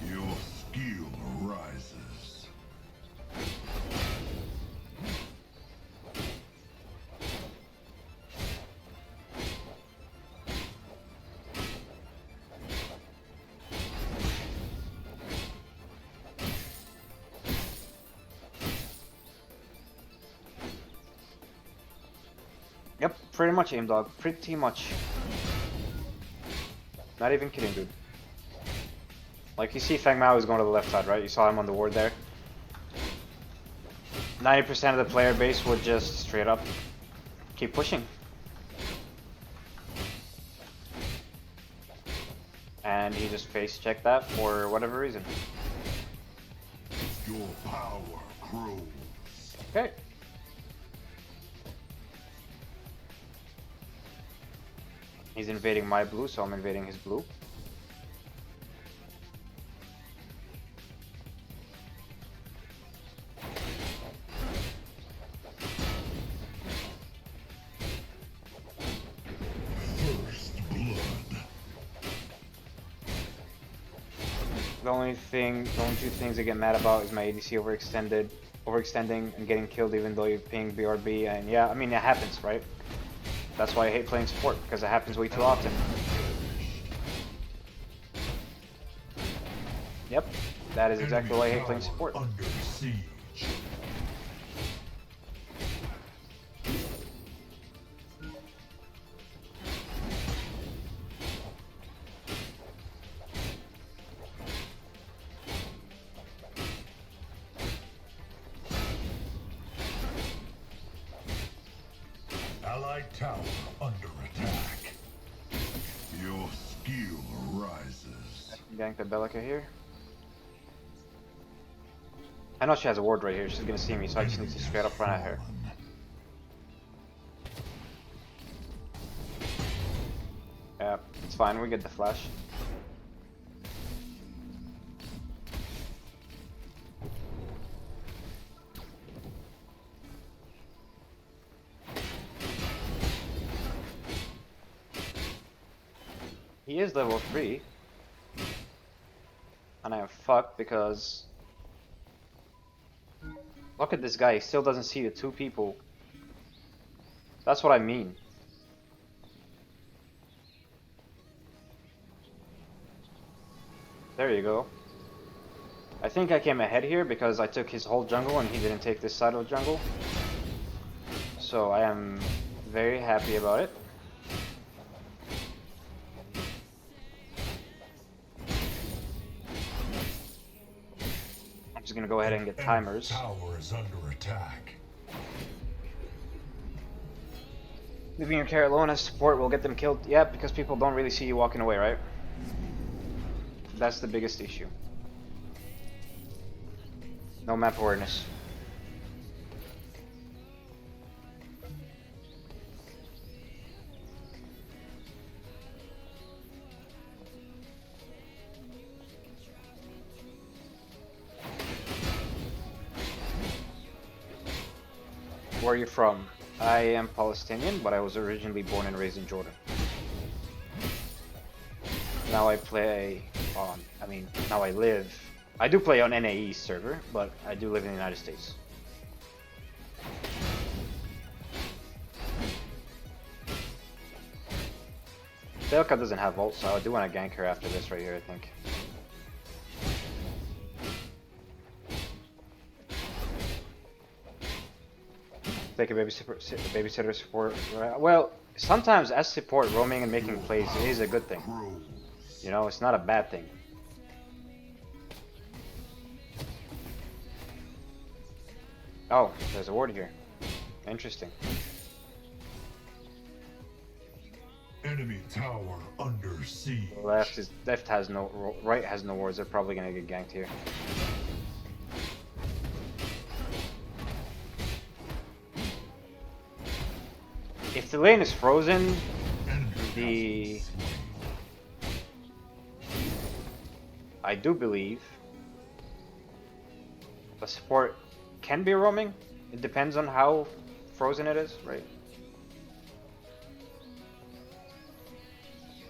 Your skill rises. Yep, pretty much aim dog. Pretty much. Not even kidding, dude. Like, you see Feng Mao is going to the left side, right? You saw him on the ward there. 90% of the player base would just straight up keep pushing. And he just face checked that for whatever reason. Your power grows. Okay. He's invading my blue, so I'm invading his blue. First blood. The only two things I get mad about is my ADC overextending and getting killed even though you ping BRB, and yeah, I mean, it happens, right? That's why I hate playing support, because it happens way too often. Yep, that is exactly why I hate playing support. Under siege. Allied tower under attack. Your skill rises. Gank the Bellica here. I know she has a ward right here. She's gonna see me, so I just need to straight up run at her. Yeah, it's fine. We get the flash. He is level 3. And I am fucked because... Look at this guy, he still doesn't see the 2 people. That's what I mean. There you go. I think I came ahead here because I took his whole jungle and he didn't take this side of the jungle. So I am very happy about it. I'm just gonna go ahead and get timers. Tower is under attack. Leaving your carry alone as support will get them killed. Yeah, because people don't really see you walking away, right? That's the biggest issue. No map awareness. Where are you from? I am Palestinian, but I was originally born and raised in Jordan. Now I play on, now I live, I do play on NAE server, but I do live in the United States. Belka doesn't have ult, so I do want to gank her after this right here, I think. Take a babysitter support. Well, sometimes as support, roaming and making plays is a good thing. You know, it's not a bad thing. Oh, there's a ward here. Interesting. Enemy tower under siege. Left has no, right has no wards. They're probably gonna get ganked here. If the lane is frozen, I do believe the support can be roaming. It depends on how frozen it is, right?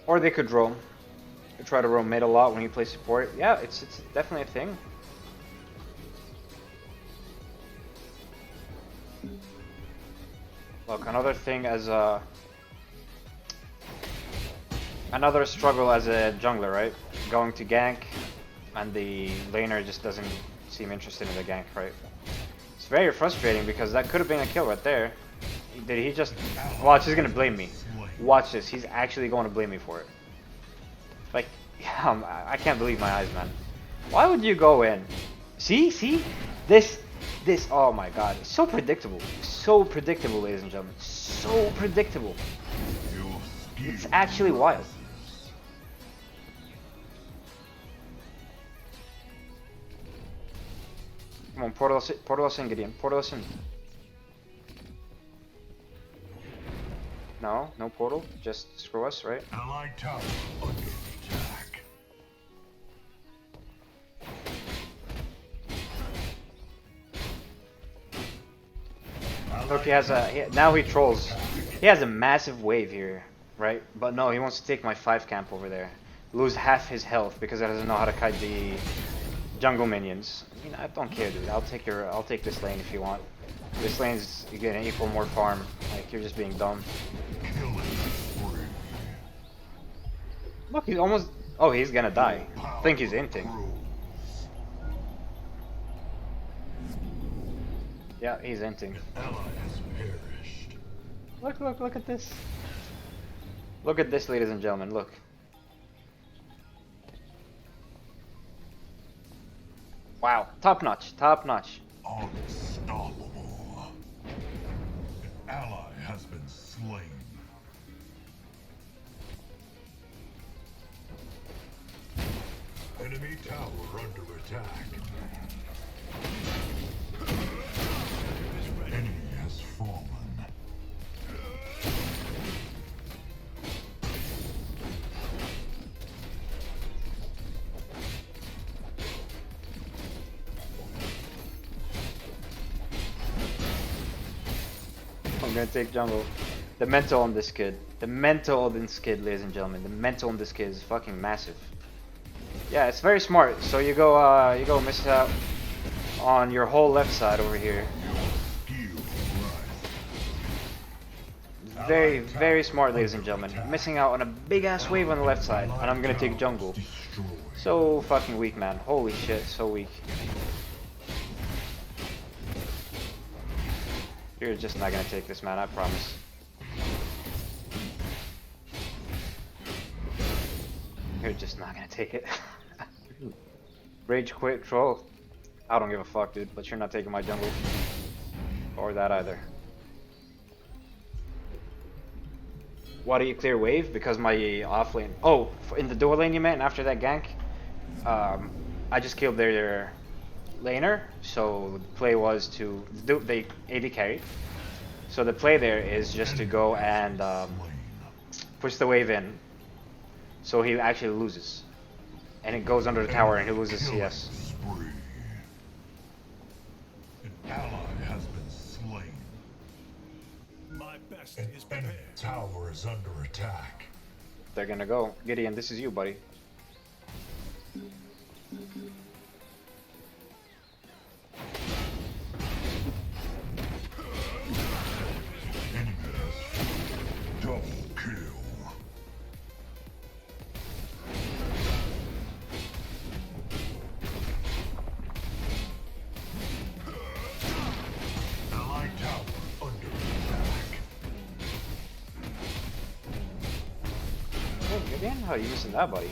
Or they could roam. They try to roam mid a lot when you play support. Yeah, it's definitely a thing. Look, another thing as a... Another struggle as a jungler, right? Going to gank, and the laner just doesn't seem interested in the gank, right? It's very frustrating because that could have been a kill right there. Did he just... Watch, he's gonna blame me. Watch this, he's actually going to blame me for it. Like, yeah, I can't believe my eyes, man. Why would you go in? See? This, oh my god, it's so predictable. So predictable, ladies and gentlemen. So predictable. It's actually wild. Come on, portal us in, Gideon. Portal us in. No portal. Just screw us, right? Allied tower under attack. Look, now he trolls. He has a massive wave here, right? But no, he wants to take my 5 camp over there. Lose half his health because he doesn't know how to kite the jungle minions. I mean, I don't care, dude. I'll take this lane if you want. This lane's you're getting equal more farm. Like, you're just being dumb. Look, he's almost... Oh, he's gonna die. I think he's inting. Yeah, he's inting. Look at this. Look at this, ladies and gentlemen, look. Wow, top notch. Unstoppable. An ally has been slain. Enemy tower under attack. Enemy has fallen. I'm gonna take jungle. The mental on this kid. The mental on this kid, ladies and gentlemen. The mental on this kid is fucking massive. Yeah, it's very smart. So you go miss out on your whole left side over here. Very, very smart, ladies and gentlemen. Missing out on a big ass wave on the left side, and I'm gonna take jungle. So fucking weak, man. Holy shit, so weak. You're just not gonna take this, man, I promise. You're just not gonna take it. Rage quit, troll. I don't give a fuck, dude, but you're not taking my jungle. Or that either. Why do you clear wave? Because my off lane. Oh, in the dual lane you meant, after that gank? I just killed their laner, so the play was to do the AD carry. So the play there is just to go and push the wave in, so he actually loses, and it goes under the tower and he loses CS. Spree. An ally has been slain. My best An is enemy prepared. tower is under attack. They're gonna go. Gideon, this is you, buddy. Enemy has double kill. Allied tower under attack. Oh, Gideon, how are you missing that, buddy?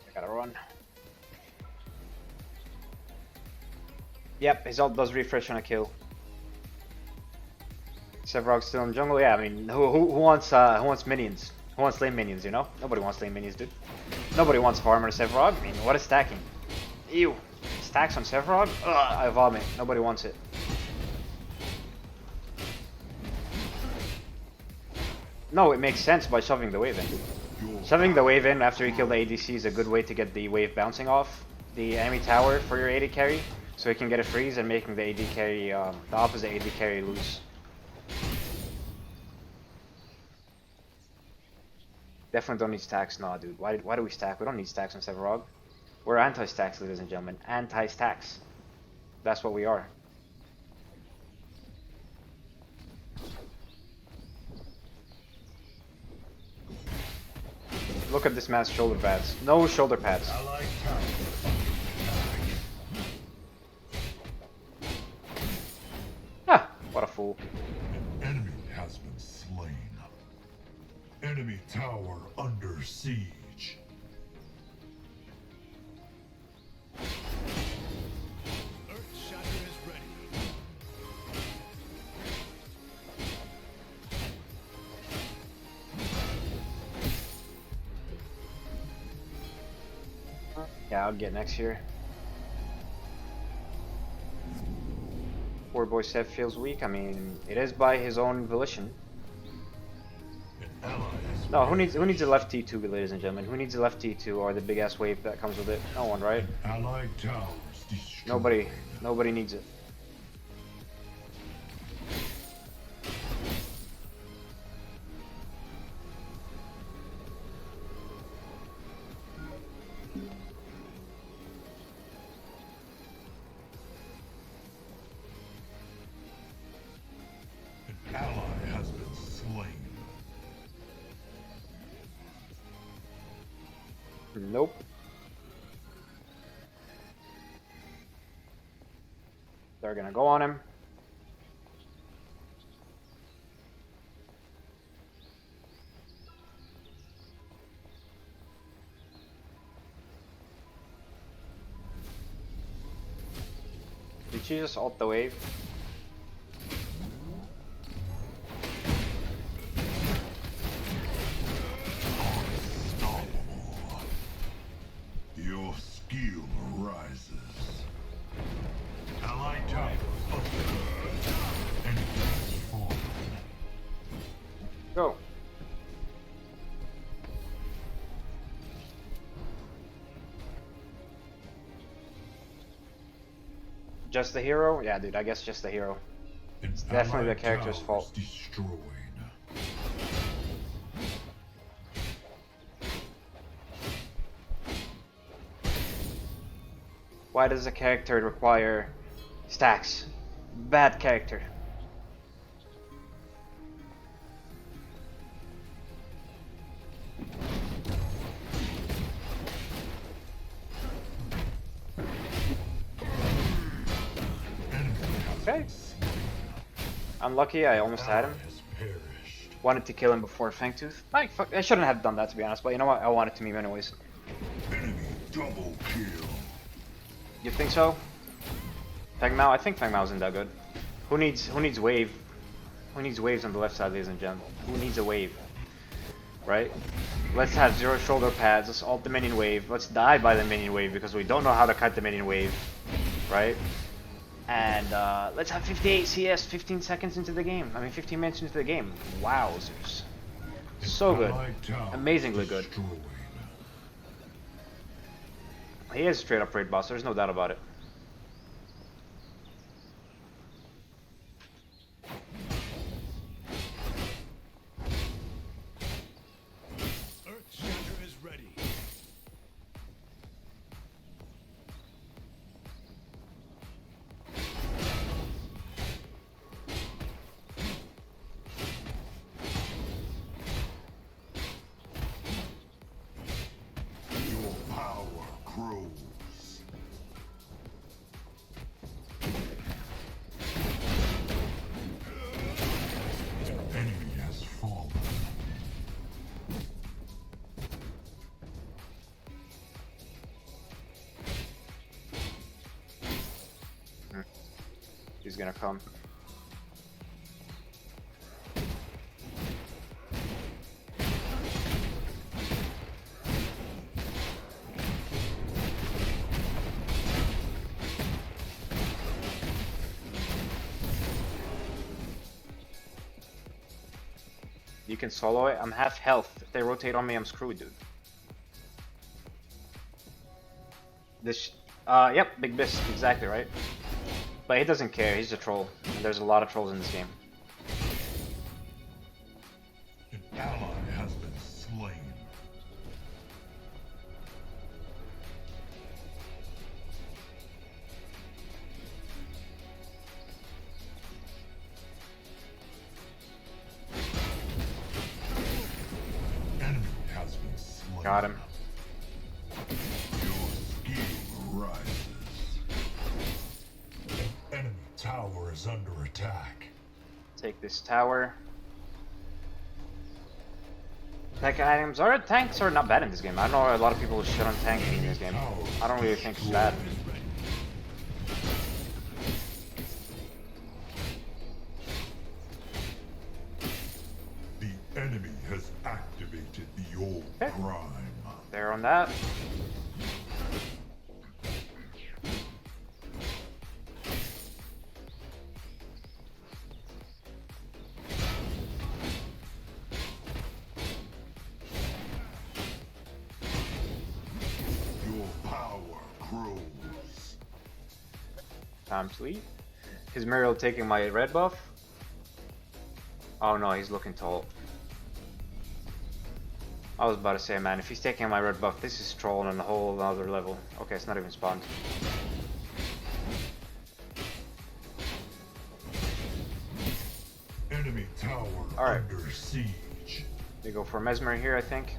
I gotta run. Yep, his ult does refresh on a kill. Sevrog's still in jungle. Yeah, I mean, who wants minions? Who wants lane minions? You know, nobody wants lane minions, dude. Nobody wants farmer Sevrog. I mean, what is stacking? Ew, stacks on Sevrog? Ugh, I vomit. Nobody wants it. No, it makes sense by shoving the wave in. Shoving the wave in after you kill the ADC is a good way to get the wave bouncing off the enemy tower for your AD carry, so you can get a freeze and making the AD carry, the opposite AD carry lose. Definitely don't need stacks, nah, dude. Why do we stack? We don't need stacks on Sevarog. We're anti-stacks, ladies and gentlemen. Anti-stacks. That's what we are. Look at this man's shoulder pads. No shoulder pads. Allied tower under attack. Ah, what a fool. An enemy has been slain. Enemy tower under siege. Earthshatter is ready. Yeah, I'll get next year. Poor boy Seth feels weak. I mean, it is by his own volition. An ally has No, who needs a left T2, ladies and gentlemen? Who needs a left T2 or the big ass wave that comes with it? No one, right? allied towers destroyed. Nobody needs it. An ally has been slain. Nope. They're gonna go on him. Did you just ult the wave? Unstoppable. Your skill rises. Allied tower up. Enemy has fallen. Go. Just the hero? Yeah, dude, I guess just the hero. It's definitely the character's fault. Destroyed. Why does a character require stacks? Bad character. Okay. Unlucky, I almost had him. Has perished. Wanted to kill him before Fangtooth. I shouldn't have done that, to be honest, but you know what? I wanted to meme anyways. Enemy double kill. You think so? Feng Mao? I think Feng Mao isn't that good. Who needs wave? Who needs waves on the left side, ladies and gentlemen? Who needs a wave? Right? Let's have 0 shoulder pads, let's ult the minion wave, let's die by the minion wave because we don't know how to cut the minion wave. Right? And let's have 58 CS 15 seconds into the game. I mean 15 minutes into the game. Wowzers. So good. Amazingly good. Destroyed. He is a straight up raid boss, there's no doubt about it. Earthshatter is ready. Your power grows. Enemy has fallen. He's gonna come. You can solo it. I'm half health. If they rotate on me, I'm screwed, dude. This, yep, Big Biss, exactly right. But he doesn't care. He's a troll. And there's a lot of trolls in this game. An ally has been slain. Enemy has been slain. Got him. Your skill rises. Enemy tower is under attack. Take this tower. Tech items are tanks are not bad in this game. I know a lot of people shit on tanking in this game. I don't really think it's bad. The enemy has activated the old Okay. crime. There on that. Your power grows. Time to leave. Is Muriel taking my red buff? Oh no, he's looking tall. I was about to say, man, if he's taking my red buff, this is troll on a whole other level. Okay, it's not even spawned. Enemy tower Alright. under siege. We go for Mesmer here, I think.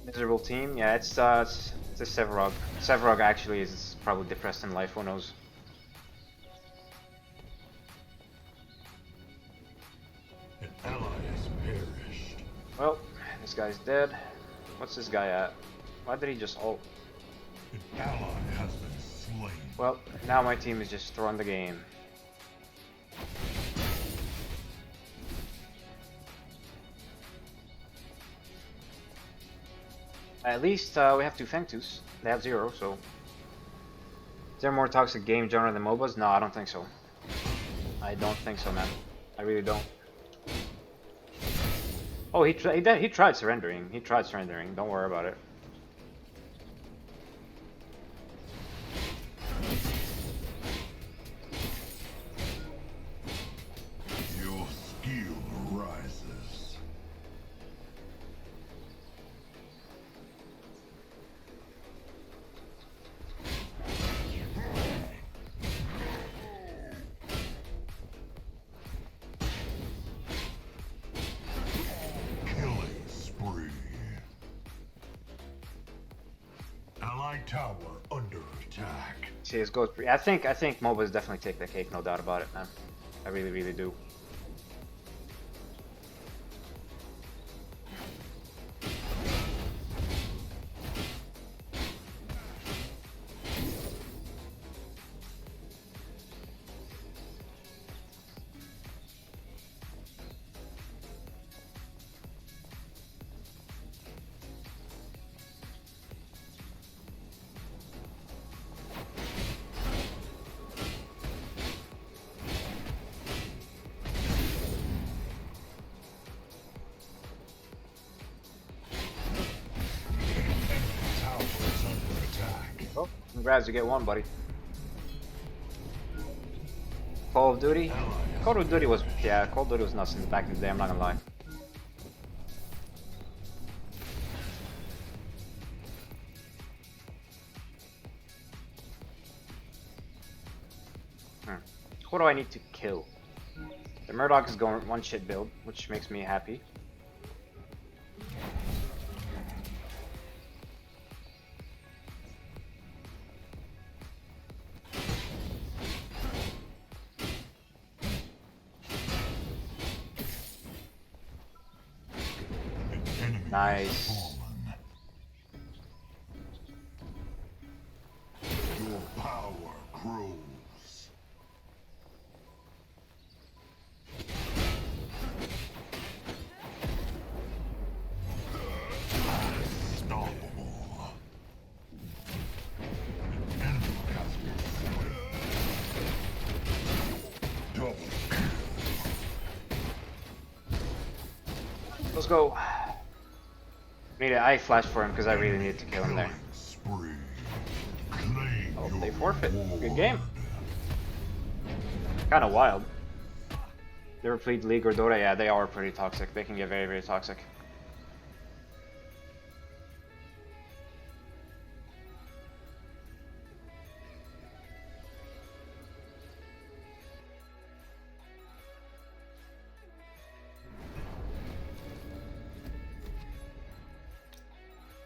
Miserable team, yeah, it's a Sevarog. Sevarog actually is probably depressed in life, who knows. An ally has perished. Well, this guy's dead. What's this guy at? Why did he just ult? An ally has been slain. Well, now my team is just throwing the game. At least we have 2 Fengtus. They have 0, so... Is there a more toxic game genre than MOBAs? No, I don't think so. I don't think so, man. I really don't. Oh, he tried surrendering. He tried surrendering. Don't worry about it. Your skill rises. Killing spree. Allied tower under attack. CSGO is pretty... I think MOBAs definitely take the cake, no doubt about it, man. I really, really do. Tower is under attack. Oh, congrats, you get 1, buddy. Call of Duty? Call of Duty was... Yeah, Call of Duty was nuts in the back in the day, I'm not gonna lie. Who do I need to kill? The Murdoch is going 1 shit build, which makes me happy. An enemy Nice. has fallen. Your power grows. Unstoppable. An enemy has been slain. Double kill. Let's go. I flashed for him because I really needed to kill him there. Spree. Claim Oh, your they forfeit. reward. Good game. Kind of wild. They ever played League or Dota? Yeah, they are pretty toxic. They can get very, very toxic.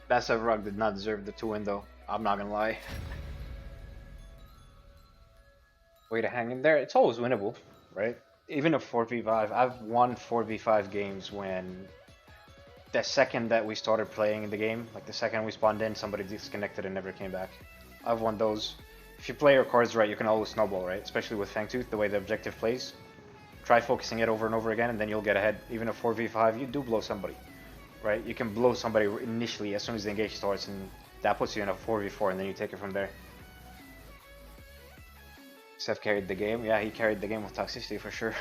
Best ever rug did not deserve the 2-win though. I'm not gonna lie. Way to hang in there. It's always winnable, right? Even a 4v5. I've won 4v5 games when the second that we started playing in the game, like the second we spawned in, somebody disconnected and never came back. I've won those. If you play your cards right, you can always snowball, right? Especially with Fangtooth, the way the objective plays. Try focusing it over and over again and then you'll get ahead. Even a 4v5, you do blow somebody. Right, you can blow somebody initially as soon as the engage starts, and that puts you in a 4v4, and then you take it from there. Seth carried the game. Yeah, he carried the game with toxicity for sure.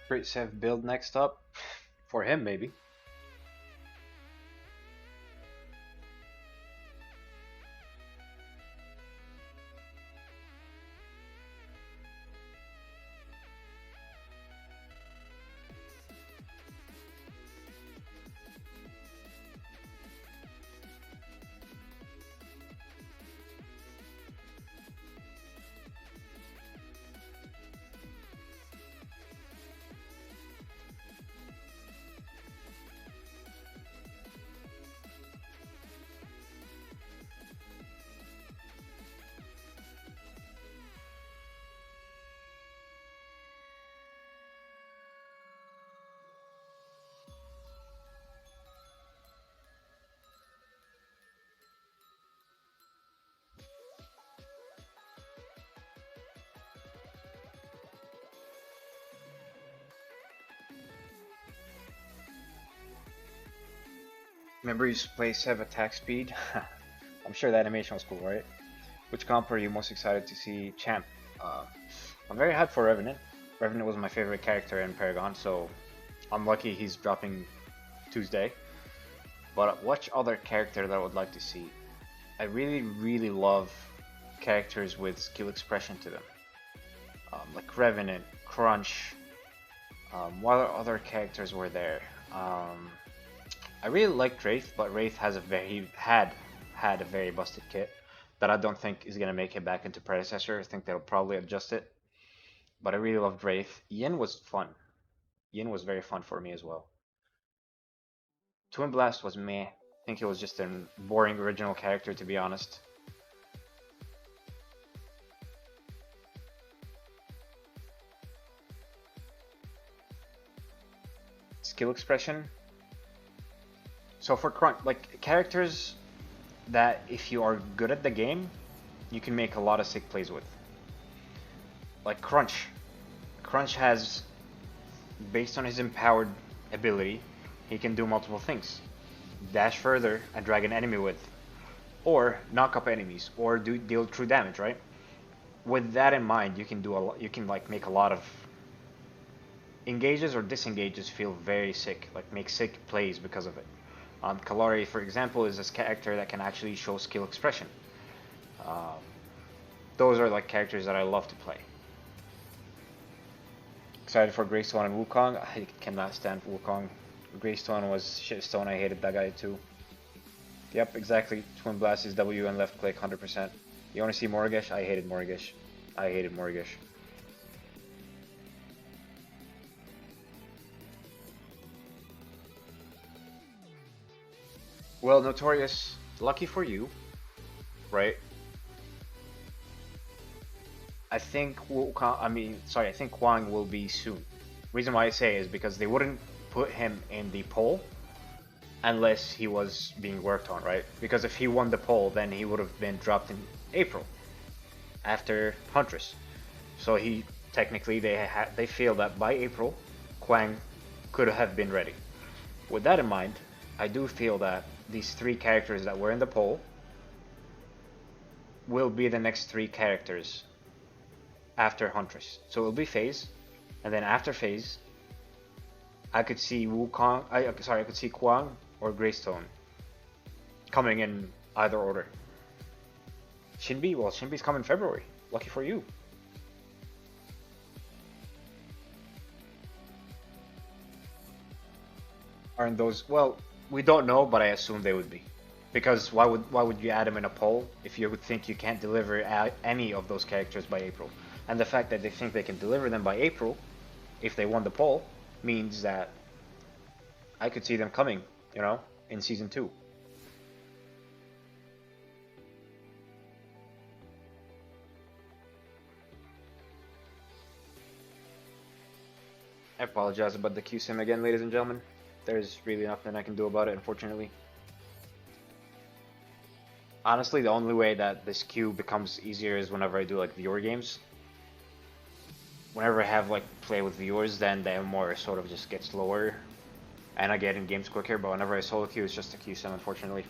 Great Seth build next up. For him, maybe. Remember you used to play Sev attack speed? I'm sure the animation was cool, right? Which comp are you most excited to see champ? Uh, I'm very hyped for Revenant. Revenant was my favorite character in Paragon, so I'm lucky he's dropping Tuesday. But which other character that I would like to see? I really love characters with skill expression to them. Like Revenant, Crunch, what other characters were there? I really liked Wraith, but Wraith has a very had a very busted kit that I don't think is gonna make it back into Predecessor. I think they'll probably adjust it. But I really loved Wraith. Yin was fun. Yin was very fun for me as well. Twin Blast was meh. I think it was just a boring original character, to be honest. Skill expression. So for Crunch, like characters that if you are good at the game, you can make a lot of sick plays with. Like Crunch. Crunch has, based on his empowered ability, he can do multiple things. Dash further and drag an enemy with, or knock up enemies, or deal true damage, right? With that in mind, you can do a lot, you can like make a lot of engages or disengages feel very sick, like make sick plays because of it. Kallari, for example, is this character that can actually show skill expression. Um, those are like characters that I love to play. Excited for Greystone and Wukong. I cannot stand Wukong. Greystone was shitstone. I hated that guy too. Yep, exactly. Twin Blast is W and left click 100%. You want to see Morgish? I hated Morgish. I hated Morgish. Well, Notorious, lucky for you, right? I think I think Kwang will be soon. Reason why I say is because they wouldn't put him in the poll unless he was being worked on, right? Because if he won the poll, then he would have been dropped in April after Huntress. So he technically they feel that by April, Kwang could have been ready. With that in mind, I do feel that these three characters that were in the poll will be the next three characters after Huntress. So it'll be Phase, and then after Phase, I could see Wukong. I could see Kwang or Greystone coming in either order. Shinbi, well, Shinbi's coming in February. Lucky for you. Aren't those? Well, we don't know, but I assume they would be. Because why would you add them in a poll if you would think you can't deliver any of those characters by April? And the fact that they think they can deliver them by April, if they won the poll, means that I could see them coming, in season 2. I apologize about the QSIM again, ladies and gentlemen. There's really nothing I can do about it, unfortunately. Honestly, the only way that this queue becomes easier is whenever I do like viewer games. Whenever I have like play with viewers, then the MMR sort of just gets lower, and I get in games quicker. But whenever I solo queue, it's just a QSIM, unfortunately.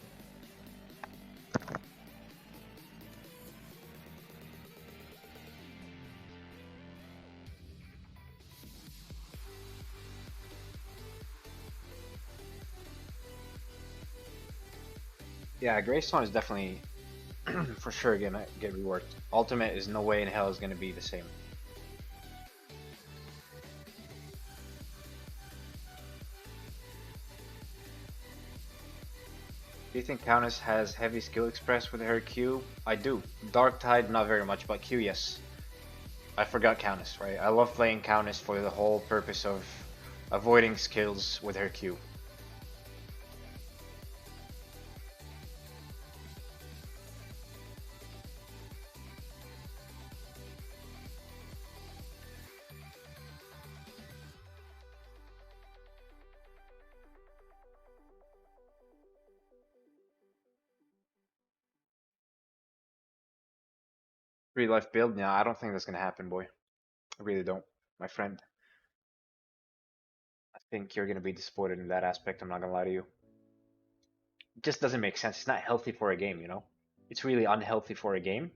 Yeah, Greystone is definitely for sure gonna get reworked. Ultimate is no way in hell is gonna be the same. Do you think Countess has heavy skill express with her Q? I do. Dark Tide, not very much, but Q, yes. I forgot Countess, right? I love playing Countess for the whole purpose of avoiding skills with her Q. Real life build? No, I don't think that's gonna happen, boy. I really don't, my friend. I think you're gonna be disappointed in that aspect, I'm not gonna lie to you. It just doesn't make sense. It's not healthy for a game, you know? It's really unhealthy for a game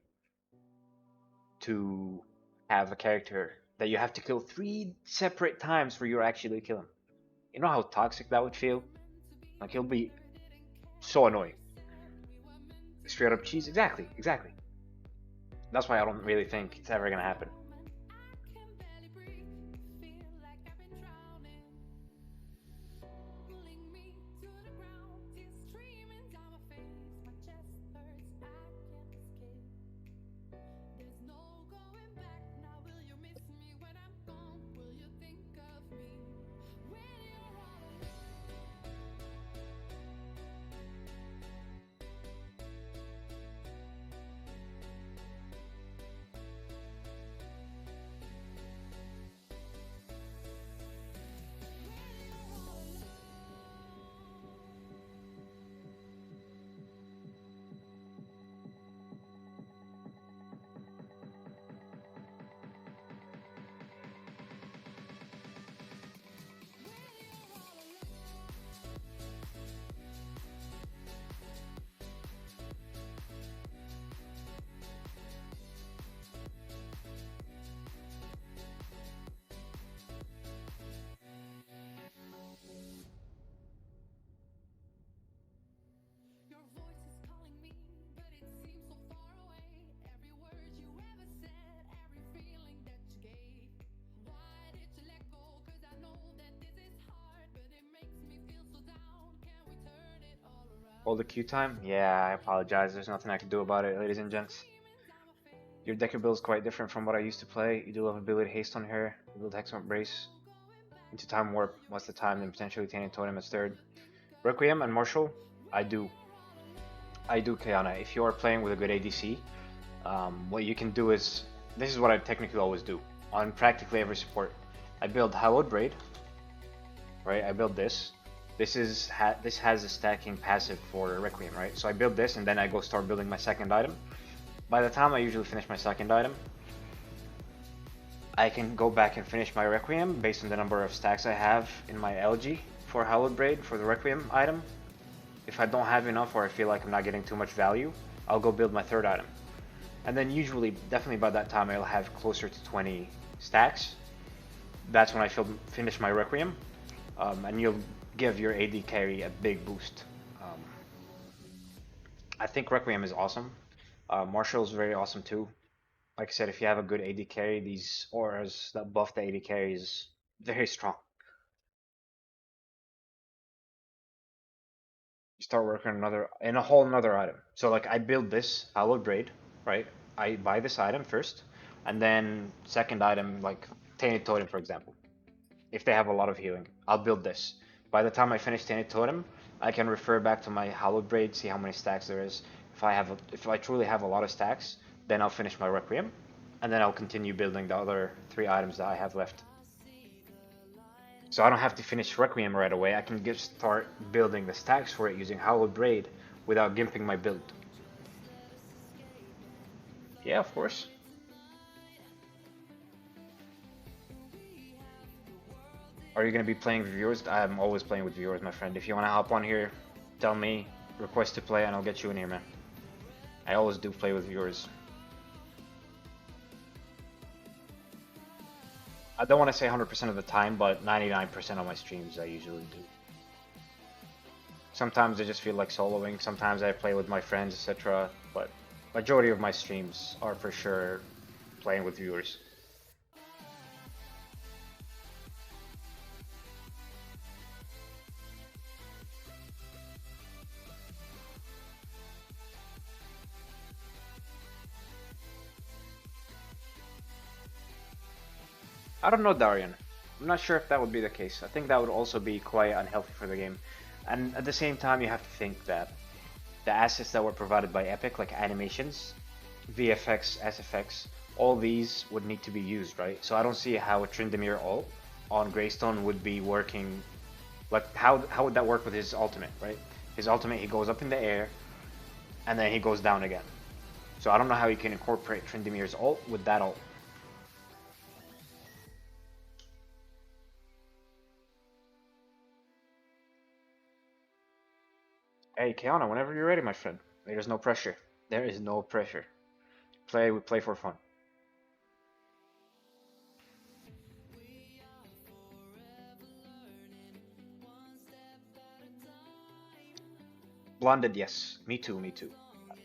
to have a character that you have to kill 3 separate times for you to actually kill him. You know how toxic that would feel? Like, he'll be so annoying. Straight up cheese. Exactly, exactly. That's why I don't really think it's ever gonna happen. All the queue time? Yeah, I apologize. There's nothing I can do about it, ladies and gents. Your decker build is quite different from what I used to play. You do have ability haste on here. You build Hex Brace into Time Warp most of the time, then potentially Tainted Totem as third. Requiem and Marshall, I do. I do, Kayana. If you are playing with a good ADC, what you can do is, this is what I technically always do on practically every support. I build Hallowed Braid, right? I build this. This has a stacking passive for Requiem, right? So I build this and then I go start building my second item. By the time I usually finish my second item, I can go back and finish my Requiem based on the number of stacks I have in my LG for Hallowed Braid for the Requiem item. If I don't have enough or I feel like I'm not getting too much value, I'll go build my third item. And then usually, definitely by that time, I'll have closer to 20 stacks. That's when I finish my Requiem, and you'll give your AD carry a big boost. I think Requiem is awesome. Marshall is very awesome too. Like I said, if you have a good AD carry, these auras that buff the AD carry is very strong. You start working on a whole another item. So like I build this Hallowed Braid, right? I buy this item first, and then second item like Tainted Totem, for example. If they have a lot of healing, I'll build this. By the time I finish Tainted Totem, I can refer back to my Hallowed Braid, see how many stacks there is. If I truly have a lot of stacks, then I'll finish my Requiem, and then I'll continue building the other 3 items that I have left. So I don't have to finish Requiem right away. I can just start building the stacks for it using Hallowed Braid without gimping my build. Yeah, of course. Are you going to be playing with viewers? I'm always playing with viewers, my friend. If you want to hop on here, tell me, request to play, and I'll get you in here, man. I always do play with viewers. I don't want to say 100% of the time, but 99% of my streams I usually do. Sometimes I just feel like soloing, sometimes I play with my friends, etc. But majority of my streams are for sure playing with viewers. I don't know, Darian. I'm not sure if that would be the case. I think that would also be quite unhealthy for the game. And at the same time, you have to think that the assets that were provided by Epic, like animations, VFX, SFX, all these would need to be used, right? So I don't see how a Tryndamere ult on Greystone would be working. Like, how would that work with his ultimate, right? His ultimate, he goes up in the air, and then he goes down again. So I don't know how you can incorporate Tryndamere's ult with that ult. Hey, Kiana, whenever you're ready, my friend. There's no pressure. There is no pressure. We play for fun. Blonded, yes. Me too, me too.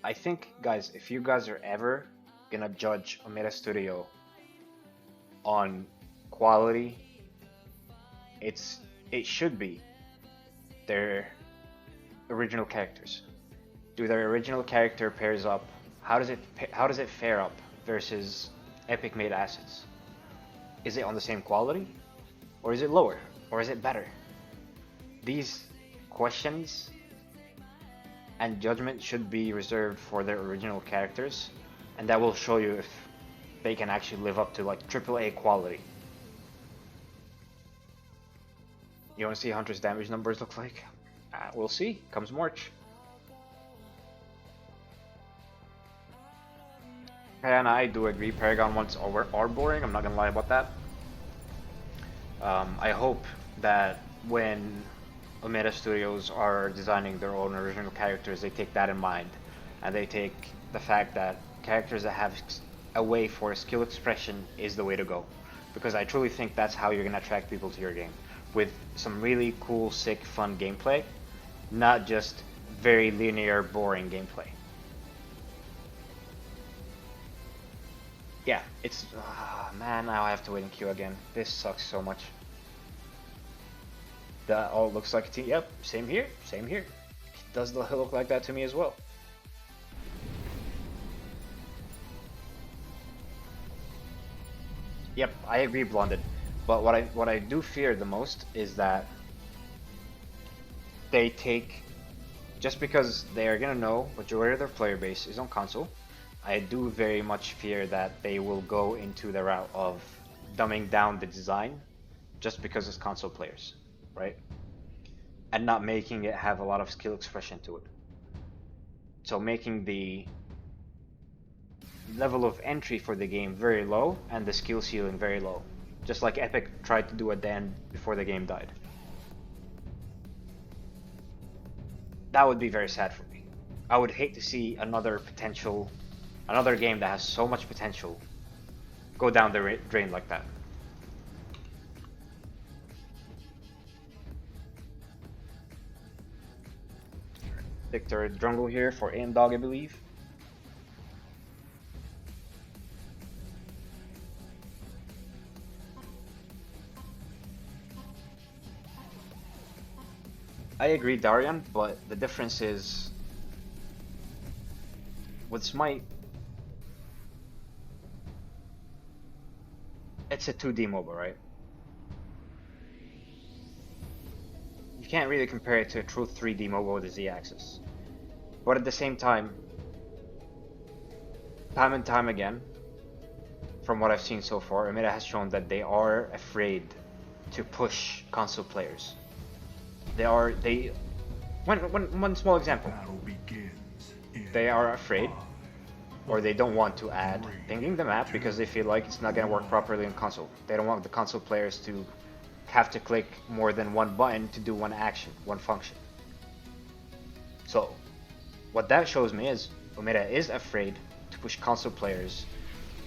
I think, guys, if you guys are ever gonna judge Omega Studio on quality, it should be their original characters. Do their original character pairs up? How does it fare up versus Epic made assets? Is it on the same quality, or is it lower, or is it better? These questions and judgment should be reserved for their original characters, and that will show you if they can actually live up to like AAA quality. You want to see Hunter's damage numbers look like? We'll see. Comes March. And I do agree, Paragon ones are boring. I'm not gonna lie about that. I hope that when Omega Studios are designing their own original characters, they take that in mind, and they take the fact that characters that have a way for skill expression is the way to go, because I truly think that's how you're gonna attract people to your game, with some really cool, sick, fun gameplay, not just very linear, boring gameplay. Yeah, it's man, now I have to wait in queue again. This sucks so much. That all looks like a team. Yep, same here, same here. It does look like that to me as well. Yep, I agree, Blonded. But what I do fear the most is that they take, just because they are gonna know majority of their player base is on console, I do very much fear that they will go into the route of dumbing down the design just because it's console players, right? And not making it have a lot of skill expression to it. So making the level of entry for the game very low and the skill ceiling very low. Just like Epic tried to do at the end before the game died. That would be very sad for me. I would hate to see another game that has so much potential go down the drain like that. Riktor, Drongo here for aim dog, I believe. I agree, Darian, but the difference is with Smite, it's a 2D MOBA, right? You can't really compare it to a true 3D MOBA with a Z-axis. But at the same time and time again, from what I've seen so far, Amida has shown that they are afraid to push console players. One small example. They are afraid, or they don't want to add pinging the map because they feel like it's not going to work properly in console. They don't want the console players to have to click more than one button to do one action, one function. So, what that shows me is Omega is afraid to push console players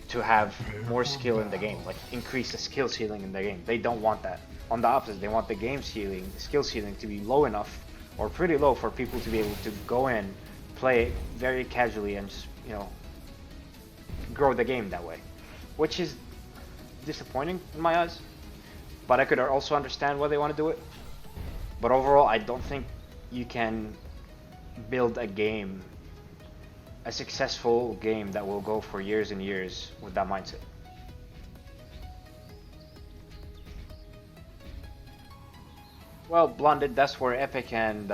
to have more skill in the game, like increase the skill ceiling in the game. They don't want that. On the opposite, they want the skill ceiling to be low enough, or pretty low, for people to be able to go in, play very casually, and just, you know, grow the game that way, which is disappointing in my eyes. But I could also understand why they want to do it. But overall, I don't think you can build a successful game that will go for years and years with that mindset. Well, Blonded, that's where Epic and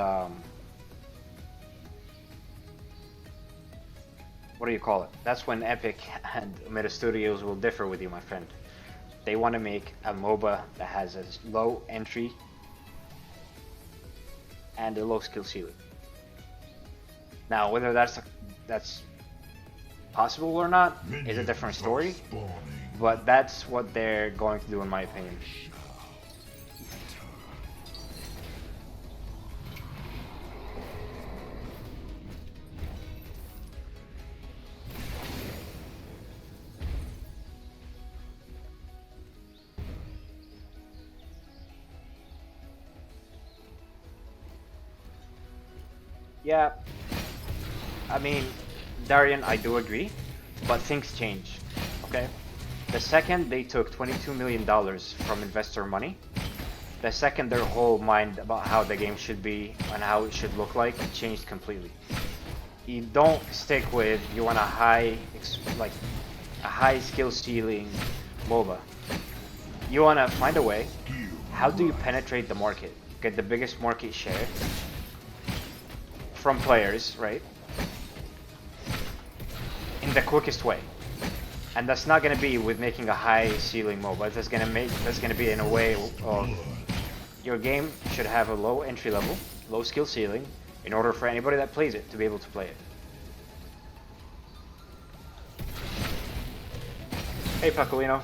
what do you call it? That's when Epic and Meta Studios will differ with you, my friend. They want to make a MOBA that has a low entry and a low skill ceiling. Now, whether that's possible or not is a different story, but that's what they're going to do, in my opinion. Yeah, I mean, Darian, I do agree, but things change. Okay, the second they took $22 million from investor money, the second their whole mind about how the game should be and how it should look like changed completely. You don't stick with you want a like a high skill ceiling MOBA. You want to find a way. How do you penetrate the market? Get the biggest market share from players, right? In the quickest way. And that's not gonna be with making a high ceiling MOBA. That's gonna be in a way of your game should have a low entry level, low skill ceiling, in order for anybody that plays it to be able to play it. Hey Pacolino.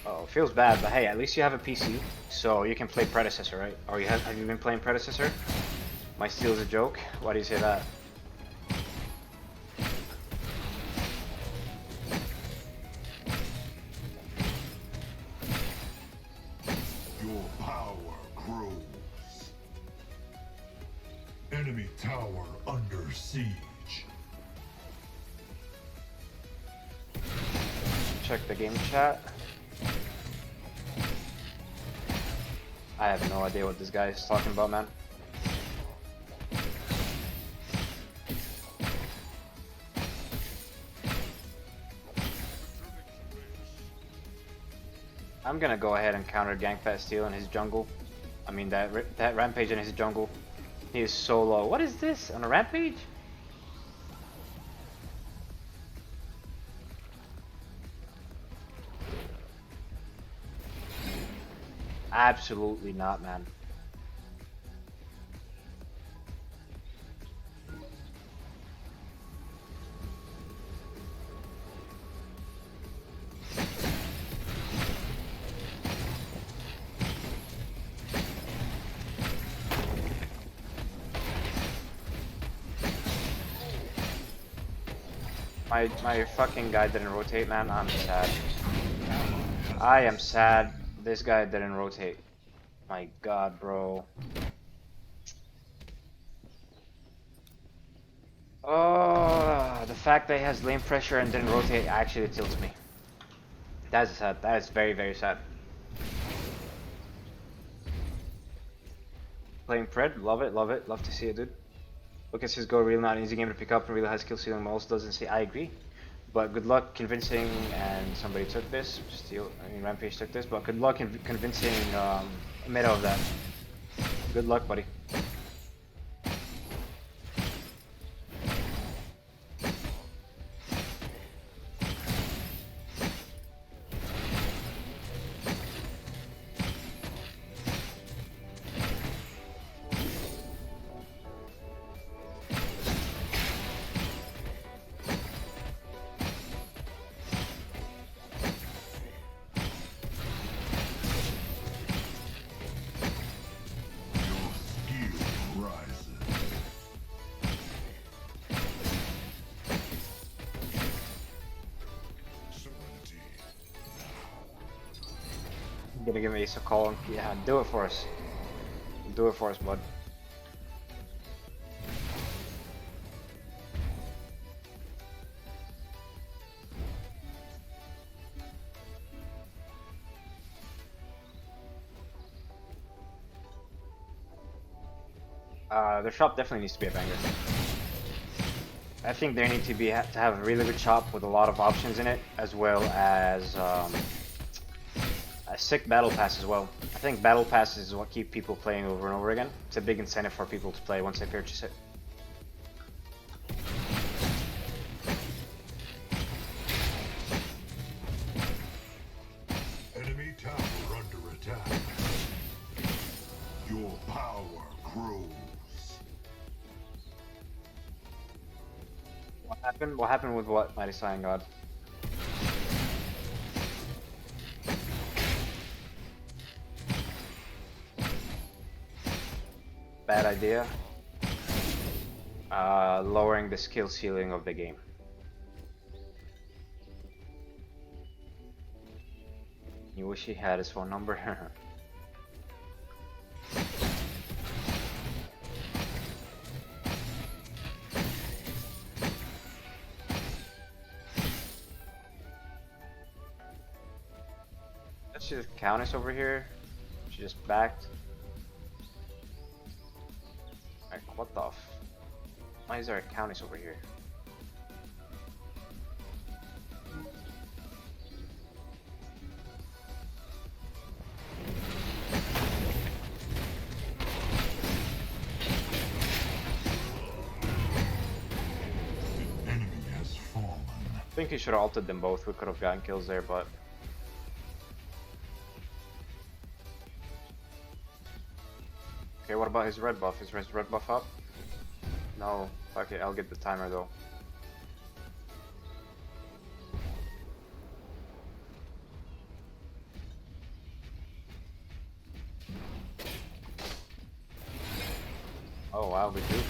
Oh, feels bad, but hey, at least you have a PC, so you can play Predecessor, right? Or have you been playing Predecessor? My steal's a joke. Why do you say that? Your power grows. Enemy tower under siege. Check the game chat. I have no idea what this guy is talking about, man. I'm gonna go ahead and counter gank that steal in his jungle. I mean that Rampage in his jungle. He is so low. What is this? On a Rampage? Absolutely not, man. My fucking guy didn't rotate, man. I'm sad. I am sad this guy didn't rotate. My god, bro. Oh, the fact that he has lane pressure and didn't rotate actually tilts me. That's sad. That is very, very sad. Playing Pred, love it, love it. Love to see it, dude. Lucas says go real, not an easy game to pick up and really high skill ceiling. Moles doesn't say I agree. But good luck convincing, and somebody took this. Rampage took this, but good luck in convincing meta of that. Good luck, buddy. Gonna give me a call. Yeah, do it for us. Do it for us, bud. Their shop definitely needs to be a banger. I think they need to have a really good shop with a lot of options in it, as well as a sick battle pass as well. I think battle passes is what keep people playing over and over again. It's a big incentive for people to play once they purchase it. Enemy tower under attack. Your power grows. What happened? What happened with what, Mighty Sign God? Bad idea. Lowering the skill ceiling of the game. You wish he had his phone number? see the Countess over here? She just backed. Like, what the f... Why is there a Countess over here? Enemy has fallen. I think he should have ulted them both. We could have gotten kills there, but... Okay, what about his red buff? Is his red buff up? No. Fuck it, I'll get the timer though. Oh wow, we do.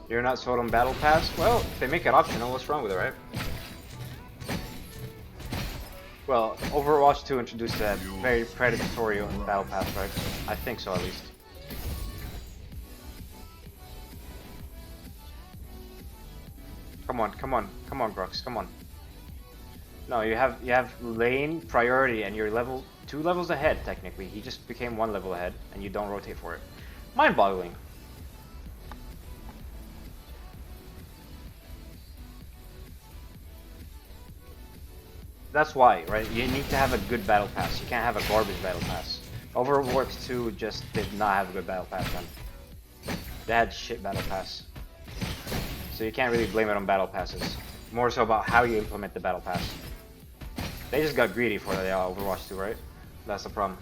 You're not sold on Battle Pass? Well, if they make it optional, what's wrong with it, right? Well, Overwatch 2 introduced a very predatory Battle Pass, right? I think so, at least. Come on, come on, come on, Grux, come on. No, you have lane priority, and you're level 2 levels ahead. Technically, he just became 1 level ahead, and you don't rotate for it. Mind-boggling. That's why, right? You need to have a good battle pass. You can't have a garbage battle pass. Overwatch 2 just did not have a good battle pass, man. They had shit battle pass. So you can't really blame it on battle passes. More so about how you implement the battle pass. They just got greedy for the Overwatch 2, right? That's the problem.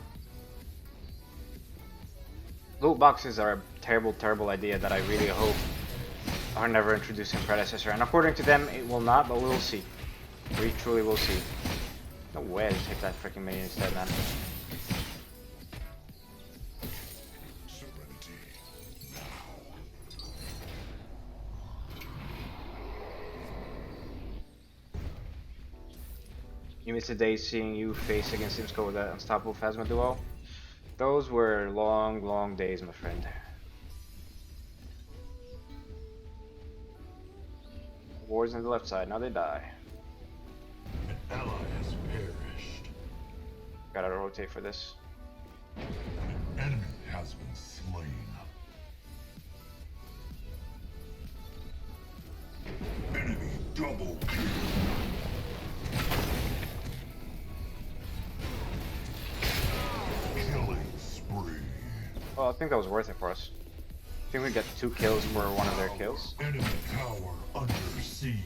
Loot boxes are a terrible, terrible idea that I really hope are never introduced in Predecessor. And according to them, it will not, but we will see. We truly will see. No way I just hit that freaking minion instead, man. Serenity now. You miss the days seeing you face against Simsco with that unstoppable Phasma duo? Those were long, long days, my friend. Wars on the left side, now they die. An ally has perished. Gotta rotate for this. An enemy has been slain. Enemy double kill. Killing spree. Well, I think that was worth it for us. I think we got 2 kills for one of their kills. Enemy tower under siege.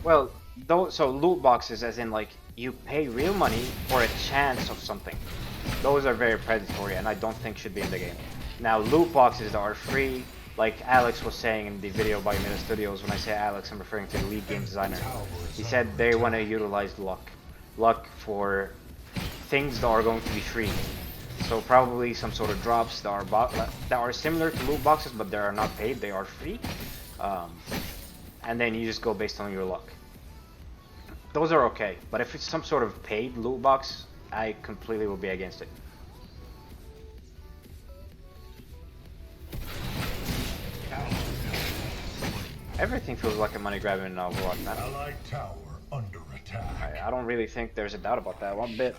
Well, so loot boxes as in like you pay real money for a chance of something. Those are very predatory and I don't think should be in the game. Now loot boxes that are free, like Alex was saying in the video by Meta Studios, when I say Alex I'm referring to the lead game designer. He said they want to utilize luck. Luck for things that are going to be free. So probably some sort of drops that are similar to loot boxes but they are not paid, they are free. And then you just go based on your luck. Those are okay, but if it's some sort of paid loot box, I completely will be against it. Everything feels like a money grab in Overwatch, man. Allied tower under attack. I don't really think there's a doubt about that one bit.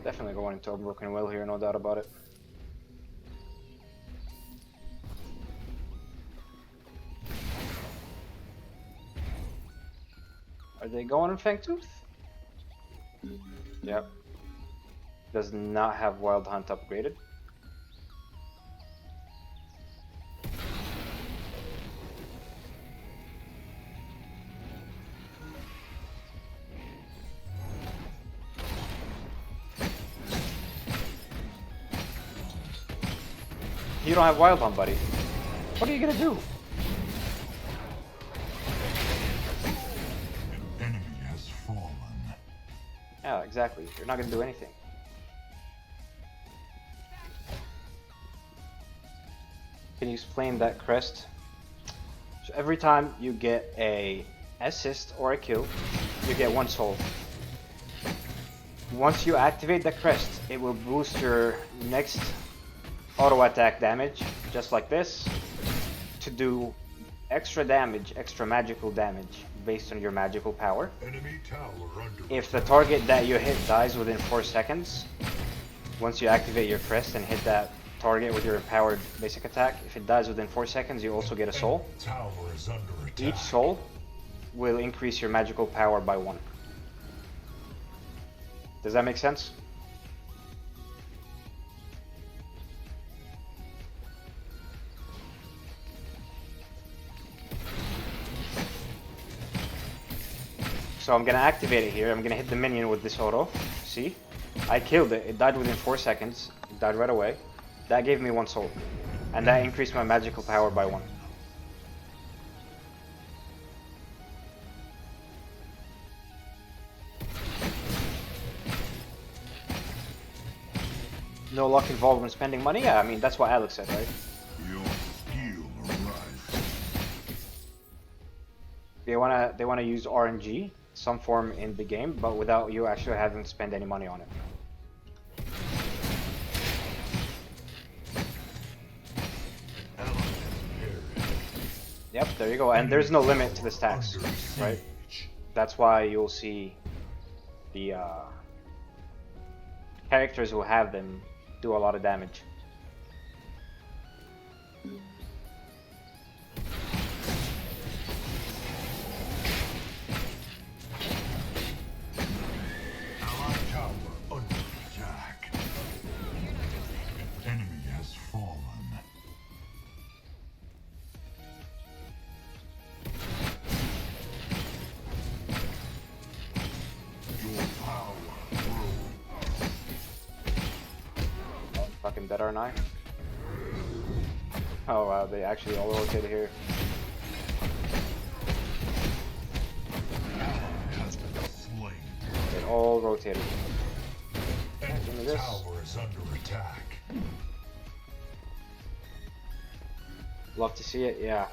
Definitely going into Unbroken Will here, no doubt about it. Are they going in Fangtooth? Yep. Does not have Wild Hunt upgraded. You don't have Wild Hunt, buddy. What are you gonna do? exactly. You're not gonna do anything. Can you explain that crest? So every time you get a assist or a kill, you get 1 soul. Once you activate the crest, it will boost your next auto attack damage, just like this, to do extra damage, extra magical damage, based on your magical power. Enemy tower under If the target that you hit dies within 4 seconds, once you activate your crest and hit that target with your empowered basic attack, if it dies within 4 seconds, you also get a soul. tower is under attack. Each soul will increase your magical power by 1. Does that make sense? So I'm gonna activate it here. I'm gonna hit the minion with this auto. See? I killed it. It died within 4 seconds. It died right away. That gave me 1 soul. And that increased my magical power by 1. No luck involved when spending money? Yeah, I mean, that's what Alex said, right? Your skill arises. They wanna use RNG, some form in the game, but without you actually having to spend any money on it. Yep, there you go. And there's no limit to the stacks, right? That's why you'll see the characters who have them do a lot of damage. Allied tower under attack. An enemy has fallen. Your power grows. Fucking dead, aren't I? Oh wow, they actually all rotated here. Has been slain. They all rotated. Give me Enemy this. tower is under attack. Love to see it, yeah.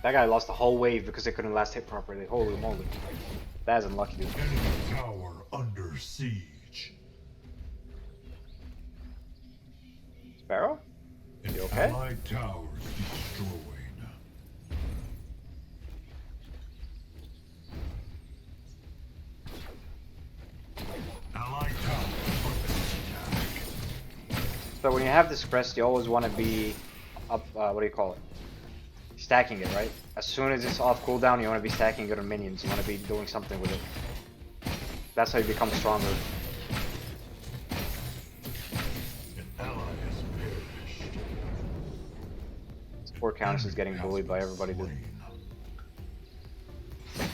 That guy lost the whole wave because they couldn't last hit properly. Holy moly. That's unlucky, dude. Enemy tower under siege. Sparrow? An You okay? allied tower destroyed. Allied tower under attack. So when you have this crest, you always want to be up, what do you call it? Stacking it, right? As soon as it's off cooldown, you want to be stacking it on minions. You want to be doing something with it. That's how you become stronger. An ally has perished. Poor Countess is getting bullied by everybody, dude. I'm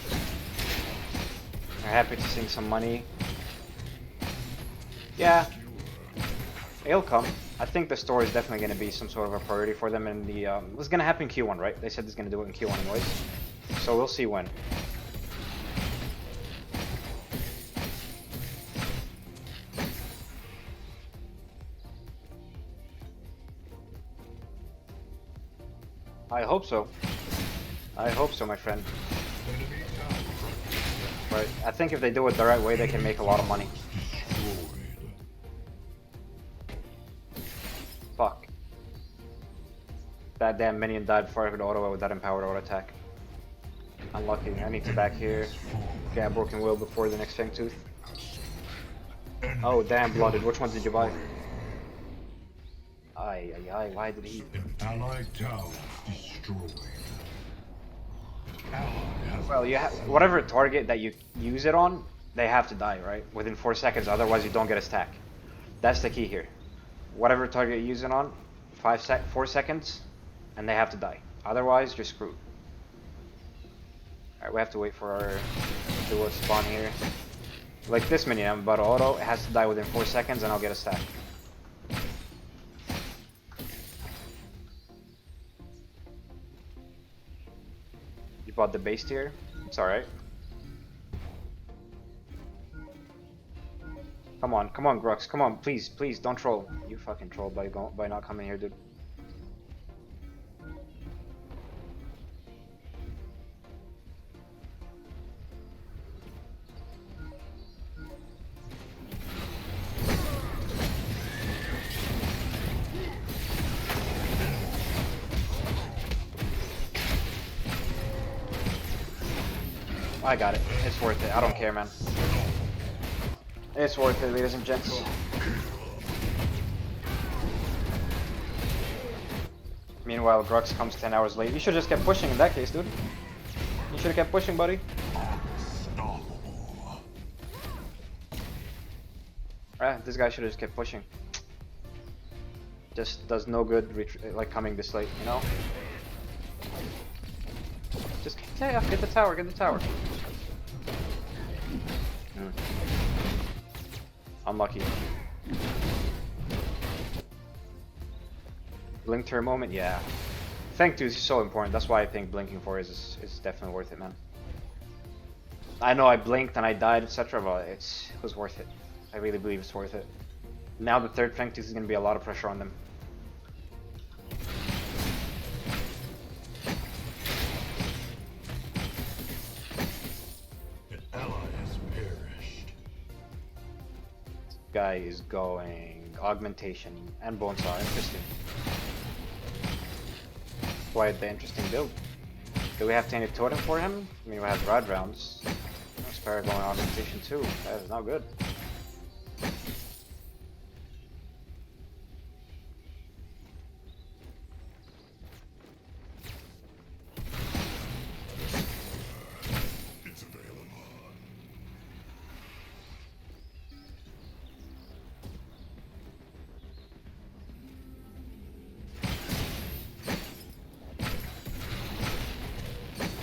happy to sink some money. Yeah, it'll come. I think the store is definitely going to be some sort of a priority for them in the... it's going to happen in Q1, right? They said it's going to do it in Q1 anyways. So we'll see when. I hope so. I hope so, my friend. Enemy tower Right. I think if they do it the right way, they can make a lot of money. destroyed. Fuck. That damn minion died before I could auto with that empowered auto attack. Unlucky. I need to back here. Get a broken will before the next Feng Tooth. Oh, damn, blooded. Which one did you buy? Ay, ay, ay. Why did he? An allied tower destroyed. Ally has Well, you have whatever target that you use it on, they have to die, right? Within 4 seconds. Otherwise, you don't get a stack. That's the key here. Whatever target you use it on, 4 seconds, and they have to die. Otherwise, you're screwed. Alright, we have to wait for our duo to spawn here. Like this minion, I'm about to auto. It has to die within 4 seconds, and I'll get a stack. You bought the base tier. It's all right. Come on, Grux. Come on, please, please, don't troll. You fucking trolled by not coming here, dude. I got it. It's worth it. I don't care, man. It's worth it, ladies and gents. Meanwhile, Grux comes 10 hours late. You should just kept pushing in that case, dude. You should have kept pushing, buddy. This guy should have just kept pushing. Just does no good, like coming this late, you know? Just get the tower, get the tower. Unlucky. Blink turn moment, yeah. Feng 2 is so important. That's why I think blinking for is definitely worth it, man. I know I blinked and I died, etc., but it was worth it. I really believe it's worth it. Now the third Feng 2 is going to be a lot of pressure on them. Guy is going augmentation and bone saw. Interesting. Quite the interesting build. Do we have Tainted Totem for him? I mean, we have Rod rounds. Spare going augmentation too. That is not good.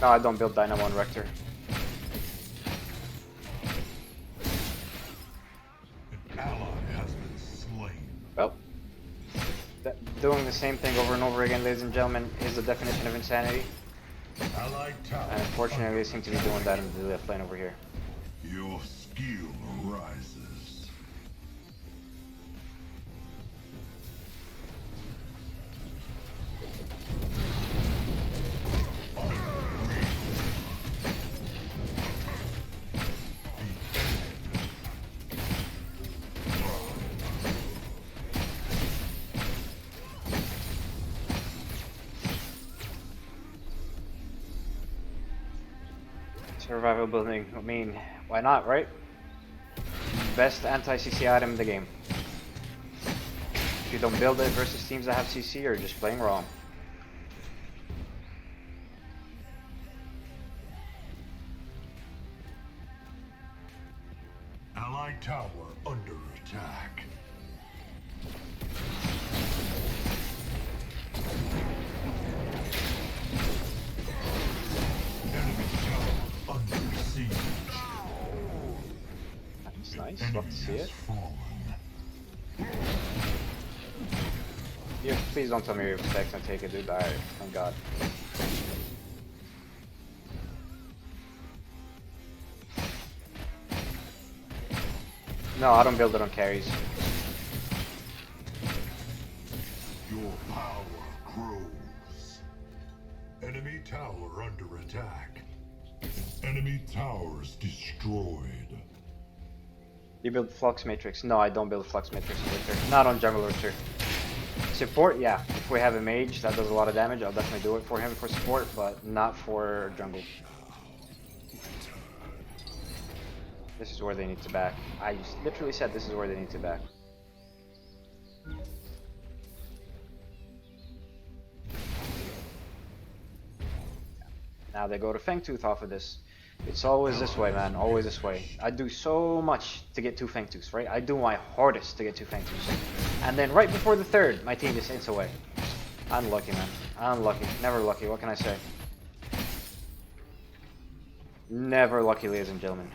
No, I don't build Dynamo on Riktor. An ally has been slain. Well, doing the same thing over and over again, ladies and gentlemen, is the definition of insanity. Allied tower. And unfortunately, they seem to be doing that in the left lane over here. Your skill rises. Survival building, I mean, why not, right? Best anti-CC item in the game. If you don't build it versus teams that have CC, you're just playing wrong. Allied tower under attack. That's nice, love to see it. Yeah, please don't tell me your specs and take it, dude. Alright, thank god. No, I don't build it on carries. Your power grows. Enemy tower under attack. Enemy towers destroyed. You build Flux Matrix? No, I don't build Flux Matrix on Riktor. Not on Jungle Riktor. Support, yeah. If we have a mage that does a lot of damage, I'll definitely do it for him for support, but not for jungle. This is where they need to back. I literally said this is where they need to back. Now they go to Fangtooth off of this. It's always this way, man. Always this way. I do so much to get 2 Fangtooths, right? I do my hardest to get 2 Fangtooths. And then right before the third, my team just ints away. Unlucky, man. Unlucky. Never lucky. What can I say? Never lucky, ladies and gentlemen.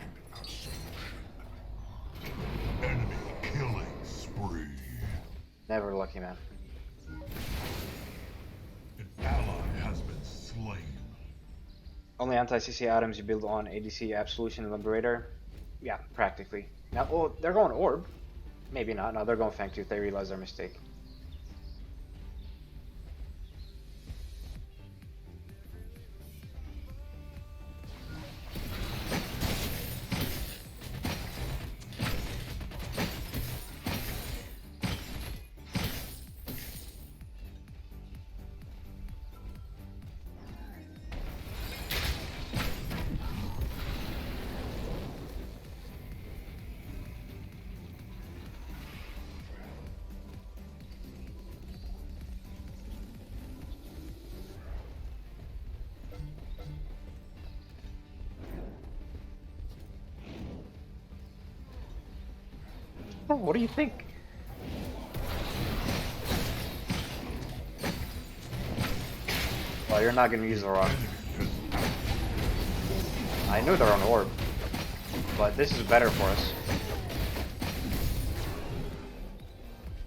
Never lucky, man. An ally has been slain. Only anti-CC items you build on ADC, Absolution, and Liberator. Yeah, practically. Now, oh, they're going Orb. Maybe not. No, they're going Fang Tooth. They realize their mistake. Oh, what do you think? Well, you're not gonna use the rock. I knew they're on Orb, but this is better for us.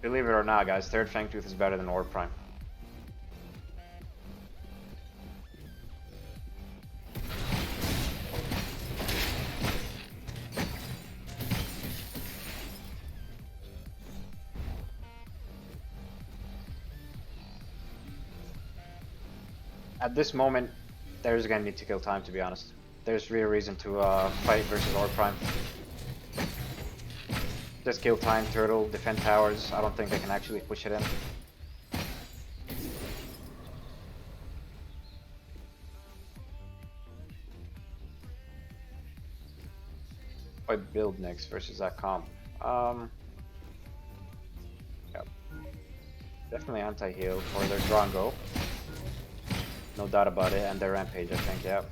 Believe it or not, guys, third Fang Tooth is better than Orb Prime. At this moment, there's gonna need to kill time, to be honest. There's real reason to fight versus Orb Prime. Just kill time, turtle, defend towers. I don't think they can actually push it in. What build next versus that comp? Yep. Definitely anti-heal for their Drongo. No doubt about it, and their Rampage, I think, yeah.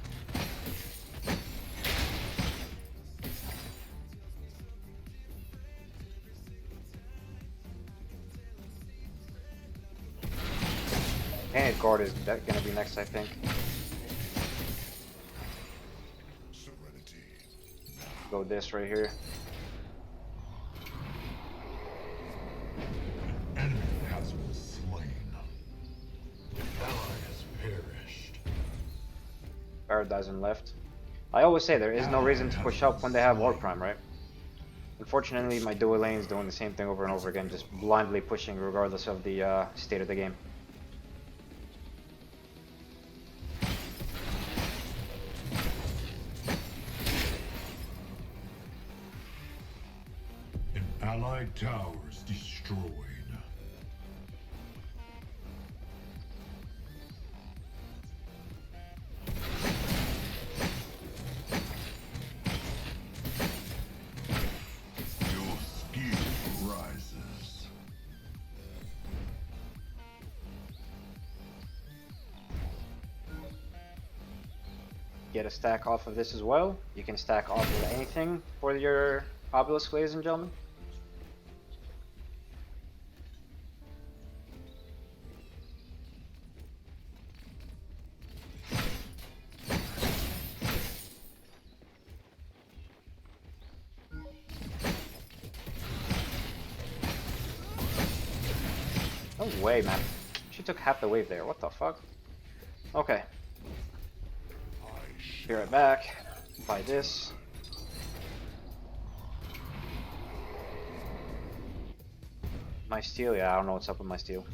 Painted Guard is gonna be next, I think. Serenity. Go this right here. An enemy has been slain. An ally has perished. Paradise and left. I always say there is no reason to push up when they have Orb Prime, right? Unfortunately, my dual lane is doing the same thing over and over again, just blindly pushing regardless of the state of the game. An allied tower is destroyed. Your skill rises. Get a stack off of this as well. You can stack off of anything for your obelisk, ladies and gentlemen. No way, man. She took half the wave there. What the fuck? Okay. Be right back. Buy this. My steel? Yeah, I don't know what's up with my steel.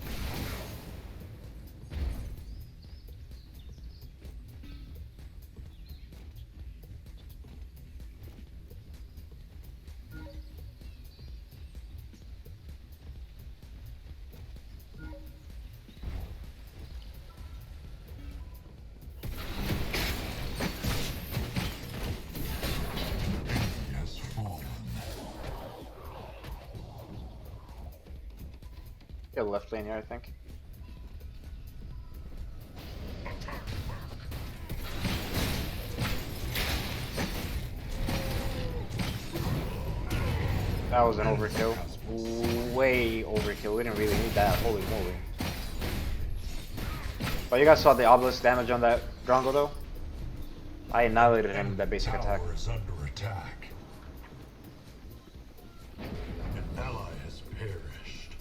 He has fallen. Get left lane here, I think. That was an overkill. Way overkill. We didn't really need that. Holy moly. But you guys saw the obelisk damage on that Drongo though? I annihilated him with that basic attack. Tower is under attack. An ally has perished.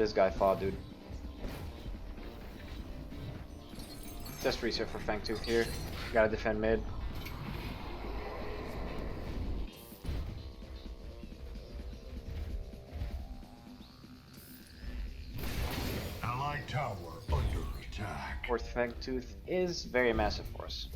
this guy fought, dude. Just reset for Feng 2 here. Gotta defend mid. Allied tower under attack. Fourth Feng Tooth is very massive for us.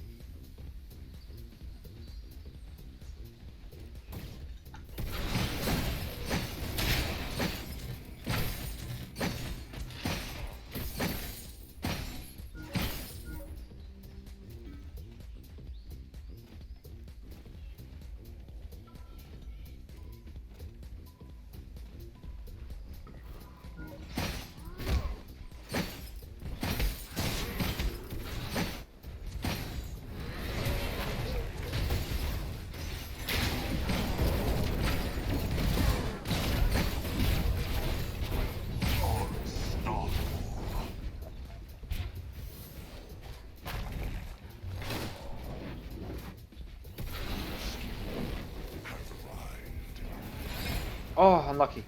Oh, unlucky.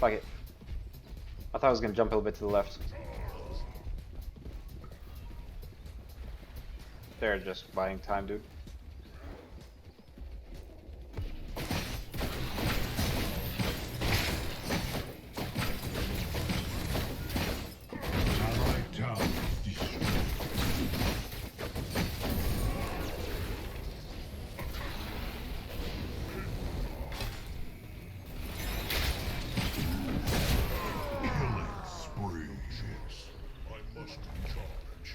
Fuck it. I thought I was gonna jump a little bit to the left. They're just buying time, dude. Allied tower destroyed. Killing spree. I must recharge.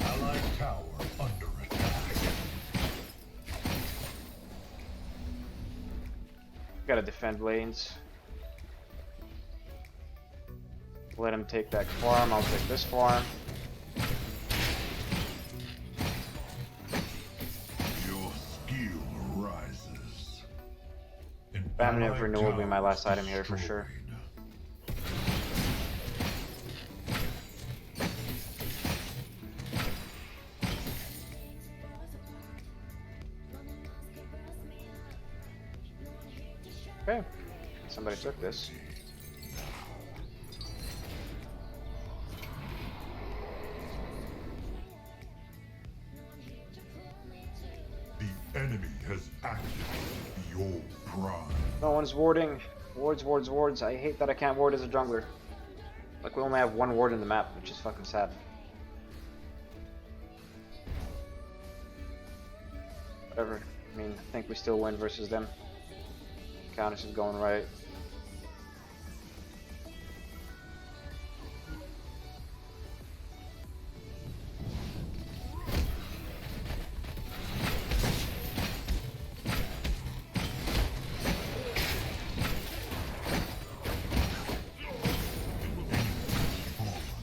Allied tower under attack. Gotta defend lanes. Let him take that farm, I'll take this farm. Your skill rises. An Family of allied Renewal will be my tower last item here for destroyed. sure. Okay, somebody took this. The enemy has acted beyond prime. No one's warding. Wards, wards, wards. I hate that I can't ward as a jungler. Like, we only have one ward in the map, which is fucking sad. Whatever. I mean, I think we still win versus them. Countess is going right.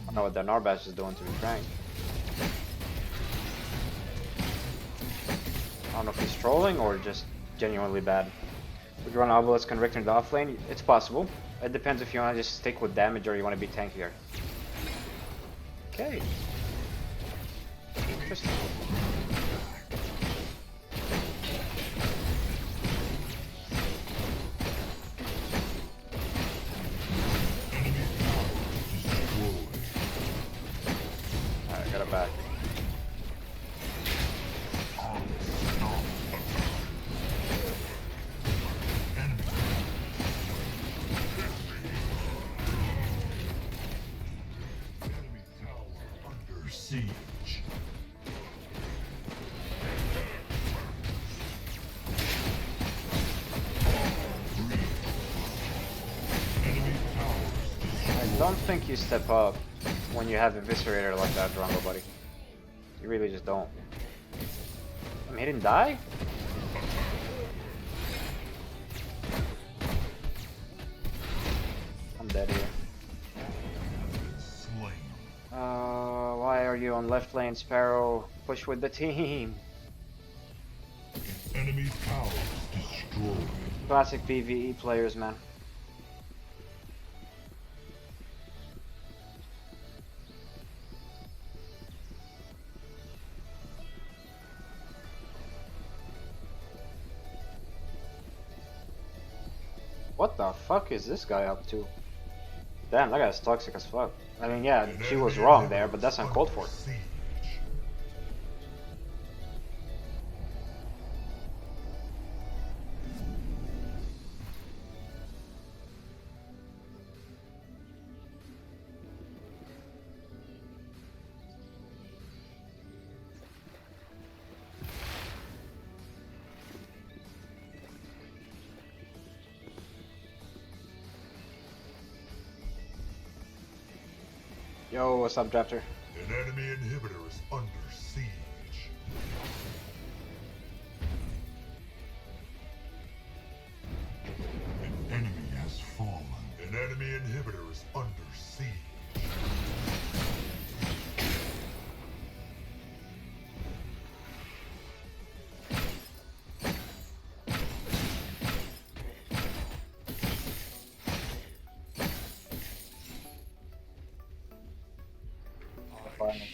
I don't know what that Narbash is doing to his rank. I don't know if he's trolling or just genuinely bad. Would you run Obelisk and Riktor in the off lane? It's possible. It depends if you want to just stick with damage or you want to be tankier. Okay. Interesting. Alright, got it back. Enemy tower under siege. Enemy towers I don't think you step up when you have Eviscerator like that, Drongo, buddy. You really just don't. I mean, he didn't die? I'm dead here. slain. Why are you on left lane, Sparrow? Push with the team. Enemy towers destroyed. Classic PvE players, man. What the fuck is this guy up to? Damn, that guy's toxic as fuck. I mean, yeah, she was wrong there, but that's uncalled for. Siege. Yo, what's up, Drafter? An enemy inhibitor is under siege. An enemy has fallen. An enemy inhibitor is under siege.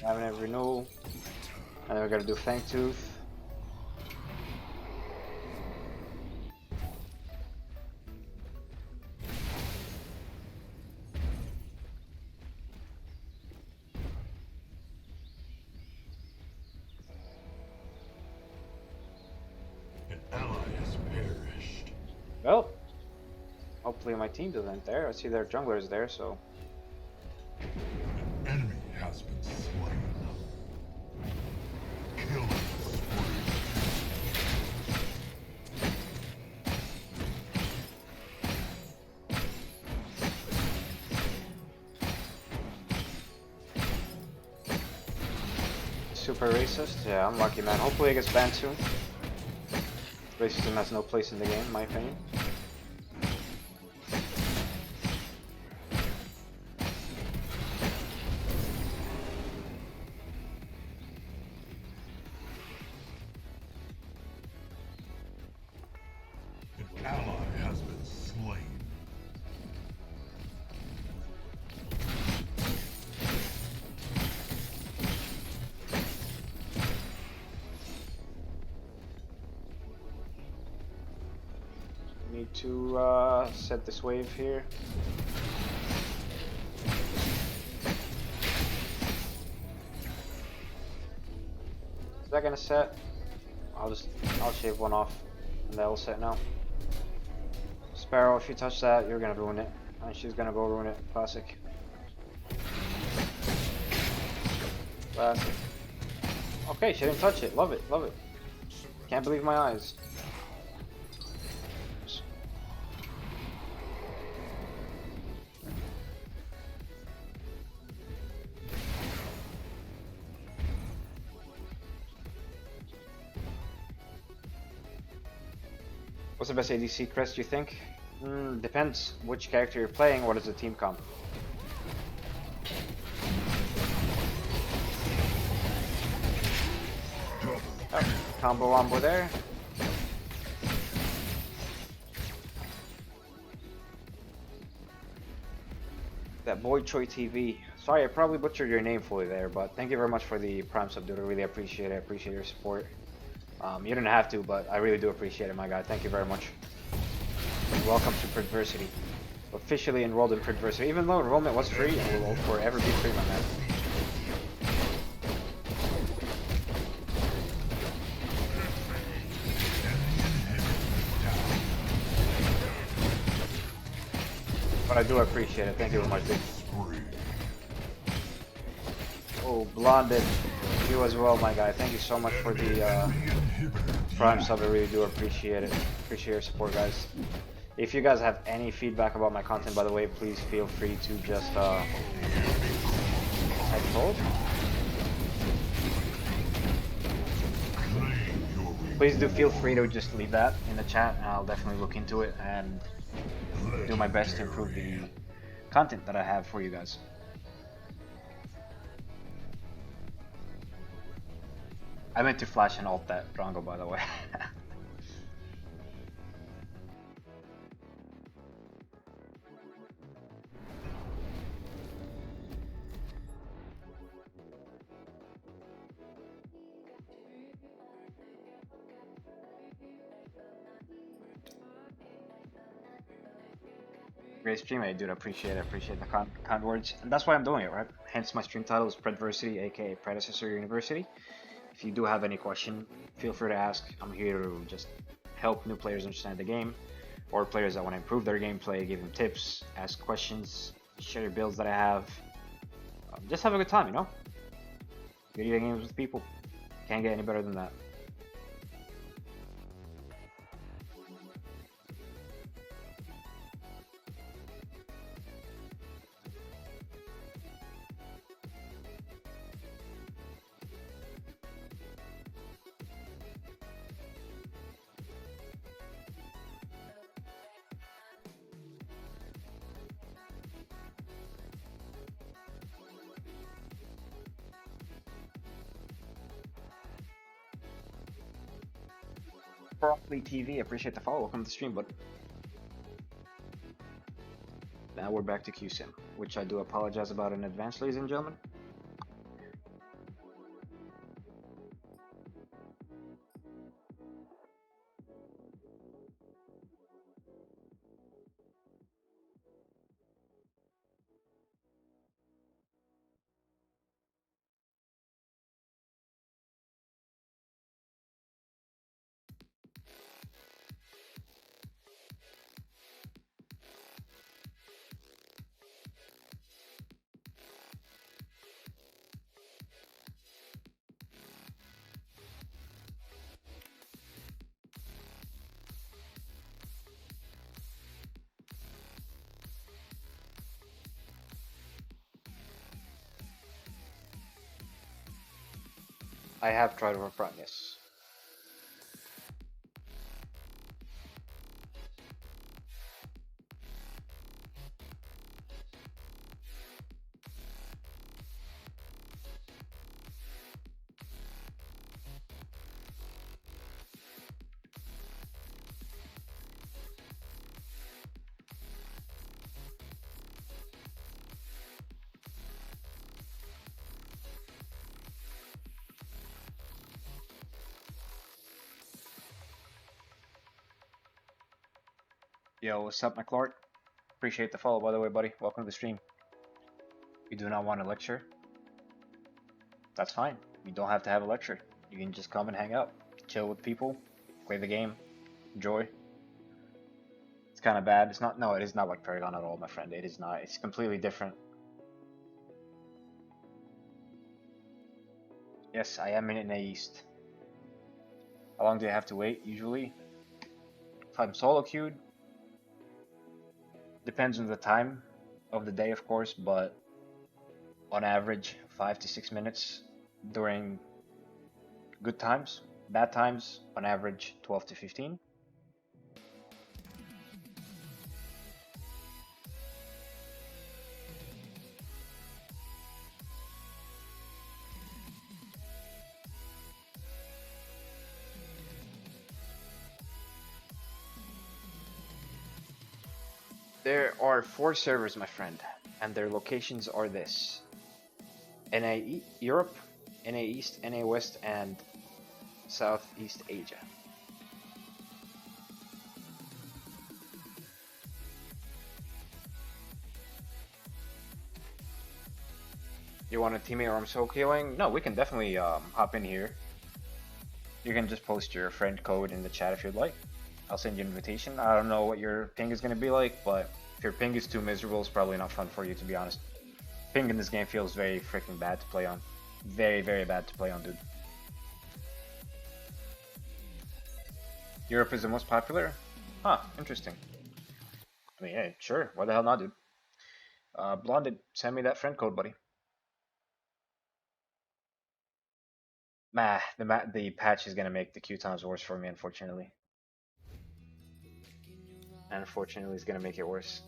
Having a renewal. And then we gotta do Fang Tooth. An ally has perished. Well, hopefully my team doesn't there. I see their jungler is there, so. An enemy has been slain. Killing spree. Super racist? Yeah, unlucky, man. Hopefully it gets banned soon. Racism has no place in the game, in my opinion. An ally has been slain. Need to set this wave here. Is that gonna set? I'll shave one off and that'll set now. Sparrow, if you touch that, you're gonna ruin it. And she's gonna go ruin it. Classic. Classic. Okay, she didn't touch it. Love it, love it. Can't believe my eyes. What's the best ADC crest you think? Depends which character you're playing. What is the team comp? Oh, combo wombo there. That boy Choi TV. Sorry, I probably butchered your name fully there, but thank you very much for the Prime sub, dude. I really appreciate it. I appreciate your support. You didn't have to, but I really do appreciate it, my guy. Thank you very much. Welcome to Predversity. Officially enrolled in Predversity, even though enrollment was free and will forever be free, my man. But I do appreciate it. Thank you very much, dude. Oh, Blonded. You as well, my guy. Thank you so much for the Prime sub. I really do appreciate it. Appreciate your support, guys. If you guys have any feedback about my content, by the way, please feel free to just type bold. Please do feel free to just leave that in the chat, and I'll definitely look into it and do my best to improve the content that I have for you guys. I meant to flash and alt that Drongo, by the way. Great stream, I do appreciate it. Appreciate the kind words, and that's why I'm doing it, right? Hence, my stream title is Predversity, aka Predecessor University. If you do have any question, feel free to ask. I'm here to just help new players understand the game, or players that want to improve their gameplay, give them tips, ask questions, share your builds that I have. Just have a good time, you know? Video games with people. Can't get any better than that. Broccoli TV, appreciate the follow. Welcome to the stream, bud. Now we're back to QSIM, which I do apologize about in advance, ladies and gentlemen. I have tried over front, yes. Yo, what's up, McClart? Appreciate the follow, by the way, buddy. Welcome to the stream. You do not want a lecture? That's fine. You don't have to have a lecture. You can just come and hang out, chill with people, play the game, enjoy. It's kind of bad. It's not. No, it is not like Paragon at all, my friend. It is not. It's completely different. Yes, I am in NA East. How long do I have to wait? Usually, if I'm solo queued, depends on the time of the day, of course, but on average 5 to 6 minutes during good times. Bad times, on average 12 to 15. There are 4 servers, my friend, and their locations are this: NA Europe, NA East, NA West, and Southeast Asia. You want a teammate or I'm solo queuing? No, we can definitely hop in here. You can just post your friend code in the chat if you'd like. I'll send you an invitation. I don't know what your ping is going to be like, but if your ping is too miserable, it's probably not fun for you, to be honest. Ping in this game feels very freaking bad to play on. Very, very bad to play on, dude. Europe is the most popular? Huh, interesting. I mean, yeah, sure. Why the hell not, dude? Blonded, send me that friend code, buddy. The patch is gonna make the queue times worse for me, unfortunately. Unfortunately, it's gonna make it worse.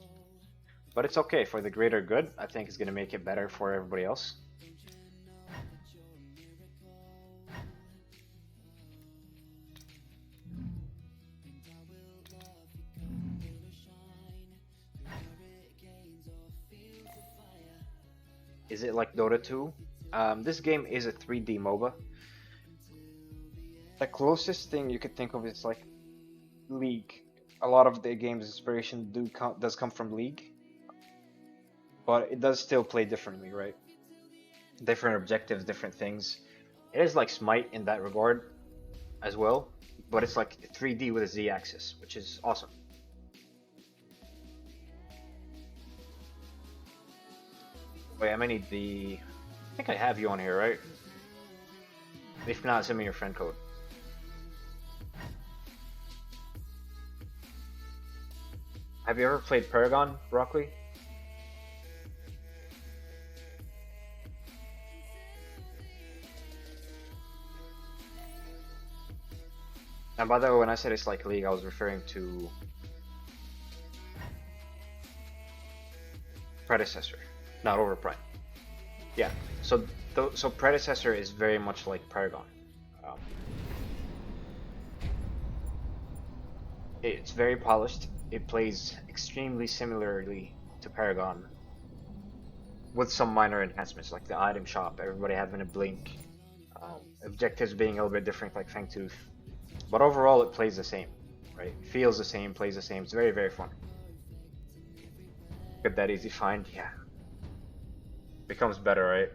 But it's okay, for the greater good. I think it's gonna make it better for everybody else. Is it like Dota 2? This game is a 3D MOBA. The closest thing you could think of is like League. A lot of the game's inspiration does come from League, but it does still play differently, right? Different objectives, different things. It is like Smite in that regard as well, but it's like 3D with a Z-axis, which is awesome. Wait, I'm gonna need the... I think I have you on here, right? If not, send me your friend code. Have you ever played Paragon, Broccoli? And by the way, when I said it's like League, I was referring to Predecessor, not Overprime. Yeah, so Predecessor is very much like Paragon. Um, it's very polished. It plays extremely similarly to Paragon, with some minor enhancements like the item shop, everybody having a blink, objectives being a little bit different like Fangtooth. But overall, it plays the same, right? Feels the same, plays the same. It's very, very fun. Get that easy find, yeah. Becomes better, right?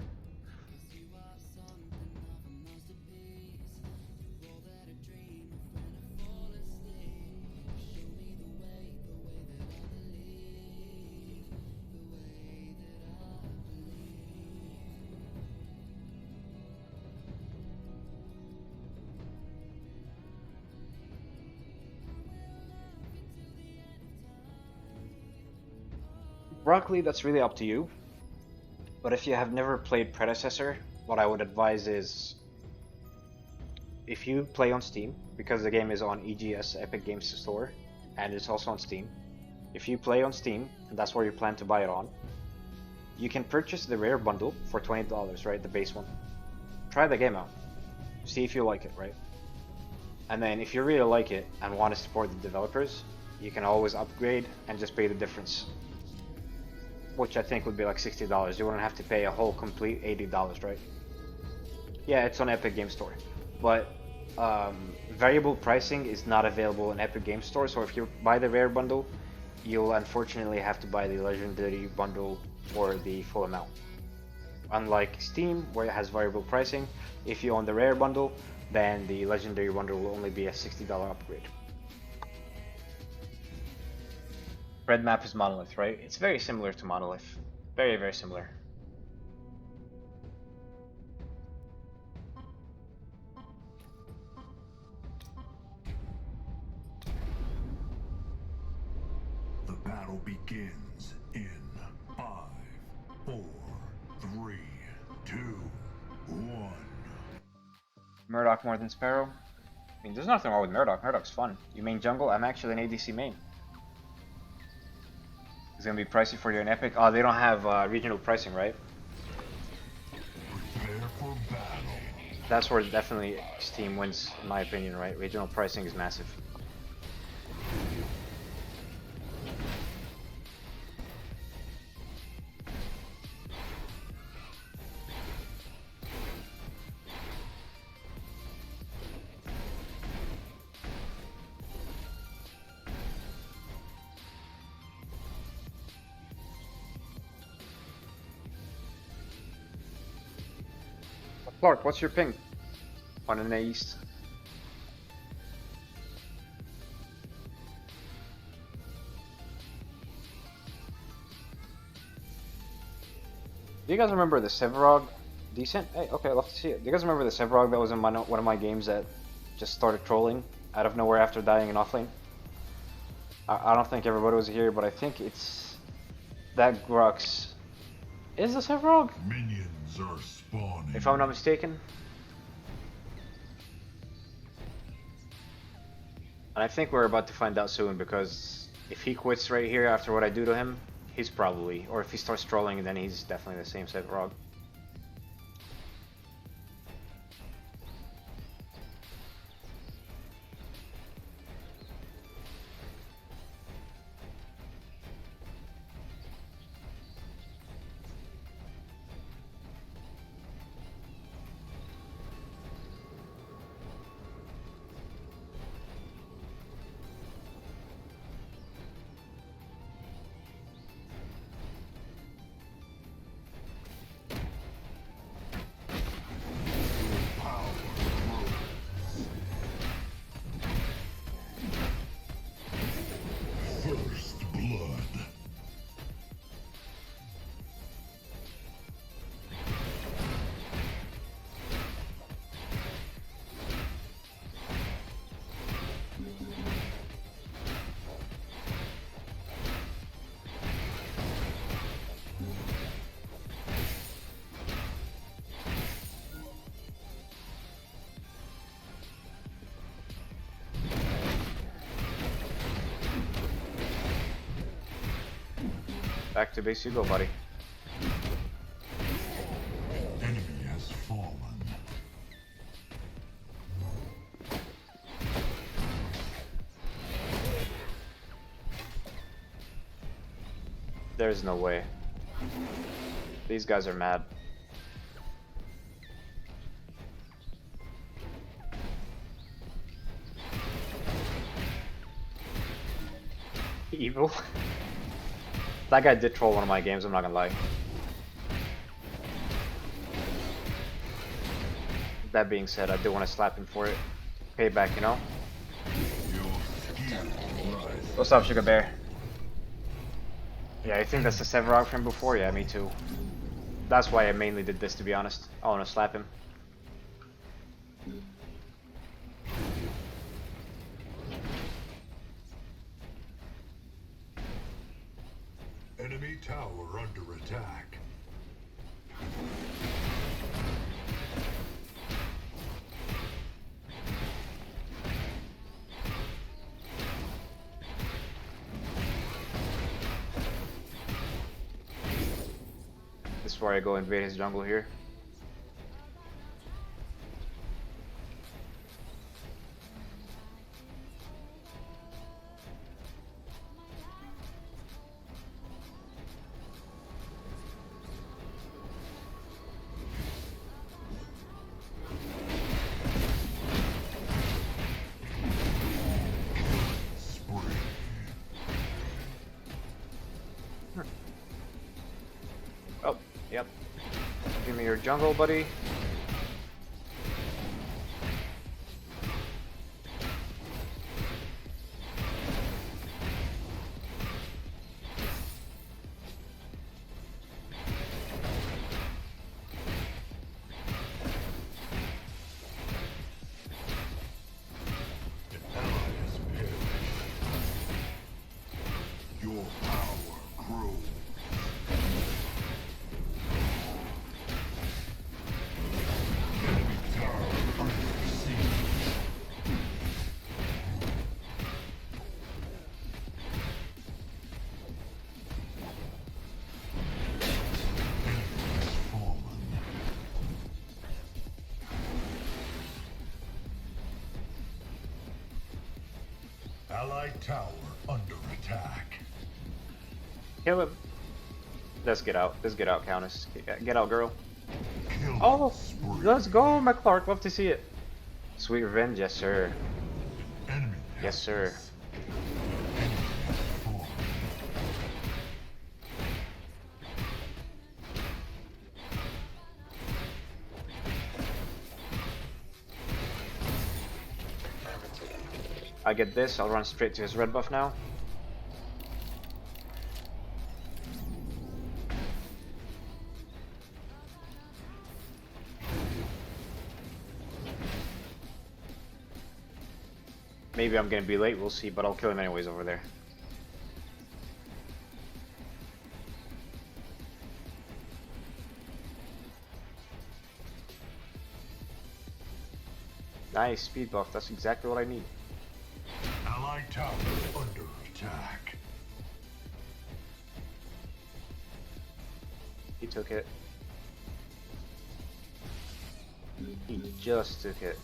Broccoli, that's really up to you. But if you have never played Predecessor, what I would advise is if you play on Steam, because the game is on EGS Epic Games Store, and it's also on Steam. If you play on Steam, and that's where you plan to buy it on, you can purchase the rare bundle for $20, right? The base one. Try the game out. See if you like it, right? And then if you really like it and want to support the developers, you can always upgrade and just pay the difference, which I think would be like $60. You wouldn't have to pay a whole complete $80, right? Yeah, it's on Epic Game Store, but variable pricing is not available in Epic Game Store. So if you buy the rare bundle, you'll unfortunately have to buy the legendary bundle for the full amount. Unlike Steam, where it has variable pricing, if you own the rare bundle, then the legendary bundle will only be a $60 upgrade. Red map is Monolith, right? It's very similar to Monolith. Very, very similar. The battle begins in 5, 4, 3, 2, 1. Murdoch more than Sparrow? I mean, there's nothing wrong with Murdoch. Murdoch's fun. You main jungle? I'm actually an ADC main. It's gonna be pricey for you in Epic. Oh, they don't have regional pricing, right? Prepare for battle. That's where definitely Steam wins, in my opinion, right? Regional pricing is massive. Clark, what's your ping? On in the east. Do you guys remember the Sevarog? Decent? Hey, okay, I'd love to see it. Do you guys remember the Sevarog that was in one of my games that just started trolling out of nowhere after dying in offlane? I don't think everybody was here, but I think it's that Grux. Is the Sevarog? Minions are spawning. If I'm not mistaken. And I think we're about to find out soon, because if he quits right here after what I do to him, he's probably, or if he starts trolling, then he's definitely the same Sevarog. Back to base you go, buddy. Enemy has fallen. There's no way. These guys are mad. Evil. That guy did troll one of my games, I'm not gonna lie. That being said, I do want to slap him for it. Payback, you know? What's up, Sugar Bear? Yeah, I think that's the 7 rock from before. Yeah, me too. That's why I mainly did this, to be honest. I want to slap him. Enemy tower under attack. This is where I go invade his jungle here. Oh, yep. Give me your jungle, buddy. An ally has perished. Your power grows. Enemy tower under siege. Enemy has fallen. Allied tower under attack. Kill him. Let's get out. Let's get out, Countess. Get out, girl. Killing Oh, spree. let's go, McClark. Love to see it. Sweet revenge, yes, sir. Enemy Yes, sir. Enemy has fallen. I get this. I'll run straight to his red buff now. Maybe I'm gonna be late, we'll see, but I'll kill him anyways over there. Nice, speed buff, that's exactly what I need. Allied tower under attack. He took it. He just took it.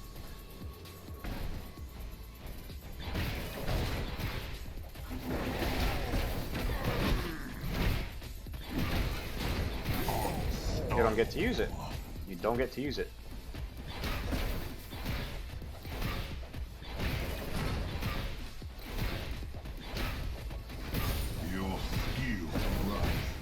You don't get to use it. You don't get to use it. Your skill rises.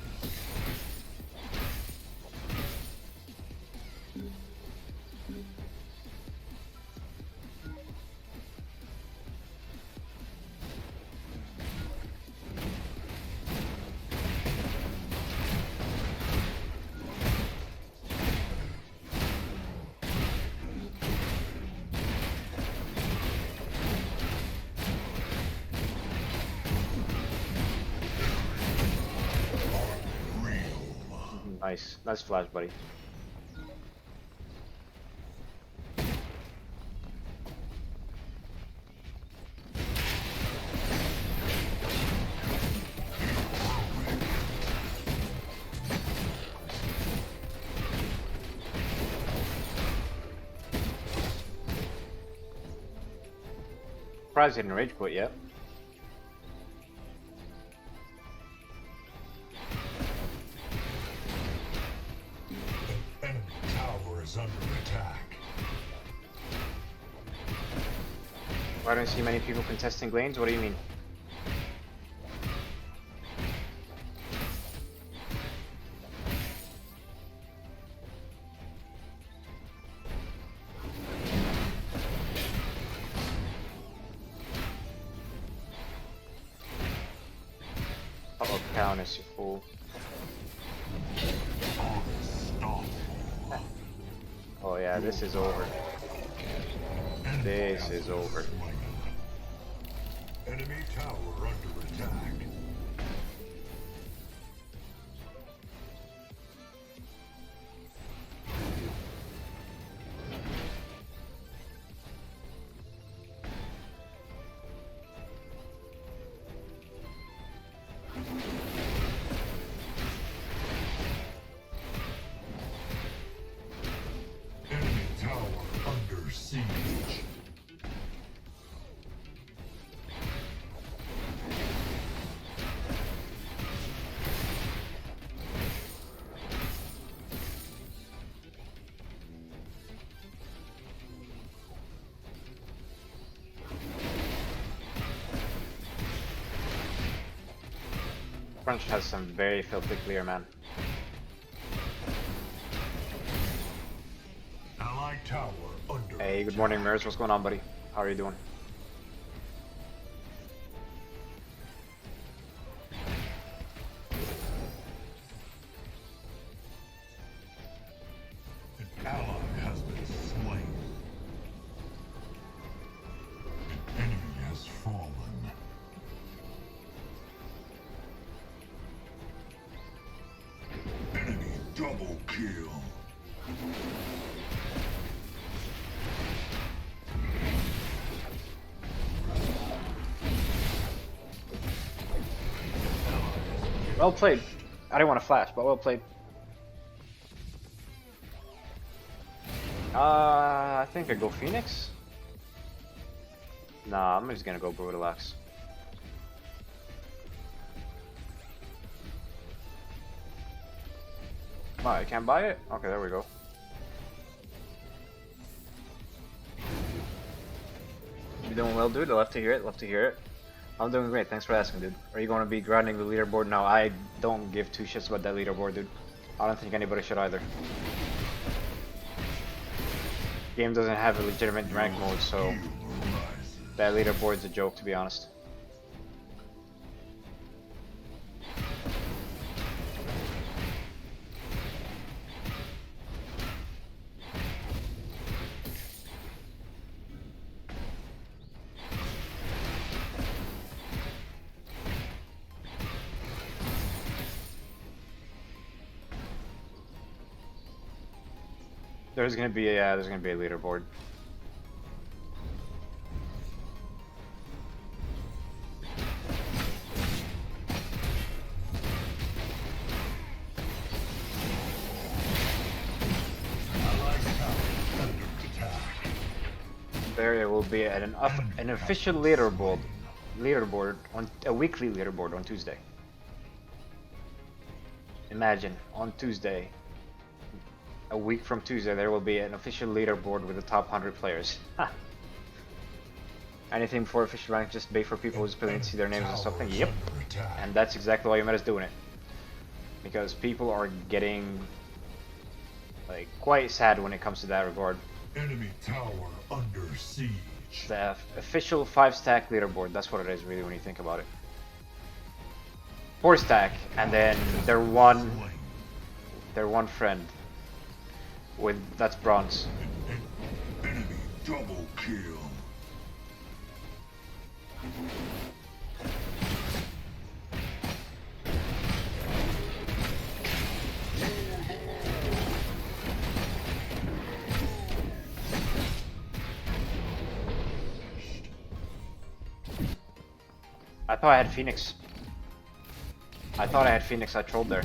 Nice. Nice flash, buddy. surprised he didn't rage quit yet. Enemy tower is under attack. I don't see many people contesting lanes. What do you mean? Uh-oh, Countess, you fool. Unstoppable. Oh yeah, this is over. Enemy This has is been over. slain. Enemy tower under attack. Enemy tower under siege. Crunch has some very filthy clear, man. Allied tower under Hey, good morning, Mirrors. What's going on, buddy? How are you doing? An ally has been slain. An enemy has fallen. Enemy double kill. Well played. I didn't want to flash, but well played. I think I go Phoenix. Nah, I'm just gonna go Brutalax. Oh, I can't buy it? Okay, there we go. You doing well, dude? I love to hear it, love to hear it. I'm doing great, thanks for asking, dude. Are you going to be grinding the leaderboard now? I don't give two shits about that leaderboard, dude. I don't think anybody should either. Game doesn't have a legitimate rank mode, so that leaderboard's a joke, to be honest. There's gonna be a leaderboard. There will be an official leaderboard on a weekly leaderboard on Tuesday. Imagine on Tuesday, a week from Tuesday, there will be an official leaderboard with the top 100 players. Ha. Anything before official rank, just wait for people who's playing to see their names and something. Yep. And that's exactly why Meta's doing it. Because people are getting like quite sad when it comes to that regard. Enemy tower under siege. The official 5-stack leaderboard, that's what it is really when you think about it. 4-stack, and then their one friend with that's bronze. Enemy double kill. I thought I had Phoenix. I trolled there.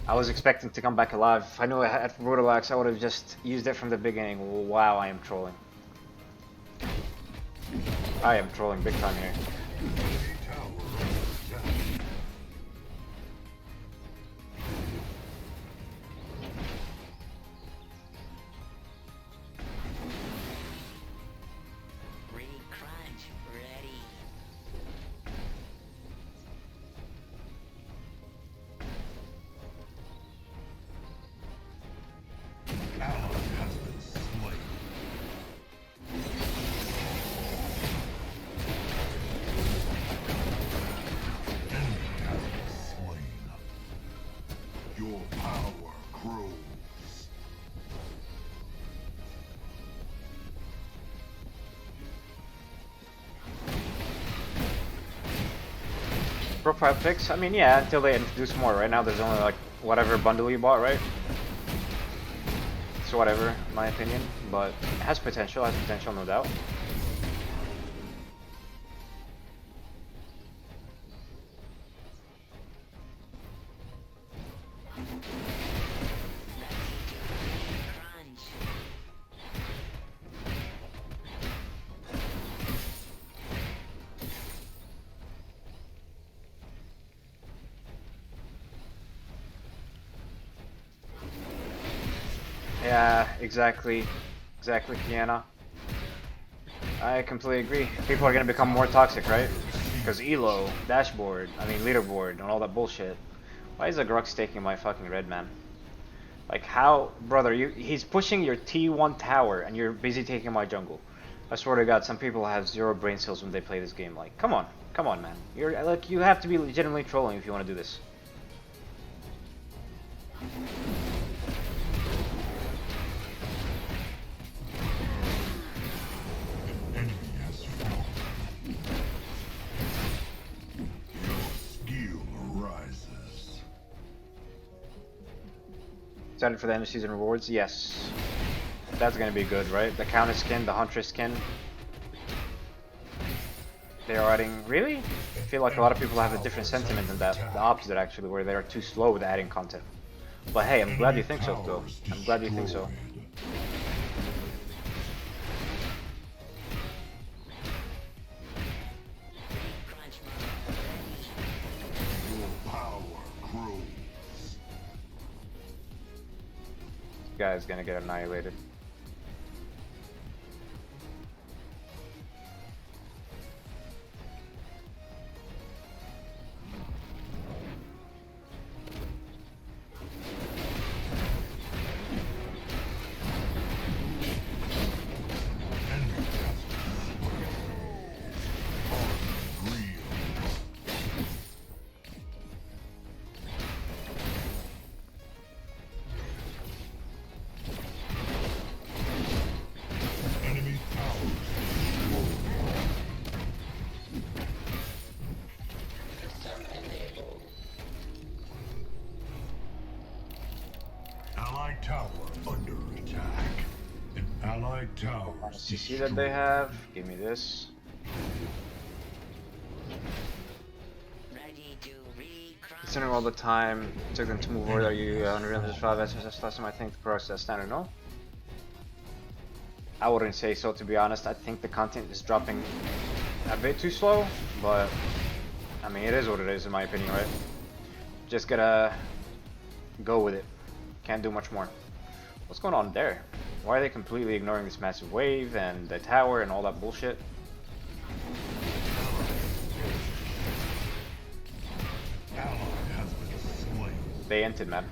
I was expecting to come back alive. If I knew I had Brutalax, I would have just used it from the beginning. Wow, I am trolling. I am trolling big time here. Tower under attack. Crunch ready. Ally has been slain. Enemy has been slain. Your power grows. Profile pics? I mean, yeah, until they introduce more. Right now, there's only like whatever bundle you bought, right? So whatever, in my opinion. But it has potential, no doubt. Crunch. Yeah, exactly. Exactly, Kiana. I completely agree. People are gonna become more toxic, right? Because ELO, dashboard, I mean leaderboard, and all that bullshit. Why is the Grux taking my fucking red, man? Like how, brother? He's pushing your T1 tower, and you're busy taking my jungle. I swear to God, some people have zero brain cells when they play this game. Like, come on, man. You're like, you have to be legitimately trolling if you want to do this. Enemy has fallen. Your skill arises. Excited for the end of season rewards? Yes. That's gonna be good, right? The Countess skin, the Huntress skin. They are adding... Really? I feel like a lot of people have a different sentiment than that. The opposite, actually, where they are too slow with adding content. But hey, I'm glad you think so, though. I'm glad you think so. Crunch. Your power grows. This guy is gonna get annihilated. Enemy has been slain. Unreal. Enemy towers destroyed. Allied tower under attack. An allied tower CC that they have. Give me this. Ready to re-crunch. Considering all the time it took them to move over, are you 105 SSS last time? I think the process standard, no? I wouldn't say so, to be honest. I think the content is dropping a bit too slow, but I mean, it is what it is in my opinion, right? Just gotta go with it. Can't do much more. What's going on there? Why are they completely ignoring this massive wave and the tower and all that bullshit? ally has been slain. They inted, man.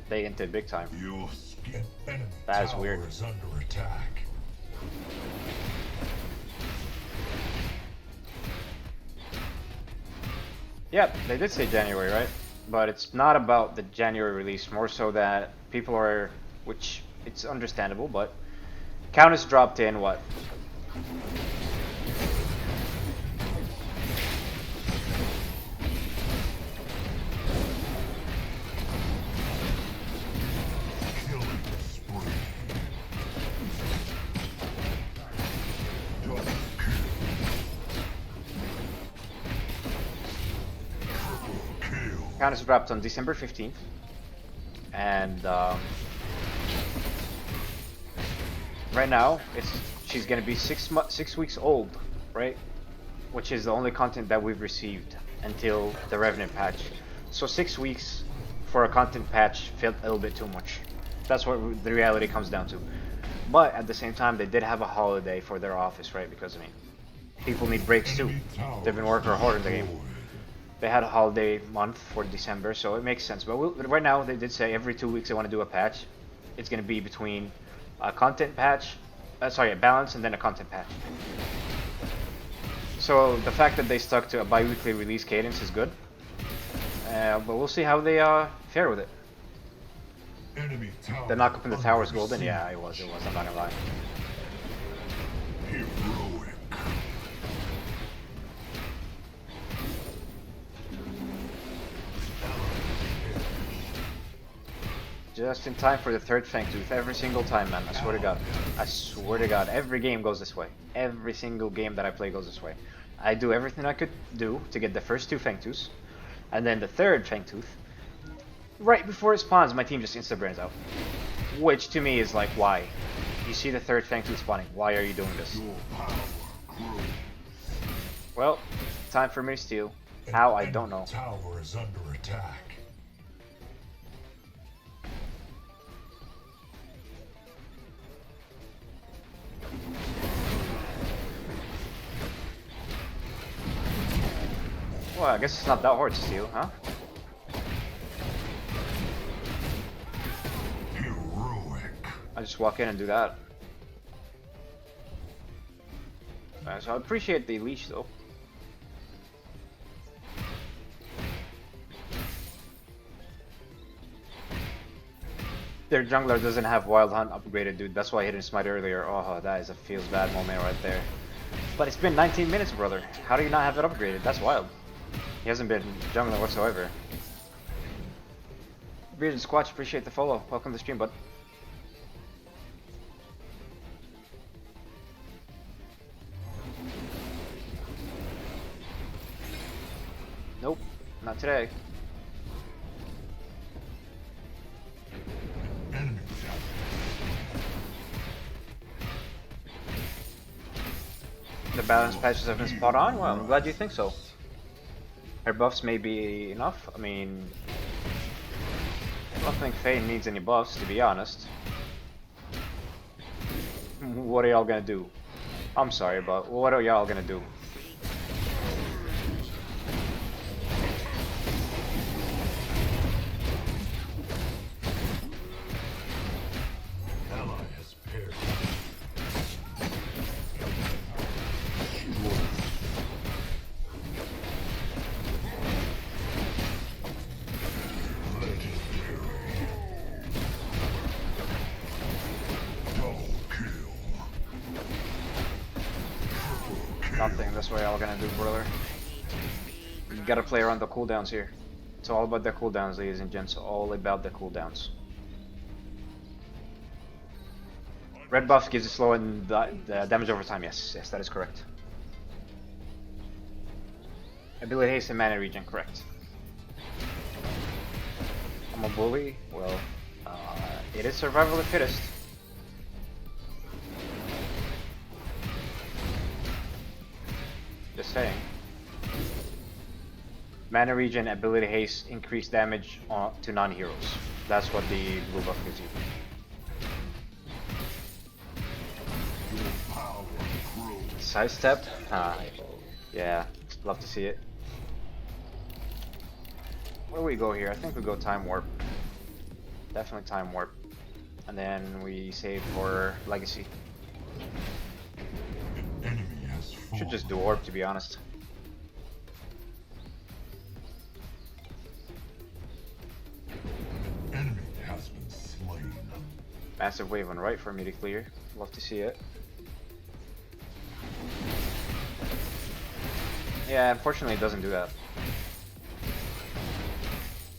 They inted big time. Your skin enemy That is tower weird. is under attack. Yep, they did say January, right? But it's not about the January release, more so that people are, which it's understandable, but Countess dropped in what? Killing spree. Double kill. Triple kill. Countess dropped on December 15th, and right now she's gonna be 6 weeks old, right? which is the only content that we've received until the Revenant patch. So 6 weeks for a content patch felt a little bit too much. That's what the reality comes down to. But at the same time, they did have a holiday for their office, right? Because I mean, people need breaks too. They've been working hard in the game. They had a holiday month for December, so it makes sense. But right now, they did say every 2 weeks they want to do a patch. It's going to be between a content patch, a balance, and then a content patch. So the fact that they stuck to a bi-weekly release cadence is good. But we'll see how they fare with it. Enemy tower The knock up in the tower is under golden. siege. Yeah, it was. I'm not gonna lie. Heroic. Just in time for the third Feng Tooth every single time, man. I swear to God. I swear to God. Every game goes this way. Every single game that I play goes this way. I do everything I could do to get the first 2 Feng Tooths, and then the third Feng Tooth. Right before it spawns, my team just insta-burns out. Which to me is like, why? You see the third Feng Tooth spawning. Why are you doing this? Your power grows. Well, time for me to steal. How? I don't know. Tower is under attack. Well, I guess it's not that hard to steal, huh? Heroic. I just walk in and do that. So I appreciate the leash though. Their jungler doesn't have Wild Hunt upgraded, dude. That's why I hit him smite earlier. Oh, that is a feels bad moment right there. But it's been 19 minutes, brother. How do you not have it upgraded? That's wild. He hasn't been jungler whatsoever. Bearded Squatch, appreciate the follow. Welcome to the stream, bud. Nope, not today. Enemy tower. The balance patches have been spot on? Well, I'm glad you think so. Her buffs may be enough. I mean, I don't think Faye needs any buffs, to be honest. What are y'all gonna do? I'm sorry, but what are y'all gonna do? Ally has perished. Legendary. Double kill. Triple kill. Nothing, that's what y'all gonna do, brother. You gotta play around the cooldowns here. It's all about the cooldowns, ladies and gents. All about the cooldowns. Red buff gives you slow and the damage over time. Yes, yes, that is correct. Ability haste and mana regen, correct. I'm a bully. Well, it is survival of the fittest. Just saying. Mana regen, ability haste, increased damage to non-heroes. That's what the blue buff gives you. Your power grows. Sidestep? Yeah, love to see it. Where do we go here? I think we go time warp. Definitely time warp. And then we save for legacy. An enemy has fallen. Should just do orb, to be honest. Enemy has been slain. Massive wave on right for me to clear. Love to see it. Yeah, unfortunately it doesn't do that.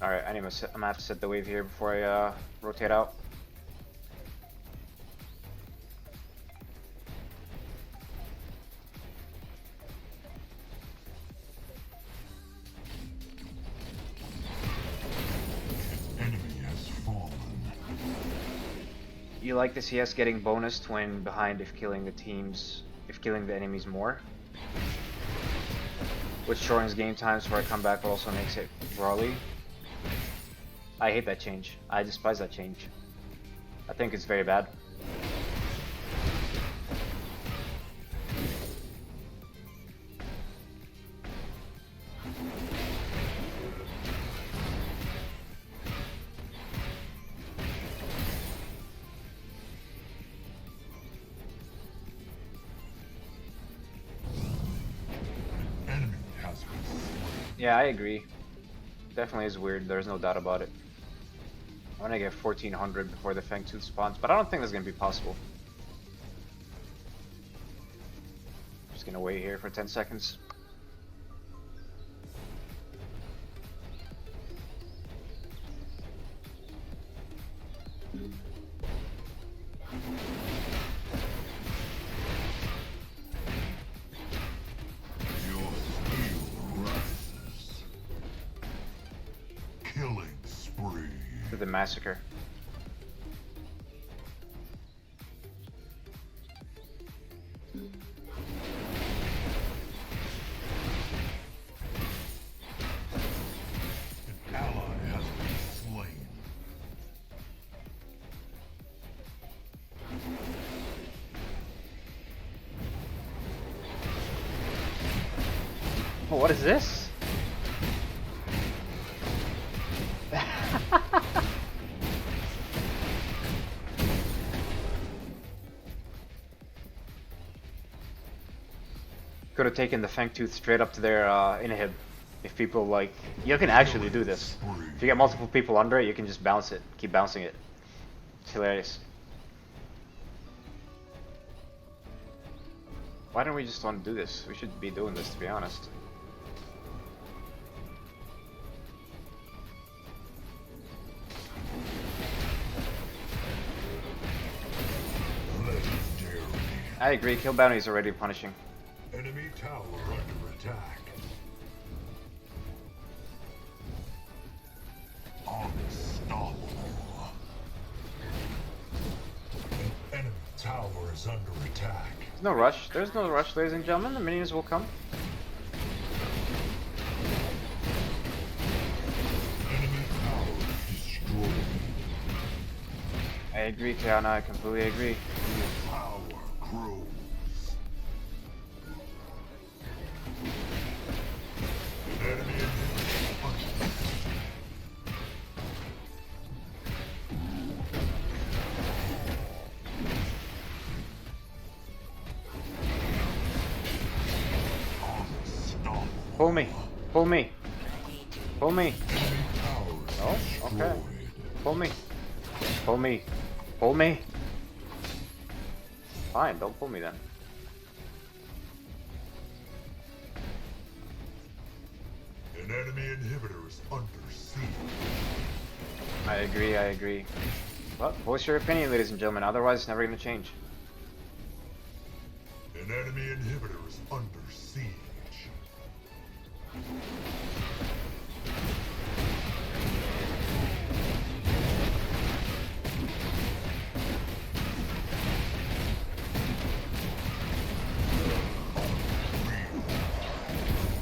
Alright, I'm gonna have to set the wave here before I rotate out. Enemy has fallen. You like the CS getting bonused when behind if killing the enemies more? which shortens game times for a comeback, but also makes it brawly. I hate that change. I despise that change. I think it's very bad. Enemy has been slain. Yeah, I agree. Definitely is weird. There's no doubt about it. I want to get 1400 before the Feng Tooth spawns, but I don't think that's going to be possible. Just going to wait here for 10 seconds. Your steel rises. Killing spree. To the massacre. An ally has been slain. Oh, what is this? Could have taken the Feng Tooth straight up to their inhib. If people like, you can actually do this. If you get multiple people under it, you can just bounce it, keep bouncing it. It's hilarious. Why don't we just want to do this? We should be doing this, to be honest. Legendary. I agree, kill bounty is already punishing. Enemy tower under attack. Unstoppable. An enemy tower is under attack. There's no rush. There's no rush, ladies and gentlemen. The minions will come. Enemy tower destroyed. I agree, Kiana. I completely agree. Power grows. Enemy unstoppable. Pull me. Pull me. Pull me. Enemy tower Oh, okay. destroyed. Pull me. Pull me. Pull me. Fine, don't pull me then. An enemy inhibitor is under siege. I agree, I agree. Well, voice your opinion, ladies and gentlemen. Otherwise, it's never going to change. An enemy inhibitor is under siege.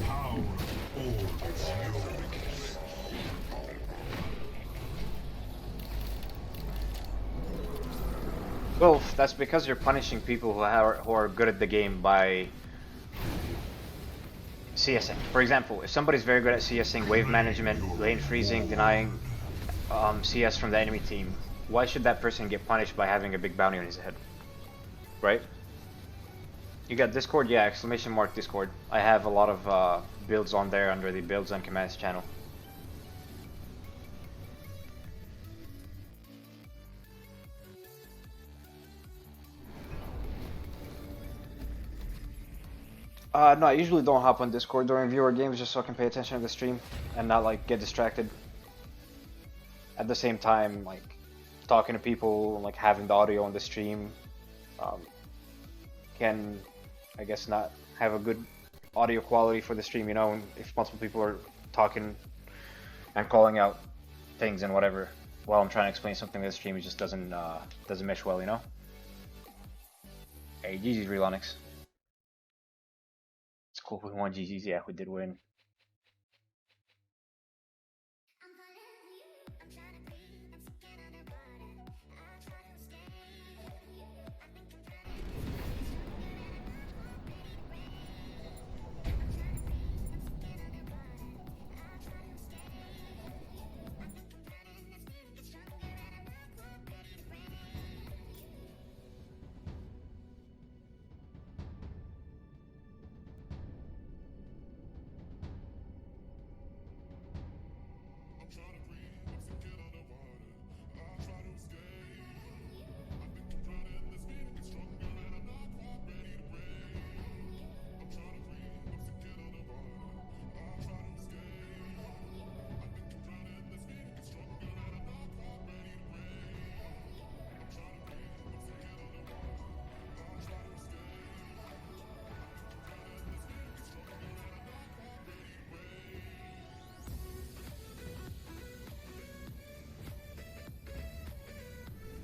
Power orbits yours. Well, that's because you're punishing people who are good at the game by CSing. For example, if somebody's very good at CSing, wave management, lane freezing, denying CS from the enemy team, why should that person get punished by having a big bounty on his head? Right? You got Discord? Yeah, exclamation mark Discord. I have a lot of builds on there under the Builds and Commands channel. No, I usually don't hop on Discord during viewer games just so I can pay attention to the stream and not like get distracted. At the same time, like talking to people and like having the audio on the stream can, I guess, not have a good audio quality for the stream, you know, and if multiple people are talking and calling out things and whatever while I'm trying to explain something to the stream, it just doesn't mesh well, you know. Hey, GG's Relonix. Cool, we won GG's. Yeah, we did win.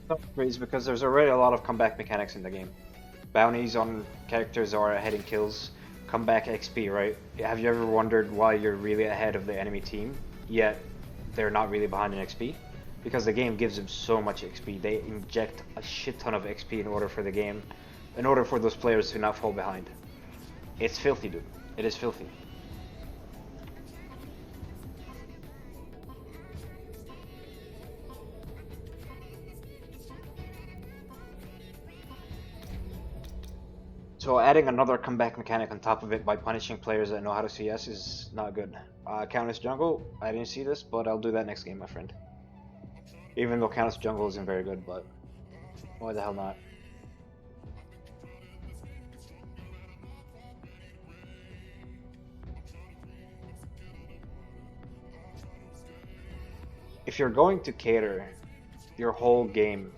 Upgrades because there's already a lot of comeback mechanics in the game. Bounties on characters are ahead in kills, comeback XP, right? Have you ever wondered why you're really ahead of the enemy team, yet they're not really behind in XP? Because the game gives them so much XP. They inject a shit ton of XP in order for the game, in order for those players to not fall behind. It's filthy, dude. It is filthy. So adding another comeback mechanic on top of it by punishing players that know how to CS is not good. Countess jungle, I didn't see this, but I'll do that next game, my friend. Even though Countess jungle isn't very good, but why the hell not? If you're going to cater your whole game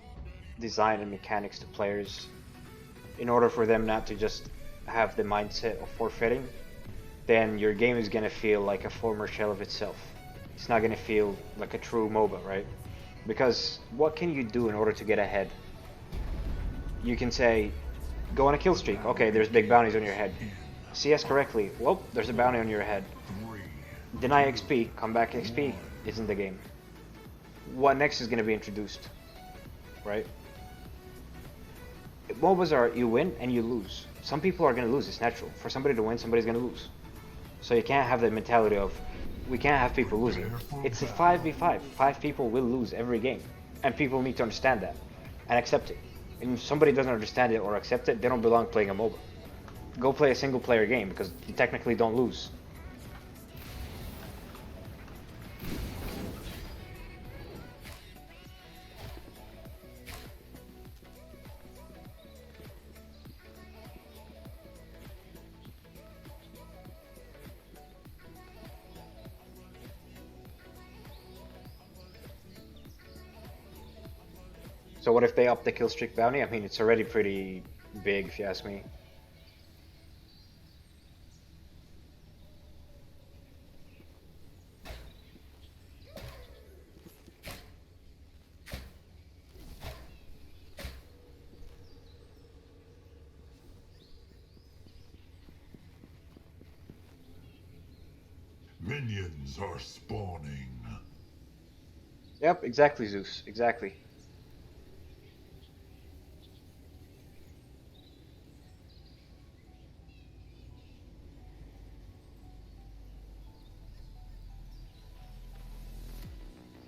design and mechanics to players in order for them not to just have the mindset of forfeiting, then your game is gonna feel like a former shell of itself. It's not gonna feel like a true MOBA, right? Because what can you do in order to get ahead? You can say, go on a kill streak. Okay, there's big bounties on your head. CS correctly. Well, there's a bounty on your head. Deny XP, comeback XP is in the game. What next is gonna be introduced, right? MOBAs are you win and you lose. Some people are going to lose, it's natural. For somebody to win, somebody's going to lose. So you can't have the mentality of, we can't have people losing. It's a 5v5. 5 people will lose every game. And people need to understand that and accept it. And if somebody doesn't understand it or accept it, they don't belong playing a MOBA. Go play a single player game because you technically don't lose. So what if they up the kill streak bounty? I mean, it's already pretty big if you ask me. Minions are spawning. Yep, exactly, Zeus. Exactly.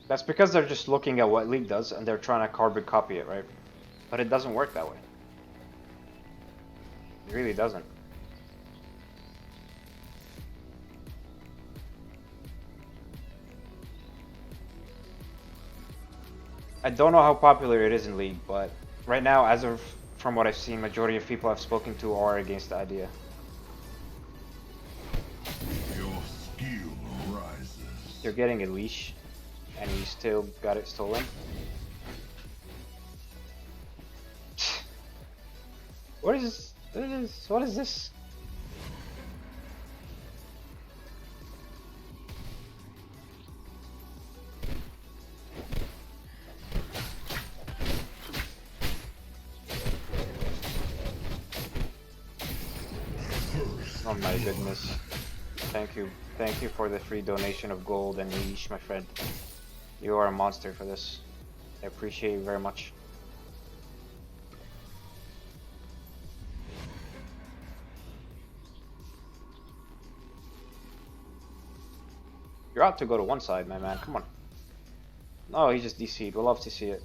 That's because they're just looking at what League does and they're trying to carbon copy it, right? But it doesn't work that way. It really doesn't. I don't know how popular it is in League, but right now, as of from what I've seen, majority of people I've spoken to are against the idea. Your skill rises. You're getting a leash, and you still got it stolen. What is this? What is this? First Oh my goodness. Thank you. Thank you for the free donation of gold and leash, my friend. You are a monster for this. I appreciate you very much. You're out to go to one side, my man. Come on. No, he just DC'd. We'll love to see it.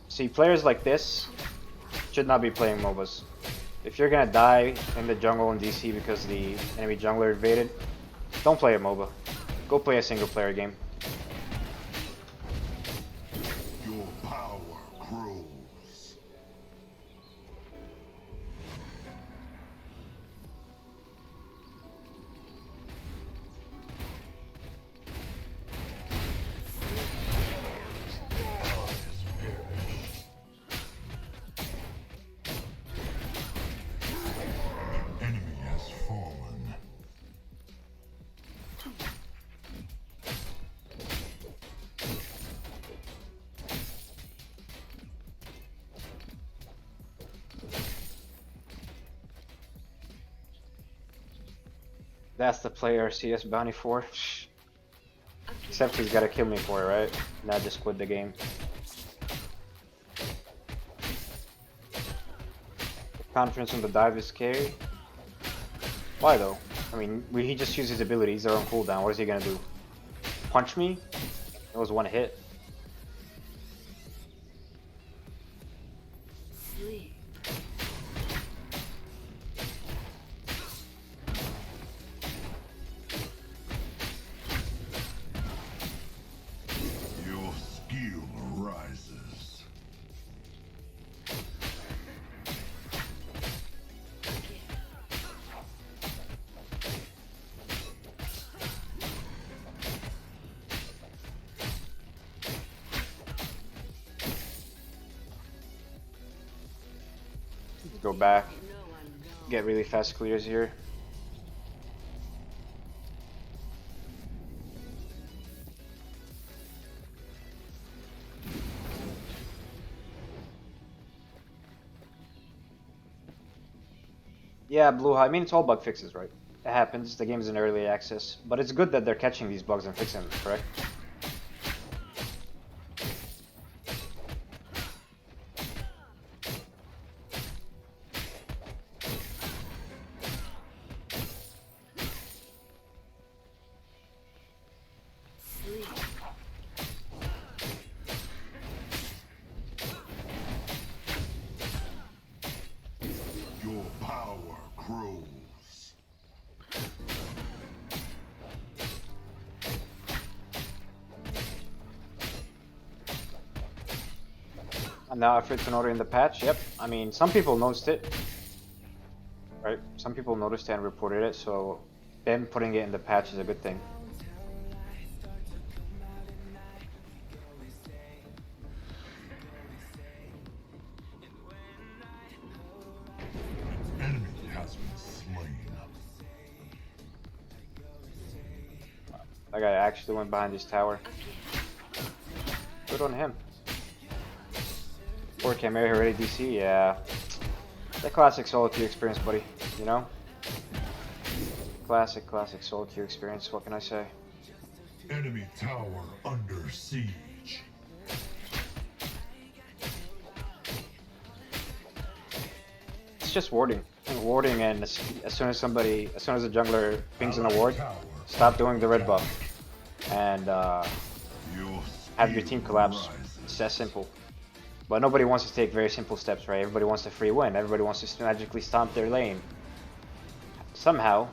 See, players like this should not be playing MOBAs. If you're gonna die in the jungle in DC because the enemy jungler invaded, don't play a MOBA. Go play a single player game. Your power grows. Enemy has fallen. That's the player CS bounty for. Except he's gotta kill me for it, right? Not just quit the game. Confidence on the dive is scary. Why though? I mean, he just used his abilities, they're on cooldown. What is he gonna do? Punch me? It was one hit. Sleep. Your skill rises. Go back. Get really fast clears here. Yeah, Blue. I mean, it's all bug fixes, right? It happens. The game's in early access, but it's good that they're catching these bugs and fixing them, correct? Sleep. Your power grows. And now if it's an order in the patch, yep. I mean, some people noticed it, right? Some people noticed it and reported it, so them putting it in the patch is a good thing. Enemy has been slain. That guy actually went behind this tower. Good on him. 4K Mary already DC, yeah. The classic solo queue experience, buddy, you know? Classic solo queue experience, what can I say? Enemy tower under siege. It's just warding. Warding, and as soon as a jungler pings in a ward, stop doing the red buff. And have your team collapse. It's that simple. But nobody wants to take very simple steps, right? Everybody wants a free win. Everybody wants to magically stomp their lane. Somehow.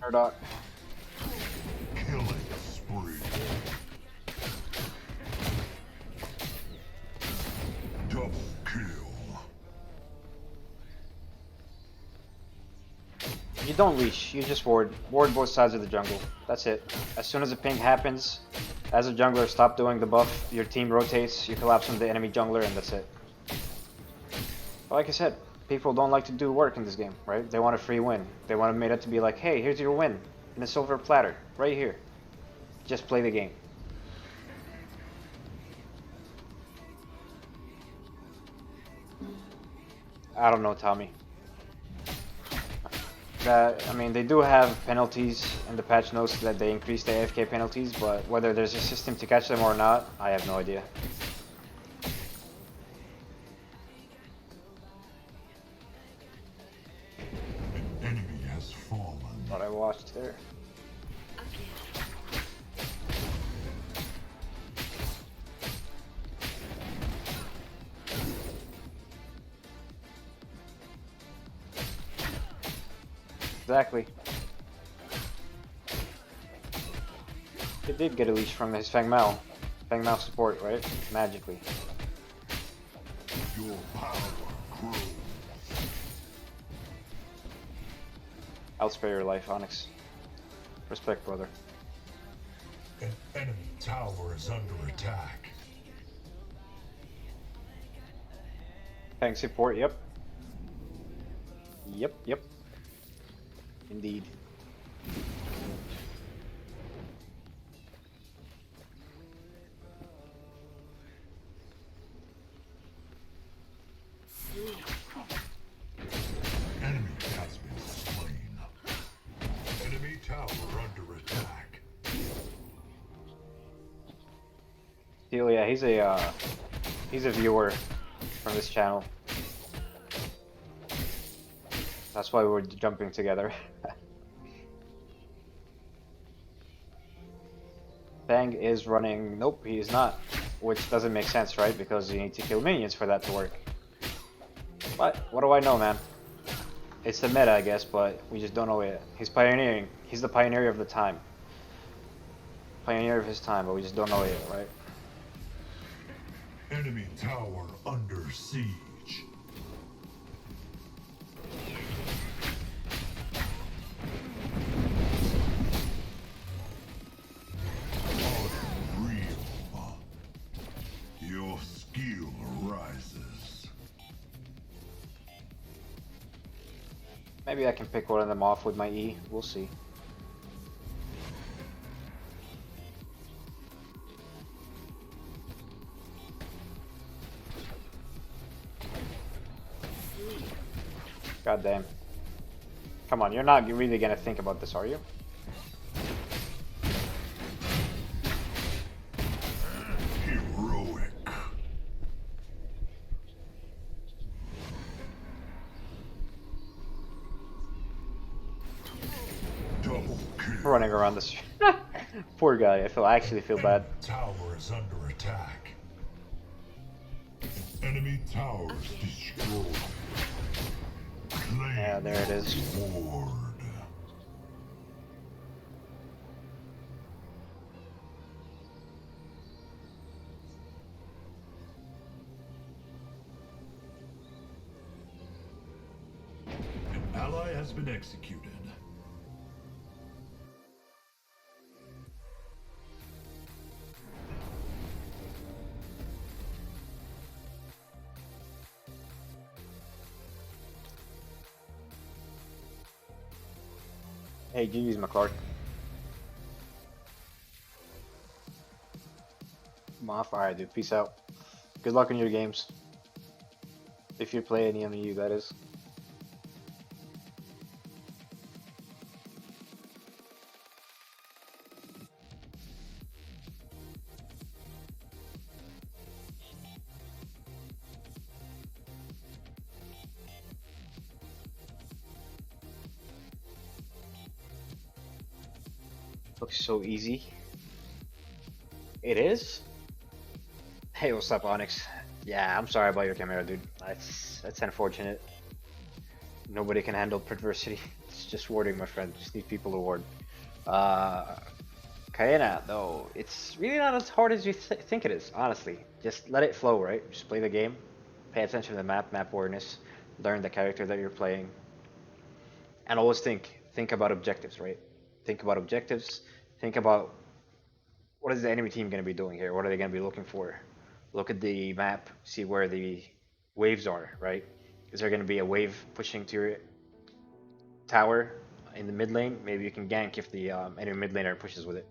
Murdoch. Killing spree. Double kill. You don't leash, you just ward. Ward both sides of the jungle. That's it. As soon as a ping happens, as a jungler, stop doing the buff, your team rotates, you collapse on the enemy jungler, and that's it. But like I said, people don't like to do work in this game, right? They want a free win. They want made it to be like, hey, here's your win in a silver platter, right here. Just play the game. I don't know, Tommy. I mean, they do have penalties in the patch notes that they increase the AFK penalties, but whether there's a system to catch them or not, I have no idea. An enemy has fallen. What I watched there. Exactly. He did get a leash from his Feng Mao. Feng Mao support, right? Magically. Your power grows. I'll spare your life, Onyx. Respect, brother. An enemy tower is under attack. Tank support, yep. Yep. Indeed. Enemy has been slain. Enemy tower under attack. Still, yeah, he's a viewer from this channel. That's why we're jumping together. Fang is running. Nope, he is not. Which doesn't make sense, right? Because you need to kill minions for that to work. But what do I know, man? It's the meta, I guess, but we just don't know it. He's pioneering. He's the pioneer of the time. Pioneer of his time, but we just don't know it, right? Enemy tower under siege. Unreal. Your skill rises. Maybe I can pick one of them off with my E. We'll see. God damn. Come on, you're not really gonna think about this, are you? Heroic. Double kill. Running around this. Poor guy. I actually feel bad. Tower is under attack. Enemy towers destroyed. Claim Yeah, there it is. Ward. An ally has been executed. Hey, GG's McClark. I'm off. Alright, dude. Peace out. Good luck in your games. If you play any of you, that is. Looks so easy. It is? Hey, what's up, Onyx? Yeah, I'm sorry about your camera, dude. That's unfortunate. Nobody can handle Predversity. It's just warding, my friend. Just need people to ward. Kayena, though, it's really not as hard as you think it is, honestly. Just let it flow, right? Just play the game. Pay attention to the map awareness. Learn the character that you're playing. And always think about objectives, right? Think about objectives. Think about what is the enemy team going to be doing here? What are they going to be looking for? Look at the map, see where the waves are, right? Is there going to be a wave pushing to your tower in the mid lane? Maybe you can gank if the enemy mid laner pushes with it.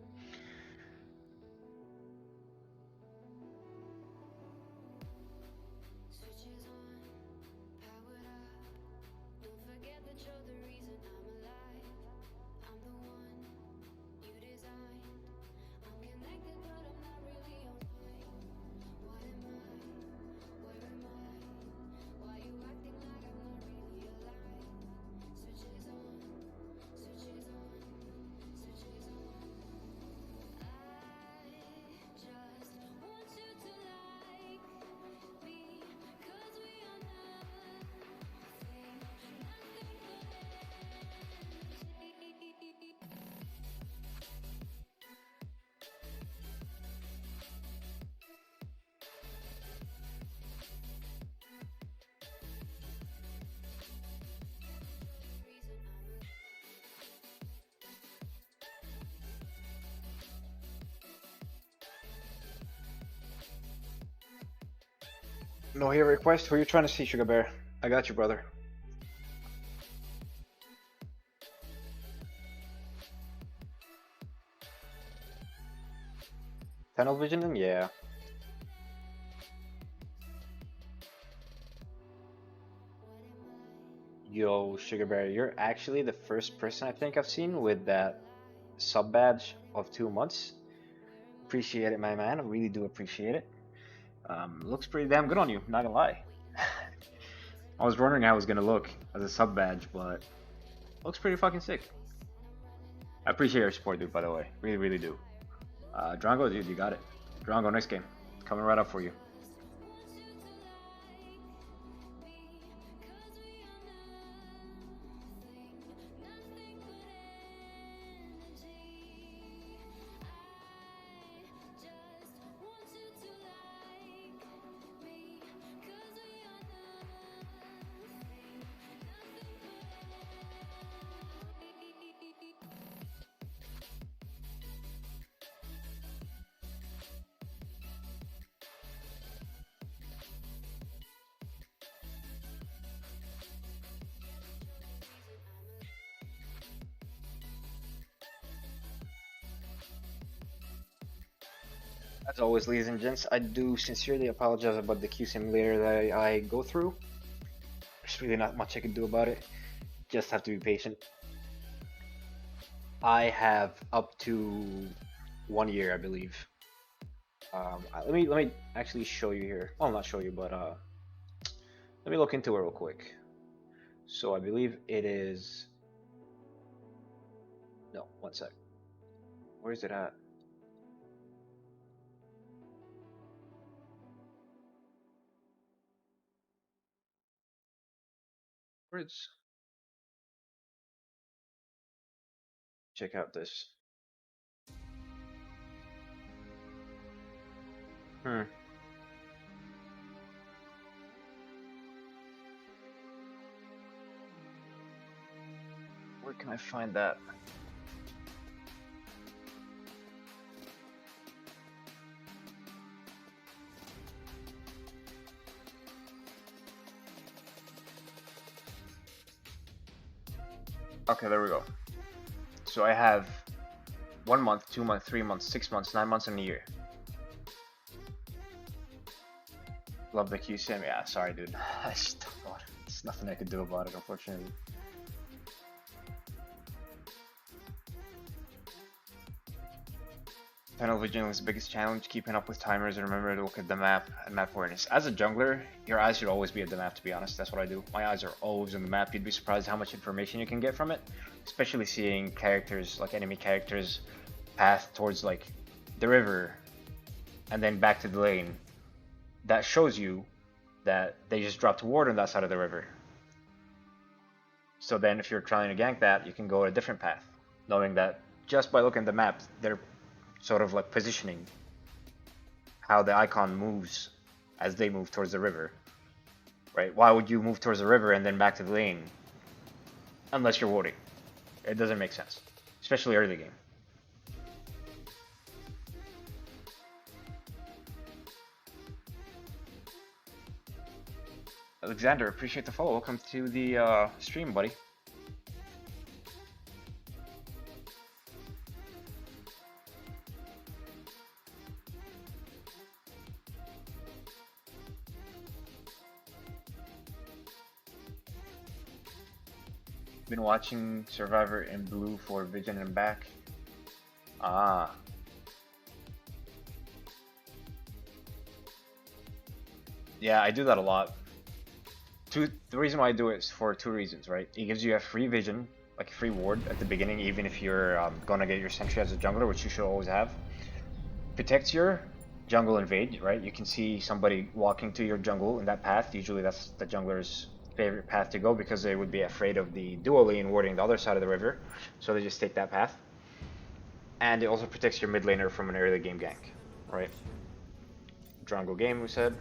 No hero request? Who are you trying to see, Sugar Bear? I got you, brother. Tunnel vision? Yeah. Yo, Sugar Bear, you're actually the first person I think I've seen with that sub badge of 2 months. Appreciate it, my man. I really do appreciate it. Looks pretty damn good on you, not gonna lie. I was wondering how it was gonna look as a sub badge, but looks pretty fucking sick. I appreciate your support, dude, by the way. Really, really do. Drongo, dude, you got it. Drongo, next game. Coming right up for you. As always, ladies and gents, I do sincerely apologize about the queue simulator that I go through. There's really not much I can do about it. Just have to be patient. I have up to 1 year, I believe. Let me actually show you here. Well, not show you, but let me look into it real quick. So I believe it is. No, 1 sec. Where is it at? Where's? Check out this. Where can I find that? Okay, there we go. So I have 1 month, 2 months, 3 months, 6 months, 9 months, and a year. Love the QCM. Yeah, sorry, dude. I just don't know. There's nothing I could do about it, unfortunately. Tunnel vision is the biggest challenge, keeping up with timers, and remember to look at the map and map awareness. As a jungler, your eyes should always be at the map, to be honest. That's what I do. My eyes are always on the map. You'd be surprised how much information you can get from it, especially seeing characters, like enemy characters, path towards like the river and then back to the lane. That shows you that they just dropped a ward on that side of the river. So then if you're trying to gank that, you can go a different path, knowing that just by looking at the map, they're sort of like positioning how the icon moves as they move towards the river, right? Why would you move towards the river and then back to the lane unless you're warding? It doesn't make sense, especially early game. Alexander, appreciate the follow. Welcome to the stream, buddy. Been watching Survivor in blue for Vision and back. Ah. Yeah, I do that a lot. The reason why I do it is for two reasons, right? It gives you a free vision, like a free ward at the beginning, even if you're gonna get your sentry as a jungler, which you should always have. Protects your jungle invade, right? You can see somebody walking to your jungle in that path. Usually that's the jungler's favorite path to go because they would be afraid of the duo lane warding the other side of the river, so they just take that path. And it also protects your mid laner from an early game gank, right? Drongo game, we said.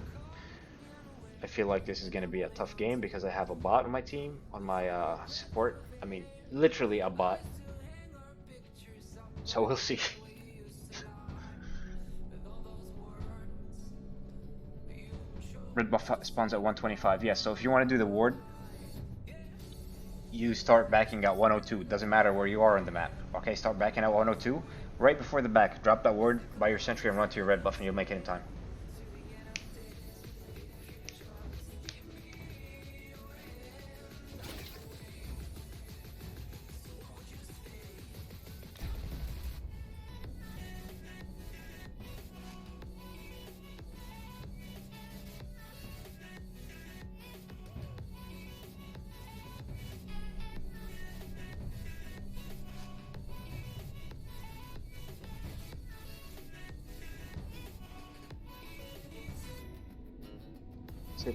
I feel like this is going to be a tough game because I have a bot on my team, on my support. I mean, literally a bot. So we'll see. Red buff spawns at 125. Yeah, so if you want to do the ward, you start backing at 102. Doesn't matter where you are on the map. Okay, start backing at 102. Right before the back, drop that ward, buy your sentry, and run to your red buff, and you'll make it in time.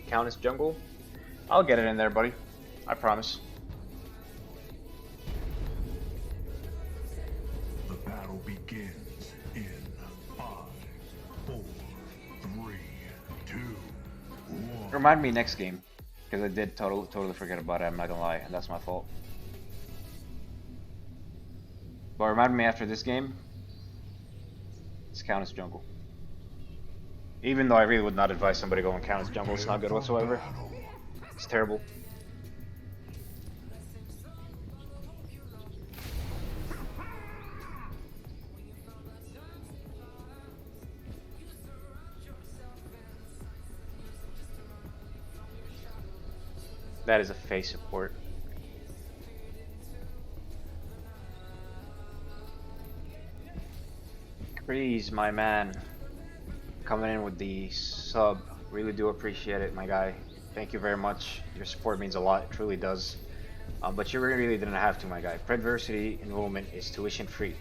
Countess jungle. I'll get it in there, buddy. I promise. The battle begins in 5, 4, 3, 2, 1. Remind me next game, because I did totally forget about it. I'm not gonna lie, and that's my fault. But remind me after this game. It's Countess jungle. Even though I really would not advise somebody going Countess jungle, it's not good whatsoever. It's terrible. That is a face support. Crease, my man. Coming in with the sub. Really do appreciate it, my guy. Thank you very much. Your support means a lot. It truly does. But you really didn't have to, my guy. Predversity enrollment is tuition free.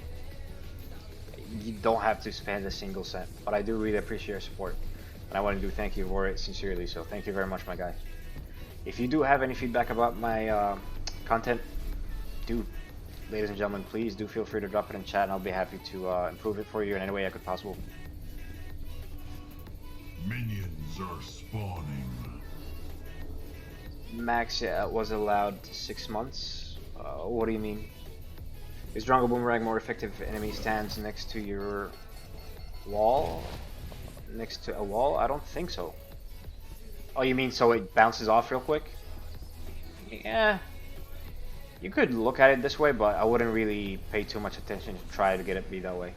You don't have to spend a single cent. But I do really appreciate your support. And I want to do thank you for it sincerely. So thank you very much, my guy. If you do have any feedback about my content, ladies and gentlemen, please do feel free to drop it in chat, and I'll be happy to improve it for you in any way I could possible. Minions are spawning. Max was allowed 6 months. What do you mean? Is Drongo Boomerang more effective if enemy stands next to your wall? Next to a wall? I don't think so. Oh, you mean so it bounces off real quick? Yeah. You could look at it this way, but I wouldn't really pay too much attention to try to get it be that way.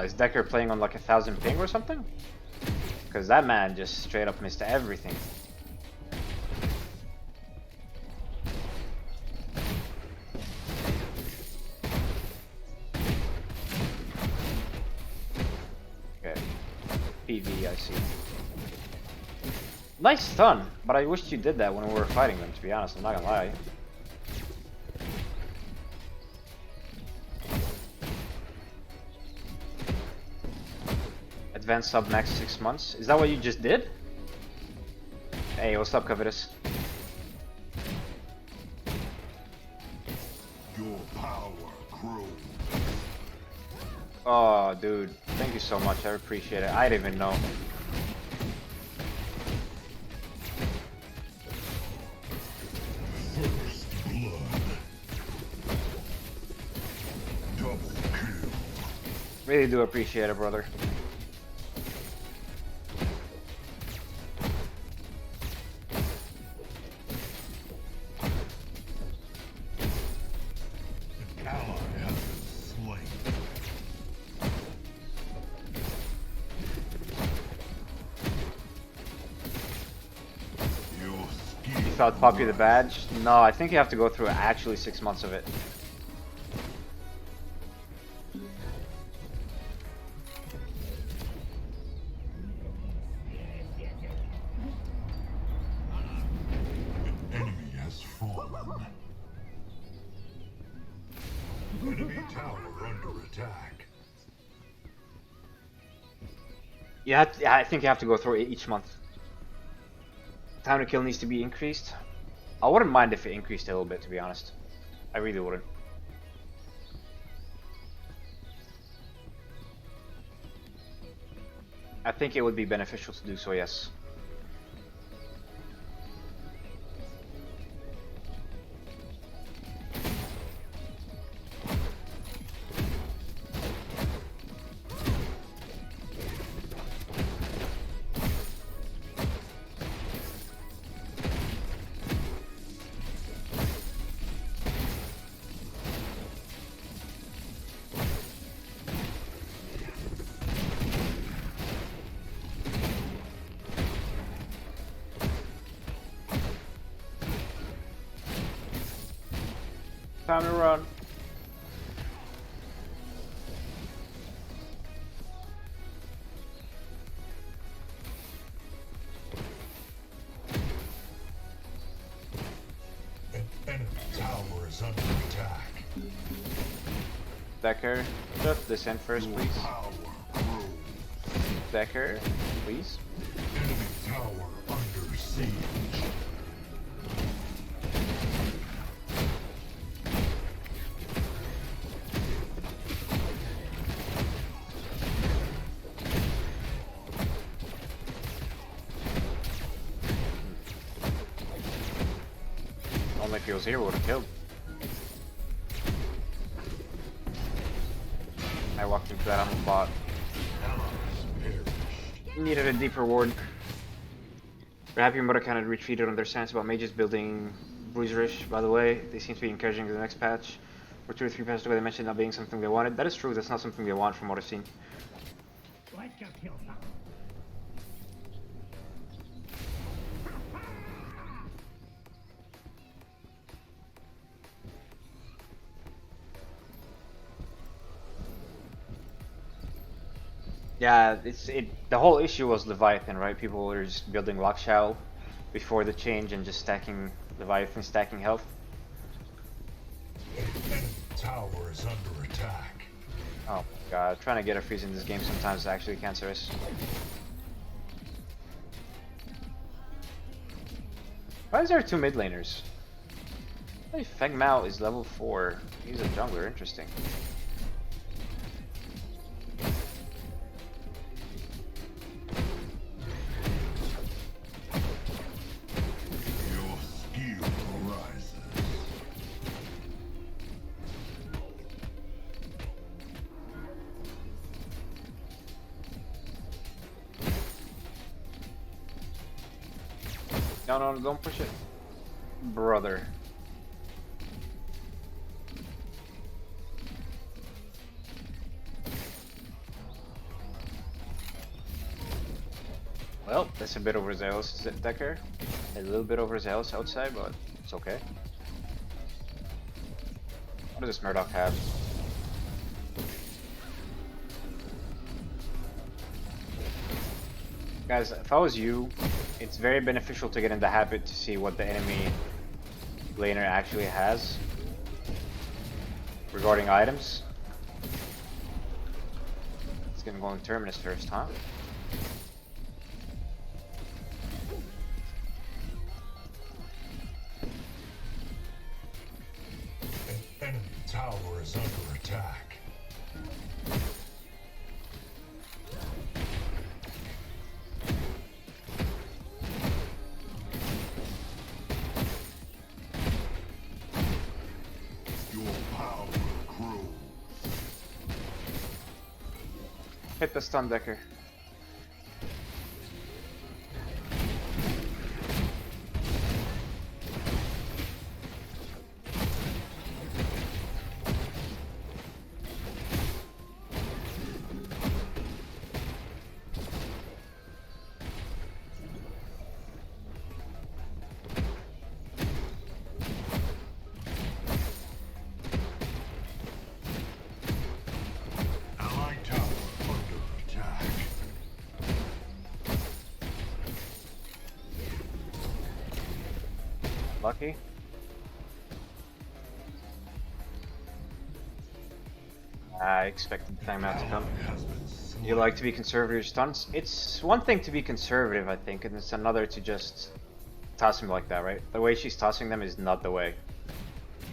Is Decker playing on like 1000 ping or something? Because that man just straight up missed everything. Okay. PV, I see. Nice stun, but I wished you did that when we were fighting them, to be honest, I'm not gonna lie. Advanced sub max 6 months. Is that what you just did? Hey, what's up, Covetous? Your power grows. Oh, dude. Thank you so much. I appreciate it. I didn't even know. First blood. Really do appreciate it, brother. An ally has been slain. Your skill You felt Puppy the badge? No, I think you have to go through actually 6 months of it. enemy has fallen. Enemy tower under attack. Yeah, I think you have to go through it each month. Time to kill needs to be increased. I wouldn't mind if it increased a little bit, to be honest. I really wouldn't. I think it would be beneficial to do so, yes. Time to run. An enemy tower is under attack. Decker, just descend first, Your please. power grows. Decker, please. Enemy tower under siege. Only if he was here, would have killed. I walked into that on the bot. Needed a deeper ward. We're happy Mother kind of retreated on their stance about mages building Bruiserish, by the way. They seem to be encouraging the next patch. Or 2 or 3 patches ago they mentioned not being something they wanted. That is true, that's not something they want from what I've seen. Yeah, the whole issue was Leviathan, right? People were just building Lockshell before the change and just stacking Leviathan, stacking health. Enemy tower is under attack. Oh my god, trying to get a freeze in this game sometimes is actually cancerous. Why is there 2 mid laners? Hey, Feng Mao is level 4. He's a jungler, interesting. Your skill rises. No, no, don't push it. Brother. Well, that's a bit overzealous, Decker. A little bit overzealous outside, but it's okay. What does this Murdoch have? Guys, if I was you, it's very beneficial to get in the habit to see what the enemy laner actually has regarding items. It's gonna go in Terminus first, huh? An enemy tower is under attack. Your power grows. hit the stun decker. Allied tower under attack. Lucky. I expected Feng Mao to come. Has been slain. You like to be conservative with stunts? It's one thing to be conservative, I think, and it's another to just toss him like that, right? The way she's tossing them is not the way.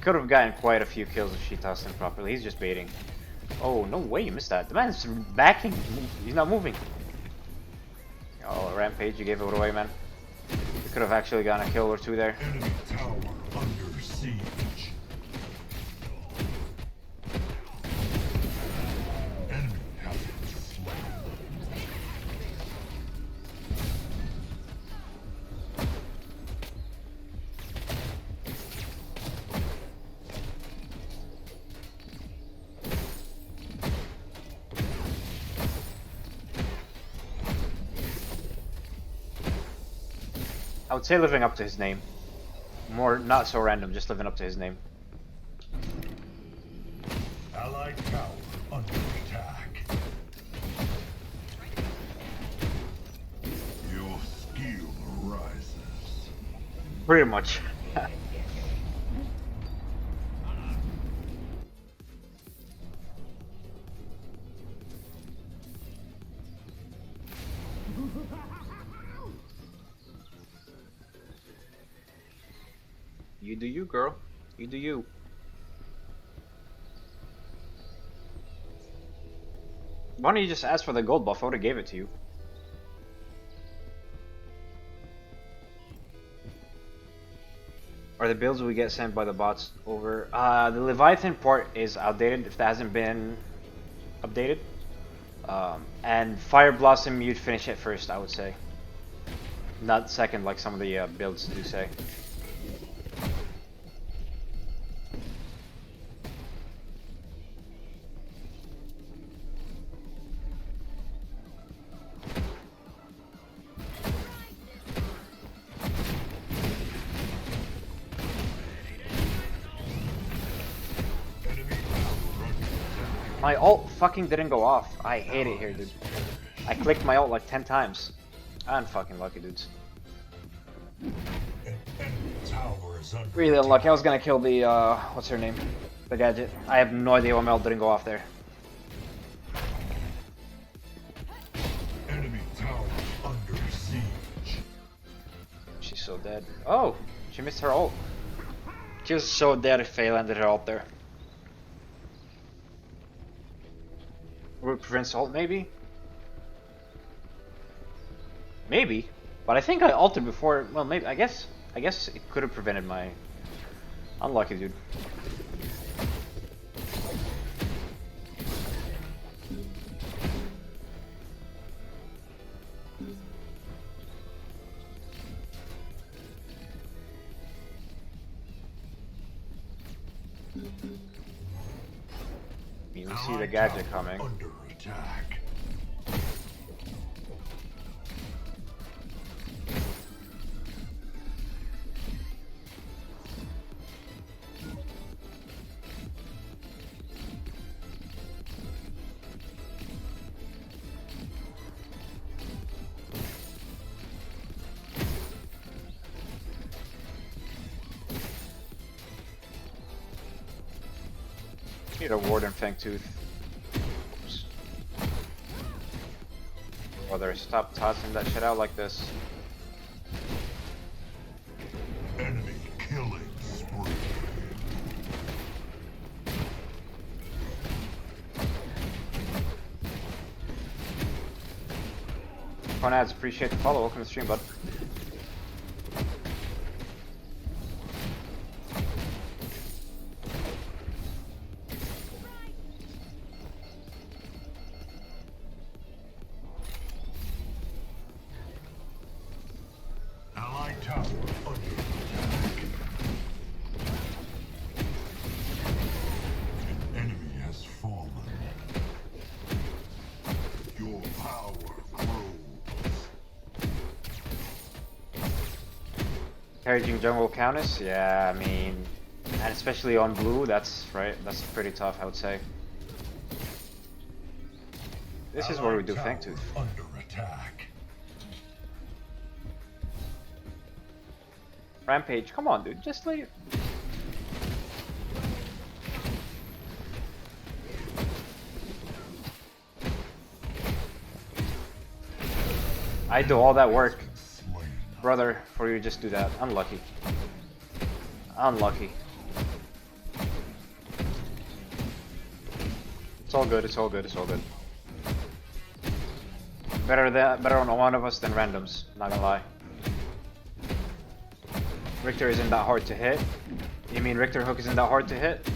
Could have gotten quite a few kills if she tossed him properly. He's just baiting. Oh, no way, you missed that. The man's backing. He's not moving. Oh, Rampage, you gave it away, man. You could have actually gotten a kill or two there. Enemy tower under siege. Enemy has been slain. I would say living up to his name. More, not so random, just living up to his name. Allied tower under attack. Your skill rises. Pretty much. You do you, girl. You do you. Why don't you just ask for the gold buff? I would have gave it to you. Are the builds we get sent by the bots over? The Leviathan port is outdated if that hasn't been updated. And Fire Blossom, you'd finish it first, I would say. Not second like some of the builds do say. My ult fucking didn't go off. I hate it here, dude. I clicked my ult like 10 times. I'm fucking lucky, dudes. Enemy tower is under Really unlucky. I was gonna kill the, what's her name? The gadget. I have no idea why my ult didn't go off there. enemy tower under siege. She's so dead. Oh! She missed her ult. She was so dead if Faye landed her ult there. Root prevents ult, maybe? Maybe. But I think I ulted before. Well, maybe. I guess it could have prevented my. Unlucky, dude. You see the gadget coming. Under attack. Need a Warden Fangtooth. Oops. Brother, stop tossing that shit out like this. Enemy killing spree. Fun ads, appreciate the follow. Welcome to the stream, bud. tower under attack. An enemy has fallen. Your power grows. Encouraging jungle Countess? Yeah, I mean, and especially on blue, that's right. That's pretty tough, I would say. This is where we do Fang Tooth. Under attack. Rampage, come on, dude, just let it. I do all that work, Slain. brother, for you to just do that. Unlucky. Unlucky. It's all good, it's all good, it's all good. Better on one of us than randoms, not gonna lie. Riktor isn't that hard to hit. You mean Riktor hook isn't that hard to hit?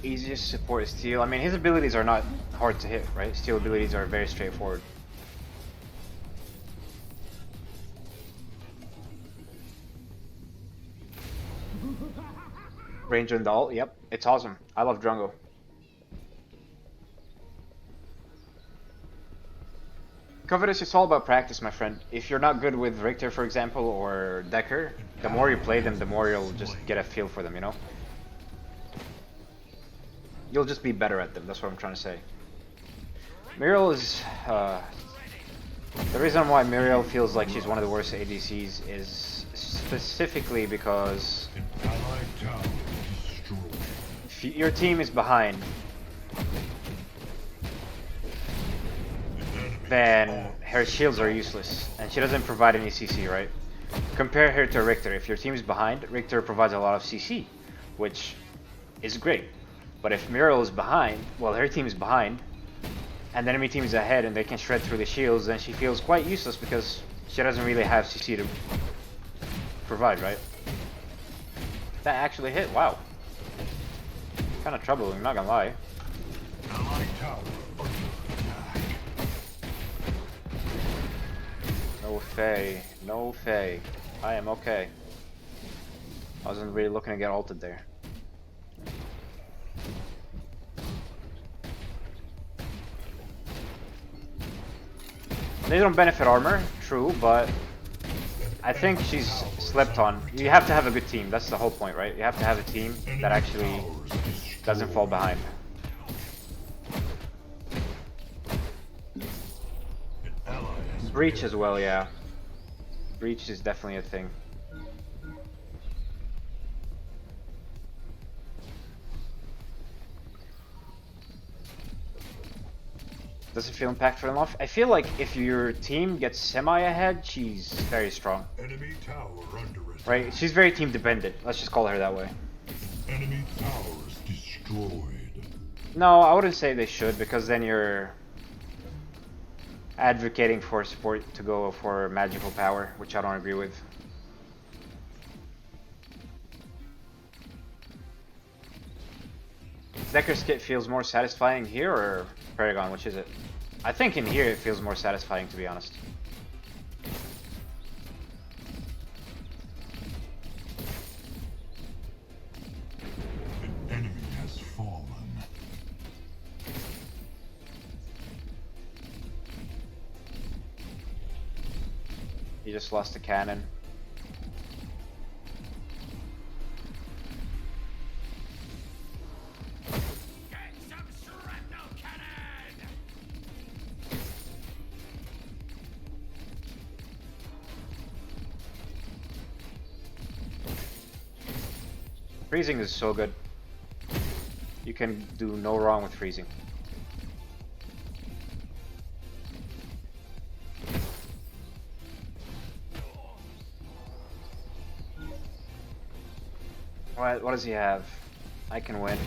Easiest support is steel. I mean, his abilities are not hard to hit, right? Steel abilities are very straightforward. Range and ult, yep, it's awesome. I love Drongo. Covetous, it's all about practice, my friend. If you're not good with Riktor, for example, or Decker, the more you play them, the more you'll just get a feel for them, you know? You'll just be better at them, that's what I'm trying to say. Muriel is... the reason why Muriel feels like she's one of the worst ADCs is specifically because... An allied tower destroyed. if your team is behind, then her shields are useless, and she doesn't provide any CC, right? Compare her to Riktor. If your team is behind, Riktor provides a lot of CC, which is great. But if Muriel is behind, well, her team is behind, and the enemy team is ahead and they can shred through the shields, then she feels quite useless because she doesn't really have CC to provide, right? That actually hit, wow. Kind of troubling, not gonna lie. Allied tower under attack. No Faye, no Faye. I am okay. I wasn't really looking to get ulted there. They don't benefit armor, true, but I think she's slept on. You have to have a good team, that's the whole point, right? You have to have a team that actually doesn't fall behind. An ally has Breach as well, yeah. Breach is definitely a thing. Does it feel impactful enough? I feel like if your team gets semi ahead, she's very strong. enemy tower under attack. Right? She's very team dependent. Let's just call her that way. Enemy towers destroyed. No, I wouldn't say they should, because then you're advocating for support to go for magical power, which I don't agree with. Decker's kit feels more satisfying here, or Paragon, which is it? I think in here it feels more satisfying, to be honest. An enemy has fallen. He just lost a cannon. Freezing is so good. You can do no wrong with freezing. What does he have? I can win.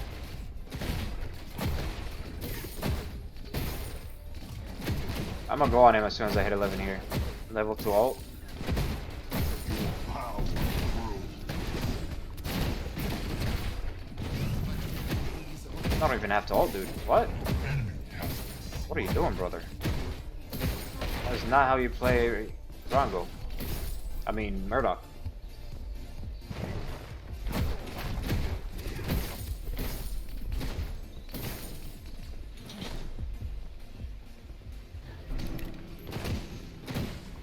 I'm gonna go on him as soon as I hit 11 here. Level 2 ult. Power grows. I don't even have to ult, dude. What? Enemy has been What are you doing, brother? That's not how you play Drongo. I mean, Murdoch.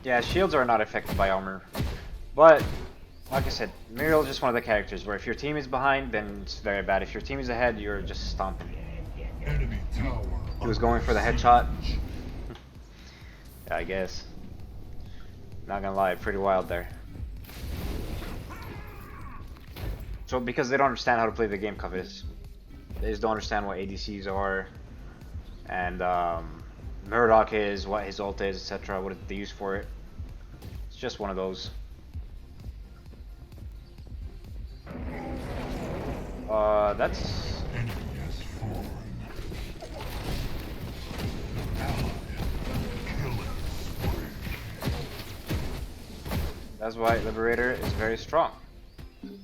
Yeah, shields are not affected by armor. But, like I said, Muriel's just one of the characters where if your team is behind, then it's very bad. If your team is ahead, you're just stomping. Enemy tower. He was going for the headshot. siege. Yeah, I guess. Not gonna lie, pretty wild there. So, because they don't understand how to play the game, Countess. They just don't understand what ADCs are. And, Murdoch is, what his ult is, etc. What they use for it. It's just one of those. That's... Enemy has fallen. Ally. Killing spree. That's why Liberator is very strong. Killing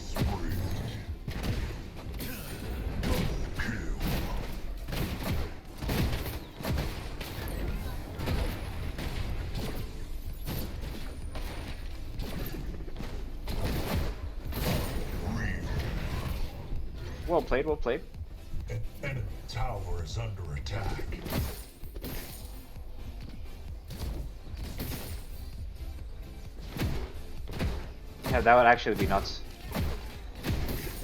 spree. Kill. Well played, well played. An enemy tower is under attack. Yeah, that would actually be nuts.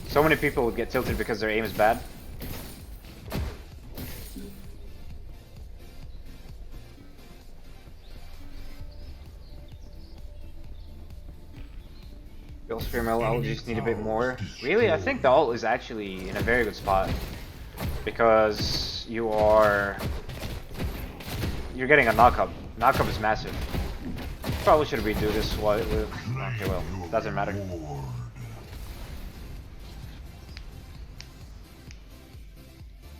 So many people would get tilted because their aim is bad. Bill Spearmill, I'll just need a bit more. Really, I think the ult is actually in a very good spot. Because you're getting a knockup. Knockup is massive. Probably should redo this while with... Okay, well, doesn't matter. Lord.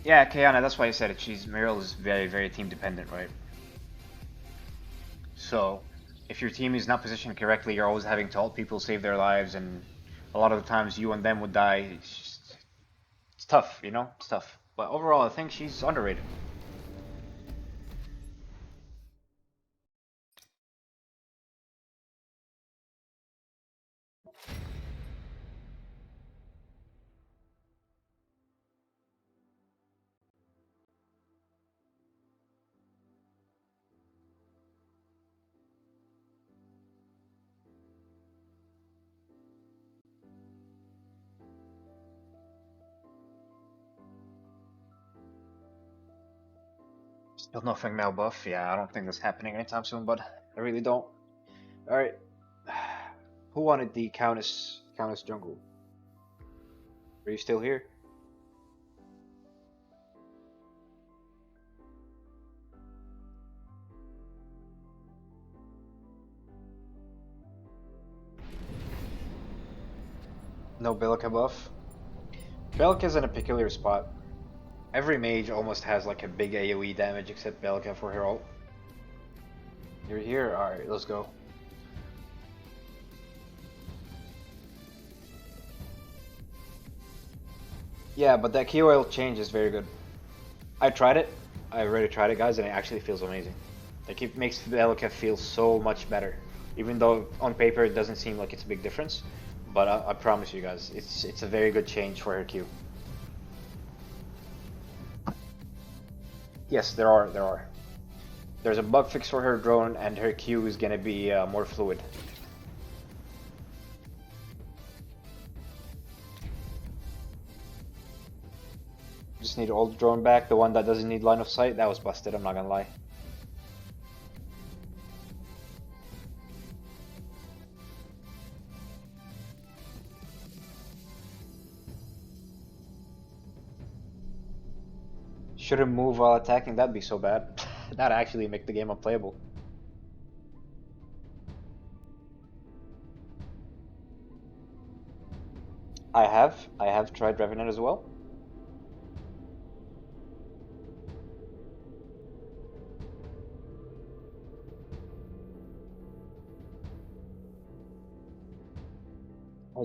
Yeah, Kayana, that's why I said it. Muriel is very, very team dependent, right? So, if your team is not positioned correctly, you're always having to help people save their lives, and a lot of the times you and them would die. It's tough, you know? It's tough. But overall, I think she's underrated. Still no Feng Mao buff? Yeah, I don't think that's happening anytime soon, but I really don't. Alright. Who wanted the Countess jungle? Are you still here? No Belica buff? Belica's in a peculiar spot. Every mage almost has like a big AoE damage except Belica for her ult. You're here? Alright, let's go. Yeah, but that key oil change is very good. I tried it. I already tried it, guys, and it actually feels amazing. Like, it makes Belica feel so much better. Even though on paper it doesn't seem like it's a big difference. But I promise you guys, it's a very good change for her Q. Yes, there are. There's a bug fix for her drone, and her Q is gonna be more fluid. Just need old drone back, the one that doesn't need line of sight. That was busted, I'm not gonna lie. Shouldn't move while attacking, that'd be so bad. That'd actually make the game unplayable. I have tried Revenant as well.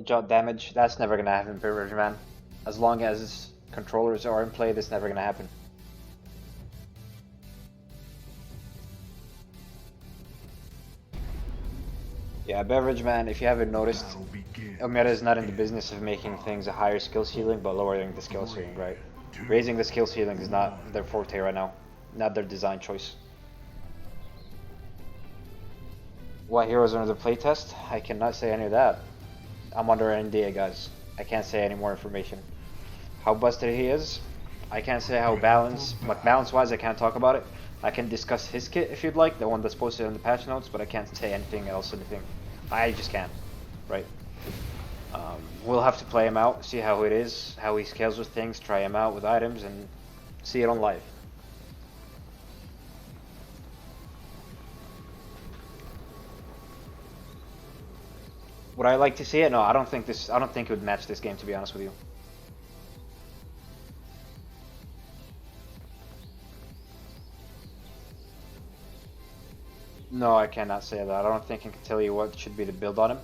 Jot damage, that's never gonna happen, Beverage Man. As long as controllers are in play, that's never gonna happen. Yeah, Beverage Man, if you haven't noticed, Battle begins. Omega is not in the business of making things a higher skill ceiling, but lowering the skill ceiling, right? Raising the skill ceiling is not their forte right now. Not their design choice. What heroes are under the playtest? I cannot say any of that. I'm under NDA, guys. I can't say any more information. How busted he is, I can't say how balanced, but balance-wise, I can't talk about it. I can discuss his kit if you'd like, the one that's posted in the patch notes, but I can't say anything else. I just can't, right? We'll have to play him out, see how it is, how he scales with things, try him out with items, and see it on live. Would I like to see it? No, I don't think it would match this game, to be honest with you. No, I cannot say that. I don't think I can tell you what should be the build on him.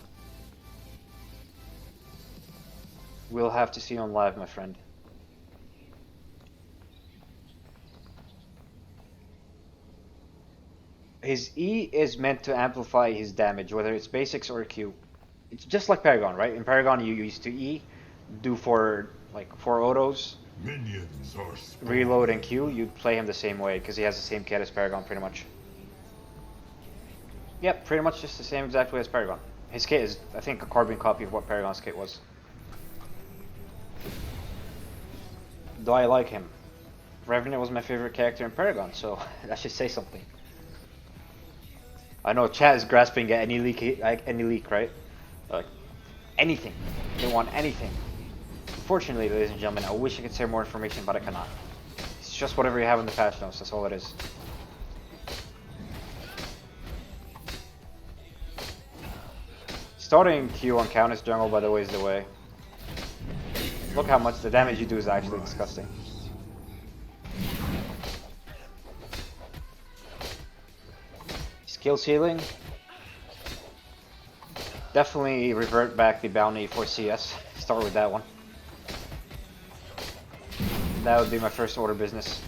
We'll have to see on live, my friend. His E is meant to amplify his damage, whether it's basics or Q. It's just like Paragon, right? In Paragon, you used to E, do four autos, Minions are spawned. reload and Q. You'd play him the same way because he has the same kit as Paragon, pretty much. Yep, pretty much just the same exact way as Paragon. His kit is, I think, a carbon copy of what Paragon's kit was. Do I like him? Revenant was my favorite character in Paragon, so that should say something. I know chat is grasping at any leak, right? Like, anything. They want anything. Unfortunately, ladies and gentlemen, I wish I could say more information, but I cannot. It's just whatever you have in the patch notes, that's all it is. Starting Q on Countess jungle, by the way, is the way. Look how much the damage you do is actually disgusting. Skill ceiling. Definitely revert back the bounty for CS. Start with that one. That would be my first order business.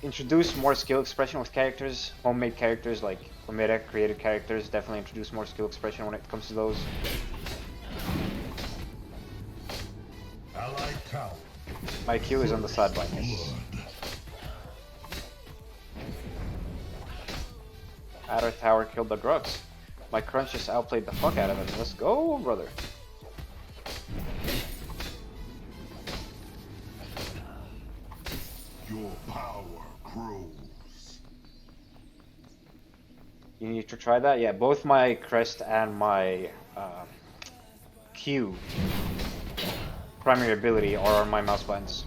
Introduce more skill expression with characters, homemade characters like Omega created characters. Definitely introduce more skill expression when it comes to those. Allied tower. My Q is on the sideline. Blood. Outer tower killed the Grux. My crunch just outplayed the fuck out of him. Let's go, brother. Your power grows. You need to try that? Yeah, both my crest and my Q primary ability are on my mouse buttons.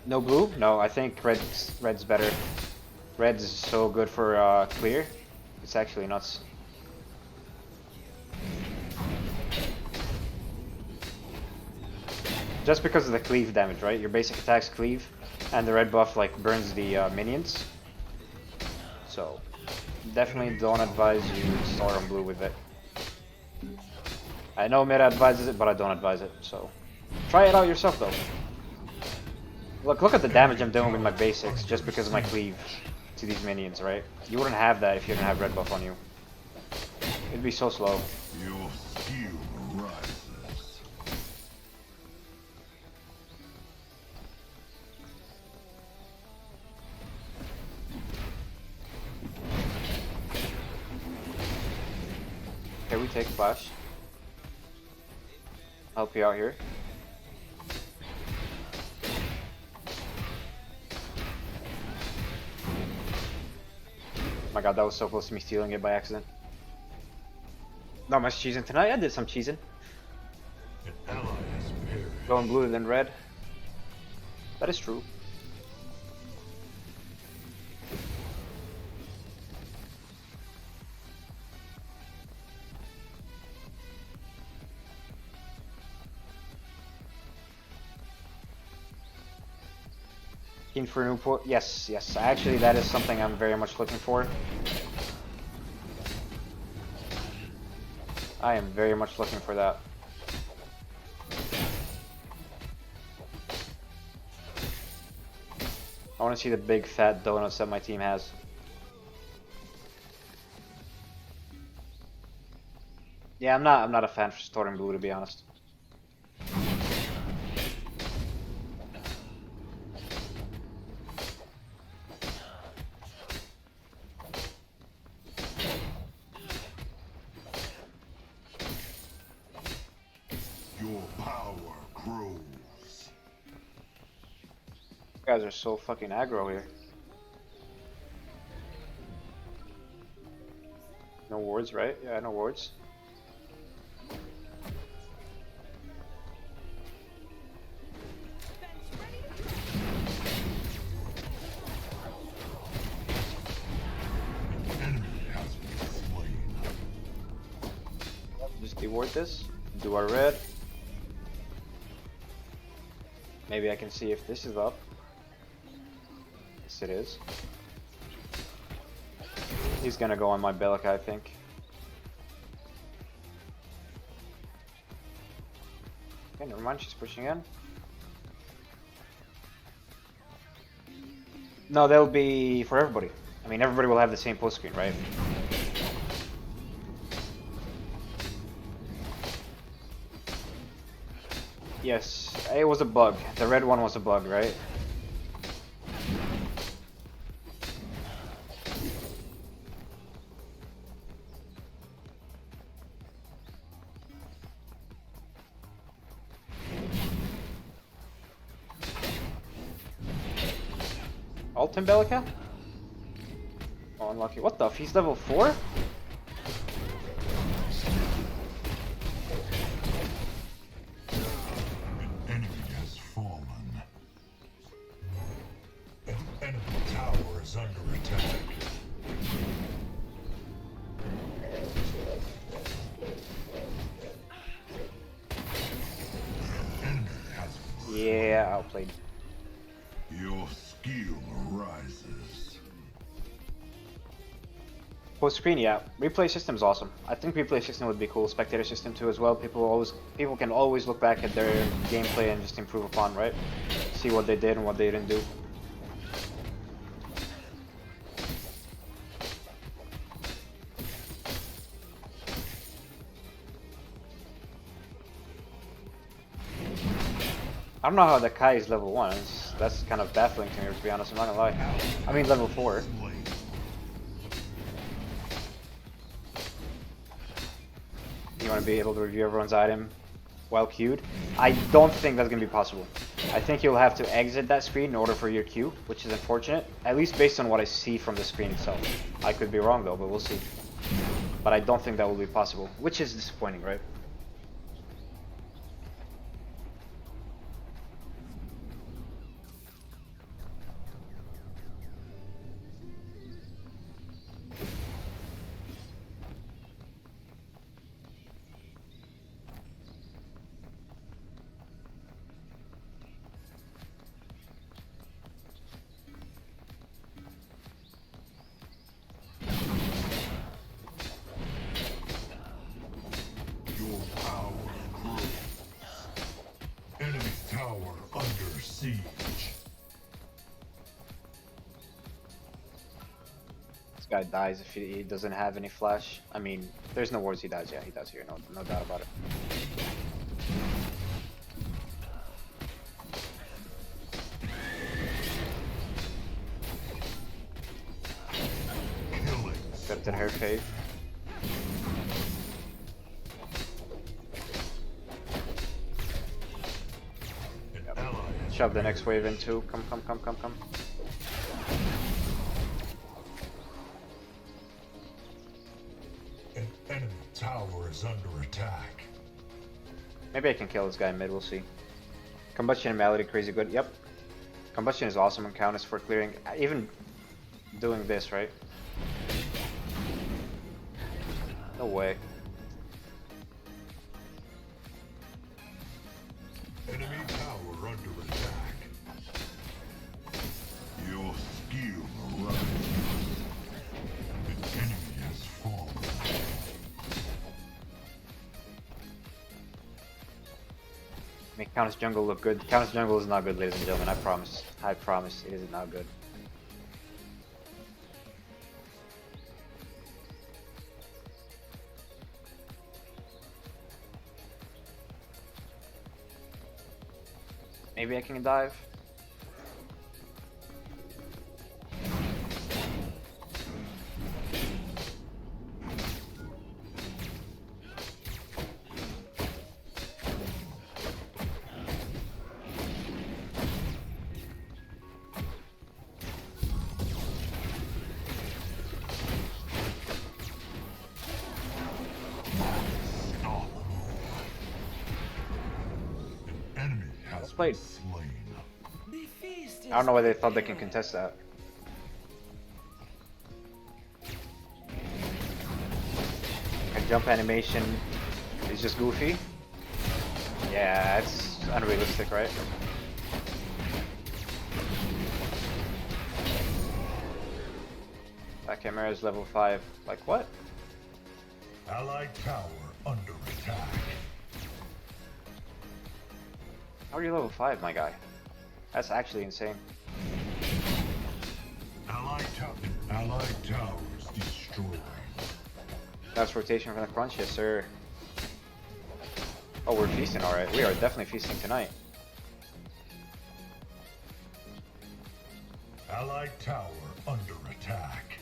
No blue? No, I think red's better. Red's is so good for clear. It's actually nuts. Just because of the cleave damage, right? Your basic attacks cleave, and the red buff like burns the minions. So definitely don't advise you start on blue with it. I know Meta advises it, but I don't advise it. So try it out yourself though. Look at the damage I'm doing with my basics just because of my cleave to these minions, right? You wouldn't have that if you didn't have red buff on you. It'd be so slow. Your skill rises. Okay, we take flash. Help you out here. Oh my god, that was so close to me stealing it by accident. Not much cheesing tonight. I did some cheesing. An ally has perished. Going blue than red. That is true. Keen for a new port. Yes, yes. Actually, that is something I'm very much looking for. I am very much looking for that. I want to see the big fat donuts that my team has. Yeah, I'm not a fan for storing blue, to be honest. Your power grows. You guys are so fucking aggro here. No wards, right? Yeah, no wards. Enemy has been slain. Just deward this. Do our red. Maybe I can see if this is up. Yes, it is. He's gonna go on my Bellic, I think. Okay, never mind, she's pushing in. No, they'll be for everybody. I mean, everybody will have the same post screen, right? Yes, it was a bug. The red one was a bug, right? Ult him, Bellica? Oh, unlucky. What the f? He's level 4? An enemy has fallen. An enemy tower is under attack. An enemy has been Yeah, outplayed. Your skill rises. Post screen, yeah. Replay system is awesome. I think replay system would be cool. Spectator system too as well. People can always look back at their gameplay and just improve upon, right? See what they did and what they didn't do. I don't know how the Kai is level 1. That's kind of baffling to me, to be honest. I'm not gonna lie. I mean, level 4. Slain. You want to be able to review everyone's item while queued? I don't think that's going to be possible. I think you'll have to exit that screen in order for your queue, which is unfortunate. At least based on what I see from the screen itself. I could be wrong though, but we'll see. But I don't think that will be possible, which is disappointing, right? Your power grows. Enemy tower under siege. This guy dies if he doesn't have any flash. I mean, there's no words he dies. Yeah, he dies here. No doubt about it. Killing. Accepted her fate. An ally has Shove the next wave in too. Come. An enemy tower is under attack. Maybe I can kill this guy in mid, we'll see. Combustion and Malady, crazy good. Yep. Combustion is awesome on Countess for clearing. Even doing this, right? No way. Enemy tower under attack. Countess jungle look good. Countess jungle is not good, ladies and gentlemen. I promise. I promise it is not good. Maybe I can dive. Enemy has Played. been slain. I don't know why they thought they can contest that. And jump animation is just goofy. Yeah, it's unrealistic, right? That camera is level 5. Like what? Allied tower under attack. How are you level 5, my guy? That's actually insane. Allied towers destroyed. That's rotation from the crunch, yes sir. Oh, we're feasting, alright. We are definitely feasting tonight. Allied tower under attack.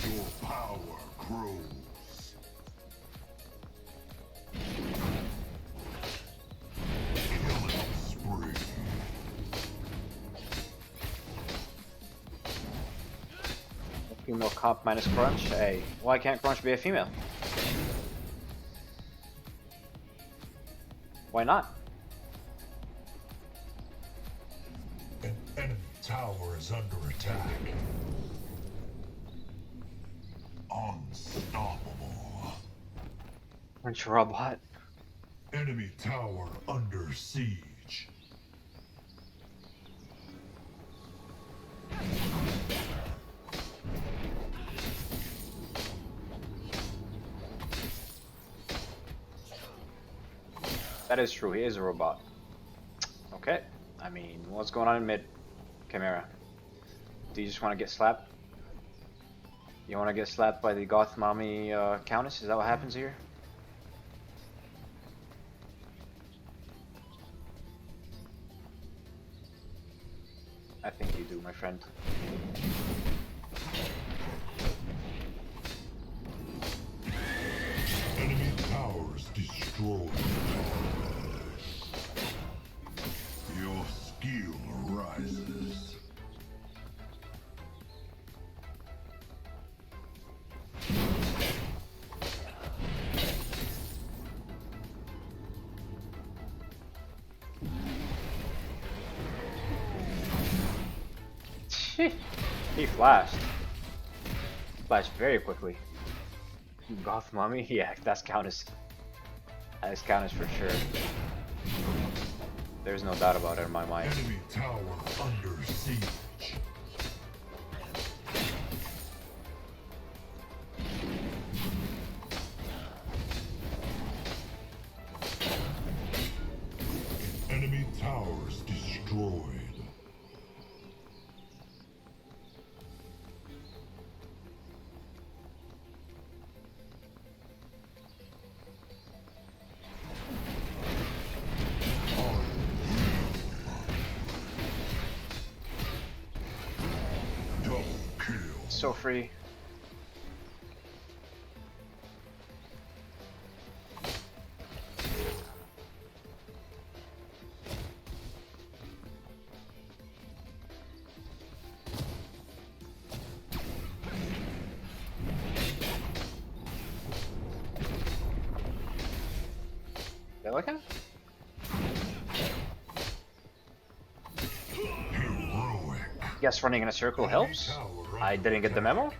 Your power grows. Killing spree. Female comp minus crunch. Hey, why can't crunch be a female? Why not? An enemy tower is under attack. Unstoppable. Crunch robot. Enemy tower under siege. That is true, he is a robot. Okay. I mean, what's going on in mid? Chimera. Do you just want to get slapped? You want to get slapped by the goth mommy Countess? Is that what happens here? I think you do, my friend. Enemy towers destroyed. Your skill rises. He flashed. Flashed very quickly. Goth mommy? Yeah, that's Countess. That is Countess for sure. There's no doubt about it in my mind. Enemy tower under siege. Enemy towers destroyed. Double kill. So free. They like him? Heroic. Guess running in a circle helps. I didn't get the memo,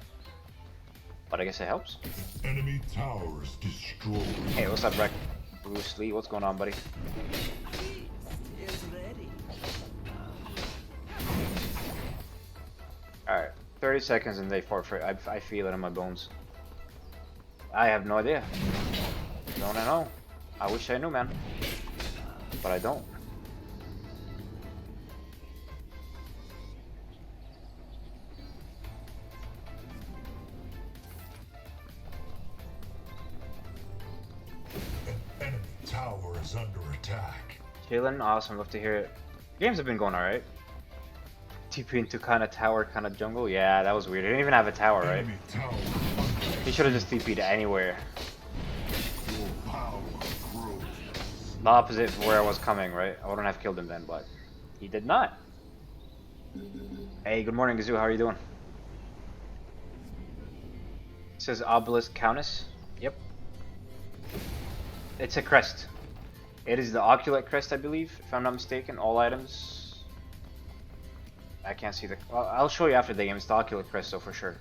but I guess it helps. Enemy towers destroyed. Hey, what's up, Bruce Lee? What's going on, buddy? Alright, 30 seconds and they forfeit. I feel it in my bones. I have no idea. Don't I know? I wish I knew, man. But I don't. An enemy tower is under attack. Chillin', awesome, love to hear it. Games have been going alright. TP into kinda tower, kinda jungle. Yeah, that was weird. He didn't even have a tower, right? Enemy tower He should have just TP'd anywhere. your power grows. The opposite of where I was coming, right? I wouldn't have killed him then, but he did not. Hey, good morning, Gazoo. How are you doing? It says Obelisk Countess. Yep. It's a crest. It is the Oculite crest, I believe, if I'm not mistaken. All items. I can't see the. Well, I'll show you after the game. It's the Oculite crest, so for sure.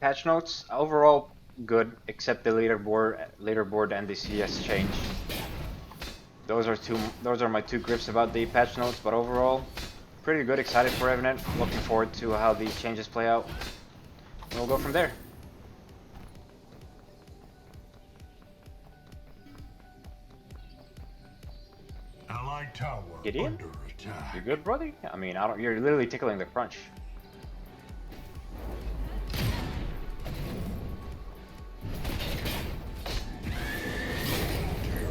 Patch notes overall good, except the leaderboard and the CS change. Those are my two grips about the patch notes, but overall pretty good. Excited for Revenant. Looking forward to how the changes play out. And we'll go from there. Allied tower Gideon? under attack. You good, brother? I mean, I don't. You're literally tickling the crunch.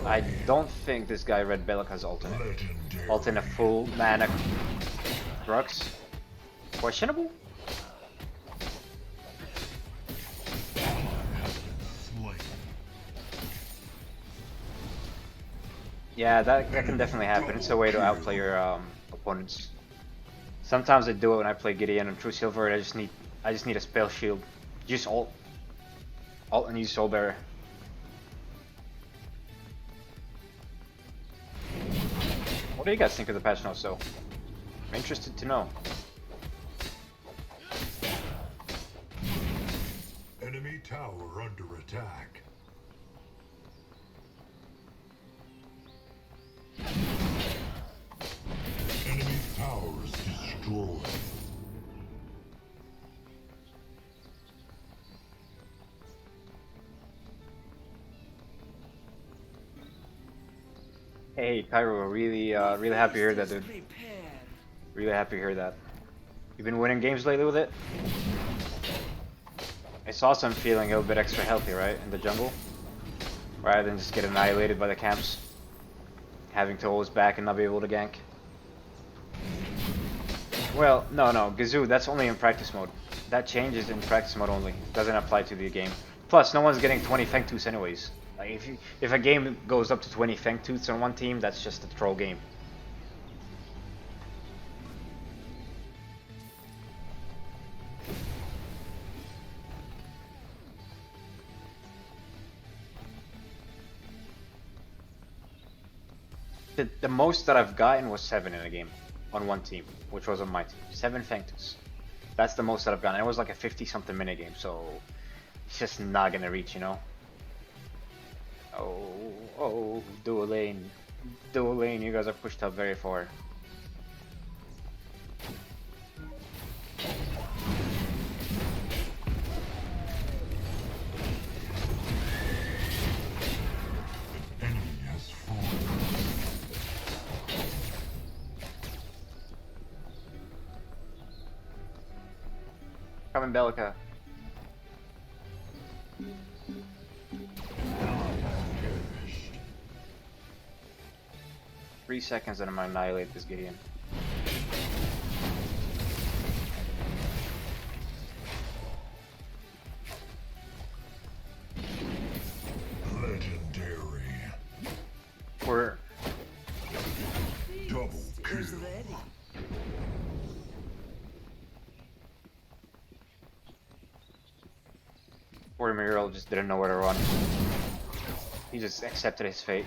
I don't think this guy read Belika's alternate. Legendary. Ult in a full mana Grux. Questionable? Slain. Yeah, that can definitely happen. It's a way to outplay your opponents. Sometimes I do it when I play Gideon and True Silver. And I just need a spell shield. Just ult and use Soul Bearer. What do you guys think of the patch notes, though? I'm interested to know. Enemy tower under attack. Enemy towers destroyed. Hey, Cairo, really happy to hear that, dude. Really happy to hear that. You've been winning games lately with it? It's awesome feeling a little bit extra healthy, right, in the jungle? Rather than just get annihilated by the camps. Having to always back and not be able to gank. Well, no, Gazoo, that's only in practice mode. That changes in practice mode only. Doesn't apply to the game. Plus, no one's getting 20 Feng Tooths anyways. Like, if a game goes up to 20 Feng Tooths on one team, that's just a troll game. The most that I've gotten was 7 in a game on one team, which was on my team. 7 Feng Tooths. That's the most that I've gotten. It was like a 50-something minute game, so it's just not gonna reach, you know. Oh, dual lane, you guys are pushed up very far. Enemy has fallen. Coming, Belika. Perished. 3 seconds and I'm gonna annihilate this Gideon. Legendary. We're Double kill. Poor Muriel just didn't know where to run. He just accepted his fate.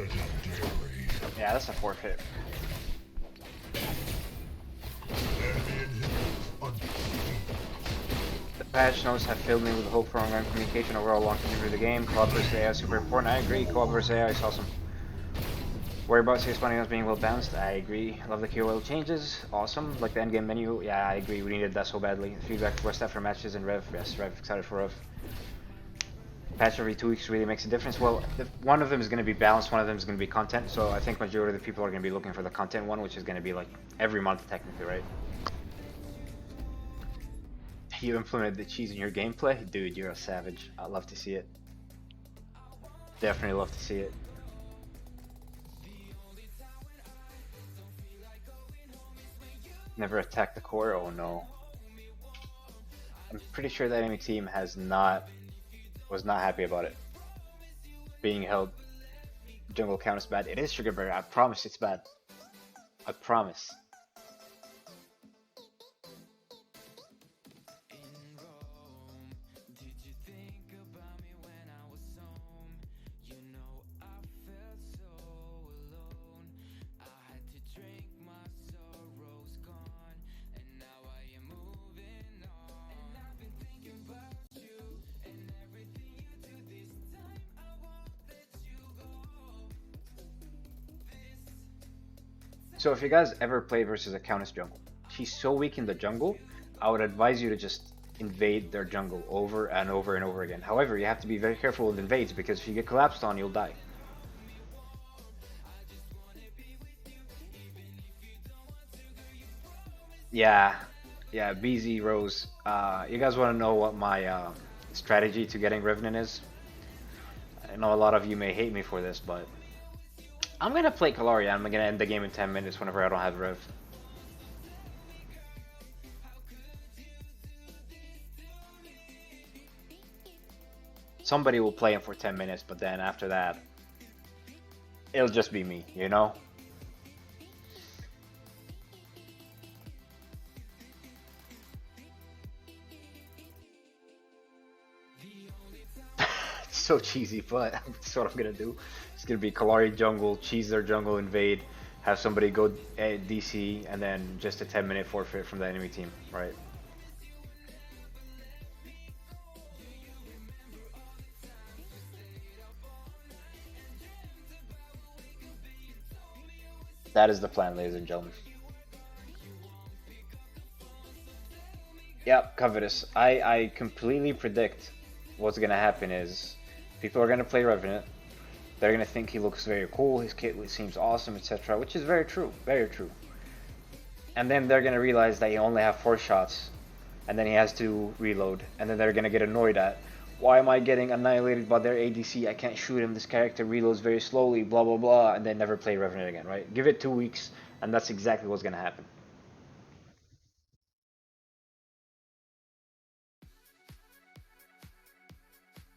Legendary. Yeah, that's a forfeit. Enemy inhibitors undefeated. The patch notes have filled me with hope for ongoing communication overall long through the game. Co-op versus AI is super important. I agree. Co-op versus AI is awesome. Worry about CS fundamentals being well balanced. I agree. Love the KOL changes. Awesome. Like the endgame menu. Yeah, I agree. We needed that so badly. Feedback request after matches and Rev. Yes, Rev. Excited for Rev. Patch every 2 weeks really makes a difference. Well, one of them is going to be balanced. One of them is going to be content. So I think majority of the people are going to be looking for the content one, which is going to be like every month technically, right? You implemented the cheese in your gameplay? Dude, you're a savage. I'd love to see it. Definitely love to see it. Never attacked the core? Oh no. I'm pretty sure the enemy team was not happy about it. Being held jungle count is bad. It is Sugarberry. I promise it's bad. I promise. So if you guys ever play versus a Countess jungle, she's so weak in the jungle, I would advise you to just invade their jungle over and over and over again. However, you have to be very careful with invades because if you get collapsed on, you'll die. Yeah, yeah, BZ Rose. You guys want to know what my strategy to getting Revenant is? I know a lot of you may hate me for this, but I'm gonna play Kallari and I'm gonna end the game in 10 minutes whenever I don't have Rev. Somebody will play him for 10 minutes, but then after that, it'll just be me, you know? It's so cheesy, but that's what I'm gonna do. It's gonna be Kallari jungle, cheese their jungle, invade, have somebody go DC, and then just a 10-minute forfeit from the enemy team, right? That is the plan, ladies and gentlemen. Yep, Covetous. I completely predict what's gonna happen is people are gonna play Revenant. They're gonna think he looks very cool, his kit seems awesome, etc. Which is very true, very true. And then they're gonna realize that he only have 4 shots, and then he has to reload, and then they're gonna get annoyed at, why am I getting annihilated by their ADC? I can't shoot him, this character reloads very slowly, blah blah blah, and then never play Revenant again, right? Give it 2 weeks, and that's exactly what's gonna happen.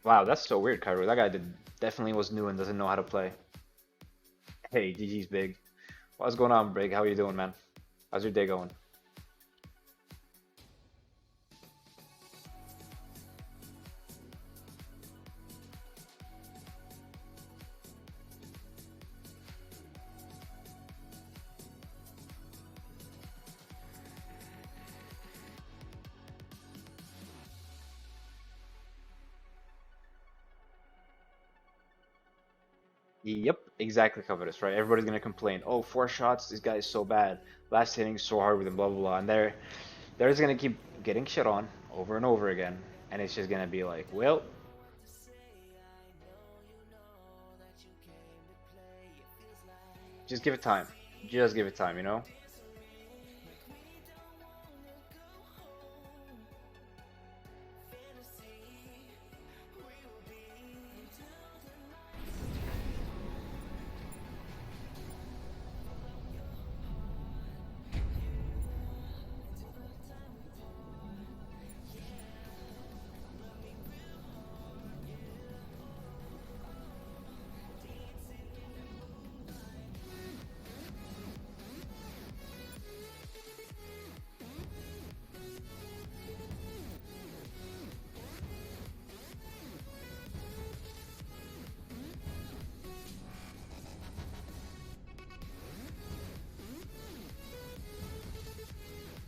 Wow, that's so weird, Cairo. That guy definitely was new and doesn't know how to play. Hey, GG's Big. What's going on, Big? How you doing, man? How's your day going? Yep, exactly, Covetous, right? Everybody's gonna complain, oh, 4 shots, this guy is so bad. Last hitting so hard with him, blah blah blah. And they're just gonna keep getting shit on over and over again. And it's just gonna be like, well, just give it time. Just give it time, you know?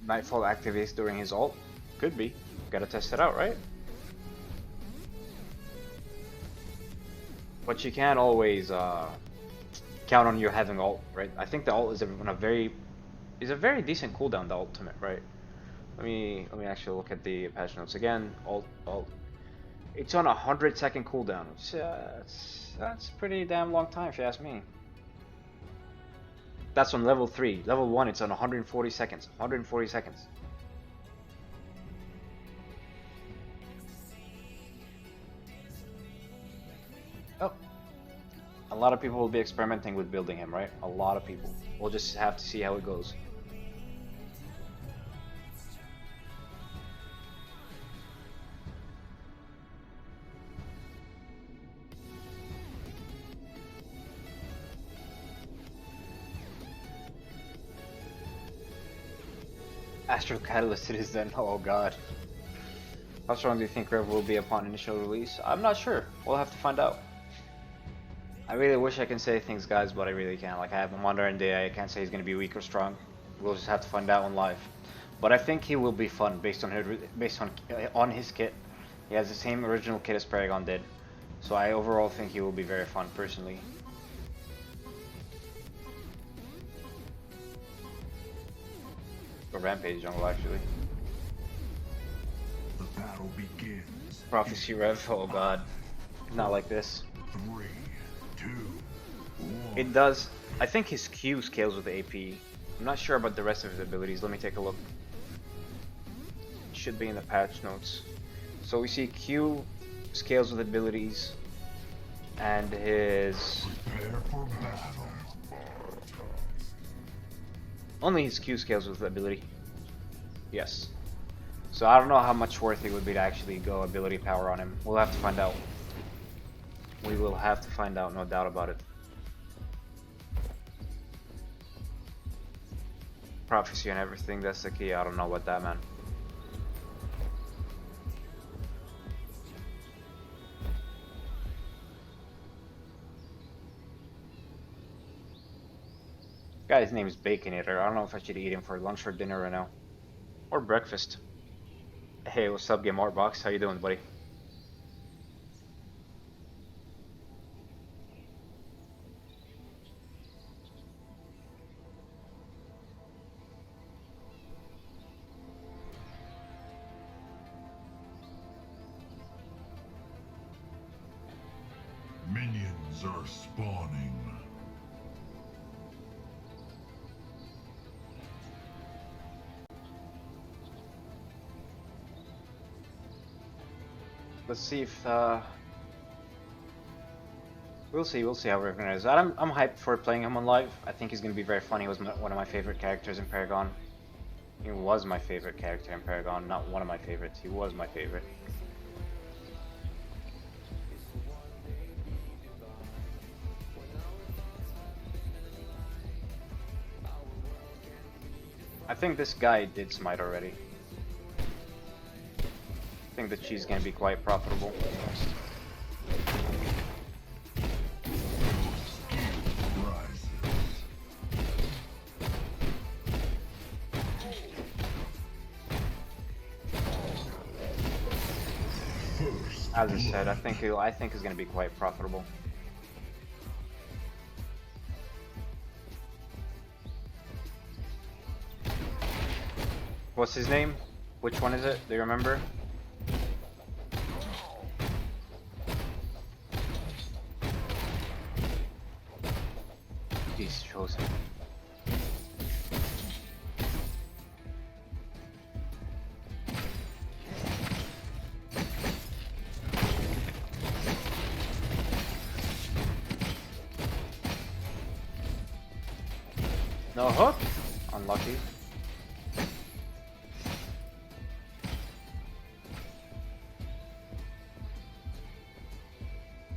Nightfall activates during his ult? Could be. Gotta test it out, right? But you can't always count on you having ult, right? I think the ult is a very decent cooldown, the ultimate, right? Let me actually look at the patch notes again. Ult. It's on 100-second cooldown. That's pretty damn long time if you ask me. That's on level 3. Level 1 it's on 140 seconds. 140 seconds. Oh. A lot of people will be experimenting with building him, right? A lot of people. We'll just have to see how it goes. Astral Catalyst it is then. Oh god. How strong do you think Rev will be upon initial release? I'm not sure. We'll have to find out. I really wish I can say things, guys, but I really can't. Like, I have him on R&D, I can't say he's going to be weak or strong. We'll just have to find out on live. But I think he will be fun based on his kit. He has the same original kit as Paragon did. So I overall think he will be very fun, personally. Or Rampage jungle, actually. The battle begins. Prophecy Rev, oh god. Not like this. 3, 2, 1. It does. I think his Q scales with the AP. I'm not sure about the rest of his abilities. Let me take a look. It should be in the patch notes. So we see Q scales with abilities, and his Prepare for battle. only his Q scales with ability. Yes. So I don't know how much worth it would be to actually go ability power on him. We'll have to find out. We will have to find out, no doubt about it. Prophecy and everything, that's the key. I don't know about that, man. Guy's name is Baconator. I don't know if I should eat him for lunch or dinner right now. Or breakfast. Hey, what's up, Game Art Box? How you doing, buddy? Minions are spawning. Let's see if we'll see how we're gonna. I'm hyped for playing him on live. I think he's gonna be very funny. He was one of my favorite characters in Paragon. He was my favorite character in Paragon, not one of my favorites. He was my favorite. I think this guy did smite already. I think the cheese is gonna be quite profitable. As I said, I think it's gonna be quite profitable. What's his name? Which one is it? Do you remember? He's chosen. No hook? Unlucky.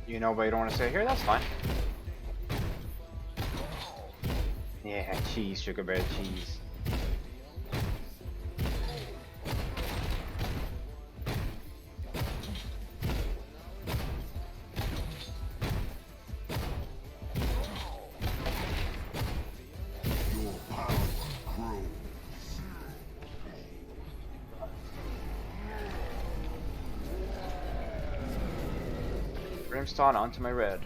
You know, but you don't want to say here, that's fine. Yeah, cheese, sugar bear cheese. Brimstone onto my red.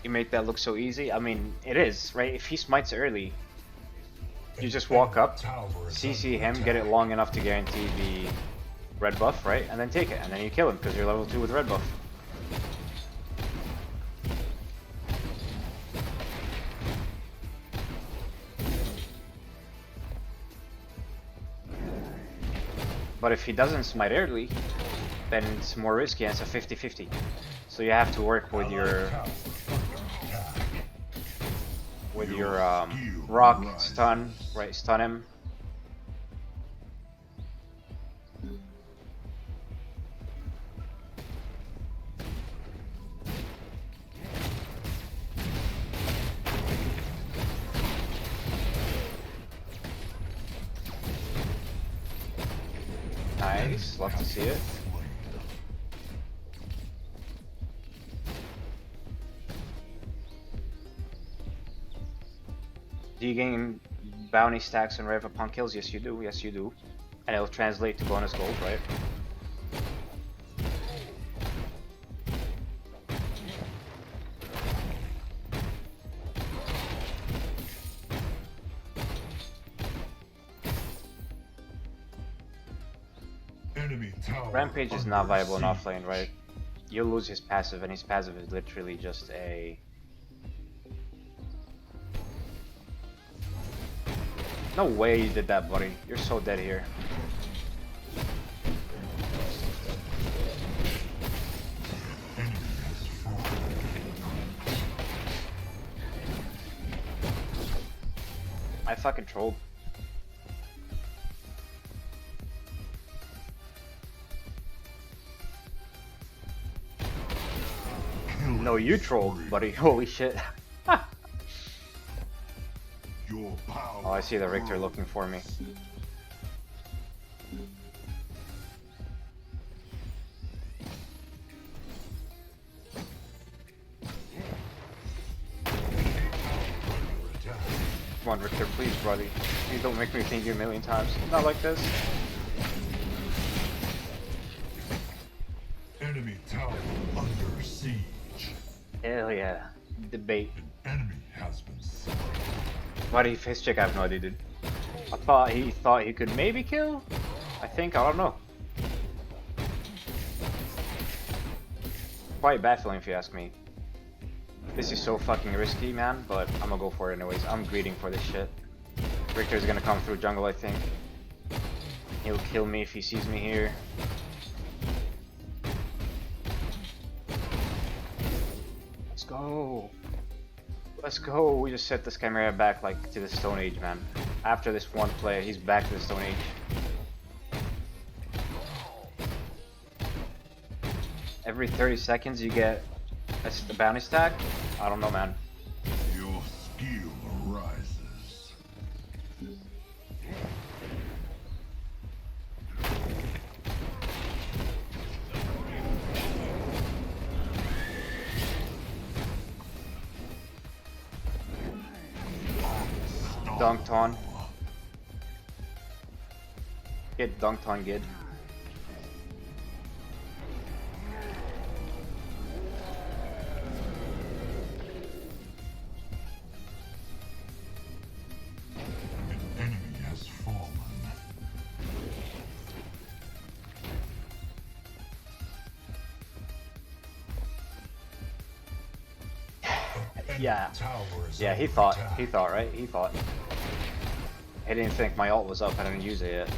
You make that look so easy. I mean, it is, right? If he smites early, you just walk up, CC him, get it long enough to guarantee the red buff, right? And then take it, and then you kill him because you're level 2 with red buff. But if he doesn't smite early, then it's more risky and it's a 50-50. So you have to work with your rock stun, right? Stun him. Nice, love to see it. Do you gain bounty stacks and rev upon kills? Yes you do, yes you do. And it'll translate to bonus gold, right? Rampage is not viable in offlane, right? You'll lose his passive, and his passive is literally just a... No way you did that, buddy. You're so dead here. I fucking trolled. No, you trolled, buddy. Holy shit. Oh, I see the Riktor looking for me. Come on, Riktor, please, buddy. Please don't make me think you a million times. Not like this. Enemy tower under siege. Hell yeah. Debate. An enemy has been slain. Buddy, face check, I have no idea, dude. I thought he could maybe kill? I think, I don't know. Quite baffling if you ask me. This is so fucking risky, man, but I'm gonna go for it anyways. I'm greeting for this shit. Riktor's gonna come through jungle, I think. He'll kill me if he sees me here. Let's go. Let's go. We just set this Chimera back like to the Stone Age, man. After this one play, he's back to the Stone Age. Every 30 seconds you get a bounty stack? I don't know, man. Your skill arises. Dunked on. Get dunked on, Gid. An enemy has fallen. Yeah. Yeah, he thought, right? He thought. He didn't think my ult was up, I didn't use it yet.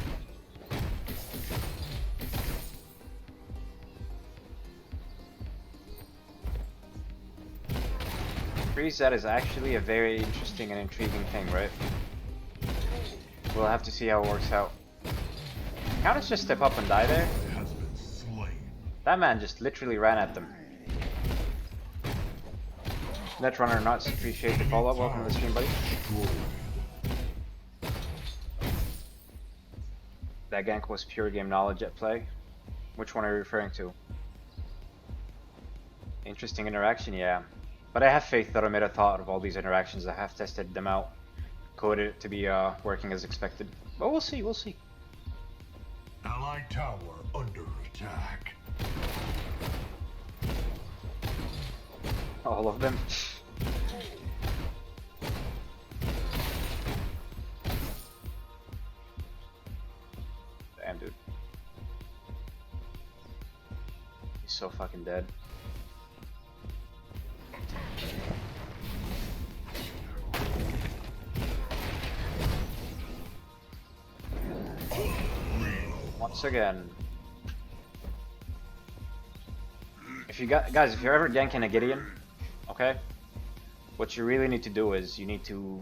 Reset is actually a very interesting and intriguing thing, right? We'll have to see how it works out. Countess just step up and die there? Has been slain. That man just literally ran at them. Netrunner nuts, appreciate the follow-up. Welcome to the stream, buddy. That gank was pure game knowledge at play. Which one are you referring to? Interesting interaction, yeah. But I have faith that I made a thought of all these interactions. I have tested them out. Coded it to be working as expected. But we'll see, we'll see. Allied tower under attack. All of them. Damn, dude. He's so fucking dead. Once again. If you got guys, if you're ever ganking a Gideon, okay? What you really need to do is you need to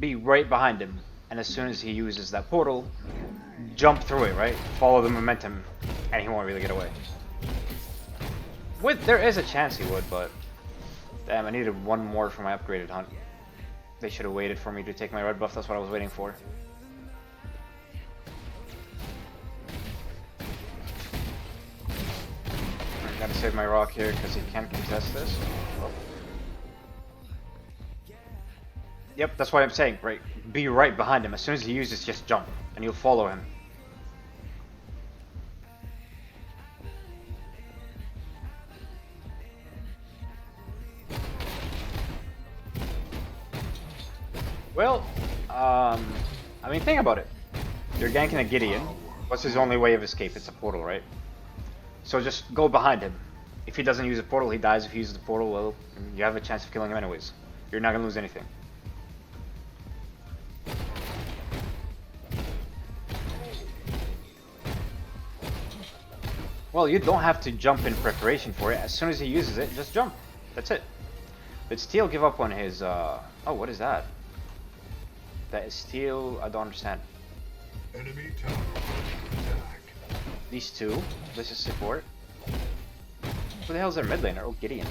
be right behind him, and as soon as he uses that portal, jump through it, right? Follow the momentum, and he won't really get away. There is a chance he would, but damn, I needed one more for my upgraded hunt. They should have waited for me to take my red buff. That's what I was waiting for. I gotta save my rock here because he can't contest this. Oh. Yep, that's why I'm saying, right? Be right behind him. As soon as he uses, just jump, and you'll follow him. Well, I mean, think about it. You're ganking a Gideon. What's his only way of escape? It's a portal, right? So just go behind him. If he doesn't use a portal, he dies. If he uses the portal, well, you have a chance of killing him anyways. You're not gonna lose anything. Well, you don't have to jump in preparation for it. As soon as he uses it, just jump. That's it. Did Steel give up on his, oh, what is that? That is Steel, I don't understand. Enemy tower under attack. These two, this is support. Who the hell is their mid laner? Oh, Gideon.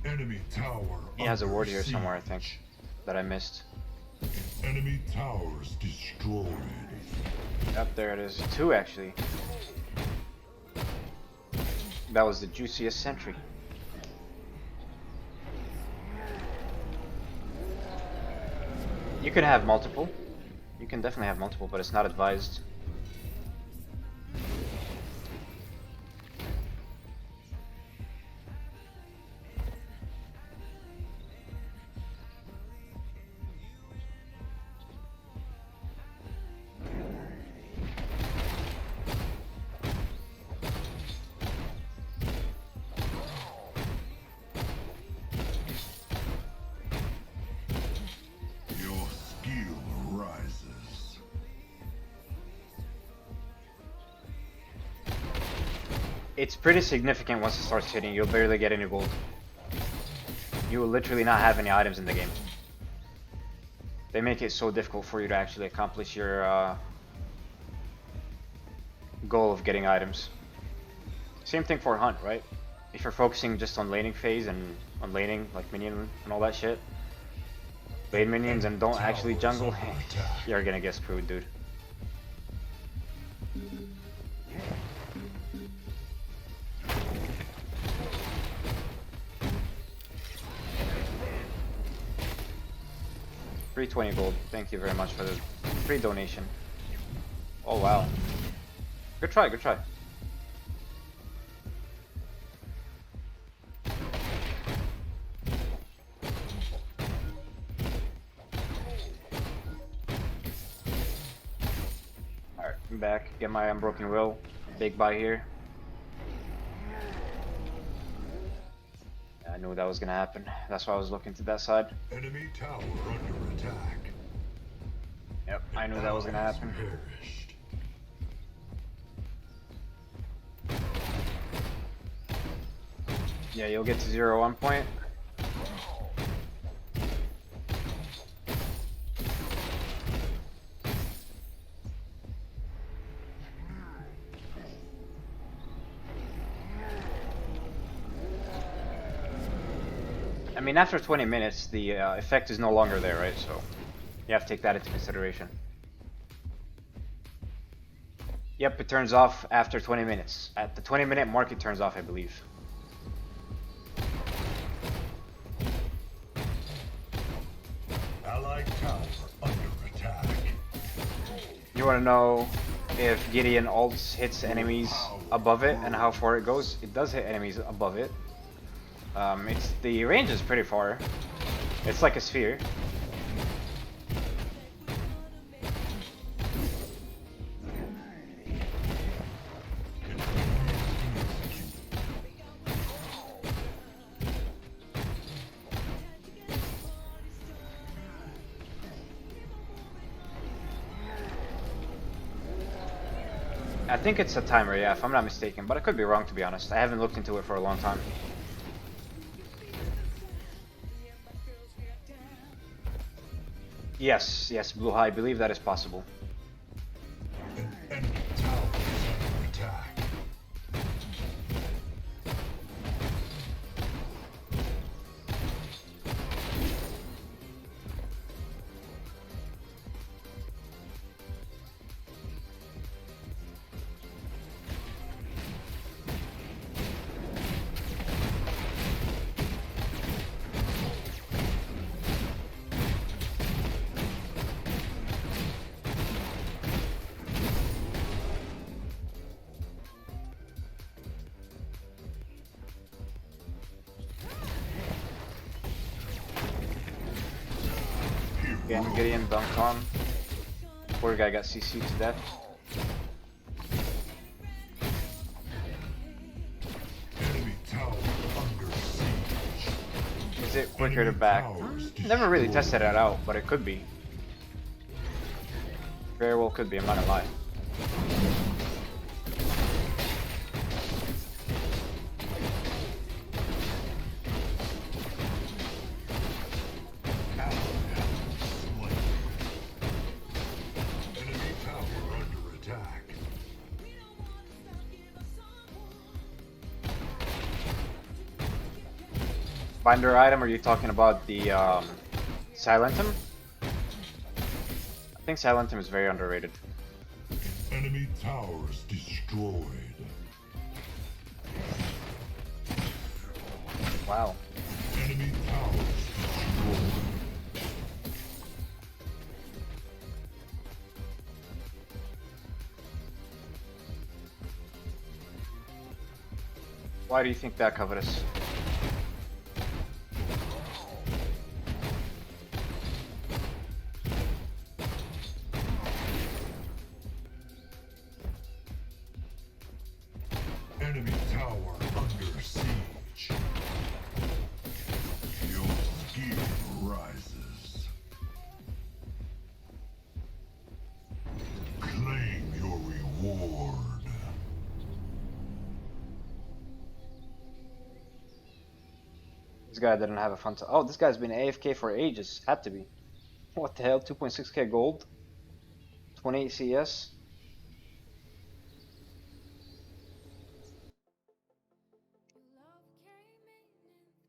Enemy tower. He has a under ward here siege. somewhere, I think, that I missed. Enemy towers destroyed. Yep, there it is. Two, actually. That was the juiciest sentry. You can have multiple. You can definitely have multiple, but it's not advised. Your skill rises. It's pretty significant once it starts hitting. You'll barely get any gold. You will literally not have any items in the game. They make it so difficult for you to actually accomplish your goal of getting items. Same thing for Hunt, right? If you're focusing just on laning phase and on laning, like minion and all that shit, lane minions and don't actually jungle, you're gonna get screwed, dude. $320 gold. Thank you very much for the free donation. Oh wow. Good try, good try. Alright, I'm back. Get my Unbroken Will. Big buy here. I knew that was gonna happen. That's why I was looking to that side. Enemy tower under attack. Yep, I knew that was gonna Allies happen. perished. Yeah, you'll get to 0 1 point. I mean, after 20 minutes, the effect is no longer there, right? So you have to take that into consideration. Yep, it turns off after 20 minutes. At the 20-minute mark, it turns off, I believe. Allied tower under attack. You want to know if Gideon ults hits enemies above it and how far it goes? It does hit enemies above it. The range is pretty far. It's like a sphere. I think it's a timer, yeah, if I'm not mistaken, but I could be wrong, to be honest. I haven't looked into it for a long time. Yes, yes, Blue, I believe that is possible. An enemy tower is under attack. Again, Gideon dunked on. Poor guy got CC'd to death. Enemy tower under siege. Is it quicker to back? Never really tested it out, but it could be. Very well could be, I'm not gonna lie. Enemy tower under attack. Binder item, are you talking about the Silentum? I think Silentum is very underrated. Enemy towers destroyed. Wow. Enemy towers destroyed. Why do you think that, Covetous? Enemy tower under siege. Your skill rises. Claim your reward. This guy didn't have a fun time. Oh, this guy's been AFK for ages. Had to be. What the hell? 2.6k gold? 28 CS?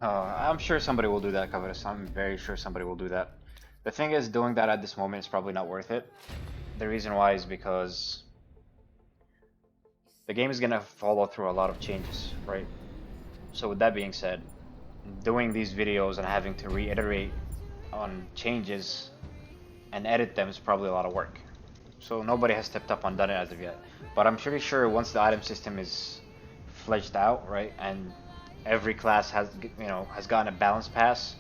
I'm sure somebody will do that, Covetous. I'm very sure somebody will do that. The thing is, doing that at this moment is probably not worth it. The reason why is because the game is gonna follow through a lot of changes, right? So with that being said, doing these videos and having to reiterate on changes and edit them is probably a lot of work. So nobody has stepped up and done it as of yet. But I'm pretty sure once the item system is fledged out, right, and every class has, has gotten a balance pass,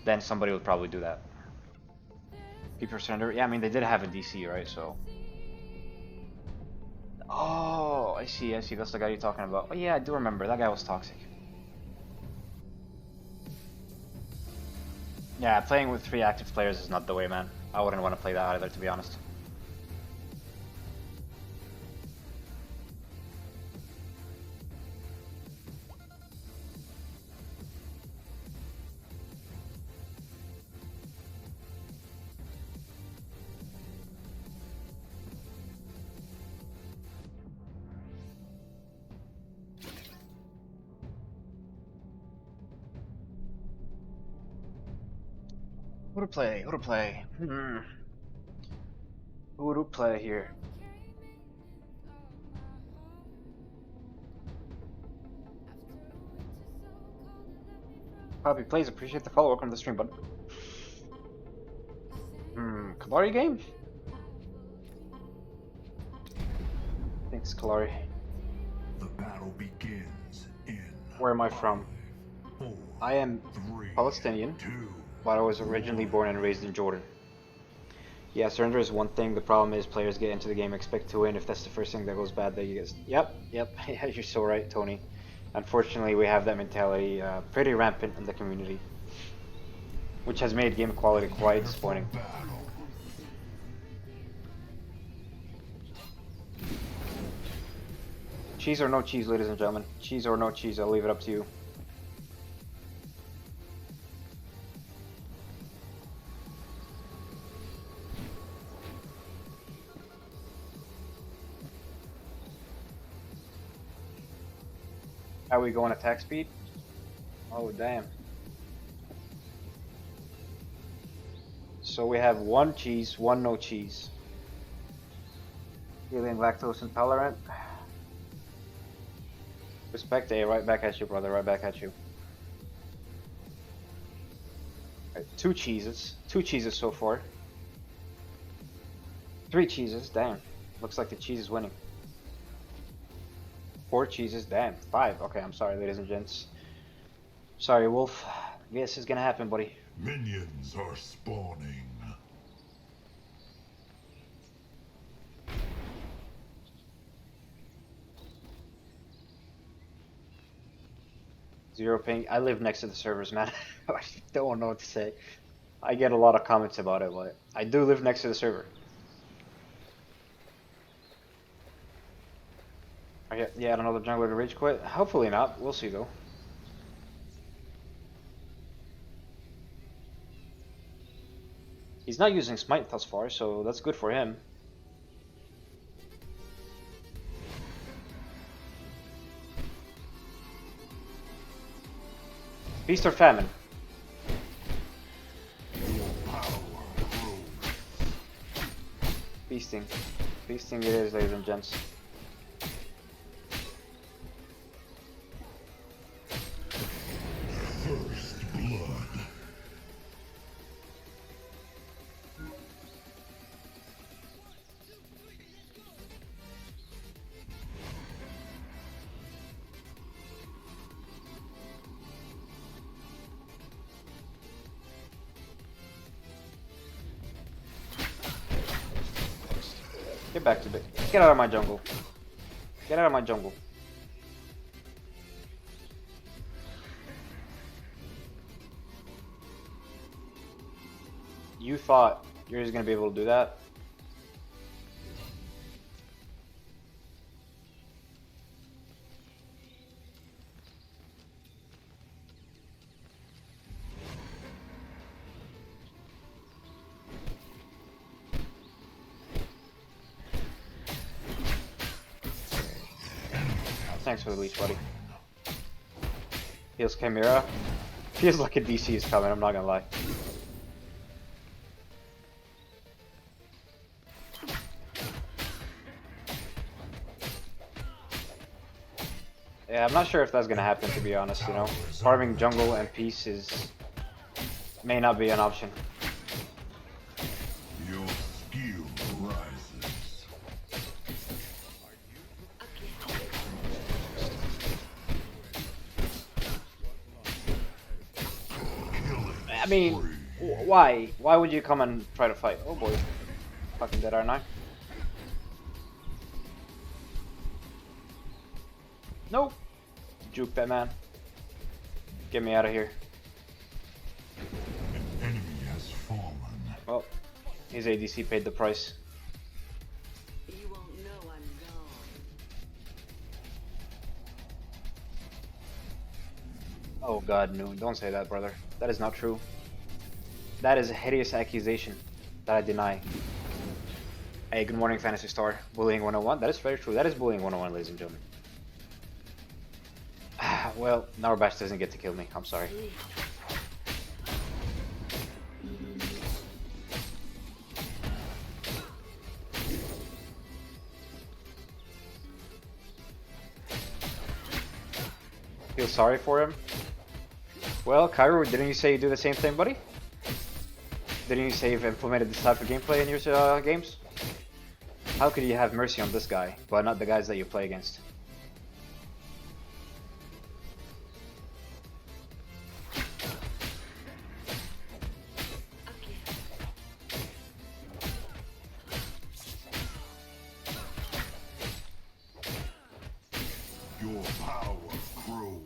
then somebody would probably do that. People surrender. Yeah, I mean they did have a DC, right? So. Oh, I see. That's the guy you're talking about. Oh yeah, I do remember. That guy was toxic. Yeah, playing with 3 active players is not the way, man. I wouldn't want to play that either, to be honest. Who to play? Who to play? Who to play here? Poppy Plays, appreciate the follow. Welcome to the stream, bud. Kallari game? I think it's Kallari. The battle begins in. Where am I from? 4, I am 3, Palestinian, 2. but I was originally born and raised in Jordan. Yeah, surrender is one thing. The problem is players get into the game, expect to win. If that's the first thing that goes bad, then you get... Yep. Yeah, you're so right, Tony. Unfortunately, we have that mentality pretty rampant in the community, which has made game quality quite disappointing. Battle. Cheese or no cheese, ladies and gentlemen. Cheese or no cheese, I'll leave it up to you. How we going attack speed? Oh damn. So we have one cheese, one no cheese. Feeling lactose intolerant. Respect, right back at you, brother, right back at you. Right, two cheeses so far. 3 cheeses, damn. Looks like the cheese is winning. 4 cheeses, damn. 5, okay, I'm sorry, ladies and gents. Sorry, Wolf. This is gonna happen, buddy. Minions are spawning. Zero ping. I live next to the servers, man. I don't know what to say. I get a lot of comments about it, but I do live next to the server. Okay, yeah, another jungler to rage quit. Hopefully not. We'll see though. He's not using smite thus far, so that's good for him. Feast or famine? Feasting. Feasting it is, ladies and gents. First blood. Get back to bit. Get out of my jungle. Get out of my jungle. You thought you're just gonna be able to do that? Thanks for the leash, buddy. Feels Chimera. Feels like a DC is coming, I'm not gonna lie. Yeah, I'm not sure if that's gonna happen, to be honest, you know. Farming jungle and peace may not be an option. Your skill rises. I mean, why? Why would you come and try to fight? Oh boy. Fucking dead, aren't I? Nope. Juke that man. Get me out of here. An enemy has fallen. Well, his ADC paid the price. You won't know I'm gone. Oh god, no. Don't say that, brother. That is not true. That is a hideous accusation that I deny. Hey, good morning, Fantasy Star. Bullying 101. That is very true. That is bullying 101, ladies and gentlemen. Well, Rampage doesn't get to kill me. I'm sorry. Feel sorry for him. Well, Cairo, didn't you say you do the same thing, buddy? Didn't you say you've implemented this type of gameplay in your games? How could you have mercy on this guy, but not the guys that you play against? Your power grows.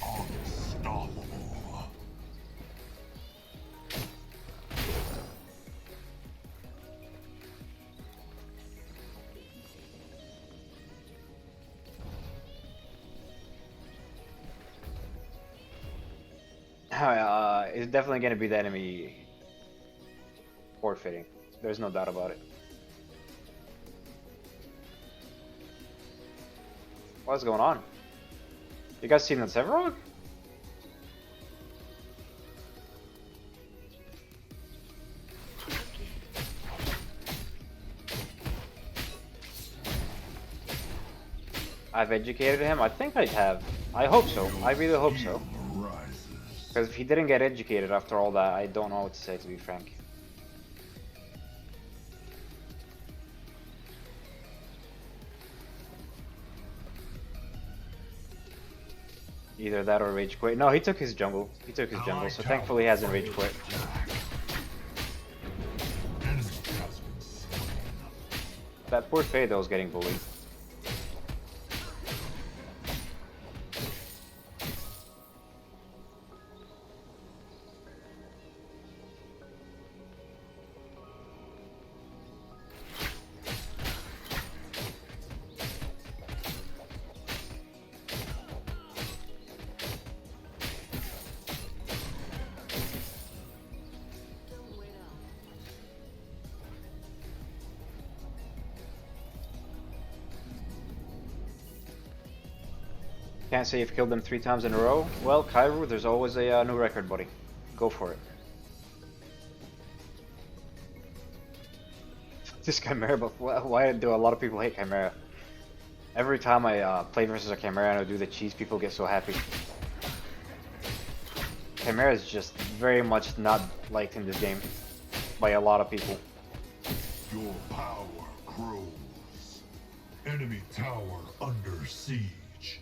Unstoppable. It's definitely gonna be the enemy forfeiting. There's no doubt about it. What's going on? You guys seen the Severog? I've educated him? I think I have. I hope so. I really hope so. Rises. Because if he didn't get educated after all that, I don't know what to say, to be frank. Either that or rage quit. No, he took his jungle. He took his jungle, so thankfully he hasn't rage quit. Enemy has been slain. That poor Faye though is getting bullied. Don't wait up. Can't say you've killed them 3 times in a row. Well, Kairu, there's always a new record, buddy. Go for it. This Chimera, but why do a lot of people hate Chimera? Every time I play versus a Chimera and I do the cheese, people get so happy. Chimera is just very much not liked in this game by a lot of people. Your power grows. Enemy tower under siege.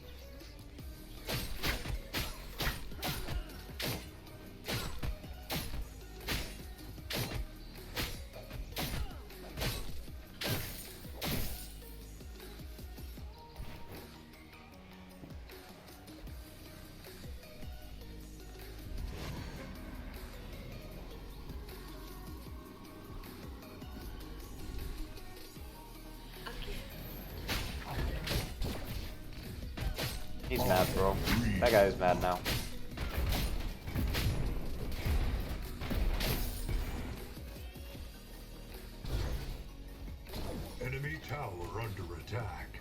He's mad, bro. That guy is mad now. Enemy tower under attack.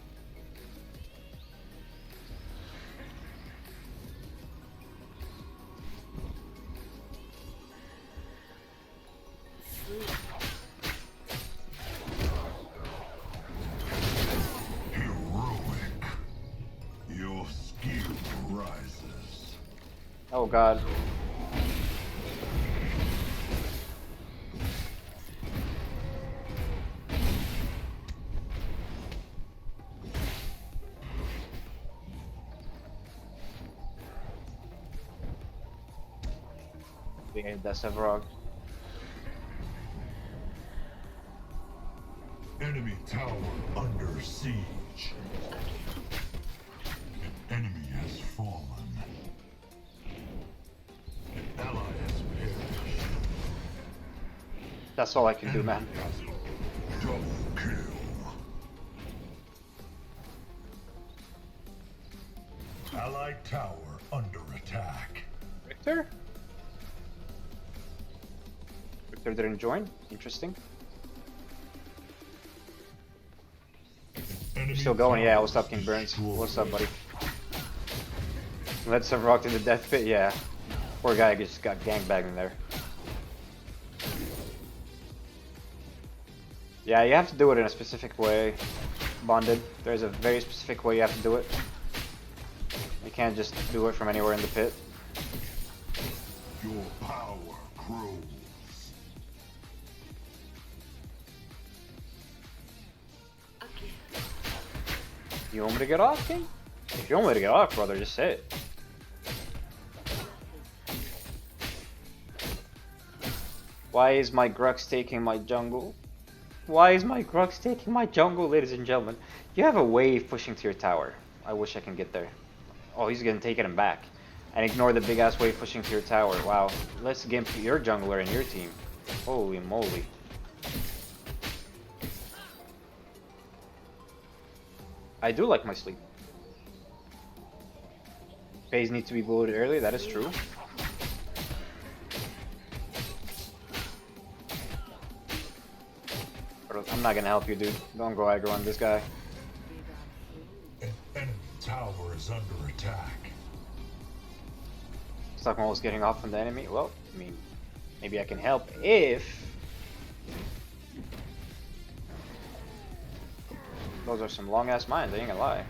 Heroic. Your skill rises. Oh god. We need that Severog. Enemy tower under siege. An enemy has fallen. An ally has perished. That's all I can do, man. Double kill. Allied tower under attack. Riktor? Riktor didn't join? Interesting. Enemy Still going? Yeah, tower what's up, King Burns? destroyed. What's up, buddy? Let some rock to the death pit, yeah. Poor guy just got gangbanged in there. Yeah, you have to do it in a specific way, Bonded. There's a very specific way you have to do it. You can't just do it from anywhere in the pit. Your power grows. Again. You want me to get off, King? If you want me to get off, brother, just say it. Why is my Grux taking my jungle? Why is my Grux taking my jungle, ladies and gentlemen? You have a wave pushing to your tower. I wish I can get there. Oh, he's gonna take him back. And ignore the big ass wave pushing to your tower. Wow. Let's gimp your jungler and your team. Holy moly. I do like my sleep. Phase need to be bloated early, that is true. But I'm not gonna help you, dude. Don't go aggro on this guy. An enemy tower is under attack. Stockman was getting off on the enemy. Well, I mean, maybe I can help if... Those are some long-ass mines, I ain't gonna lie.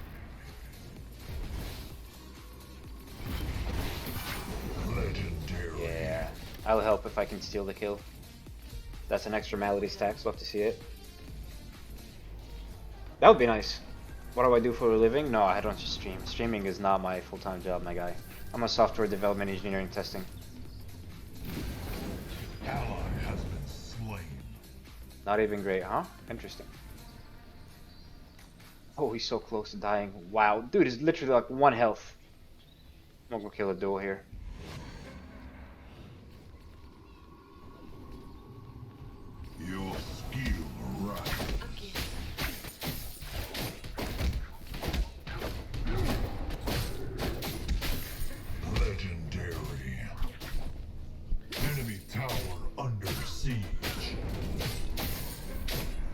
Legendary. Yeah, I'll help if I can steal the kill. That's an extra malady stack, so love to see it. That would be nice. What do I do for a living? No, I don't just stream. Streaming is not my full-time job, my guy. I'm a software development engineering testing. Ally has been slain. Not even great, huh? Interesting. Oh, he's so close to dying. Wow, dude is literally like 1 health. I'm gonna go kill a duel here. Your skill right. Again. Legendary. Enemy tower under siege.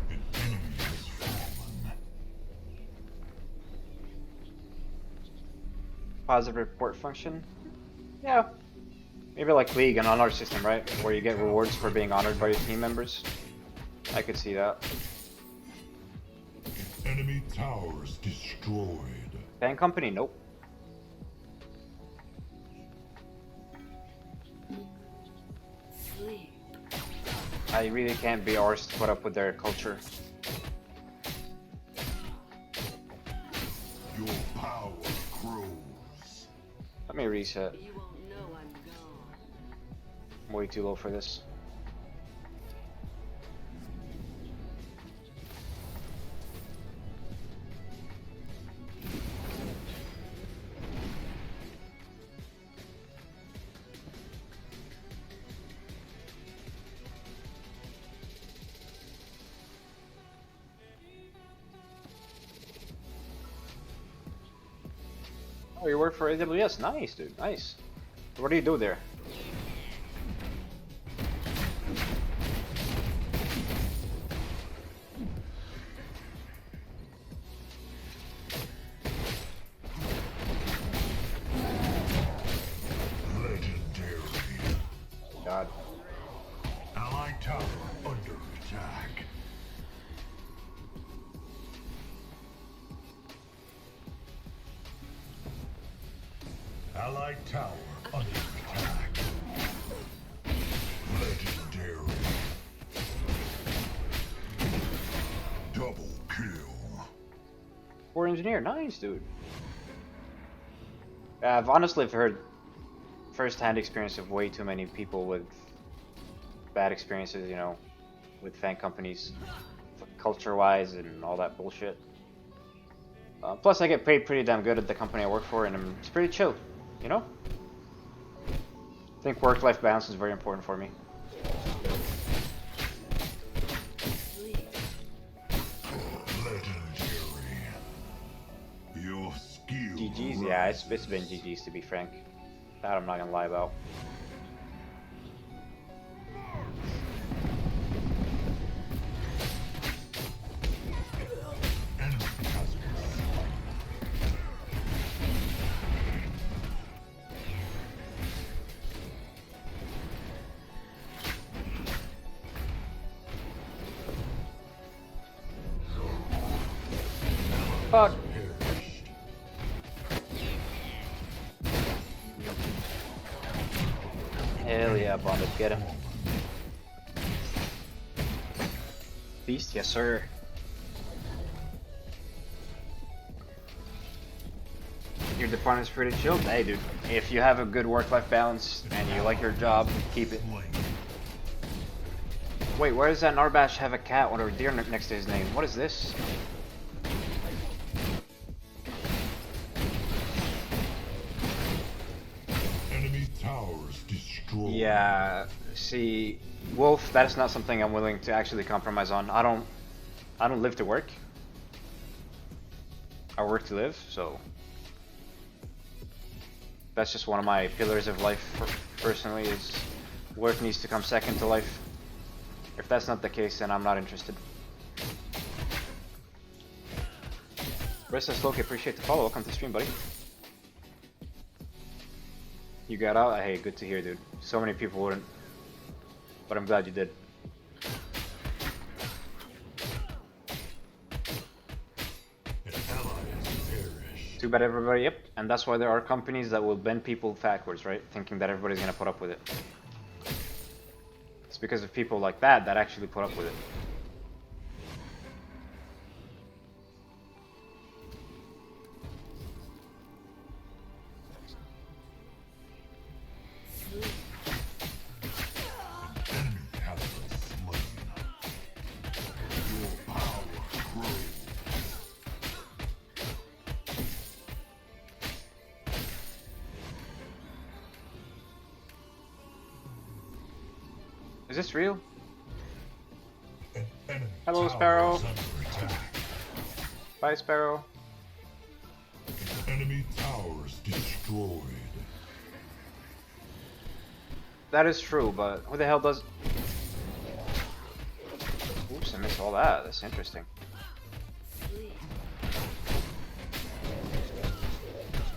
An enemy has fallen. Positive report function? Yeah. Maybe like League, an honor system, right? Where you get rewards for being honored by your team members. I could see that. Enemy towers destroyed. Fan company? Nope. Sleep. I really can't be arsed to put up with their culture. Your power grows. Let me reset. You won't know I'm gone. I'm way too low for this. Oh, you work for AWS? Nice, dude. Nice. What do you do there? Legendary. God. Allied tower under attack. Allied tower under attack. Legendary. Double kill. Core engineer, nice, dude. I've honestly heard first-hand experience of way too many people with bad experiences, you know, with fan companies, culture-wise and all that bullshit. Plus, I get paid pretty damn good at the company I work for, and it's pretty chill, you know? I think work-life balance is very important for me. Sleep. Legendary. Your skill. GG's, yeah, it's been GG's to be frank. That I'm not gonna lie about. Enemy has been fuck? perished. Hell yeah, Bonded, get him. Beast, yes sir. Your department's pretty chill? Hey dude, if you have a good work-life balance and you like your job, keep it. Slain. Wait, where does that Narbash have a cat or a deer next to his name? What is this? Enemy towers destroyed. Yeah, see, Wolf, that is not something I'm willing to actually compromise on. I don't live to work. I work to live, so that's just one of my pillars of life personally, is work needs to come second to life. If that's not the case, then I'm not interested. Restless Loki, appreciate the follow. Welcome to the stream, buddy. You got out? Hey, good to hear, dude. So many people wouldn't, but I'm glad you did. An ally has perished. Too bad everybody, yep. And that's why there are companies that will bend people backwards, right? Thinking that everybody's gonna put up with it. It's because of people like that that actually put up with it. An enemy has been slain. Your power grows. Is this real? An enemy Hello, tower Sparrow. is under attack. Bye, Sparrow. Enemy towers destroyed. That is true, but who the hell does... Oops, I missed all that. That's interesting.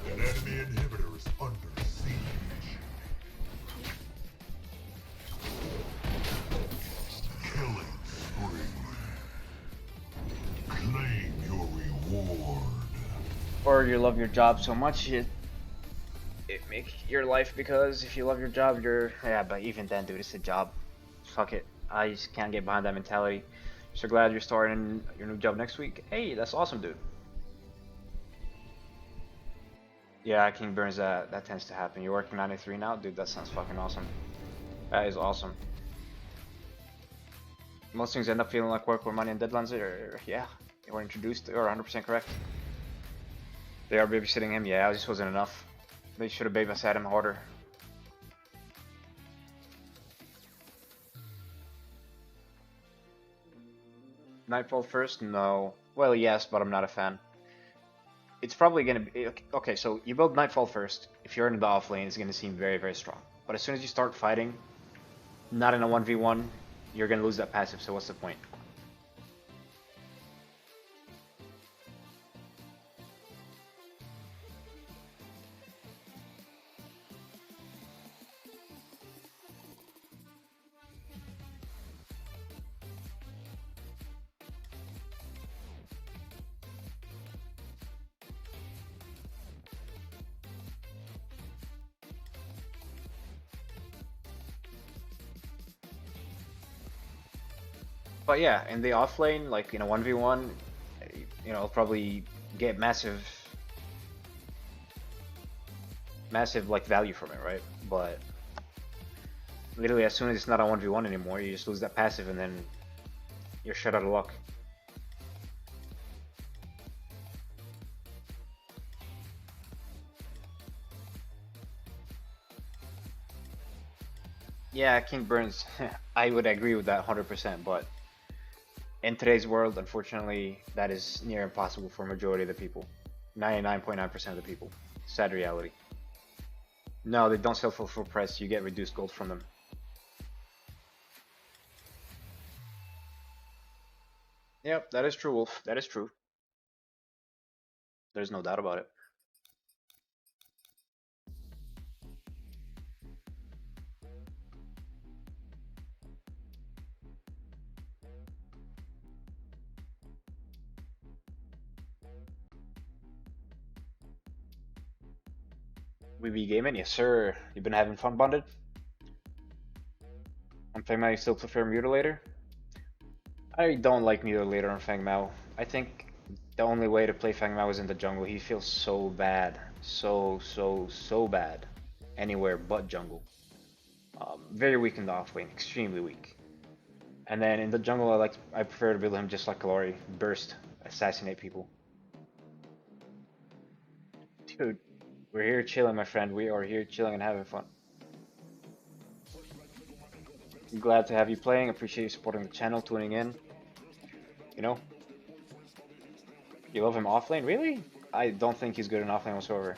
An enemy inhibitor is under siege. Killing spree. Claim your reward. Or you love your job so much, it make your life, because if you love your job, you're... Yeah, but even then, dude, it's a job. Fuck it. I just can't get behind that mentality. So glad you're starting your new job next week. Hey, that's awesome, dude. Yeah, King Burns, that tends to happen. You're working 93 now? Dude, that sounds fucking awesome. That is awesome. Most things end up feeling like work where money and deadlines are... Yeah, you were introduced. You're 100% correct. They are babysitting him? Yeah, this wasn't enough. They should have babysat him harder. Nightfall first? No. Well, yes, but I'm not a fan. It's probably gonna be... Okay, so you build Nightfall first. If you're in the off lane, it's gonna seem very, very strong. But as soon as you start fighting, not in a 1v1, you're gonna lose that passive, so what's the point? But yeah, in the off lane, like in a 1v1, you know, I'll probably get massive like value from it, right? But literally as soon as it's not a 1v1 anymore, you just lose that passive and then you're shut out of luck. Yeah, King Burns, I would agree with that 100%, but in today's world, unfortunately, that is near impossible for a majority of the people. 99.9% of the people. Sad reality. No, they don't sell for full price, you get reduced gold from them. Yep, that is true, Wolf. That is true. There's no doubt about it. We be gaming? Yes, sir. You been having fun, Bonded? On Feng Mao, you still prefer Mutilator? I don't like Mutilator on Feng Mao. I think the only way to play Feng Mao is in the jungle. He feels so bad. So bad. Anywhere but jungle. Very weak in the offlane. Extremely weak. And then in the jungle, I prefer to build him just like Kallari. Burst. Assassinate people. Dude, we're here chilling, my friend. We are here chilling and having fun. I'm glad to have you playing. Appreciate you supporting the channel, tuning in. You know, you love him offlane? Really? I don't think he's good in offlane whatsoever.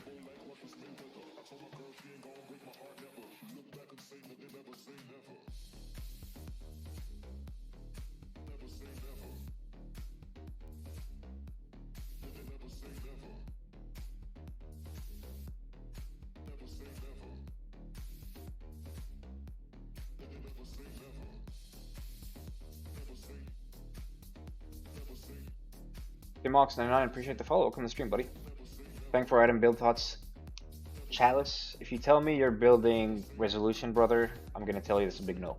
Demox99, appreciate the follow. Welcome to the stream, buddy. Thanks for adding build thoughts. Chalice, if you tell me you're building Resolution, brother, I'm gonna tell you it's a big no.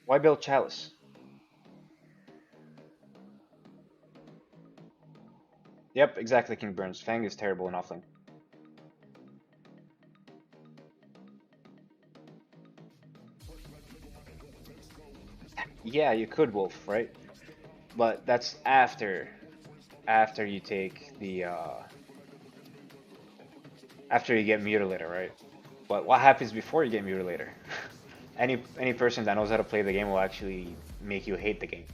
Why build Chalice? Yep, exactly, King Burns. Fang is terrible in offlane. Yeah, you could Wolf, right? But that's after you take the after you get Mutilator, right? But what happens before you get Mutilator? any person that knows how to play the game will actually make you hate the game.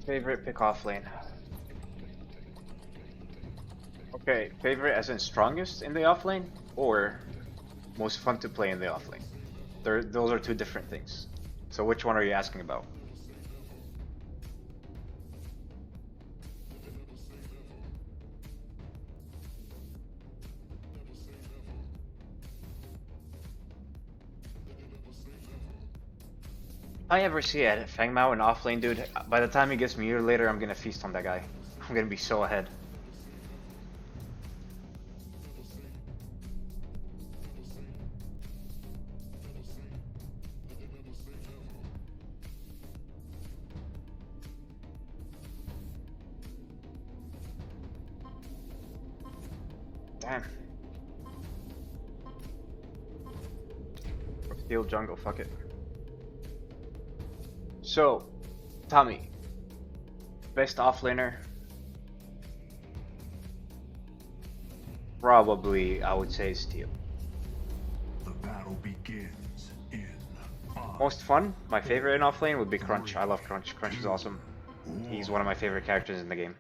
Favorite pick off lane. Okay, favorite as in strongest in the off lane, or most fun to play in the off lane? Those are two different things. So which one are you asking about? I ever see a Feng Mao in offlane, dude, by the time he gets Mutilator, I'm gonna feast on that guy. I'm gonna be so ahead. Damn. Steel jungle, fuck it. So, Tommy, best offlaner? Probably, I would say Steel. The battle begins in 5. Most fun? My favorite in offlane would be Crunch. I love Crunch. Crunch is awesome. He's one of my favorite characters in the game.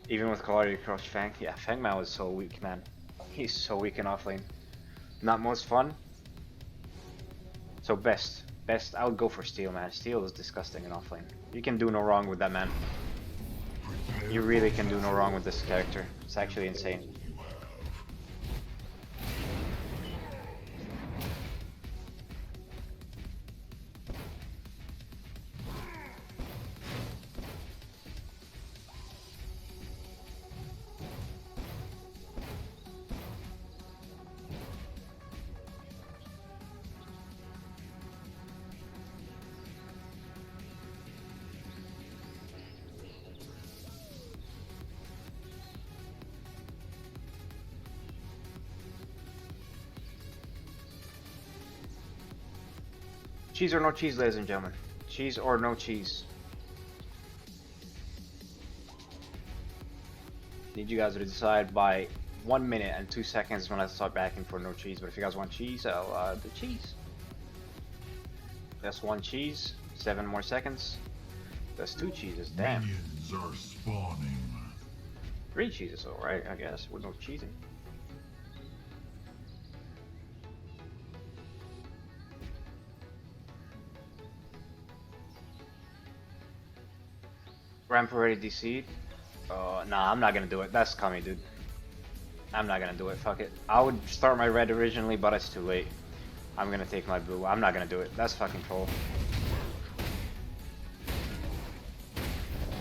Even with Kallari Crush Fang. Yeah, Feng Mao is so weak, man. He's so weak in offlane. Not most fun. So best. Best, I would go for Steel, man. Steel is disgusting in offlane. You can do no wrong with that, man. You really can do no wrong with this character. It's actually insane. Cheese or no cheese, ladies and gentlemen. Cheese or no cheese. Need you guys to decide by 1 minute and 2 seconds when I start backing for no cheese. But if you guys want cheese, I'll do cheese. That's 1 cheese. 7 more seconds. That's 2 cheeses. Damn. Minions are spawning. 3 cheeses, alright, I guess, with no cheesing. Ramp already DC'd. Nah, I'm not gonna do it. That's coming, dude. I'm not gonna do it. Fuck it. I would start my red originally, but it's too late. I'm gonna take my blue. I'm not gonna do it. That's fucking troll.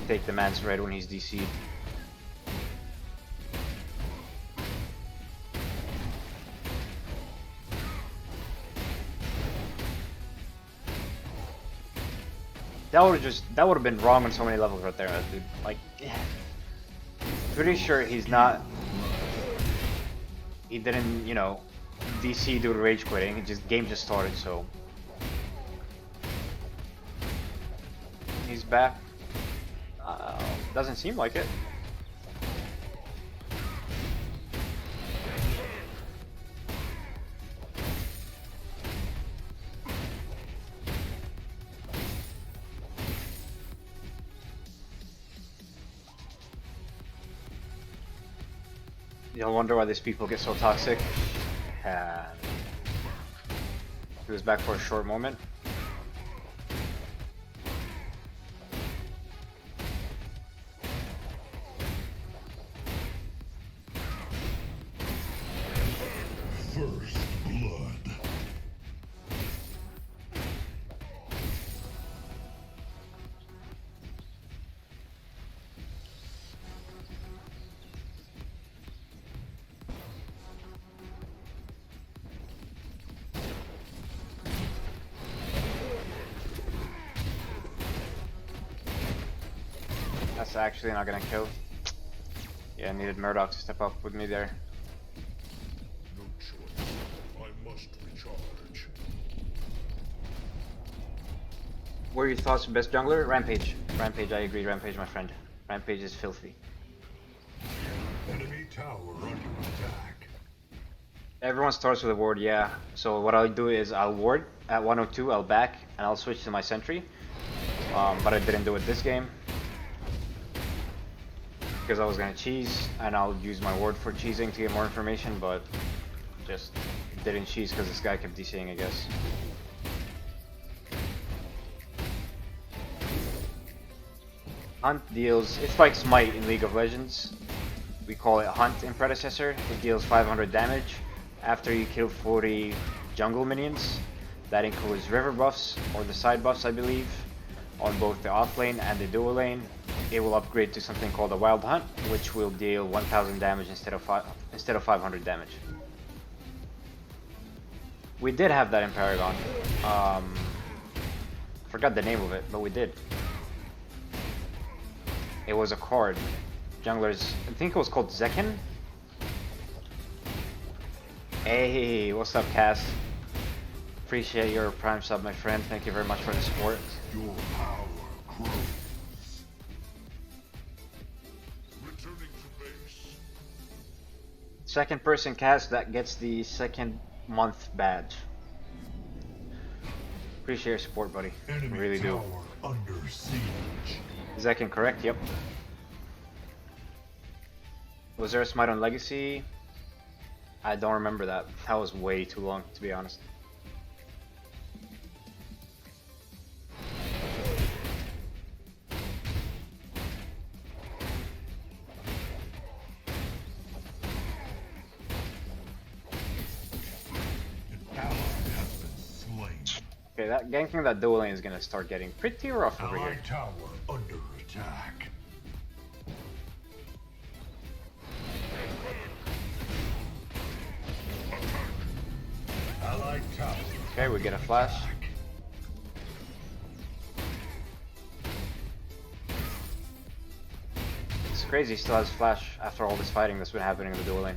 Take the man's red when he's DC'd. That would have been wrong on so many levels right there, dude. Like, yeah. Pretty sure he's not. He didn't, you know, DC due to rage quitting. Game just started, so he's back. Doesn't seem like it. You'll wonder why these people get so toxic. He was back for a short moment. First blood. That's actually not gonna kill. Yeah, I needed Murdoch to step up with me there. No choice. I must recharge. What are your thoughts on best jungler? Rampage. Rampage, I agree. Rampage, my friend. Rampage is filthy. Enemy tower under attack. Everyone starts with a ward, yeah. So what I'll do is I'll ward at 102, I'll back, and I'll switch to my sentry. But I didn't do it this game. Because I was gonna cheese, and I'll use my ward for cheesing to get more information, but just didn't cheese because this guy kept DCing, I guess. Hunt deals, it's like Smite in League of Legends. We call it Hunt in Predecessor. It deals 500 damage after you kill 40 jungle minions. That includes river buffs, or the side buffs I believe, on both the off lane and the dual lane. It will upgrade to something called a Wild Hunt, which will deal 1000 damage instead of 500 damage. We did have that in Paragon. Forgot the name of it, but we did. It was a card. Junglers, I think it was called Zekin. Hey, what's up, Cass? Appreciate your Prime sub, my friend. Thank you very much for the support. Your power grows. Returning to base. Second person cast that gets the second month badge. Appreciate your support, buddy. Enemy Really do. tower under siege. Zekin, correct? Yep. Was there a smite on Legacy? I don't remember that. That was way too long, to be honest. An ally has been slain. Okay, that ganking that dual lane is gonna start getting pretty rough over here. Allied tower under attack. Allied tower. Okay, we get a flash. attack. It's crazy he still has flash after all this fighting that's been happening in the dual lane.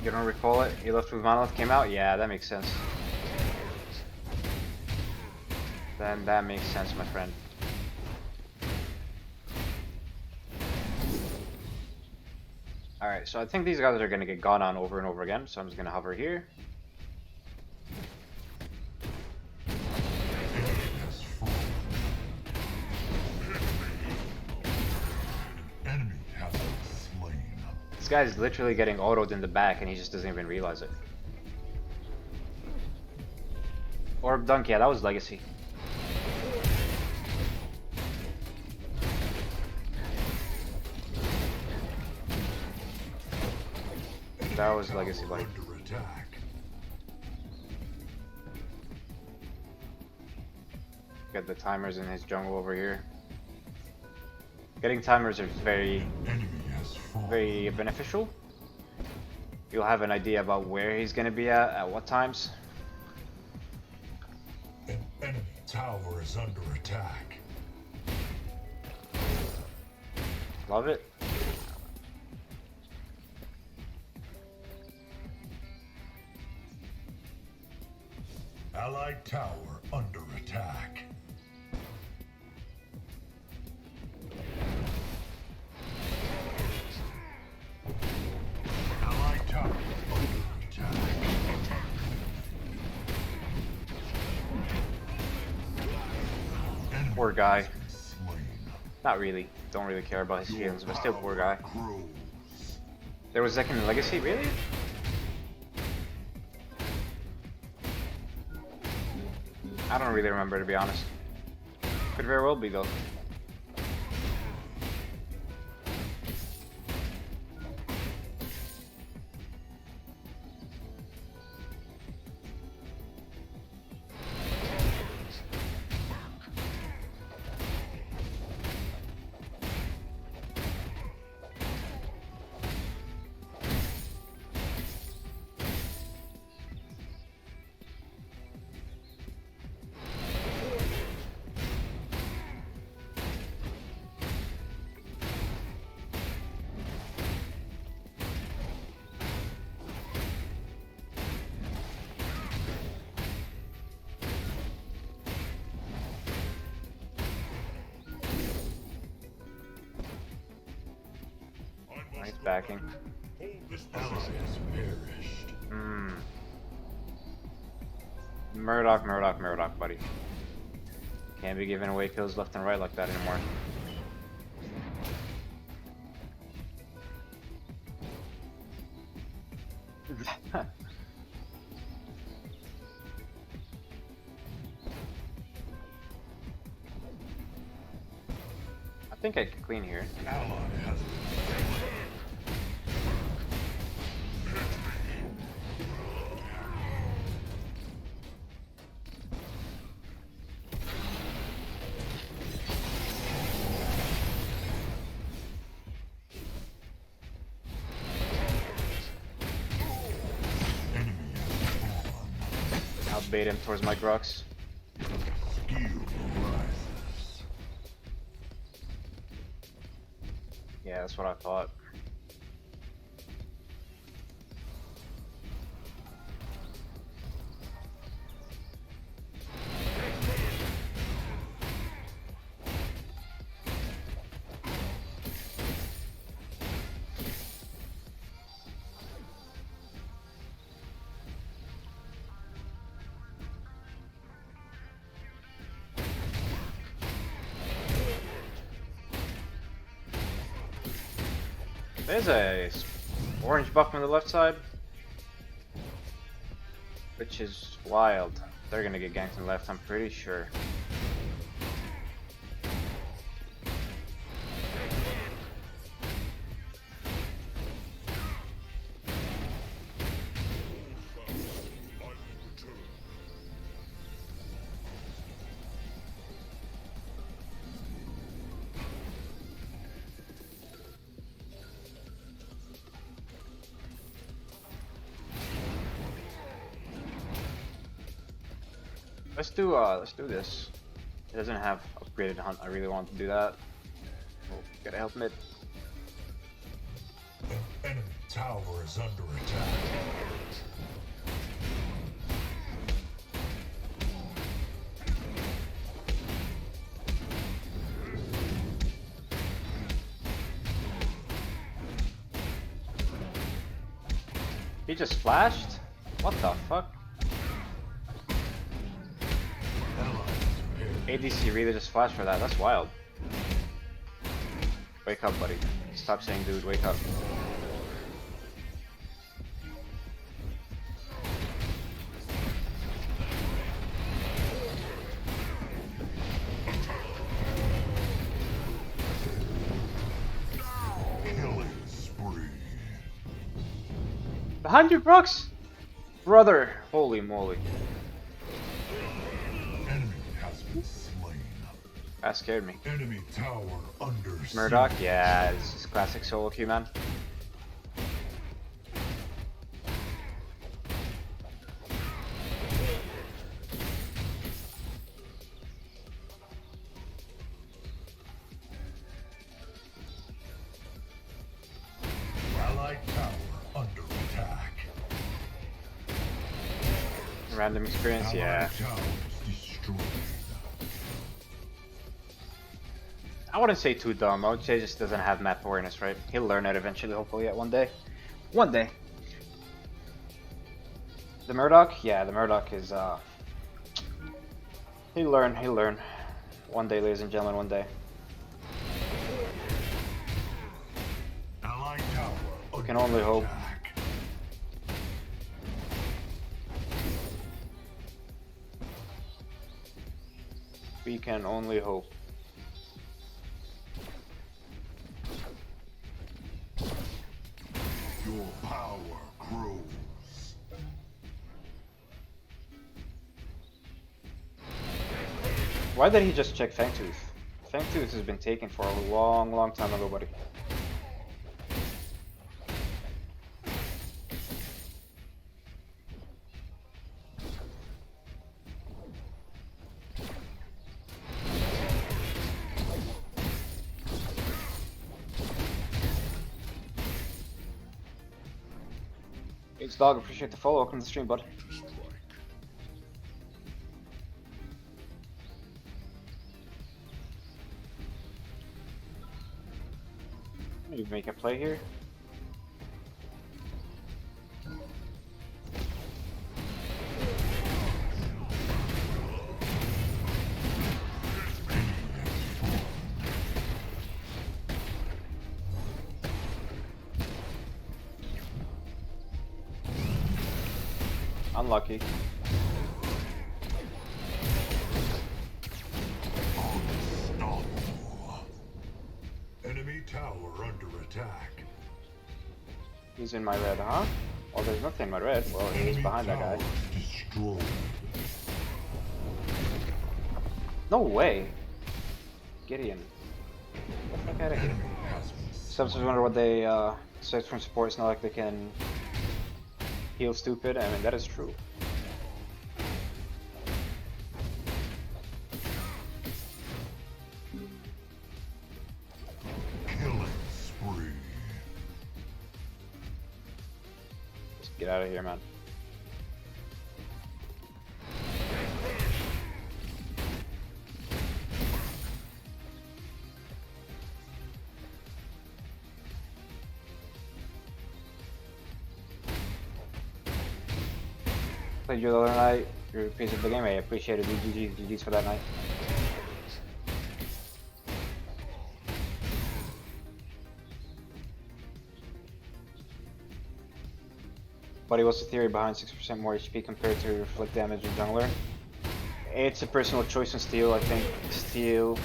You don't recall it? You left with Monolith came out? Yeah, that makes sense. Then that makes sense, my friend. Alright, so I think these guys are gonna get gone on over and over again, so I'm just gonna hover here. Enemy has been slain. This guy is literally getting autoed in the back and he just doesn't even realize it. Orb Dunk, yeah, that was Legacy. That was Legacy, buddy. Under attack. Get the timers in his jungle over here. Getting timers is very Enemy has fallen. very beneficial. You'll have an idea about where he's gonna be at what times. An enemy tower is under attack. Love it. Allied tower under attack. Allied tower under attack. Enemy Poor guy. has been slain. Not really. Don't really care about his feelings, but still poor guy. Grows. There was second Legacy, really? I don't really remember, to be honest. Could very well be though. Nice backing. Ally has perished. Murdoch, Murdoch, Murdoch, buddy. Can't be giving away kills left and right like that anymore. I think I can clean here. Ally has been enemy has fallen. I'll bait him towards my Grux. Skill rises. Yeah, that's what I thought. There's a orange buff on the left side, which is wild. They're gonna get ganked on the left, I'm pretty sure. Let's do this. It doesn't have upgraded hunt. I really want to do that. Oh, gotta help mid. An enemy tower is under attack. He just flashed? What the fuck? ADC really just flashed for that, that's wild. Wake up, buddy. Stop saying dude, wake up. Killing spree. Behind you, Grux! Brother! Holy moly. Enemy has been slain. That scared me. Enemy tower under Murdoch? siege. Yeah, this is classic solo queue, man. Allied tower under attack. Random experience, yeah. Allied towers destroyed. I wouldn't say too dumb, I would say just doesn't have map awareness, right? He'll learn it eventually, hopefully, at one day. One day. The Murdoch? Yeah, the Murdoch is, he'll learn, he'll learn. One day, ladies and gentlemen, one day. Allied tower We can only hope. attack. We can only hope. Your power grows. Why did he just check Fangtooth? Fangtooth has been taken for a long, long time ago, buddy. Thanks, dog. Appreciate the follow. Welcome to the stream, bud. You make a play here. Unlucky. Unstoppable. Enemy tower under attack. He's in my red, huh? Well, there's nothing in my red. Well, he's Enemy behind that guy. tower destroyed. No way. Gideon. Get the fuck out of here. Enemy has been Subs wonder what they expect from support. It's not like they can heal stupid. I mean, that is true. killing spree. Just get out of here, man. Played you the other night. You're a piece of the game. I appreciate it. GG's for that night. Buddy, what's the theory behind 6% more HP compared to reflect damage in jungler? It's a personal choice in Steel. I think Steel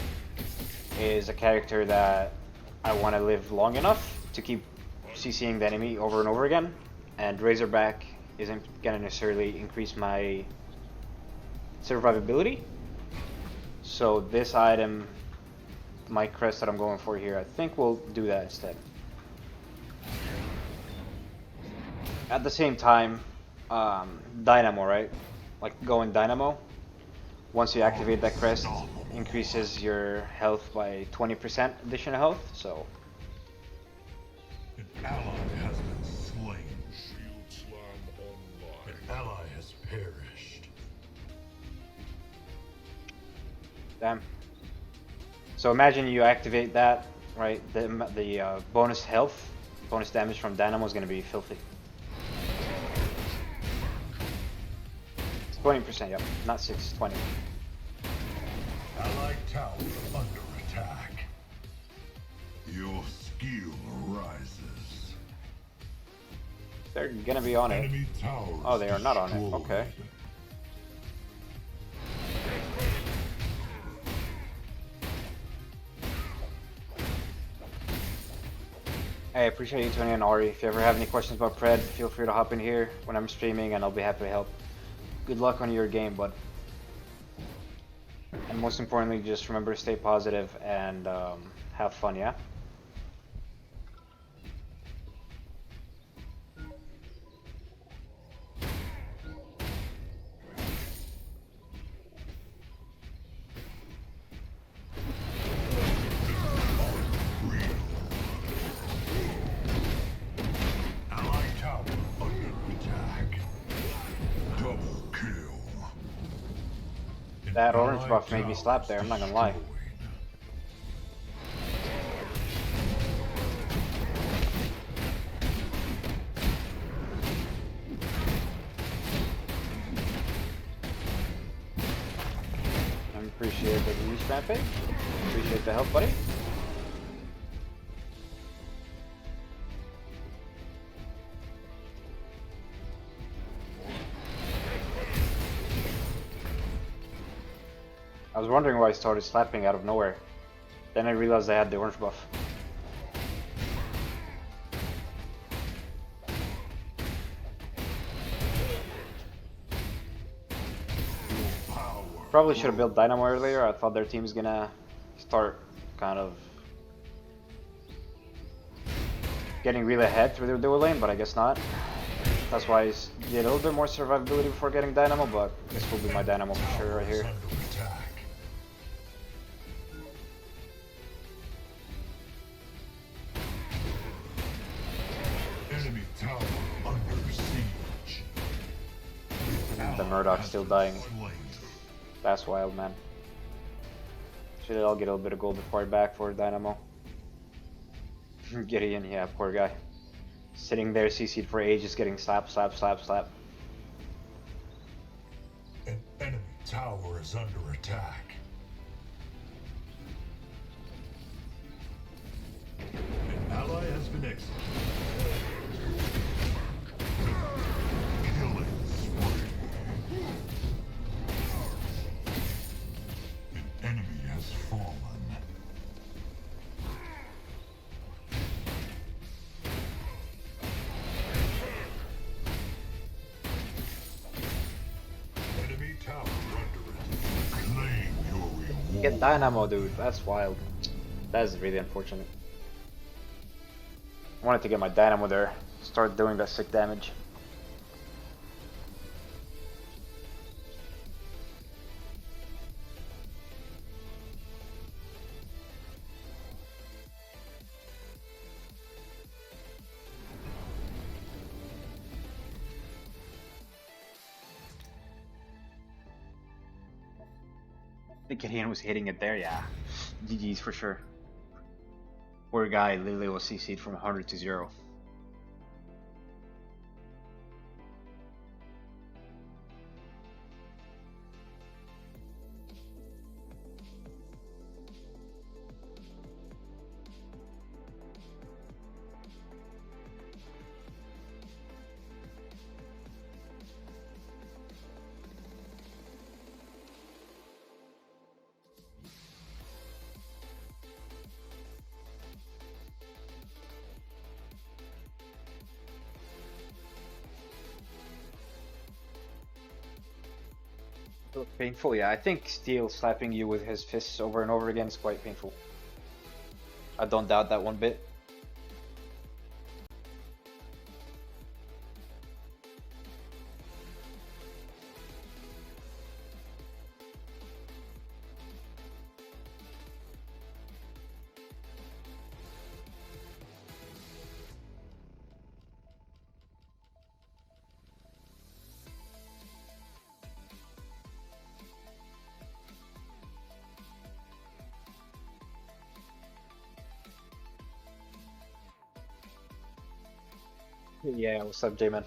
is a character that I want to live long enough to keep CCing the enemy over and over again, and Razorback isn't gonna necessarily increase my survivability. So this item, my crest that I'm going for here, I think will do that instead. At the same time, Dynamo, right? Like going Dynamo, once you activate that crest, increases your health by 20% additional health, so An ally has been perished. Damn. So imagine you activate that, right? The bonus health, bonus damage from Dynamo is going to be filthy. It's 20%, yep, not 6, 20. Allied tower under attack. Your skill rises. They're going to be on it. Enemy tower. Oh, they are not on it. destroyed. Okay. Hey, I appreciate you tuning in, Ari. If you ever have any questions about Pred, feel free to hop in here when I'm streaming and I'll be happy to help. Good luck on your game, bud. And most importantly, just remember to stay positive and have fun, yeah? Allied tower under attack. Double kill. An That orange allied buff made me tower slap there, I'm not gonna lie. destroyed. I appreciate the release, Rampage. Appreciate the help, buddy. I was wondering why I started slapping out of nowhere. Then I realized I had the orange buff. Power. Probably should have built Dynamo earlier. I thought their team's gonna start kind of getting really ahead through their dual lane, but I guess not. That's why I did a little bit more survivability before getting Dynamo, but this will be my Dynamo for sure right here. Under attack. Enemy tower under siege. The Murdoch's still dying. Slain. That's wild, man. Should I'll get a little bit of gold before I back for Dynamo. Gideon, yeah, poor guy. Sitting there CC'd for ages, getting slap, slap, slap, slap. An enemy tower is under attack. An ally has been executed. Killing spree. An enemy has fallen. Enemy tower under attack. Claim your reward. Get Dynamo, dude. That's wild. That is really unfortunate. I wanted to get my Dynamo there. Start doing that sick damage. I think Gideon was hitting it there, yeah. GG's for sure. Poor guy literally was CC'd from 100 to 0. Painful, yeah. I think Steel slapping you with his fists over and over again is quite painful. I don't doubt that one bit. Yeah, what's up, J-Man?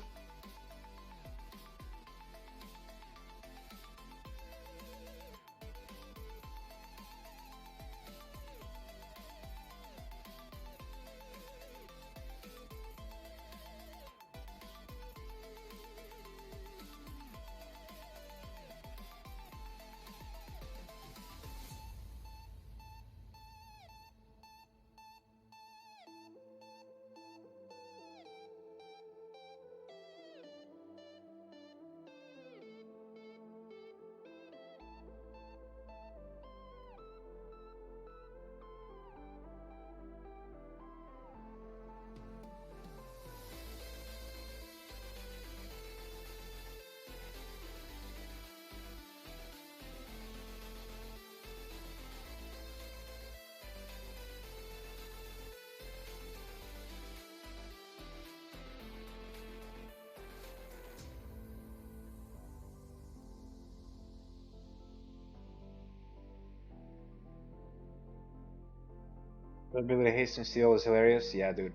The ability to hasten steel is hilarious. Yeah, dude.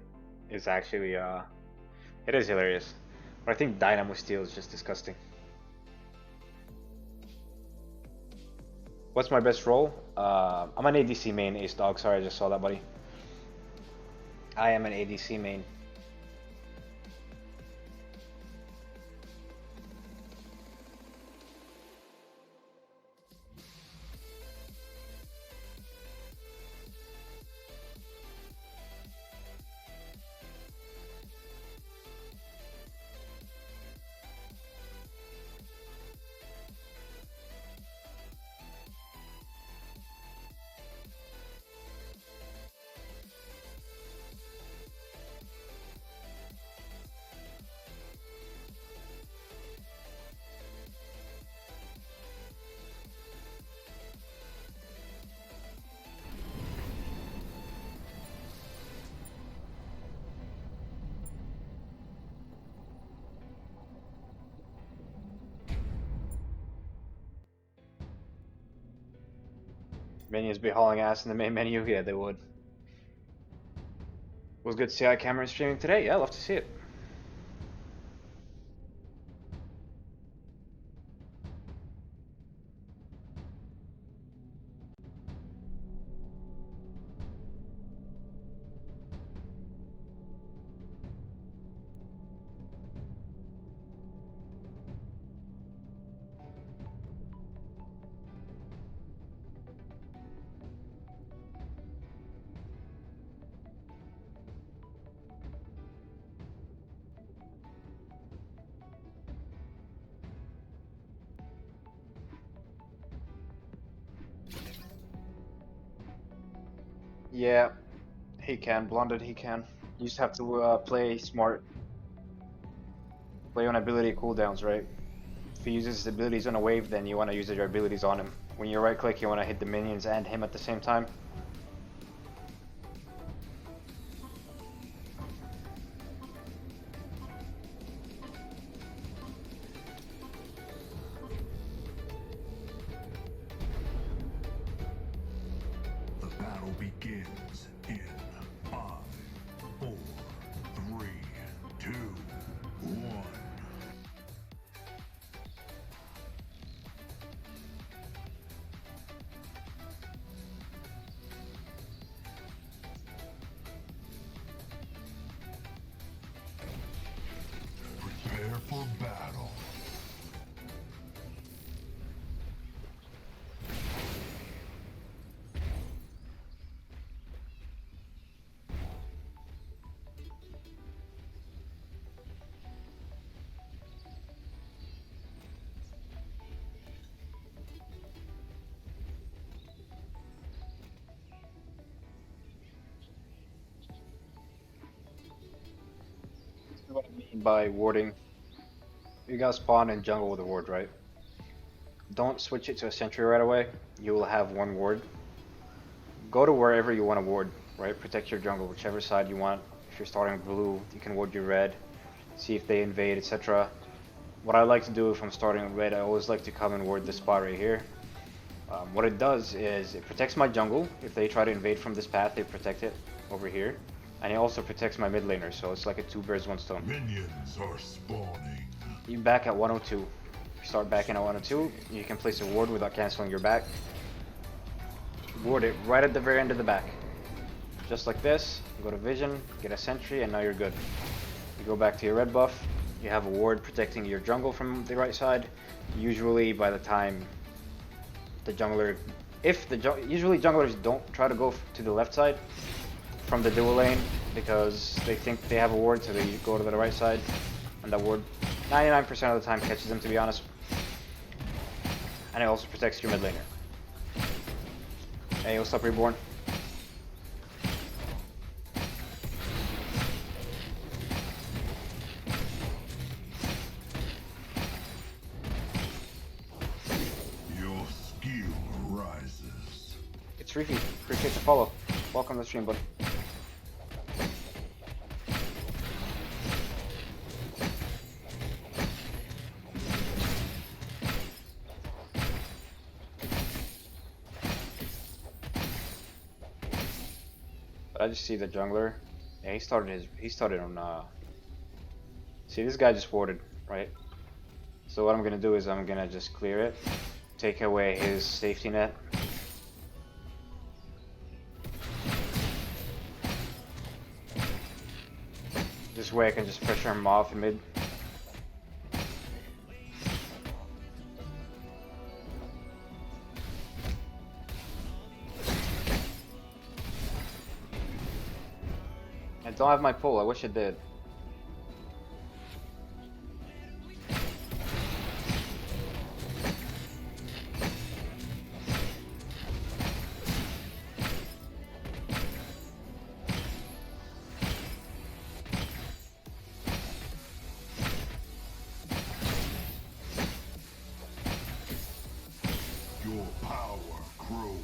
It's actually, it is hilarious. But I think Dynamo Steel is just disgusting. What's my best role? I'm an ADC main, Ace Dog. Sorry, I just saw that, buddy. I am an ADC main. Minions be hauling ass in the main menu? Yeah, they would. Was good to see Cameron streaming today? Yeah, love to see it. Yeah, he can. Blonded, he can. You just have to play smart. Play on ability cooldowns, right? If he uses his abilities on a wave, then you want to use your abilities on him. When you right click, you want to hit the minions and him at the same time. The battle begins in 5, 4, 3, 2, 1. Prepare for battle. What I mean by warding. You gotta spawn in jungle with a ward, right? Don't switch it to a sentry right away. You will have one ward. Go to wherever you want to ward, right? Protect your jungle, whichever side you want. If you're starting blue, you can ward your red. See if they invade, etc. What I like to do if I'm starting red, I always like to come and ward this spot right here. What it does is it protects my jungle. If they try to invade from this path, they protect it over here. And he also protects my mid laner, so it's like a 2 birds 1 stone. Minions are spawning. You back at 102. You start backing at 102, you can place a ward without cancelling your back. Ward it right at the very end of the back. Just like this, go to vision, get a sentry, and now you're good. You go back to your red buff, you have a ward protecting your jungle from the right side. Usually by the time the jungler, usually junglers don't try to go to the left side from the dual lane because they think they have a ward, so they go to the right side, and that ward 99% of the time catches them, to be honest. And it also protects your mid laner. Hey, what's up, Reborn? Your skill rises. It's Ricky. Appreciate the follow. Welcome to the stream, buddy. I just see the jungler. Yeah, he started on see, this guy just warded, right? So what I'm gonna do is I'm gonna just clear it, take away his safety net. This way I can just pressure him off in mid. I don't have my pull, I wish I did. Your power grows.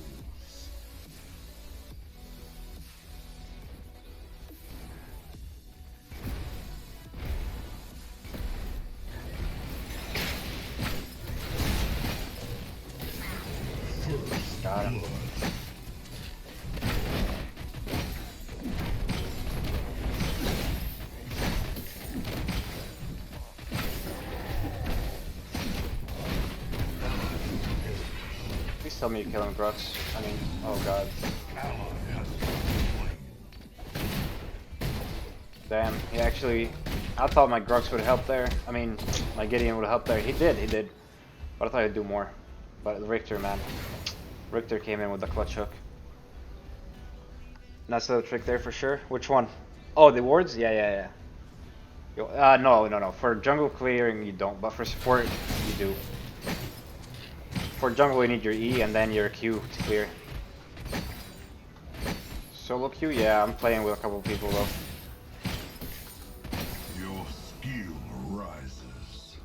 Got him. Please tell me you kill him, Grux. I mean, oh god. Ally has been slain. Damn, he actually... I thought my Grux would help there. I mean, my Gideon would help there. He did. But I thought he'd do more. But Riktor, man. Riktor came in with the clutch hook. And that's the trick there for sure. Which one? Oh, the wards? Yeah. No. For jungle clearing, you don't. But for support, you do. For jungle, you need your E and then your Q to clear. Solo Q? Yeah, I'm playing with a couple people though. Your skill rises.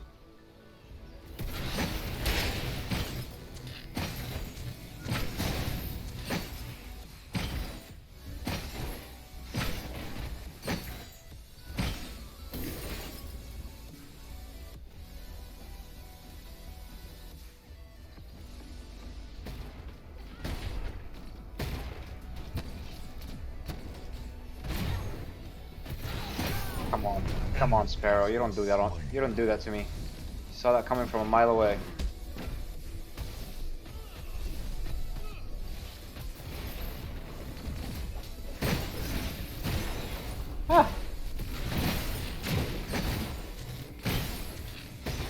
Come on, Sparrow. You don't do that. You don't do that to me. You saw that coming from a mile away. Ah.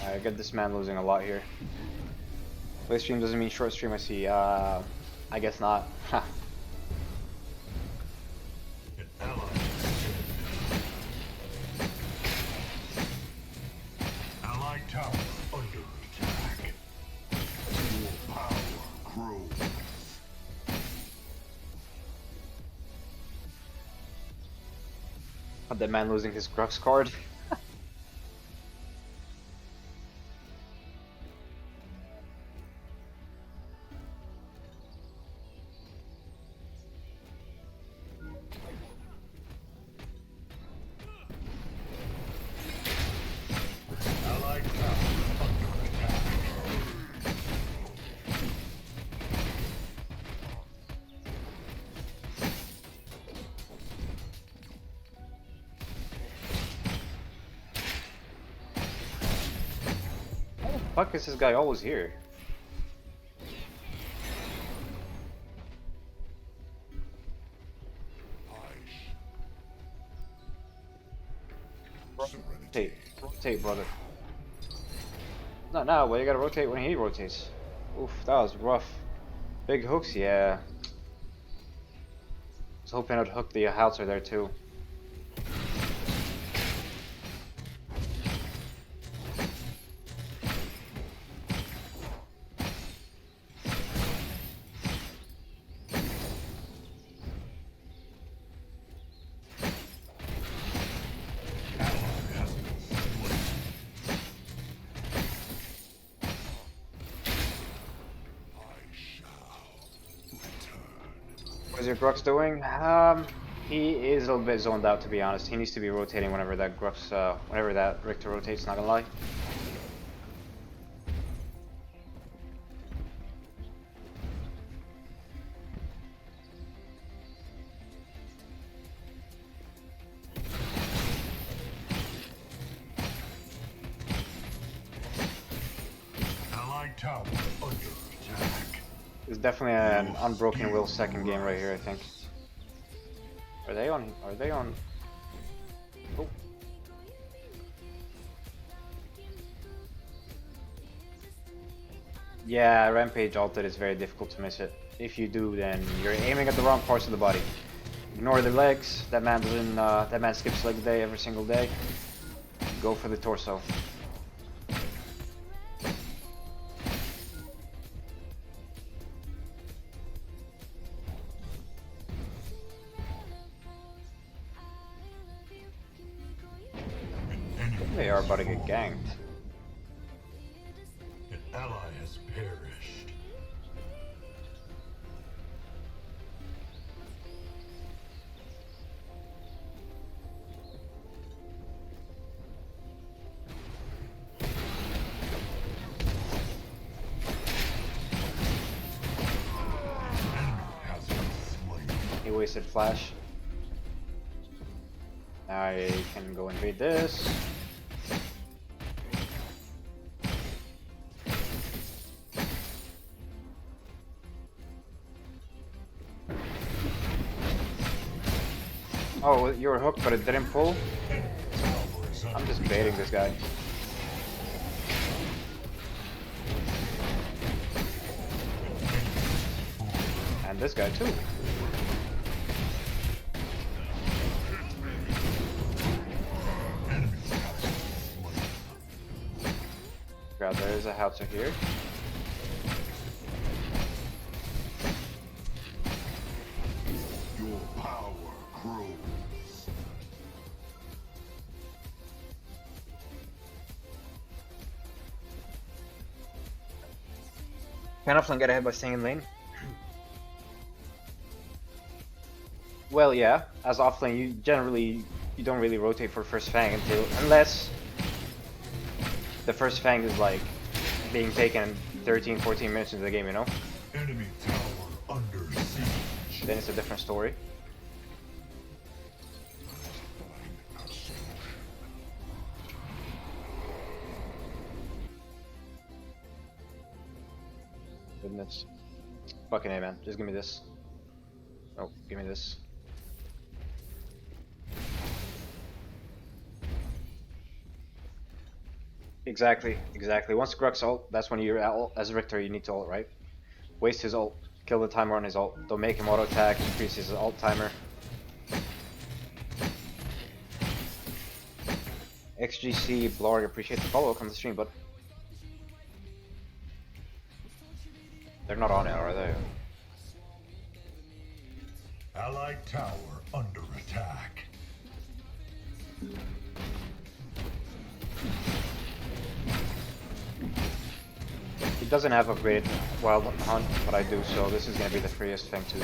I get this man losing a lot here. Late stream doesn't mean short stream. I see. I guess not. Ha. An ally. Ally tower under attack. Your power grows. That man losing his Grux card. Ally tower under attack. Fuck is this guy always here? Rotate, rotate, brother. Not now, but you gotta rotate when he rotates. Oof, that was rough. Big hooks, yeah. Was hoping I'd hook the Halter there too. What's your Grux doing? He is a little bit zoned out, to be honest. He needs to be rotating whenever that Grux, whenever that Riktor rotates, not gonna lie. Allied tower under attack. It's definitely an Unbroken Will second game right here, I think. Are they on? Are they on? Oh. Yeah, Rampage ulted is very difficult to miss it. If you do, then you're aiming at the wrong parts of the body. Ignore the legs. That man doesn't. That man skips leg day every single day. Go for the torso. They are about to get ganked. An ally has perished. Enemy has been slain. He wasted flash. I can go invade this. Oh, you were hooked, but it didn't pull? I'm just baiting this guy. And this guy too. God, there is a Halter here. Your power grows. Can offline get ahead by staying in lane? Well, yeah. As offlane, you don't really rotate for first fang unless the first fang is like being taken 13, 14 minutes into the game, you know? Enemy tower under siege. Then it's a different story. Goodness. Fucking A, man. Just give me this. Oh, give me this. Exactly, exactly. Once Grux ult, that's when you're ult. As a Riktor, you need to ult, right? Waste his ult. Kill the timer on his ult. Don't make him auto attack. Increase his ult timer. XGC Blorg, appreciate the follow on the stream, but they're not on it, are they? Allied tower under attack. He doesn't have upgraded Wild Hunt, but I do, so this is gonna be the freest thing too.